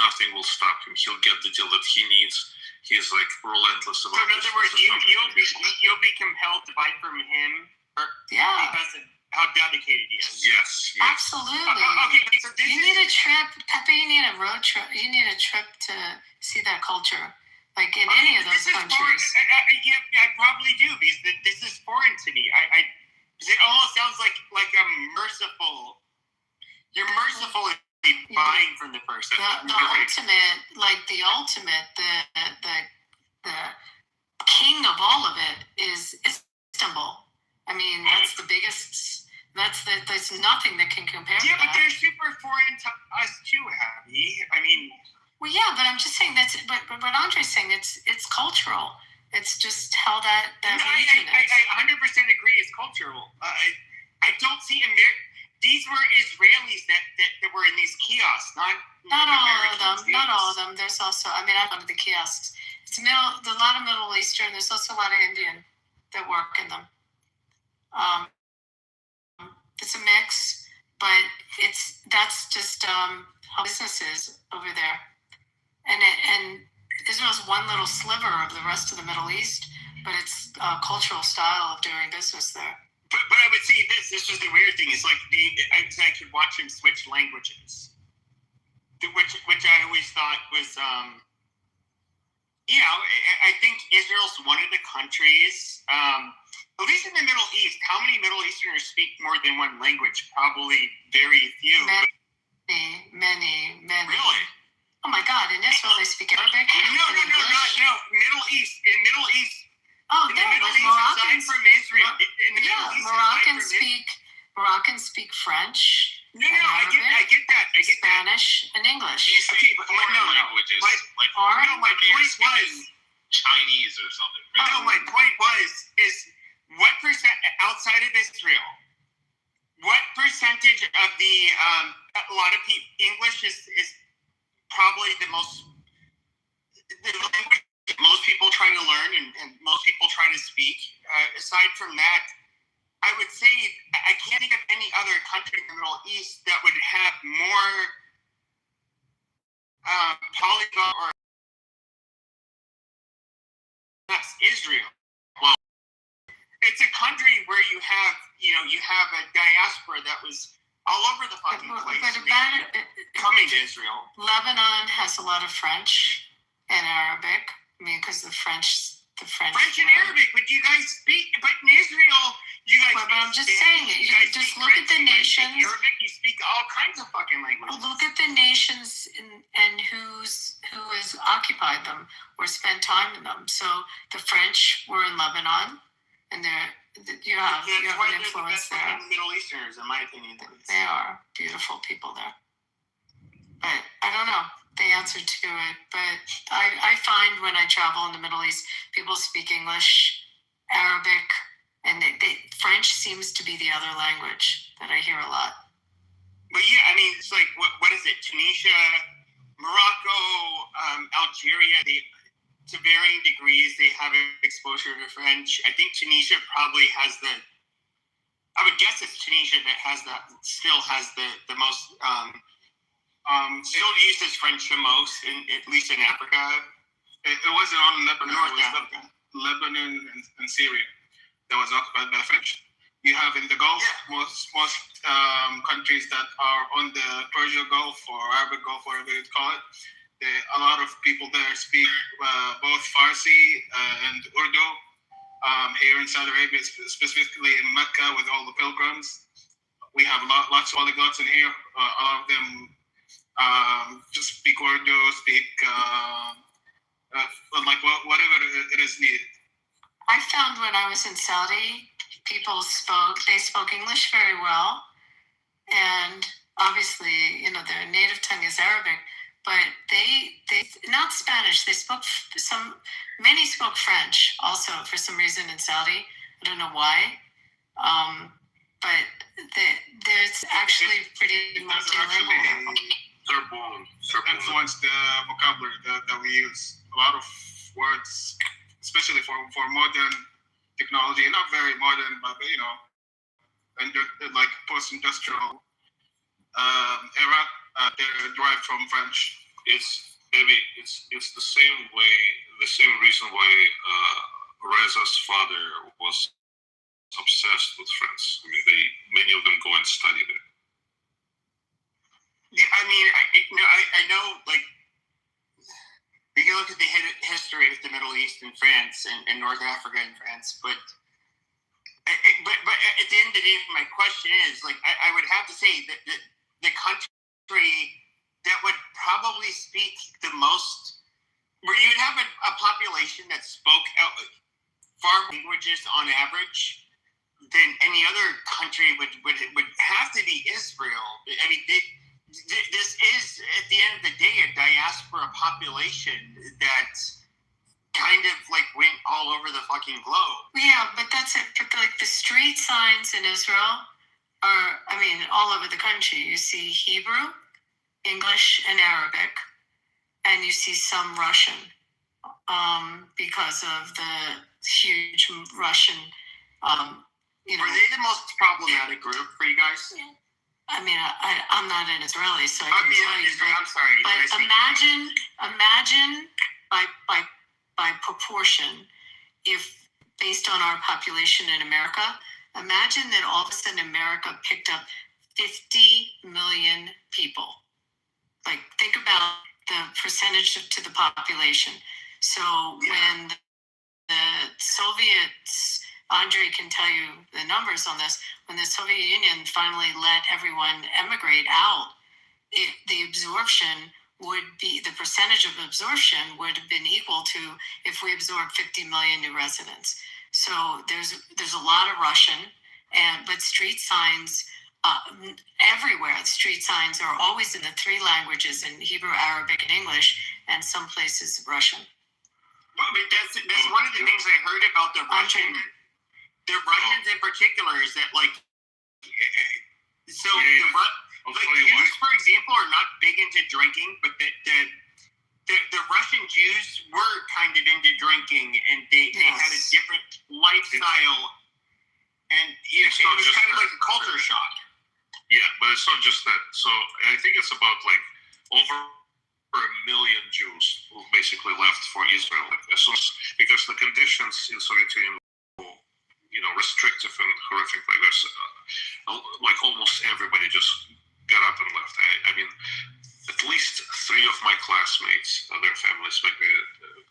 nothing will stop him. He'll get the deal that he needs. He's relentless about it. So in other words, you'll be compelled to buy from him because of how dedicated he is. Yes. Absolutely. Okay, so you need a trip, Pepe. You need a road trip. You need a trip to see that culture, in any of those countries. I probably do, because this is foreign to me. It almost sounds like I'm merciful. You're mercifully buying from the person. The ultimate, the king of all of it is Istanbul. I mean, that's the biggest. There's nothing that can compare. Yeah, to but they're super foreign to us too, Abby. I mean. Well, yeah, but I'm just saying but what Andre's saying, it's cultural. It's just how that region is. I 100% agree. It's cultural. I don't see these were Israelis that were in these kiosks, not all of them. Not all of them. There's also, I've gone to the kiosks. There's a lot of Middle Eastern. There's also a lot of Indian that work in them. It's a mix, but that's just how business is over there. And Israel's one little sliver of the rest of the Middle East, but it's a cultural style of doing business there. But I would say this was the weird thing. It's I could watch him switch languages, which I always thought was, I think Israel's one of the countries. at least in the Middle East, how many Middle Easterners speak more than one language? Probably very few. Many. Really? Oh my God! In Israel, they speak Arabic. No. Middle East. In Middle East. Oh, in the Middle East, Moroccans. aside from Israel. In the Middle East, Moroccans speak French. No, I get that. Spanish and English. You speak foreign languages. My point was Chinese or something. No, my point is what percent outside of Israel? What percentage of the a lot of people English is probably the language that most people try to learn and most people try to speak. Aside from that, I would say I can't think of any other country in the Middle East that would have more polyglot or that's Israel. Well, it's a country where you have a diaspora that was all over the fucking place. Coming to Israel. Lebanon has a lot of French and Arabic. I mean, because the French and Arabic, but you guys speak. But in Israel, you guys. But I'm just saying it. You just look at the nations. Arabic, you speak all kinds of fucking languages. Look at the nations and who has occupied them or spent time in them. So the French were in Lebanon, and you have an influence there. Middle Easterners, in my opinion. They are beautiful people there. But I don't know the answer to it. But I find when I travel in the Middle East, people speak English, Arabic, and French seems to be the other language that I hear a lot. But yeah, I mean, it's like, what is it? Tunisia, Morocco, Algeria, to varying degrees, they have exposure to French. I think Tunisia probably has I would guess it's Tunisia that still has the most, still uses French the most, at least in Africa. It wasn't only Lebanon. North it was Africa. Lebanon and Syria that was occupied by the French. You have in the Gulf, most countries that are on the Persian Gulf or Arabic Gulf, whatever you call it. A lot of people there speak both Farsi and Urdu. Here in Saudi Arabia, specifically in Mecca, with all the pilgrims, we have lots of polyglots in here. A lot of them just speak Urdu, speak whatever it is needed. I found when I was in Saudi, they spoke English very well, and obviously, their native tongue is Arabic, but they not Spanish. Many spoke French also for some reason in Saudi. I don't know why, but there's actually pretty multilingual. Influence the vocabulary that we use. A lot of words, especially for modern technology, not very modern, but and like post-industrial era, they're derived from French. It's the same reason why Reza's father was obsessed with France. I mean, many of them go and study there. Yeah, I mean, I know, like, you can look at the history of the Middle East and France and North Africa and France, but at the end of the day, my question is, like, I would have to say that the country that would probably speak the most, where you would have a population that spoke far languages on average than any other country would have to be Israel. I mean, this is, at the end of the day, a diaspora population that kind of like went all over the fucking globe. Yeah, but that's it. But like the street signs in Israel are, I mean, all over the country. You see Hebrew, English, and Arabic, and you see some Russian because of the huge Russian. Were they the most problematic group for you guys? I mean, I'm not an Israeli, so I can tell you. I'm sorry. But imagine by proportion, if based on our population in America, imagine that all of a sudden America picked up 50 million people. Like, think about the percentage to the population. So when the Soviets Andre can tell you the numbers on this. When the Soviet Union finally let everyone emigrate out, the absorption would be, the percentage of absorption would have been equal to if we absorbed 50 million new residents. So there's a lot of Russian, but street signs everywhere. Street signs are always in the three languages, in Hebrew, Arabic, and English, and some places Russian. But that's one of the things I heard about the Russians in particular is that, like, so Jews, for example, are not big into drinking, but the Russian Jews were kind of into drinking, and they had a different lifestyle, and it was kind of like a culture shock. Yeah, but it's not just that. So I think it's about like over 1 million Jews who basically left for Israel because the conditions in Soviet Union were, restrictive and horrific like this. Like almost everybody just got up and left. I mean, at least 3 of my classmates, their families migrated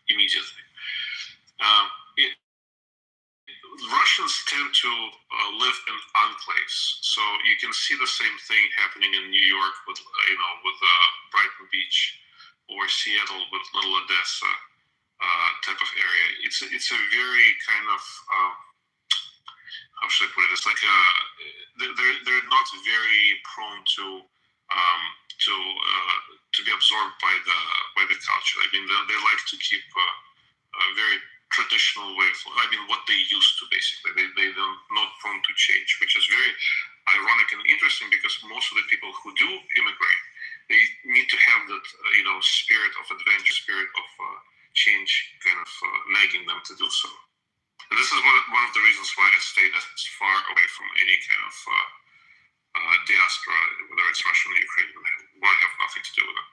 immediately. Russians tend to live in enclaves, so you can see the same thing happening in New York with Brighton Beach, or Seattle with Little Odessa type of area. It's a very kind of how should I put it? It's like they're not very prone to be absorbed by the culture. I mean, they like to keep a very traditional way of life. I mean, what they used to, basically. They're not prone to change, which is very ironic and interesting because most of the people who do immigrate, they need to have that, spirit of adventure, spirit of change kind of nagging them to do so. And this is one of the reasons why I stayed as far away from any kind of diaspora, whether it's Russian or Ukrainian. I have nothing to do with it.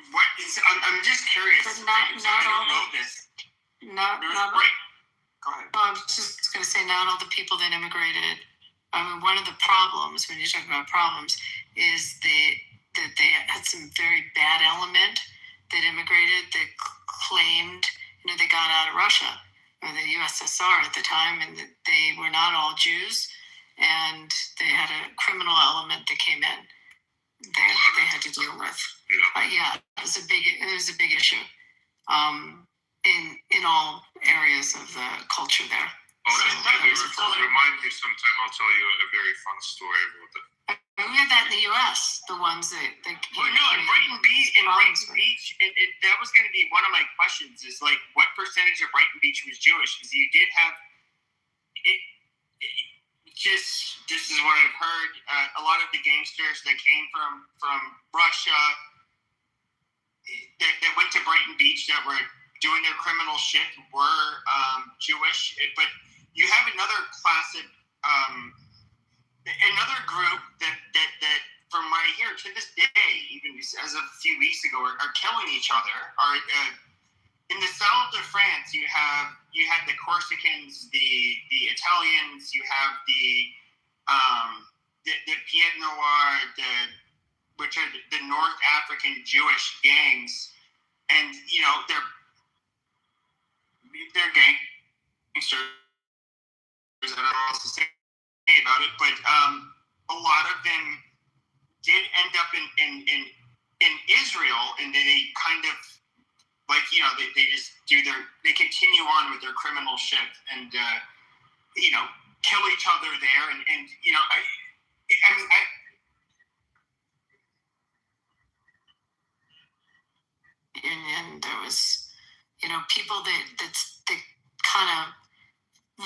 I'm just curious. But not all this. Not Go ahead. Well, I was just going to say, not all the people that immigrated. I mean, one of the problems when you're talking about problems is that they had some very bad element that immigrated that claimed, they got out of Russia or the USSR at the time, and that they were not all Jews, and they had a criminal element that came in that they had to deal with. Yeah, it was a big issue in all areas of the culture there. Remind me sometime. I'll tell you a very fun story about that. We had that in the U.S. The ones that in Brighton Beach, that was going to be one of my questions. Is like, what percentage of Brighton Beach was Jewish? Because you did have it. This is what I've heard. A lot of the gangsters that came from Russia that went to Brighton Beach that were doing their criminal shit were Jewish. But you have another class of another group that from what I hear to this day, even as of a few weeks ago, are killing each other. In the south of France, you had the Corsicans, the Italians, you have the Pied Noir, which are the North African Jewish gangs, and they're gangsters. I don't know what else to say about it, but a lot of them did end up in Israel, and they kind of they just they continue on with their criminal shit and kill each other there, and and there was people that kind of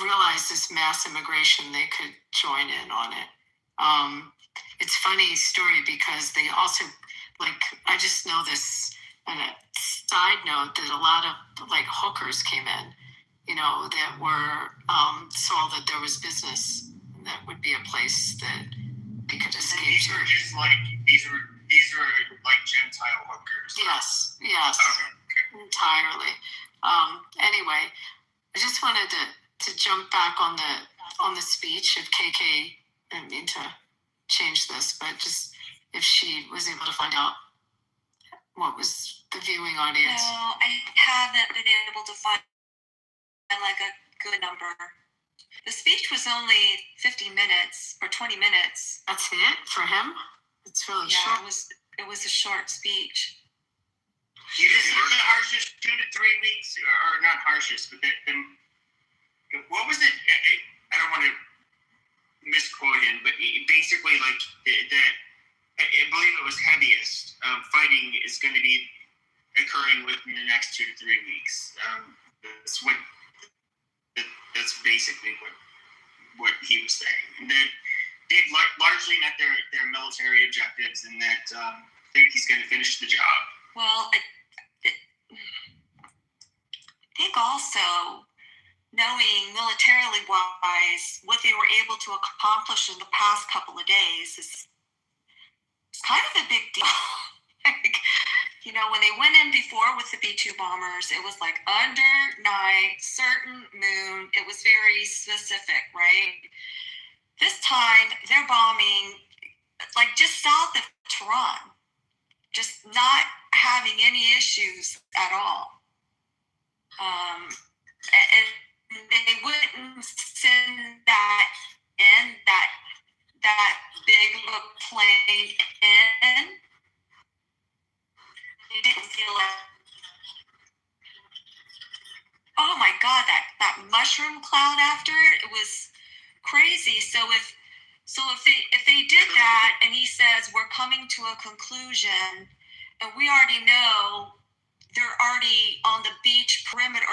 realized this mass immigration, they could join in on it. It's a funny story because they also, I just know this on a side note, that a lot of hookers came in, that were saw that there was business, and that would be a place that they could escape. These were just these were Gentile hookers. Yes, okay. Entirely. Anyway, I just wanted to jump back on the speech of KK. I didn't mean to change this, but just if she was able to find out what was the viewing audience. No, I haven't been able to find like a good number. The speech was only 50 minutes or 20 minutes. That's it for him? It's really short. It was a short speech. This is the harshest 2 to 3 weeks, or not harshest, but what was it? I don't want to misquote him, but basically, like, that I believe it was heaviest fighting is going to be occurring within the next 2 to 3 weeks. That's basically what he was saying, and that they've largely met their military objectives, and that I think he's going to finish the job. Well, I think also knowing militarily wise what they were able to accomplish in the past couple of days is kind of a big deal. Like, when they went in before with the B-2 bombers, it was like under night, certain moon. It was very specific, right? This time, they're bombing like just south of Tehran, just not having any issues at all. And they wouldn't send that big plane in. You didn't feel like, oh my God, that mushroom cloud after it was crazy. So if they did that, and he says we're coming to a conclusion, and we already know they're already on the beach perimeter,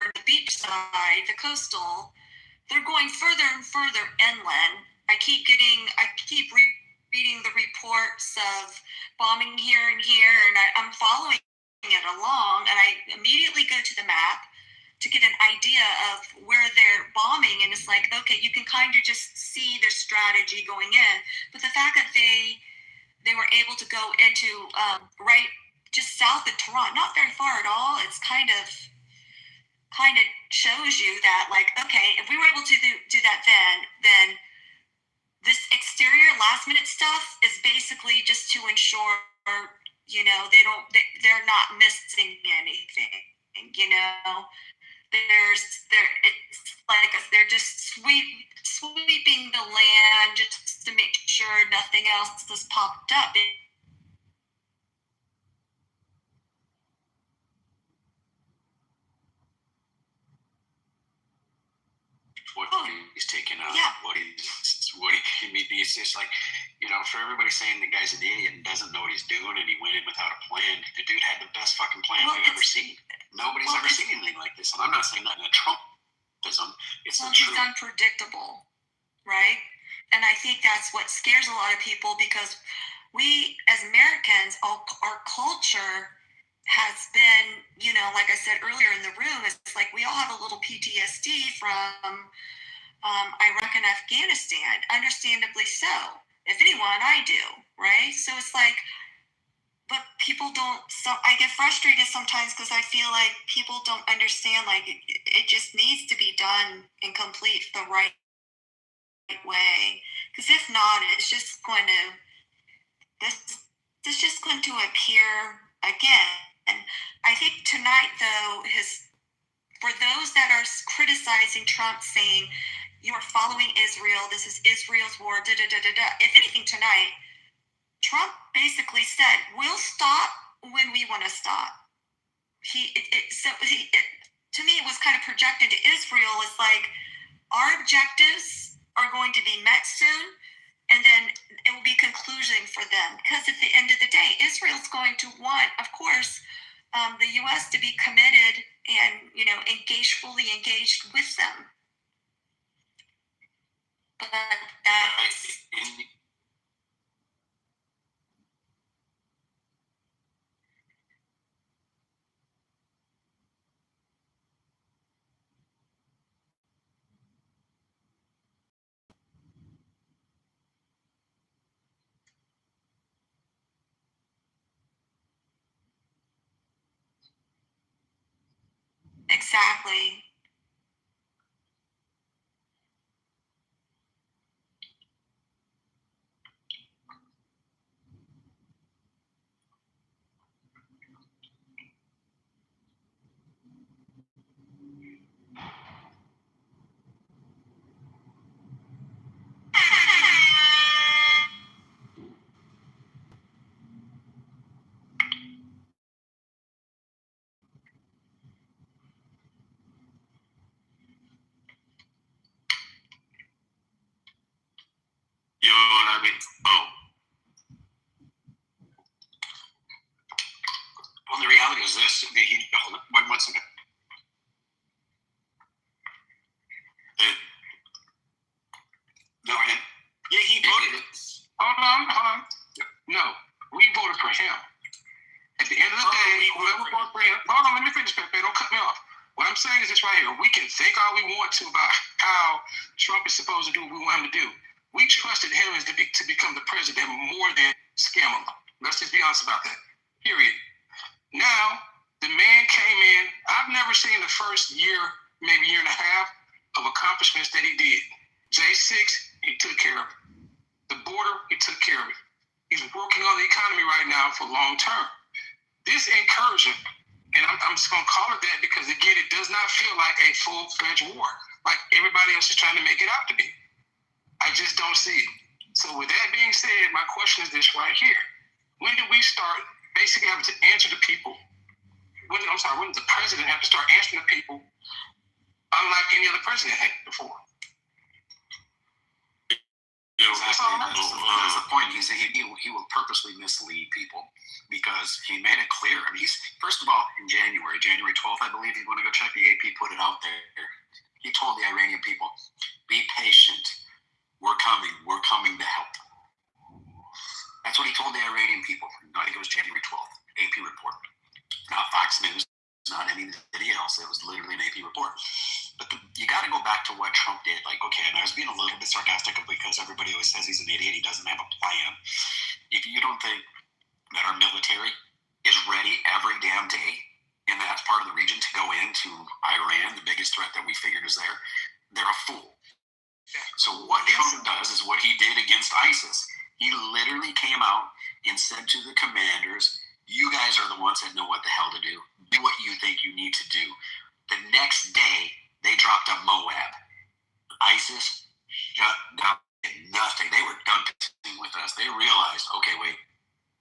or the beach side, the coastal, they're going further and further inland. I keep reading the reports of bombing here and here, and I'm following it along, and I immediately go to the map to get an idea of where they're bombing, and it's like, okay, you can kind of just see their strategy going in, but the fact that they were able to go into right just south of Tehran, not very far at all, it's kind of shows you that, like, okay, if we were able to do that then this exterior last minute stuff is basically just to ensure, they're not missing anything, it's like they're just sweeping the land just to make sure nothing else has popped up. What he's taking out, it's just like, for everybody saying the guy's an idiot and doesn't know what he's doing and he went in without a plan, the dude had the best fucking plan we've ever seen. Nobody's ever seen anything like this. And I'm not saying that in a Trumpism. It's the truth. He's unpredictable, right? And I think that's what scares a lot of people, because we as Americans, our culture has been, like I said earlier in the room, it's like we all have a little PTSD from Iraq and Afghanistan, understandably so. If anyone, I do, right? So it's like, but people don't, I get frustrated sometimes because I feel like people don't understand, like, it just needs to be done and complete the right way. Because if not, it's just going to, this is just going to appear again. And I think tonight, though, for those that are criticizing Trump, saying you're following Israel, this is Israel's war, if anything tonight, Trump basically said, we'll stop when we want to stop. To me, it was kind of projected to Israel. It's like, our objectives are going to be met soon, and then it will be conclusion for them. Because at the end of the day, Israel's going to want, of course, the U.S. to be committed and, fully engaged with them. But that's... Exactly. right here. We can think all we want to about how Trump is supposed to do what we want him to do. We trusted him to become the president more than scam him. Let's just be honest about that. Period. Now, the man came in. I've never seen the first year, maybe year and a half, of accomplishments that he did. J6, he took care of it. The border, he took care of it. He's working on the economy right now for long term. This incursion, and I'm just going to call it that because, again, it does not feel like a full-fledged war, like everybody else is trying to make it out to be. I just don't see it. So with that being said, my question is this right here. When do we start basically having to answer to people? When did the president have to start answering to people unlike any other president had before? Exactly. That's the point. He will purposely mislead people because he made it clear. I mean, first of all, in January 12th, I believe, you want to go check the AP, put it out there. He told the Iranian people, be patient. We're coming to help. That's what he told the Iranian people. I think it was January 12th, AP report. Not Fox News, not anybody else. It was literally an AP report. But you got to go back to what Trump did. Like, okay, and I was being a little bit sarcastic because everybody always says he's an idiot. He doesn't have a plan. If you don't think that our military is ready every damn day in that part of the region to go into Iran, the biggest threat that we figured is there, they're a fool. So what Trump does is what he did against ISIS. He literally came out and said to the commanders, you guys are the ones that know what the hell to do. Do what you think you need to do. The next day, they dropped a Moab. ISIS shut down nothing. They were done with us. They realized, okay, wait,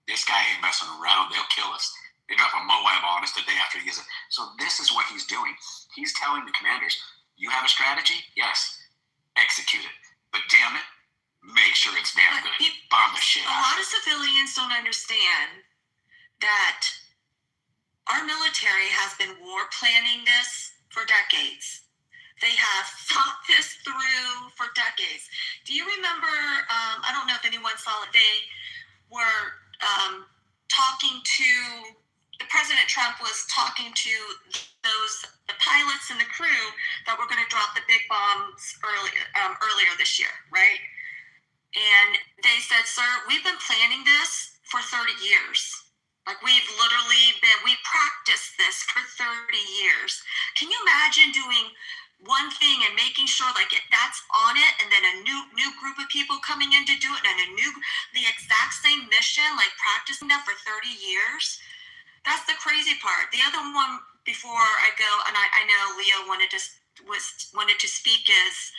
this guy ain't messing around. They'll kill us. They drop a Moab on us the day after he gets it. So this is what he's doing. He's telling the commanders, you have a strategy? Yes. Execute it. But damn it, make sure it's damn good. Bomb the shit out. A lot of civilians don't understand that our military has been war planning this for decades. They have thought this through for decades. Do you remember, I don't know if anyone saw it, they were talking to, President Trump was talking to the pilots and the crew that were going to drop the big bombs earlier this year, right? And they said, sir, we've been planning this for 30 years. Like we practiced this for 30 years. Can you imagine doing one thing and making sure that's on it, and then a new group of people coming in to do it, and the exact same mission, like practicing that for 30 years? That's the crazy part. The other one before I go, and I know Leo wanted to speak, is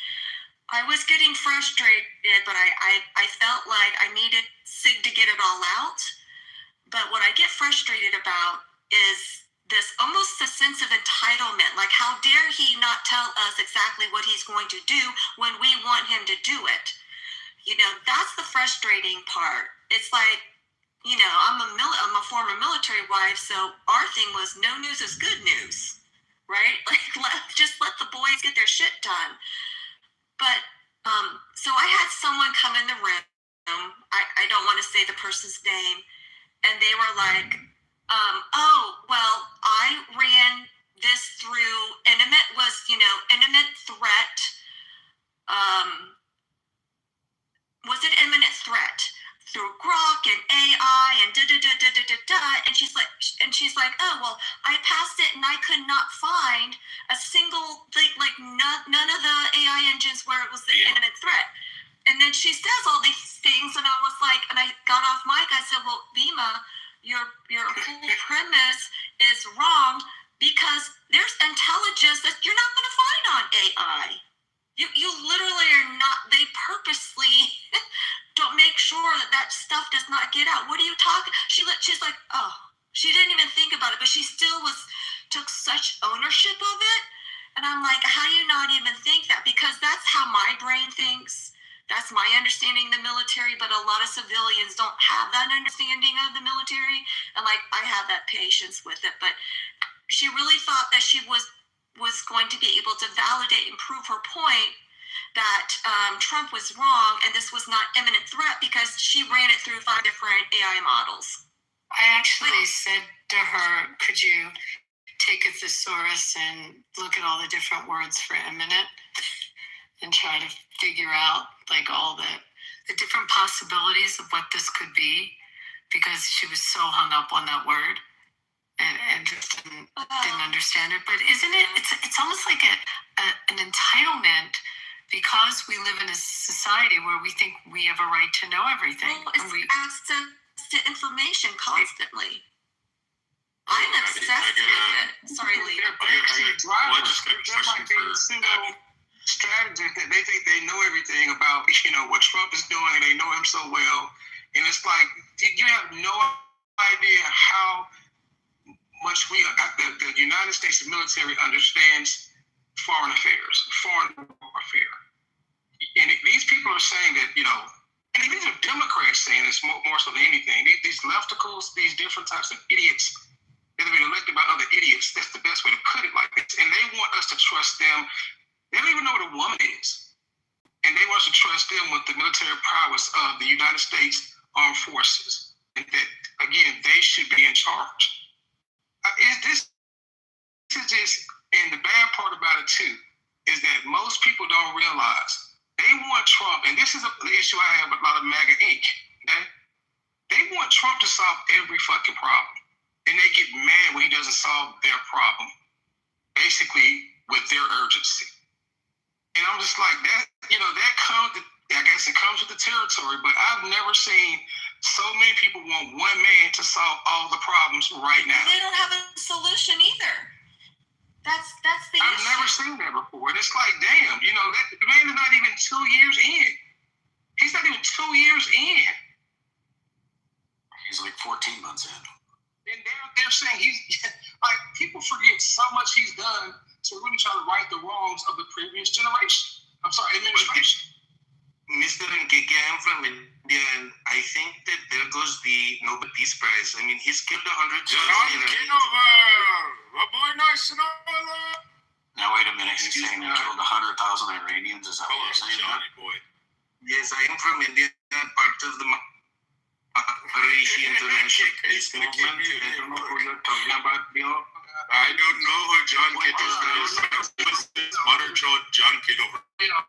I was getting frustrated, but I felt like I needed Sig to get it all out. But what I get frustrated about is this almost a sense of entitlement. Like, how dare he not tell us exactly what he's going to do when we want him to do it? You know, that's the frustrating part. It's like, you know, I'm a former military wife, so our thing was no news is good news, right? Like, just let the boys get their shit done. But so I had someone come in the room. I don't want to say the person's name. And they were like, oh, well, I ran this through imminent threat. Was it imminent threat? Through Grok and AI and da-da-da-da-da-da-da. And she's like, oh, well, I passed it and I could not find a single thing, like none of the AI engines where it was the imminent threat. And then she says all these things, and I was like, and I got off mic. I said, well, Bima, your whole premise is wrong because there's intelligence that you're not going to find on AI. You literally are not. They purposely don't make sure that stuff does not get out. What are you talking? She's like, oh, she didn't even think about it, but she still took such ownership of it. And I'm like, how do you not even think that? Because that's how my brain thinks. That's my understanding of the military, but a lot of civilians don't have that understanding of the military. And like, I have that patience with it, but she really thought that she was going to be able to validate and prove her point that Trump was wrong and this was not imminent threat because she ran it through 5 different AI models. I actually said to her, could you take a thesaurus and look at all the different words for imminent and try to figure out like all the different possibilities of what this could be, because she was so hung up on that word and just didn't understand it. But isn't it? It's almost like an entitlement, because we live in a society where we think we have a right to know everything. Well, it's access to information constantly. I'm obsessed with it. Sorry, Lee. There might be a single strategist that they think they know everything about, what Trump is doing, and they know him so well. And it's like, you have no idea how much the United States military understands foreign affairs, foreign warfare. And these people are saying that, and these are Democrats saying this more so than anything. These lefticals, these different types of idiots that have been elected by other idiots, that's the best way to put it like this. And they want us to trust them. They don't even know what a woman is. And they want us to trust them with the military prowess of the United States Armed Forces. And that, again, they should be in charge. This is just, and the bad part about it too, is that most people don't realize they want Trump, and this is the issue I have with a lot of MAGA Inc. Okay? They want Trump to solve every fucking problem. And they get mad when he doesn't solve their problem, basically with their urgency. And I'm just like, that comes, I guess it comes with the territory, but I've never seen so many people want one man to solve all the problems right now. They don't have a solution either. That's the issue. I've never seen that before. And it's like, damn, the man is not even 2 years in. He's not even 2 years in. He's like 14 months in. And they're saying he's like, people forget so much he's done to really try to right the wrongs of the previous administration. Mr. Nkeke, I'm from India, and I think that there goes the Nobel Peace Prize. I mean, he's killed 100 Now wait a minute, he's saying they killed 100,000 Iranians. Is that what you're saying? Johnny boy. Yes, I am from India, part of the Malaysia International Peace Movement. I don't know who you're talking about, I don't know who John Kitover is. Modern John Kitover.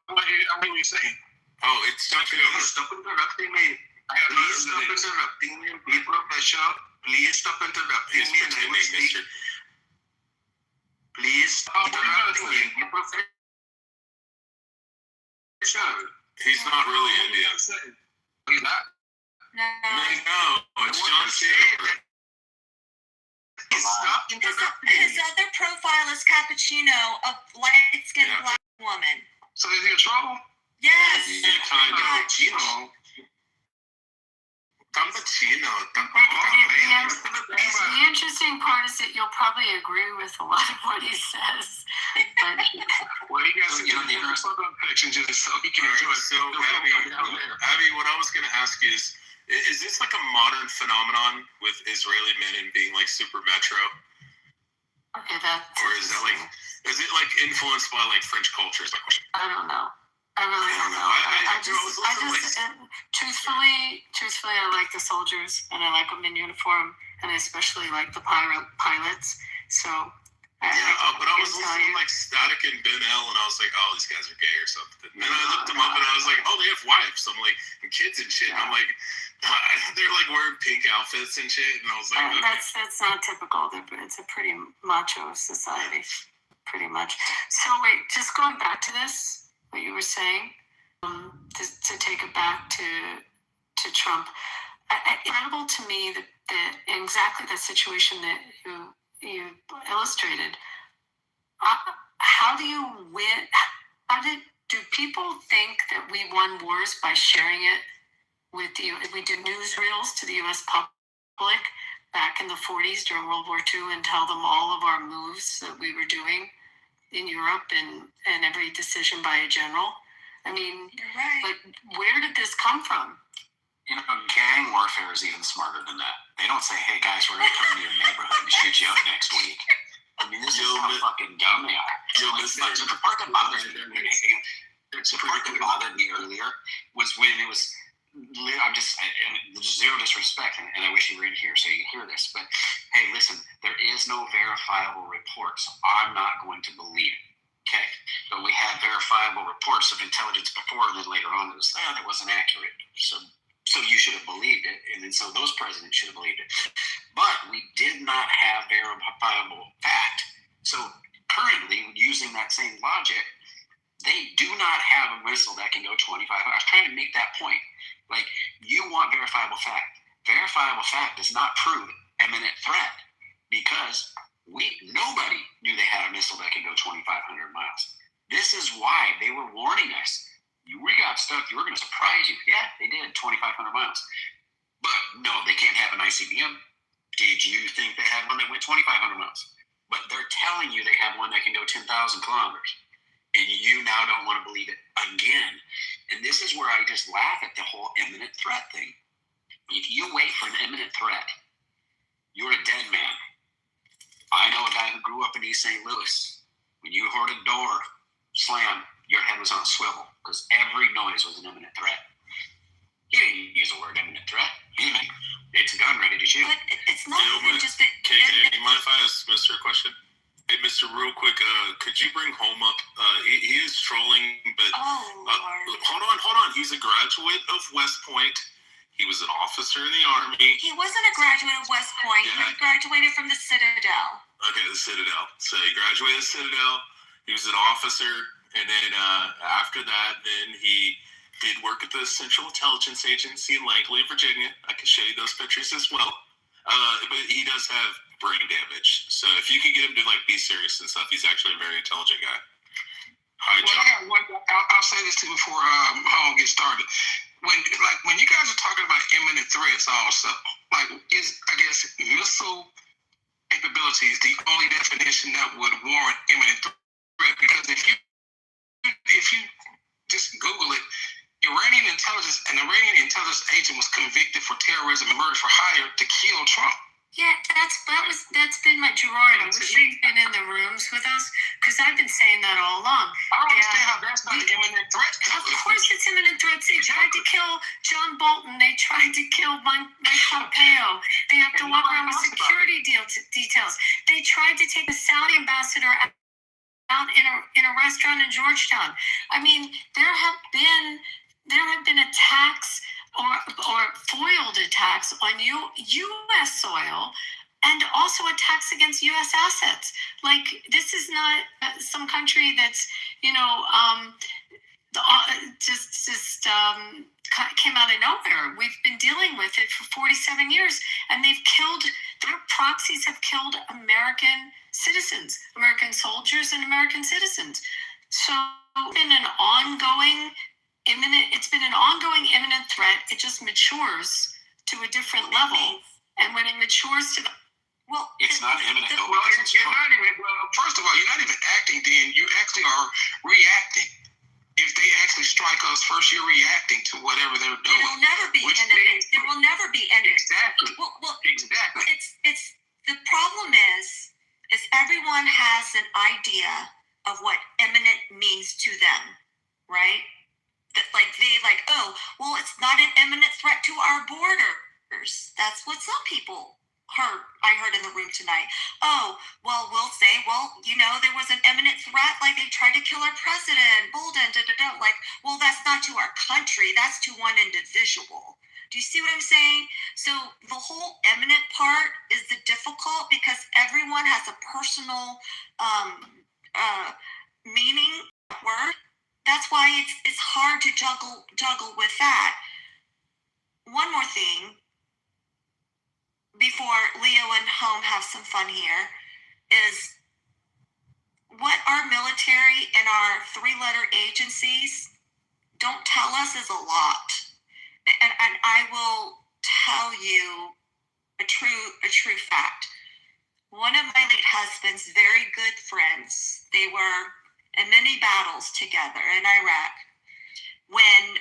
What are you saying? Oh, it's John Kitover. Stop interrupting me. Please stop interrupting me. Be professional. Please stop interrupting me. And I will speak. Please stop interrupting me. Be professional. He's not really Indian. He's not? No, it's John Kitover. Stop interrupting me. His other profile is cappuccino, a light-skinned black woman. So is he in trouble? Yes. Yeah, kind of. Cappuccino. The interesting part is that you'll probably agree with a lot of what he says. But well, he got to get on the connection just so he can enjoy it. So, Abby, what I was going to ask is this like a modern phenomenon with Israeli men and being like super metro? okay, that's. Or is it like influenced by like French culture? Is my question. I don't know. I really don't know. I just truthfully, I like the soldiers, and I like them in uniform, and I especially like the pilots. So, but I was listening to like Static and Ben L, and I was like, oh, these guys are gay or something. And then I looked them up, and I was like, oh, they have wives. I'm like, and kids and shit. And I'm like, they're like wearing pink outfits and shit. And I was like, okay. That's not typical. It's a pretty macho society, pretty much. So wait, just going back to this. What you were saying, to take it back to Trump, incredible to me that exactly that situation that you illustrated. How do you win? Do people think that we won wars by sharing it with we did newsreels to the U.S. public back in the 40s during World War II and tell them all of our moves that we were doing in Europe and every decision by a general? I mean, right. Like, where did this come from? Gang warfare is even smarter than that. They don't say, hey guys, we're going to come to your neighborhood and shoot you up next week. I mean, this is how fucking dumb they are. The part that bothered me earlier was when it was, and zero disrespect, and I wish you were in here so you could hear this, but hey, listen, there is no verifiable report, so I'm not going to believe it. Okay, but we had verifiable reports of intelligence before, and then later on it was, that wasn't accurate. So you should have believed it, and then so those presidents should have believed it. But we did not have verifiable fact. So currently, using that same logic, they do not have a missile that can go 25. I was trying to make that point. Like, you want verifiable fact. Verifiable fact does not prove imminent threat because nobody knew they had a missile that could go 2,500 miles. This is why they were warning us. We got stuff, we're going to surprise you. Yeah, they did, 2,500 miles. But no, they can't have an ICBM. Did you think they had one that went 2,500 miles? But they're telling you they have one that can go 10,000 kilometers. And you now don't want to believe it again. And this is where I just laugh at the whole imminent threat thing. If you wait for an imminent threat, you're a dead man. I know a guy who grew up in East St. Louis. When you heard a door slam, your head was on a swivel because every noise was an imminent threat. He didn't use the word imminent threat. It's a gun ready to shoot. But it's not even just that. Can you mind if I ask Mr. a question? Hey, Mr. Real quick, could you bring home up? He is trolling, but hold on. He's a graduate of West Point. He was an officer in the Army. He wasn't a graduate of West Point. Yeah. He graduated from the Citadel. Okay, the Citadel. So he graduated the Citadel. He was an officer, and then after that, then he did work at the Central Intelligence Agency in Langley, Virginia. I can show you those pictures as well. But he does have brain damage. So if you can get him to be serious and stuff, he's actually a very intelligent guy. Hi, John. I'll say this to you before Hall gets started. When you guys are talking about imminent threats, also is I guess missile capabilities the only definition that would warrant imminent threat? Because if you just Google it, Iranian intelligence agent was convicted for terrorism and murder for hire to kill Trump. Yeah, that's been my Gerard. I wish he'd been in the rooms with us because I've been saying that all along. I don't understand how that's not an imminent threat. Of course, it's imminent threats. They tried to kill John Bolton. They tried to kill Mike Pompeo. They have to walk around with security details. They tried to take the Saudi ambassador out in a restaurant in Georgetown. I mean, there have been attacks or foiled attacks on U.S. soil and also attacks against U.S. assets. This is not some country that's, came out of nowhere. We've been dealing with it for 47 years, and their proxies have killed American citizens, American soldiers and American citizens. So it's been an ongoing imminent threat. It just matures to a different level. And when it matures to it's not imminent though. First of all, you're not even acting then. You actually are reacting. If they actually strike us first, you're reacting to whatever they're doing. It will never be imminent. There will never be imminent. Exactly. Exactly. It's the problem is everyone has an idea of what imminent means to them, right? It's not an imminent threat to our borders. That's what some people I heard in the room tonight. We'll say, there was an imminent threat, they tried to kill our president, Bolden, that's not to our country, that's to one individual. Do you see what I'm saying? So the whole imminent part is the difficult because everyone has a personal meaning word. That's why it's hard to juggle with that. One more thing before Leo and Home have some fun here is what our military and our three-letter agencies don't tell us is a lot. And I will tell you a true fact. One of my late husband's very good friends, they were in many battles together in Iraq. When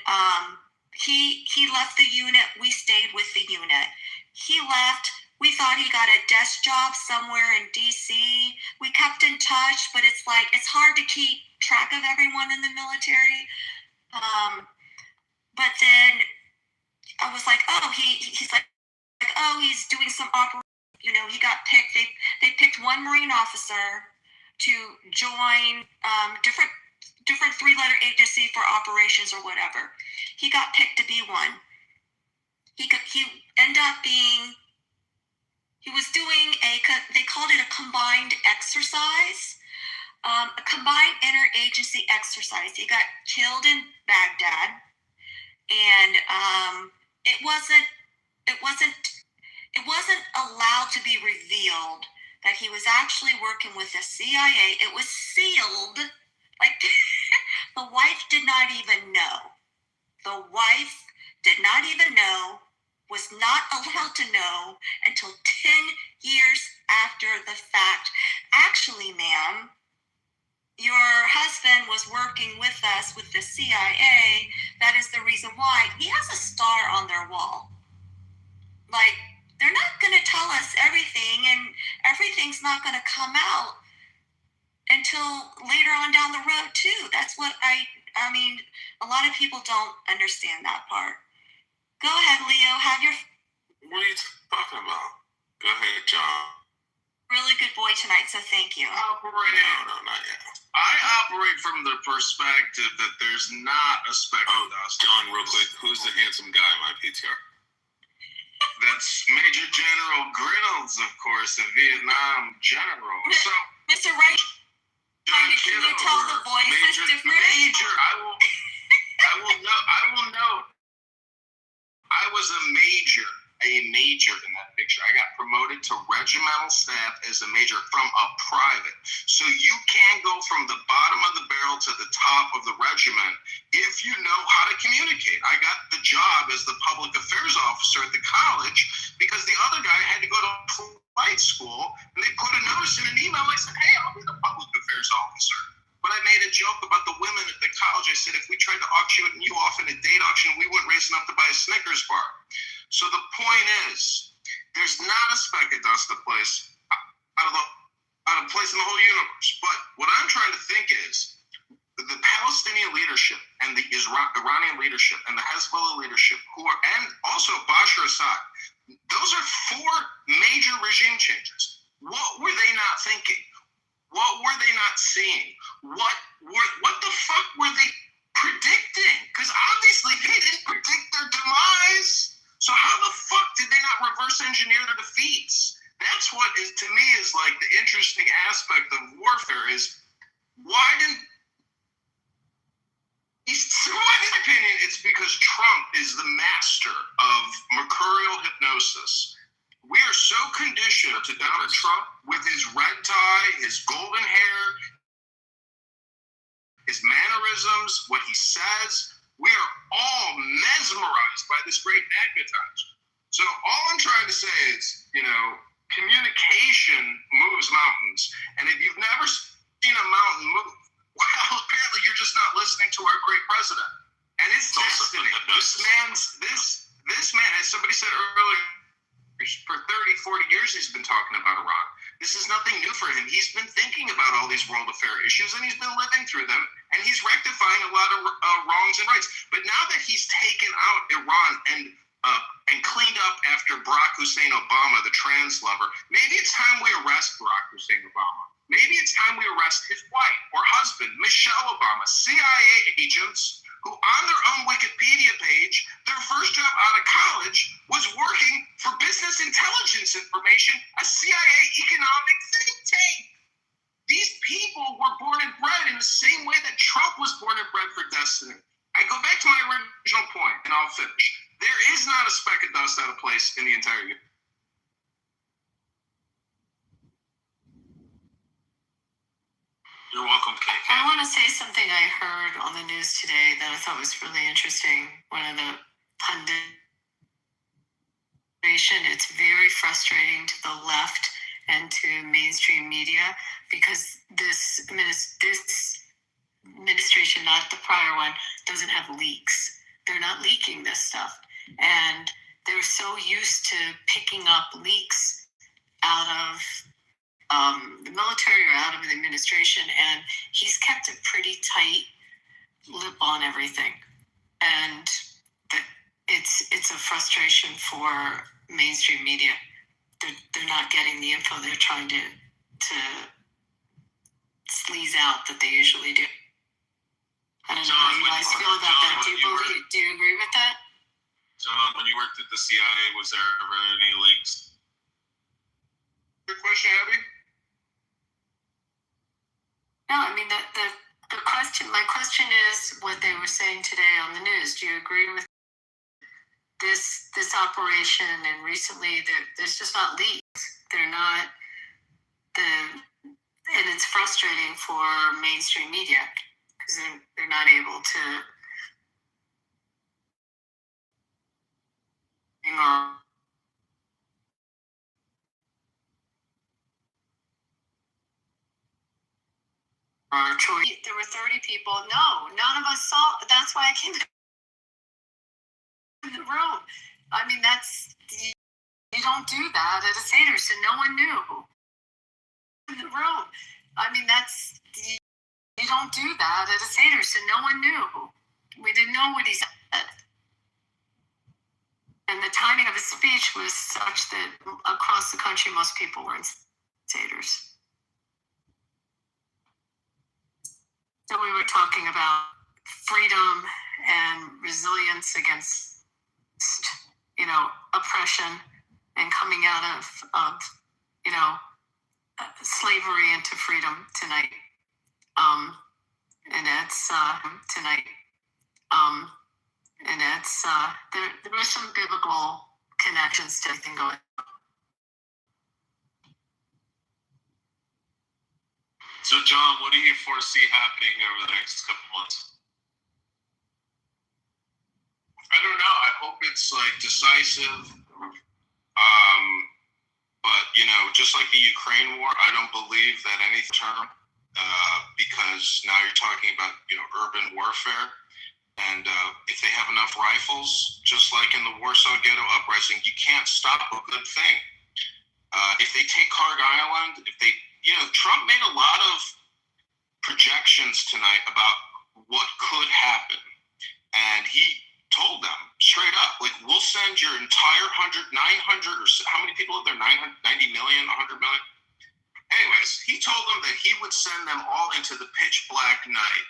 he left the unit, we stayed with the unit. He left. We thought he got a desk job somewhere in D.C. We kept in touch, but it's hard to keep track of everyone in the military. But then I was like, he's doing some operation he got picked. They picked one Marine officer to join different three-letter agency for operations or whatever. He got picked to be one. He ended up being. He was doing they called it a combined exercise, a combined interagency exercise. He got killed in Baghdad, and it wasn't allowed to be revealed that he was actually working with the CIA. It was sealed. Like, the wife did not even know. The wife did not even know, was not allowed to know until 10 years after the fact. Actually, ma'am, your husband was working with us with the CIA. That is the reason why. He has a star on their wall. Like, they're not going to tell us everything, and everything's not going to come out until later on down the road, too. That's what I mean, a lot of people don't understand that part. Go ahead, Leo. What are you talking about? Go ahead, John. Really good boy tonight, so thank you. No, not yet. I operate from the perspective that there's not a speck of dust. John, real quick, who's the handsome guy in my PTR? That's Major General Grinnells, of course, a Vietnam general. So, Mr. Wright, can you tell the voice is different? Major, I will note. I was a major in that picture. I got promoted to regimental staff as a major from a private. So you can go from the bottom of the barrel to the top of the regiment if you know how to communicate. I got the job as the public affairs officer at the college because the other guy had to go to flight school, and they put a notice in an email. I said, hey, I'll be the public affairs officer. But I made a joke about the women at the college. I said, if we tried to auction you off in a date auction, we wouldn't raise enough to buy a Snickers bar. So the point is, there's not a speck of dust out of place in the whole universe. But what I'm trying to think is, the Palestinian leadership and the Iranian leadership and the Hezbollah leadership, and also Bashar Assad, those are four major regime changes. What were they not thinking? What were they not seeing? What the fuck were they predicting? Because obviously they didn't predict their demise. So how the fuck did they not reverse engineer their defeats? That's what is, to me, is like the interesting aspect of warfare is why didn't, in my opinion, it's because Trump is the master of mercurial hypnosis. We are so conditioned to Donald Trump with his red tie, his golden hair, his mannerisms, what he says. We are all mesmerized by this great magnetizer. So all I'm trying to say is, communication moves mountains. And if you've never seen a mountain move, well, apparently you're just not listening to our great president. And it's destiny. This man, as somebody said earlier, for 30, 40 years he's been talking about Iran. This is nothing new for him. He's been thinking about all these world affair issues, and he's been living through them, and he's rectifying a lot of wrongs and rights. But now that he's taken out Iran and cleaned up after Barack Hussein Obama, the trans lover, maybe it's time we arrest Barack Hussein Obama. Maybe it's time we arrest his wife or husband, Michelle Obama, CIA agents who on their own Wikipedia page, their first job out of college was working for business intelligence information, a CIA economic think tank. These people were born and bred in the same way that Trump was born and bred for destiny. I go back to my original point, and I'll finish. There is not a speck of dust out of place in the entire universe. You're welcome, KK. I want to say something I heard on the news today that I thought was really interesting. One of the pundits, it's very frustrating to the left and to mainstream media because this administration, not the prior one, doesn't have leaks. They're not leaking this stuff. And they're so used to picking up leaks out of the military or out of the administration, and he's kept a pretty tight lip on everything. And it's a frustration for mainstream media. they're not getting the info they're trying to sleaze out that they usually do. I don't know how you guys feel about that. Do you agree with that? John, when you worked at the CIA, was there ever any leaks? Good question, Abby. No, I mean the question. My question is what they were saying today on the news. Do you agree with this operation? And recently, there's just not leaks. They're not and it's frustrating for mainstream media because they're not able to There were 30 people. No, none of us saw. That's why I came in the room. I mean, you don't do that at a Seder, so no one knew. In the room. I mean, you don't do that at a Seder, so no one knew. We didn't know what he said. And the timing of his speech was such that across the country, most people were in Seders. So we were talking about freedom and resilience against, oppression and coming out of slavery into freedom tonight. And that's tonight. And that's there were some biblical connections to everything going on. So, John, what do you foresee happening over the next couple months? I don't know. I hope it's decisive. But just like the Ukraine war, I don't believe that any term, because now you're talking about urban warfare, and if they have enough rifles, just like in the Warsaw Ghetto uprising, you can't stop a good thing. If they take Carg Island, Trump made a lot of projections tonight about what could happen, and he told them straight up, we'll send your entire 900, or how many people are there? 90 million, 100 million? Anyways, he told them that he would send them all into the pitch black night,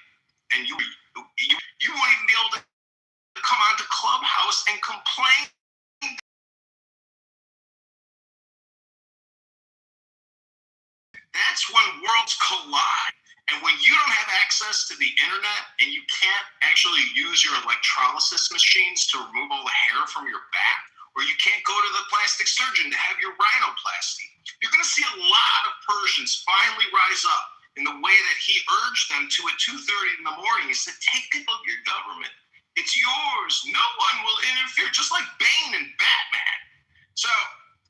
and you won't even be able to come onto Clubhouse and complain. That's when worlds collide. And when you don't have access to the internet and you can't actually use your electrolysis machines to remove all the hair from your back, or you can't go to the plastic surgeon to have your rhinoplasty, you're going to see a lot of Persians finally rise up in the way that he urged them to at 2:30 in the morning. He said, take control of your government. It's yours. No one will interfere, just like Bane and Batman. So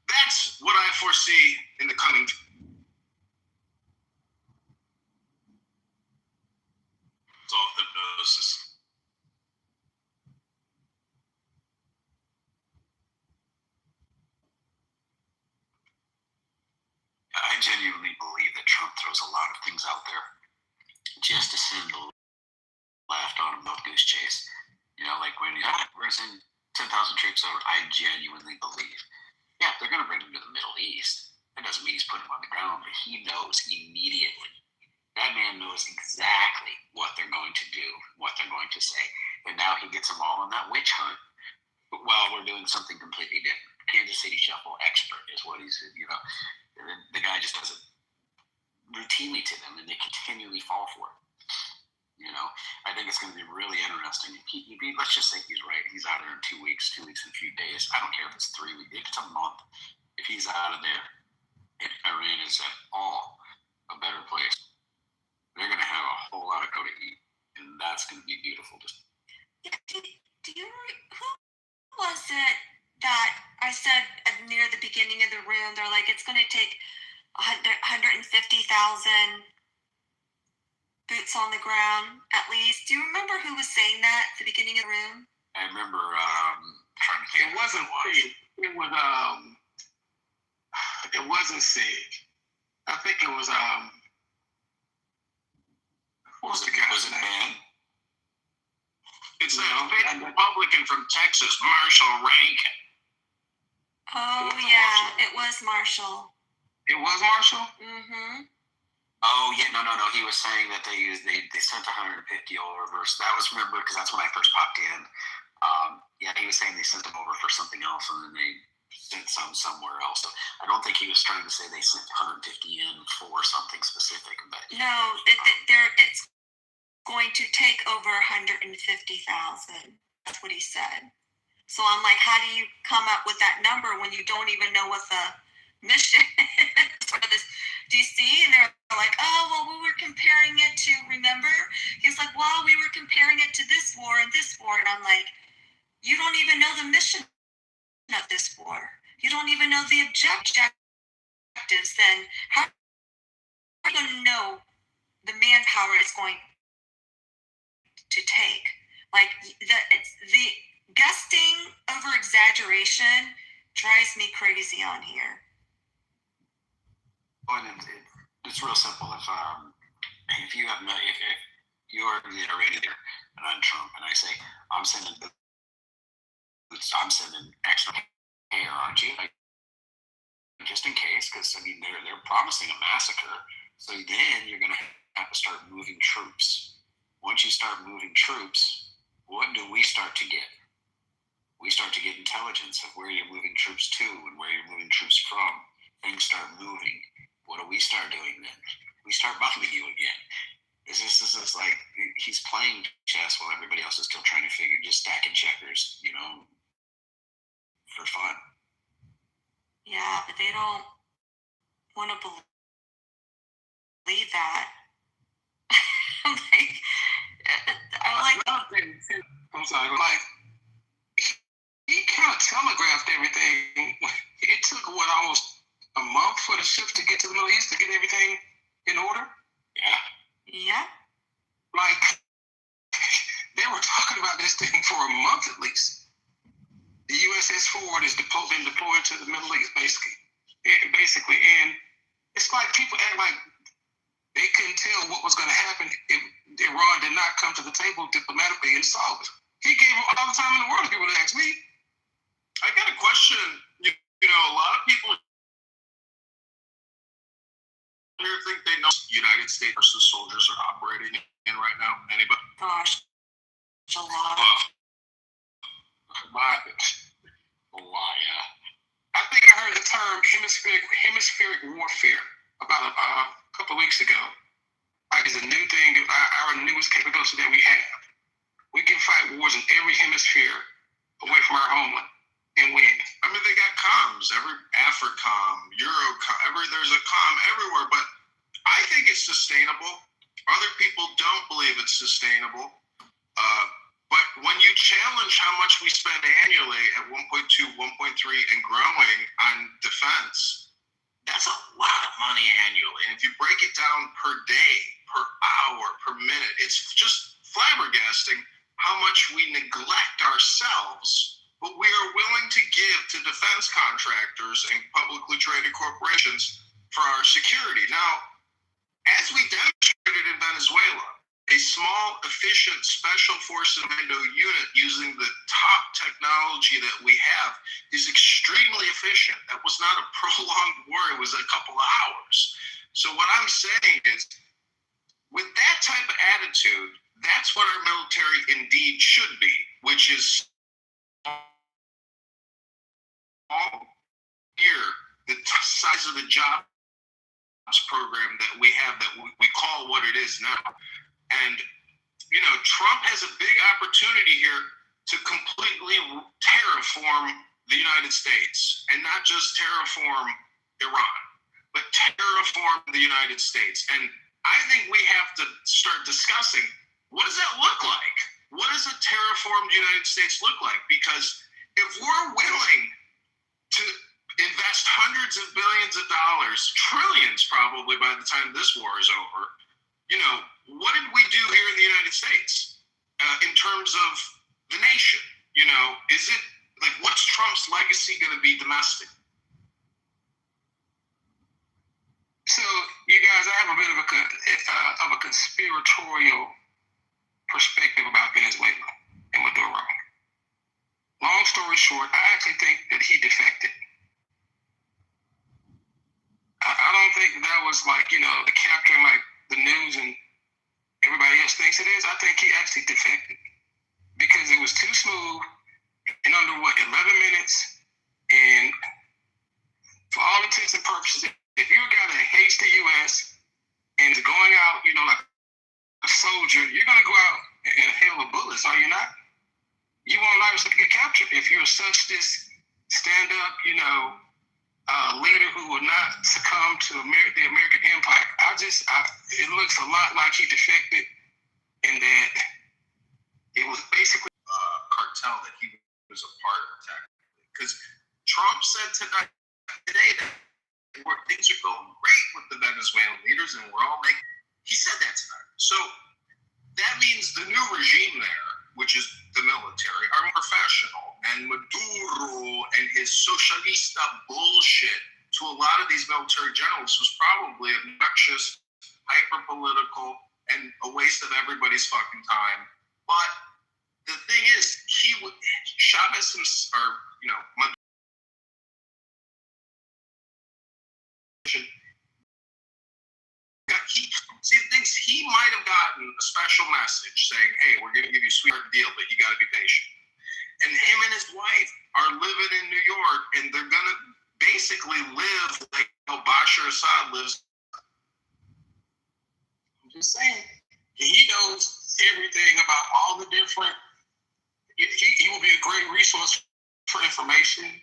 that's what I foresee in the coming. It's all hypnosis. I genuinely believe that Trump throws a lot of things out there just to send the left on a milk goose chase. Like when we're sending 10,000 troops over, I genuinely believe, they're going to bring them to the Middle East. That doesn't mean he's putting them on the ground, but he knows immediately. That man knows exactly what they're going to do, what they're going to say. And now he gets them all on that witch hunt while we're doing something completely different. Kansas City Shuffle expert is what he's, the guy just does it routinely to them, and they continually fall for it. I think it's going to be really interesting. Let's just say he's right. He's out there in 2 weeks and a few days. I don't care if it's 3 weeks, if it's a month. If he's out of there, and Iran is at all a better place, they're going to have a whole lot of go to eat, and that's going to be beautiful. Who was it that I said near the beginning of the room? They're like, it's going to take 150,000 boots on the ground, at least. Do you remember who was saying that at the beginning of the room? I remember trying to think. It wasn't Sig. It wasn't Sig. I think it was what was the guy's name? It's that big Republican from Texas, Marshall Rankin. Oh, yeah, it was Marshall. It was Marshall? Mm-hmm. Oh yeah, no. He was saying that they sent 150 over. So that was, remember, because that's when I first popped in. Yeah, he was saying they sent them over for something else, and then they sent some somewhere else. So I don't think he was trying to say they sent 150 in for something specific. But no, it's going to take over 150,000. That's what he said. So I'm like, how do you come up with that number when you don't even know what the mission is for this DC? And they're like, oh, well, we were comparing it to, remember? He's like, well, we were comparing it to this war and this war. And I'm like, you don't even know the mission of this war. You don't even know the objectives. Then how are you going to know the manpower it's going to take? Like, the guessing over exaggeration drives me crazy on here. Well, it's real simple. If you have if you are already there and I'm Trump and I say I'm sending extra air, aren't you? Like, just in case, because I mean they're promising a massacre. So then you're going to have to start moving troops. Once you start moving troops, what do we start to get? We start to get intelligence of where you're moving troops to and where you're moving troops from. Things start moving. What do we start doing then? We start bombing you again. This is like he's playing chess while everybody else is still trying to figure, just stacking checkers, for fun. Yeah, but they don't want to believe that. I'm like, he kind of telegraphed everything. It took almost a month for the ships to get to the Middle East to get everything in order. Yeah. Like, they were talking about this thing for a month at least. The USS Ford has been deployed to the Middle East, basically, and it's like people act like they couldn't tell what was going to happen if Iran did not come to the table diplomatically and solve it. He gave them all the time in the world if people would ask me. I got a question. A lot of people here think they know United States versus soldiers are operating in right now. Anybody? Gosh, a lot. A lot, yeah. I think I heard the term hemispheric warfare about a couple of weeks ago. Like, it's a new thing, our newest capability that we have. We can fight wars in every hemisphere away from our homeland and win. I mean, they got comms, every AFRICOM, Eurocom, there's a comm everywhere, but I think it's sustainable. Other people don't believe it's sustainable. But when you challenge how much we spend annually at 1.2, 1.3 and growing on defense, that's a lot of money annually. And if you break it down per day, per hour, per minute, it's just flabbergasting how much we neglect ourselves, but we are willing to give to defense contractors and publicly traded corporations for our security. Now, as we demonstrated in Venezuela, a small, efficient Special Forces Commando unit using the top technology that we have is extremely efficient. That was not a prolonged war. It was a couple of hours. So what I'm saying is, with that type of attitude, that's what our military indeed should be, which is here, the size of the jobs program that we have that we call what it is now. And, Trump has a big opportunity here to completely terraform the United States, and not just terraform Iran, but terraform the United States. And I think we have to start discussing, what does that look like? What does a terraformed United States look like? Because if we're willing to invest hundreds of billions of dollars, trillions probably by the time this war is over, what did we do here in the United States in terms of the nation? Is it like, what's Trump's legacy going to be domestic? So, you guys, I have a bit of a conspiratorial perspective about Venezuela and Maduro. Long story short, I actually think that he defected. think he actually defected because it was too smooth and under 11 minutes. And for all intents and purposes, if you're a guy that hates the U.S. and is going out, like a soldier, you're going to go out and hail of bullets, are you not? You won't allow yourself to get captured if you're such this stand-up, leader who will not succumb to the American empire. It looks a lot like he defected, and that it was basically cartel that he was a part of, technically. Because Trump said today that things are going great with the Venezuelan leaders, and we're all making. He said that tonight. So that means the new regime there, which is the military, are professional, and Maduro and his socialista bullshit to a lot of these military generals was probably obnoxious, hyper-political, and a waste of everybody's fucking time. But the thing is, Chavez, Maduro, he might have gotten a special message saying, hey, we're going to give you a sweetheart deal, but you got to be patient. And him and his wife are living in New York, and they're going to basically live like Bashar Assad lives. I'm just saying. He knows everything about all the different. He will be a great resource for information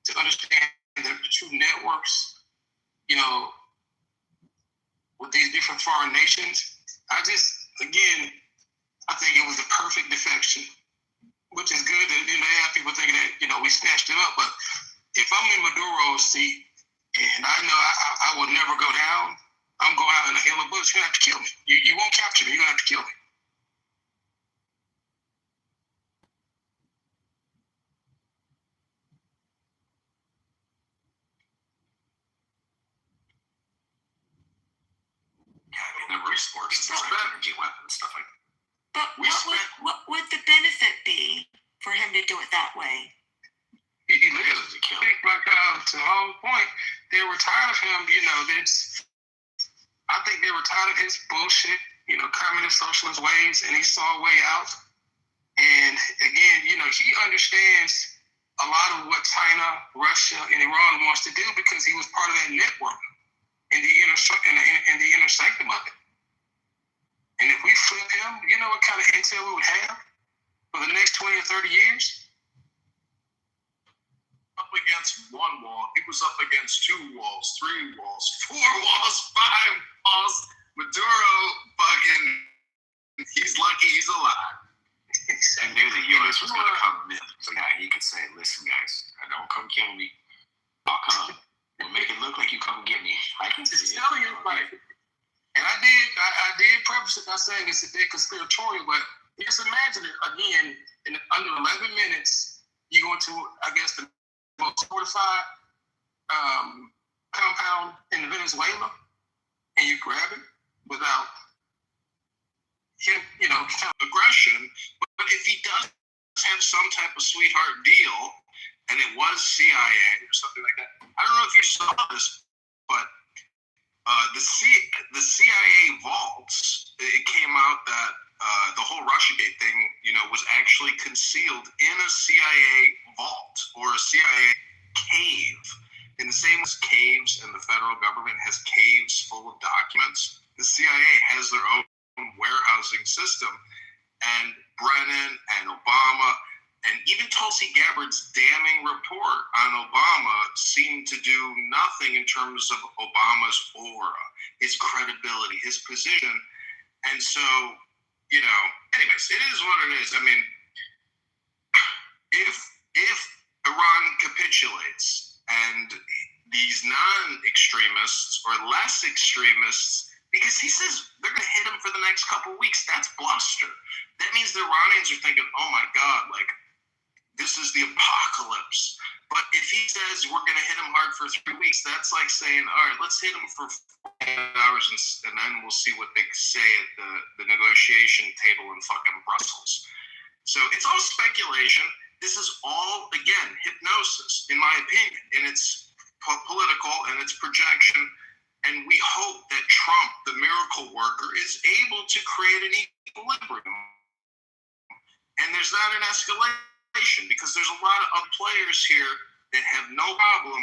to understand the true networks, with these different foreign nations. I think it was a perfect defection, which is good that they have people thinking that, we snatched him up. But if I'm in Maduro's seat and I know I will never go down, I'm going out in a hill of bullets. You're going to have to kill me. You won't capture me. You're going to have to kill me. The resources, energy weapons, stuff like that. But what would the benefit be for him to do it that way? He lives. I think, to the whole point, they were tired of him. I think they were tired of his bullshit, communist socialist ways, and he saw a way out. And again, he understands a lot of what China, Russia, and Iran wants to do because he was part of that network in the inner sanctum of it. And if we flip him, you know what kind of intel we would have for the next 20 or 30 years? Up against one wall, he was up against 2 walls, 3 walls, 4 walls, 5 walls. Maduro he's lucky he's alive. I knew the U.S. was going to come in. So now he could say, listen, guys, don't come kill me. I'll come. We'll make it look like you come get me. I can just tell you, and I did preface it by saying it's a bit conspiratorial, but just imagine it again, in under 11 minutes, you go into, I guess, the most fortified compound in Venezuela, and you grab it without him, kind of aggression. But if he does have some type of sweetheart deal, and it was CIA or something like that, I don't know if you saw this, but the CIA vaults, it came out that the whole Russiagate thing, was actually concealed in a CIA vault or a CIA cave. In the same as caves and the federal government has caves full of documents, the CIA has their own warehousing system. And Brennan and Obama and even Tulsi Gabbard's damning report on Obama seemed to do nothing in terms of Obama's aura, his credibility, his position. And so, anyways, it is what it is. I mean, if Iran capitulates and these non-extremists or less extremists, because he says they're going to hit him for the next couple of weeks, that's bluster. That means the Iranians are thinking, oh my God, this is the apocalypse. But if he says we're going to hit him hard for 3 weeks, that's like saying, all right, let's hit him for 4 hours and then we'll see what they say at the negotiation table in fucking Brussels. So it's all speculation. This is all, again, hypnosis, in my opinion. And it's political and it's projection. And we hope that Trump, the miracle worker, is able to create an equilibrium, and there's not an escalation, because there's a lot of other players here that have no problem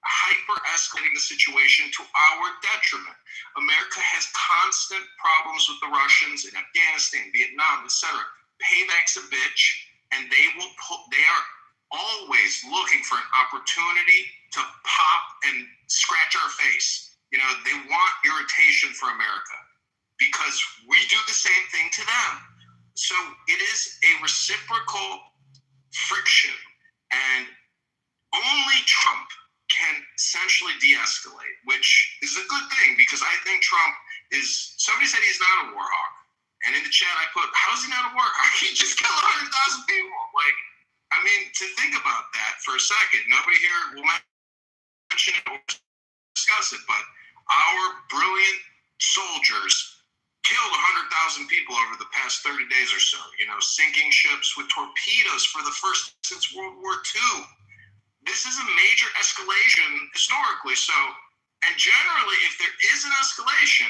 hyper-escalating the situation to our detriment. America has constant problems with the Russians in Afghanistan, Vietnam, etc. Payback's a bitch, and they are always looking for an opportunity to pop and scratch our face. You know, they want irritation for America because we do the same thing to them. So it is a reciprocal friction, and only Trump can essentially de-escalate, which is a good thing, because I think Trump is, somebody said he's not a war hawk. And in the chat I put, how's he not a war hawk? He just killed 100,000 people. Like, I mean, to think about that for a second, nobody here will mention it or discuss it, but our brilliant soldiers killed 100,000 people over the past 30 days or so, you know, sinking ships with torpedoes for the first since World War II. This is a major escalation historically. So, and generally, if there is an escalation,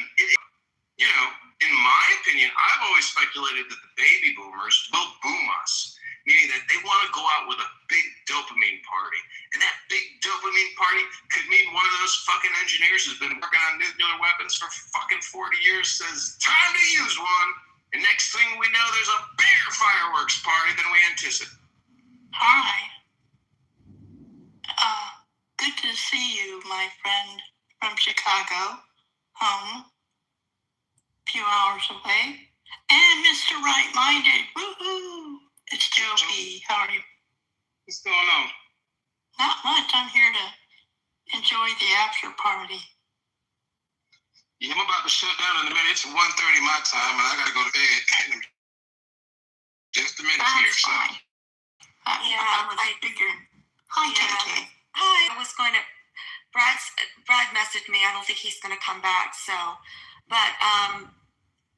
you know, in my opinion, I've always speculated that the baby boomers will boom us, meaning that they want to go out with a big dopamine party. And that big dopamine party could mean one of those fucking engineers who's been working on nuclear weapons for fucking 40 years says, time to use one. And next thing we know, there's a bigger fireworks party than we anticipated. Hi. Good to see you, my friend from Chicago, home, a few hours away. And Mr. Right-Minded, woohoo! It's Joe B. How are you? What's going on? Not much. I'm here to enjoy the after party. Yeah, I'm about to shut down in a minute. It's 1:30 my time, and I gotta go to bed in just a minute here. So. I figured. Hi, KK. Hi, I was going to. Brad messaged me. I don't think he's going to come back. So, but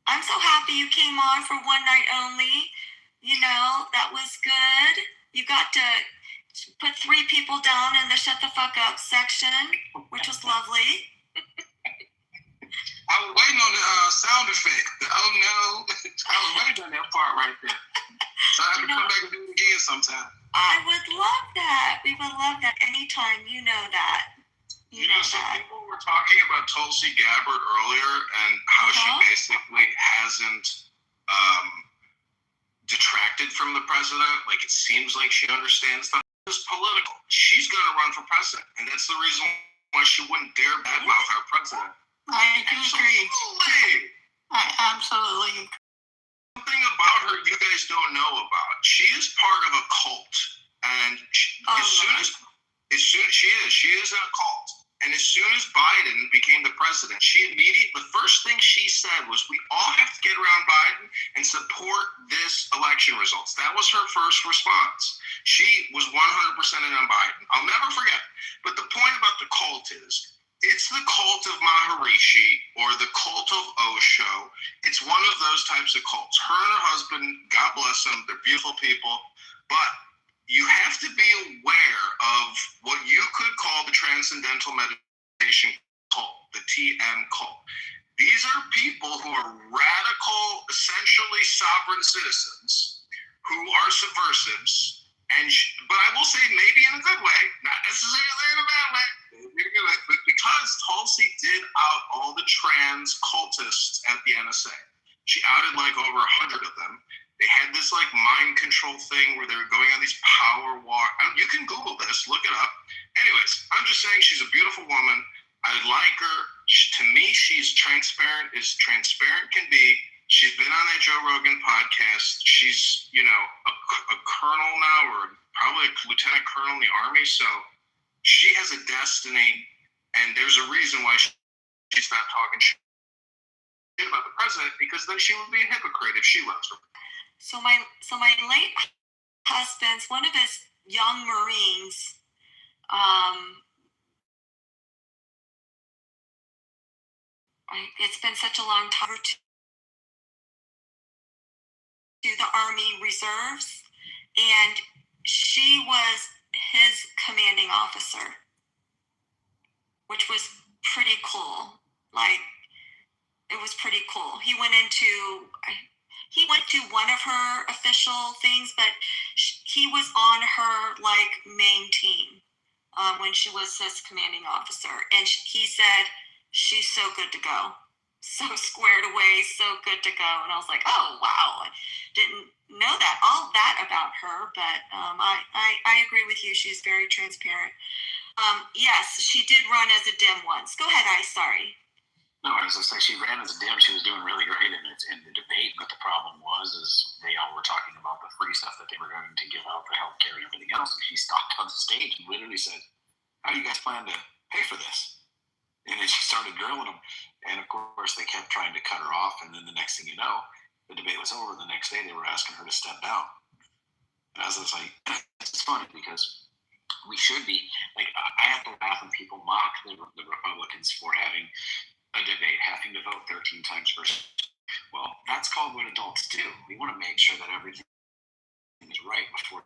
I'm so happy you came on for one night only. You know, that was good. You got to put 3 people down in the shut the fuck up section, which was lovely. I was waiting on the sound effect. Oh no, I was waiting on that part right there. So I have to come back and do it again sometime. I would love that. We would love that anytime. You know that. You know, some people were talking about Tulsi Gabbard earlier and how she basically hasn't detracted from the president. Like, it seems like she understands that it's political. She's going to run for president, and that's the reason why she wouldn't dare badmouth our president. I agree. I absolutely agree. Something about her you guys don't know about. She is part of a cult, and she is in a cult. And as soon as Biden became the president, the first thing she said was, we all have to get around Biden and support this election results. That was her first response. She was 100% in on Biden. I'll never forget. But the point about the cult is, it's the cult of Maharishi or the cult of Osho. It's one of those types of cults. Her and her husband, God bless them, they're beautiful people. But you have to be aware of what you could call the Transcendental Meditation cult, the TM cult. These are people who are radical, essentially sovereign citizens who are subversives. But I will say, maybe in a good way, not necessarily in a bad way. But because Tulsi did out all the trans cultists at the NSA, she outed like over 100 of them. They had this like mind control thing where they were going on these power walk. You can Google this, look it up. Anyways, I'm just saying she's a beautiful woman. I like her. To me, she's transparent as transparent can be. She's been on that Joe Rogan podcast. She's, you know, a colonel now, or probably a lieutenant colonel in the Army. So she has a destiny, and there's a reason why she's not talking shit about the president, because then she would be a hypocrite if she loves her. So my late husband's, one of his young Marines, it's been such a long time to the Army Reserves, and she was his commanding officer, which was pretty cool. Like, it was pretty cool. He went into, he went to one of her official things, but he was on her like main team when she was his commanding officer, and he said she's so good to go, so squared away, so good to go. And I was like, oh wow, I didn't know all that about her, but I agree with you. She's very transparent. Yes, she did run as a dim once. Go ahead, sorry. No, as I say, she ran as a dim. She was doing really great in the debate, but the problem is they all were talking about the free stuff that they were going to give out for healthcare and everything else. And she stopped on the stage and literally said, "How do you guys plan to pay for this?" And then she started drilling them. And of course, they kept trying to cut her off. And then the next thing you know, the debate was over. The next day, they were asking her to step down. And I was like, it's funny because we should be like, I have to laugh when people mock the Republicans for having a debate, having to vote 13 times per. Well, that's called what adults do. We want to make sure that everything is right before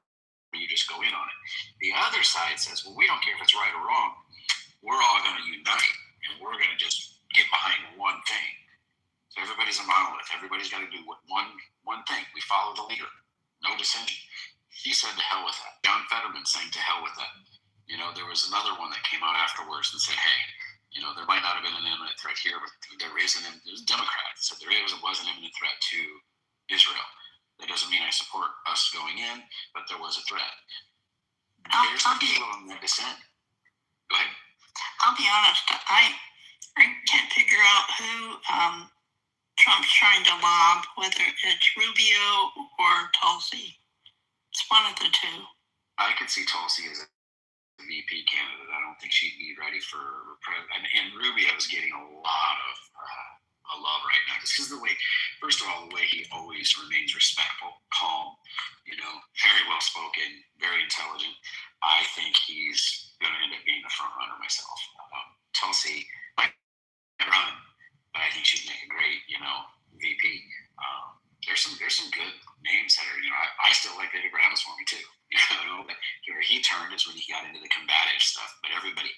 you just go in on it. The other side says, well, we don't care if it's right or wrong. We're all going to unite, and we're going to just get behind one thing. So everybody's a monolith. Everybody's got to do one thing. We follow the leader. No dissension. He said to hell with that. John Fetterman saying to hell with that. You know, there was another one that came out afterwards and said, hey, you know, there might not have been an imminent threat here, but there was a Democrat said there was an imminent threat to Israel. That doesn't mean I support us going in, but there was a threat. There's the people on that dissent. Go ahead. I'll be honest, I can't figure out who Trump's trying to lob, whether it's Rubio or Tulsi. It's one of the two. I could see Tulsi as a VP candidate. I don't think she'd be ready for president. And Rubio is getting a lot of love right now. Because first of all, the way he always remains respectful, calm, you know, very well spoken, very intelligent. I think he's going to end up being the front runner myself. Tulsi might run, but I think she'd make a great, you know, VP. There's some good names that are, you know, I still like David Ramaswamy too. You know, where he turned is when he got into the combative stuff. But everybody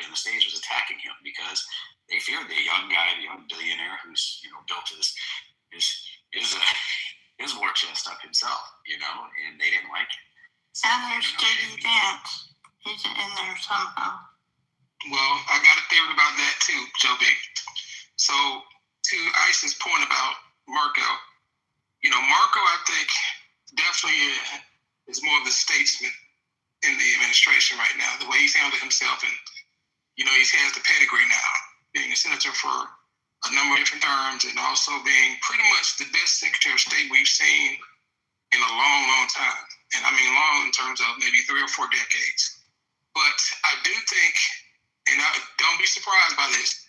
on the stage was attacking him because they feared the young guy, the young billionaire who's, you know, built his war chest up himself, you know, and they didn't like it. And there's J.D. Vance. He's in there somehow. Well, I got a theory about that too, Joe Big. So to Ice's point about Marco, you know, Marco, I think definitely is more of a statesman in the administration right now. The way he's handled himself, and you know, he has the pedigree now, being a senator for a number of different terms, and also being pretty much the best Secretary of State we've seen in a long, long time. And I mean long in terms of maybe 3 or 4 decades. But I do think, and don't be surprised by this,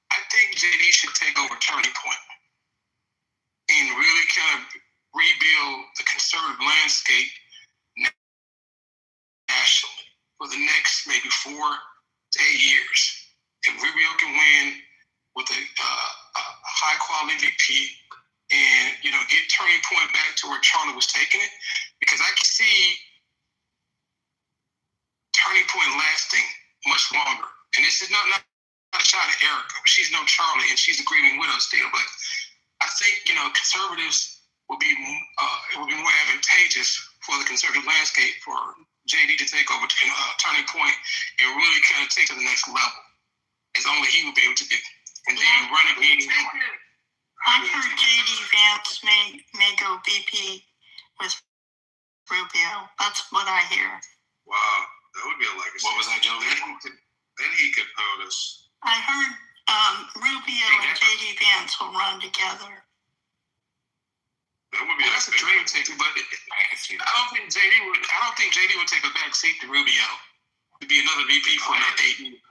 I think JD should take over Turning Point and really kind of rebuild the conservative landscape nationally for the next maybe 4 to 8 years. If Rubio can win with a high quality VP and, you know, get Turning Point back to where Charlie was taking it, because I can see Turning Point lasting much longer. And this is not a shot at Erica, but she's no Charlie, and she's a grieving widow still. But I think, you know, conservatives will be it will be more advantageous for the conservative landscape for JD to take over Turning Point and really kind of take to the next level, as only he will be able to do. And then run again. I heard J.D. Vance may go VP with Rubio. That's what I hear. Wow, that would be a legacy. What was that, Joe? Then he could POTUS. I heard Rubio and J.D. Vance will run together. That would be that's a dream ticket, but I don't think JD would take a back seat to Rubio to be another VP for another 8 years.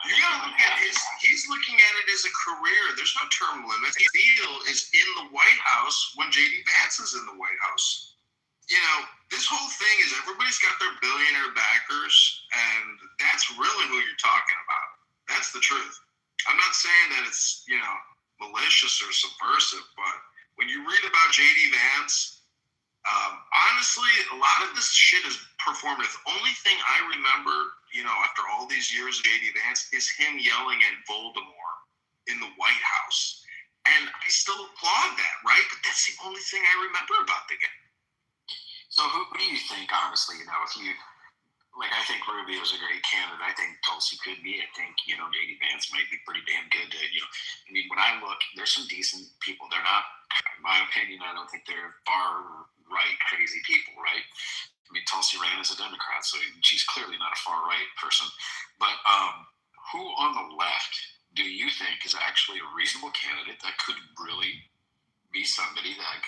You gotta look at he's looking at it as a career. There's no term limit. His deal is in the White House when JD Vance is in the White House. You know, this whole thing is everybody's got their billionaire backers, and that's really who you're talking about. That's the truth. I'm not saying that it's, you know, malicious or subversive, but when you read about JD Vance, honestly, a lot of this shit is performative. The only thing I remember, you know, after all these years of JD Vance is him yelling at Voldemort in the White House. And I still applaud that, right? But that's the only thing I remember about the guy. So who do you think, honestly, if you, I think Rubio's a great candidate. I think Tulsi could be. I think, J.D. Vance might be pretty damn good. When I look, there's some decent people. They're not, in my opinion, I don't think they're far-right crazy people, right? Tulsi ran as a Democrat, so she's clearly not a far-right person. But who on the left do you think is actually a reasonable candidate that could really be somebody that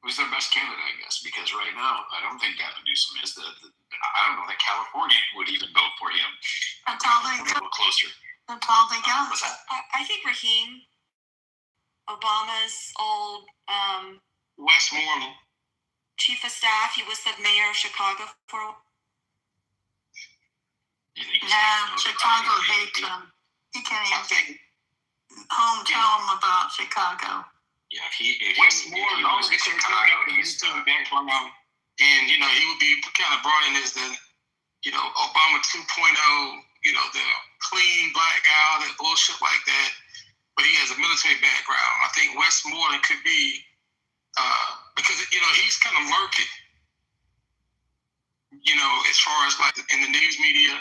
who's their best candidate, I guess? Because right now, I don't think Gavin Newsom is I don't know that California would even vote for him. That's all they A little closer. That's all they got. What's that? I think Raheem, Obama's old Westmoreland. chief of staff, he was the mayor of Chicago for Yeah, Chicago hates him. He can't even tell him about Chicago. Yeah, if Westmoreland was in Chicago, he's background, and he would be kind of brought in as the Obama 2.0, the clean black guy, all that bullshit like that. But he has a military background. I think Westmoreland could be because he's kind of murky. As far as in the news media,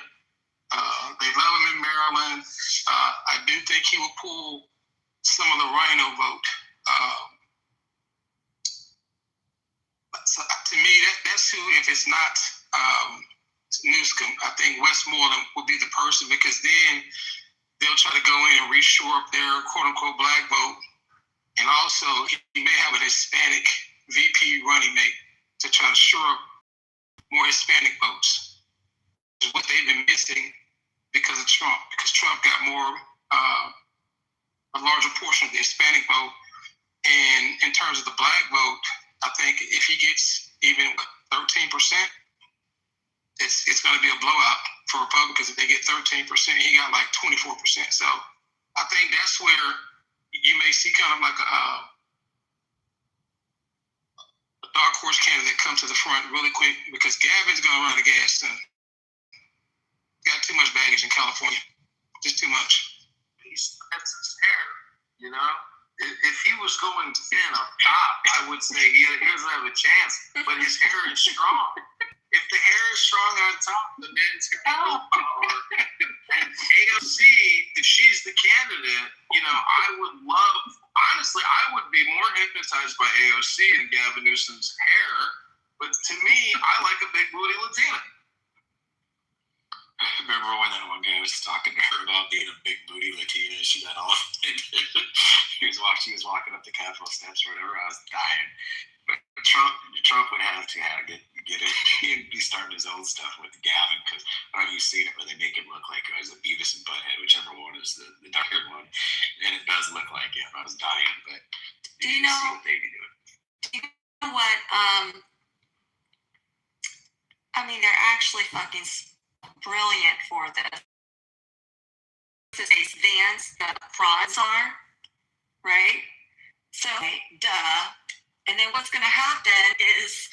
they love him in Maryland. I do think he will pull some of the Rhino vote. So to me, that's who. If it's not Newsom, I think Westmoreland would be the person, because then they'll try to go in and reshore up their quote-unquote black vote, and also he may have an Hispanic VP running mate to try to shore up more Hispanic votes. Is what they've been missing because of Trump. Because Trump got a larger portion of the Hispanic vote, and in terms of the black vote, I think if he gets even 13%, it's going to be a blowout for Republicans. If they get 13%, he got 24%. So I think that's where you may see kind of a dark horse candidate come to the front really quick, because Gavin's going to run out of gas soon. Got too much baggage in California, just too much. That's his hair, If he was going thin up top, I would say he doesn't have a chance. But his hair is strong. If the hair is strong on top, the man's got power. And AOC, if she's the candidate, I would love. Honestly, I would be more hypnotized by AOC than Gavin Newsom's hair. But to me, I like a big booty Latina. Remember when that one guy was talking to her about being a big booty Latina? She got all he was walking up the Capitol steps or whatever. I was dying. But Trump would have to get it. He'd be starting his own stuff with Gavin, because I don't know if you've seen it where they make it look like it was a Beavis and Butthead, whichever one is the darker one, and it does look like it. I was dying, but do you know see what they be doing? Do you know what? They're actually fucking brilliant for this. This is Vance, the frauds are, right? So, duh. And then what's going to happen is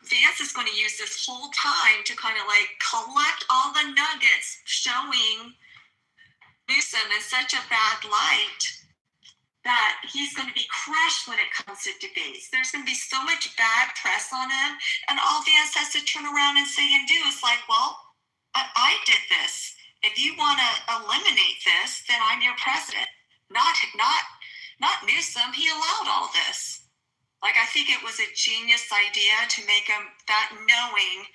Vance is going to use this whole time to kind of collect all the nuggets showing Newsom in such a bad light that he's going to be crushed when it comes to debates. There's going to be so much bad press on him, and all Vance has to turn around and say and do is well, I did this. If you want to eliminate this, then I'm your president. Not Newsom. He allowed all this. I think it was a genius idea to make him that knowing,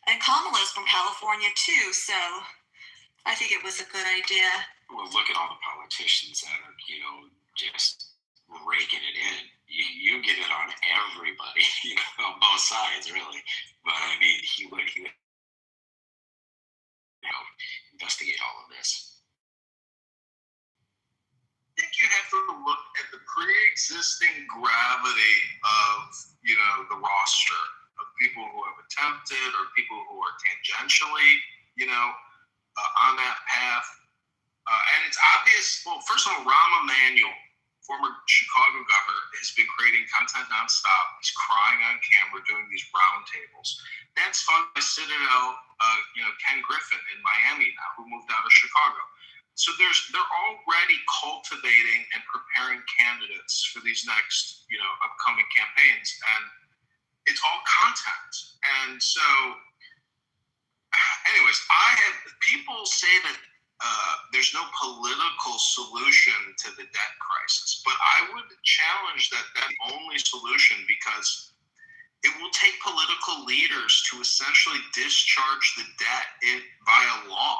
and Kamala's from California too, so I think it was a good idea. Well, look at all the politicians that are, just raking it in. You get it on everybody, on both sides, really. But he would investigate all of this. I think you have to look at the pre-existing gravity of, the roster of people who have attempted or people who are tangentially, on that path. And it's obvious, well, first of all, Rahm Emanuel, former Chicago governor, has been creating content nonstop. He's crying on camera doing these roundtables. That's funded by Citadel, Ken Griffin in Miami now, who moved out of Chicago. So they're already cultivating and preparing candidates for these next, upcoming campaigns, and it's all content. And so, anyways, people say that there's no political solution to the debt crisis, but I would challenge that that's the only solution, because it will take political leaders to essentially discharge the debt via law.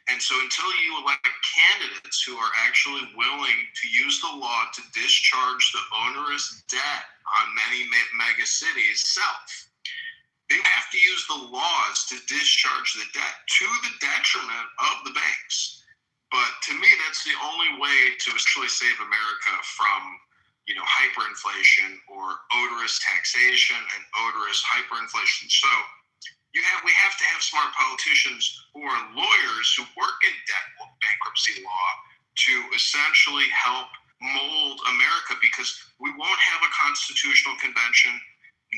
And so until you elect candidates who are actually willing to use the law to discharge the onerous debt on many mega cities they have to use the laws to discharge the debt to the detriment of the banks. But to me, that's the only way to actually save America from, hyperinflation or odorous taxation and odorous hyperinflation. So we have to have smart politicians who are lawyers who work in debt bankruptcy law to essentially help mold America, because we won't have a constitutional convention.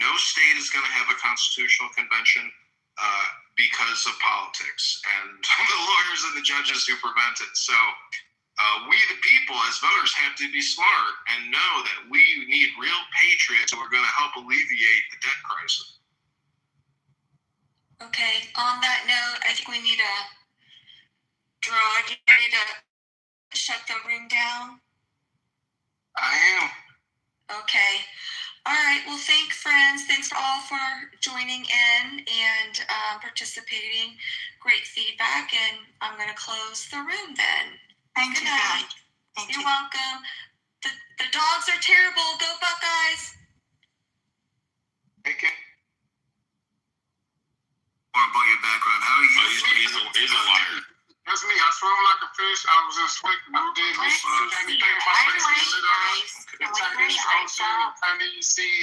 No state is going to have a constitutional convention because of politics and the lawyers and the judges who prevent it. So we, the people, as voters, have to be smart and know that we need real patriots who are going to help alleviate the debt crisis. Okay, on that note, I think we need to draw. Are you ready to shut the room down? I am. Okay. All right. Well, friends. Thanks all for joining in and participating. Great feedback, and I'm going to close the room then. Thank you, guys. You're welcome. The dogs are terrible. Go Buckeyes. Thank you. More about your background. How are you? He's a liar. That's me. I swam like a fish. I was in sweat. I did this.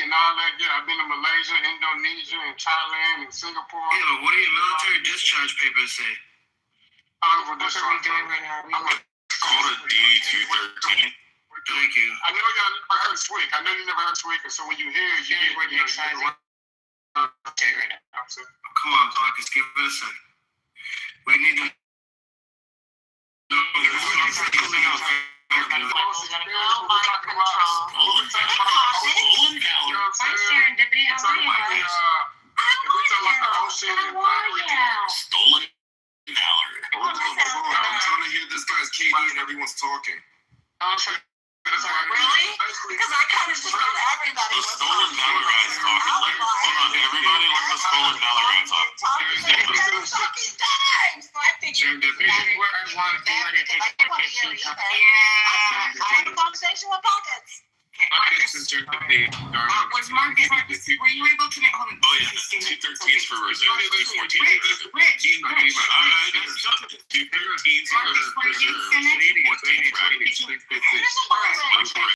and all that. Yeah, I've been to Malaysia, Indonesia, and Thailand, and Singapore. Yeah, what do your military discharge papers say? Honorable discharge. I'm called a D-213. Thank you. I know y'all never heard Swick. I know you never heard Swick, and so when you hear it, you get ready to excited. Come on, Marcus, give it a second. We need to. Serendipity, how are you? Stolen valor. I'm trying to hear this guy's KD and everyone's talking. Really? Because I kind of just thought everybody The was stolen valor guy's talking. Hold on, everybody, let the stolen valor guy talk. talking.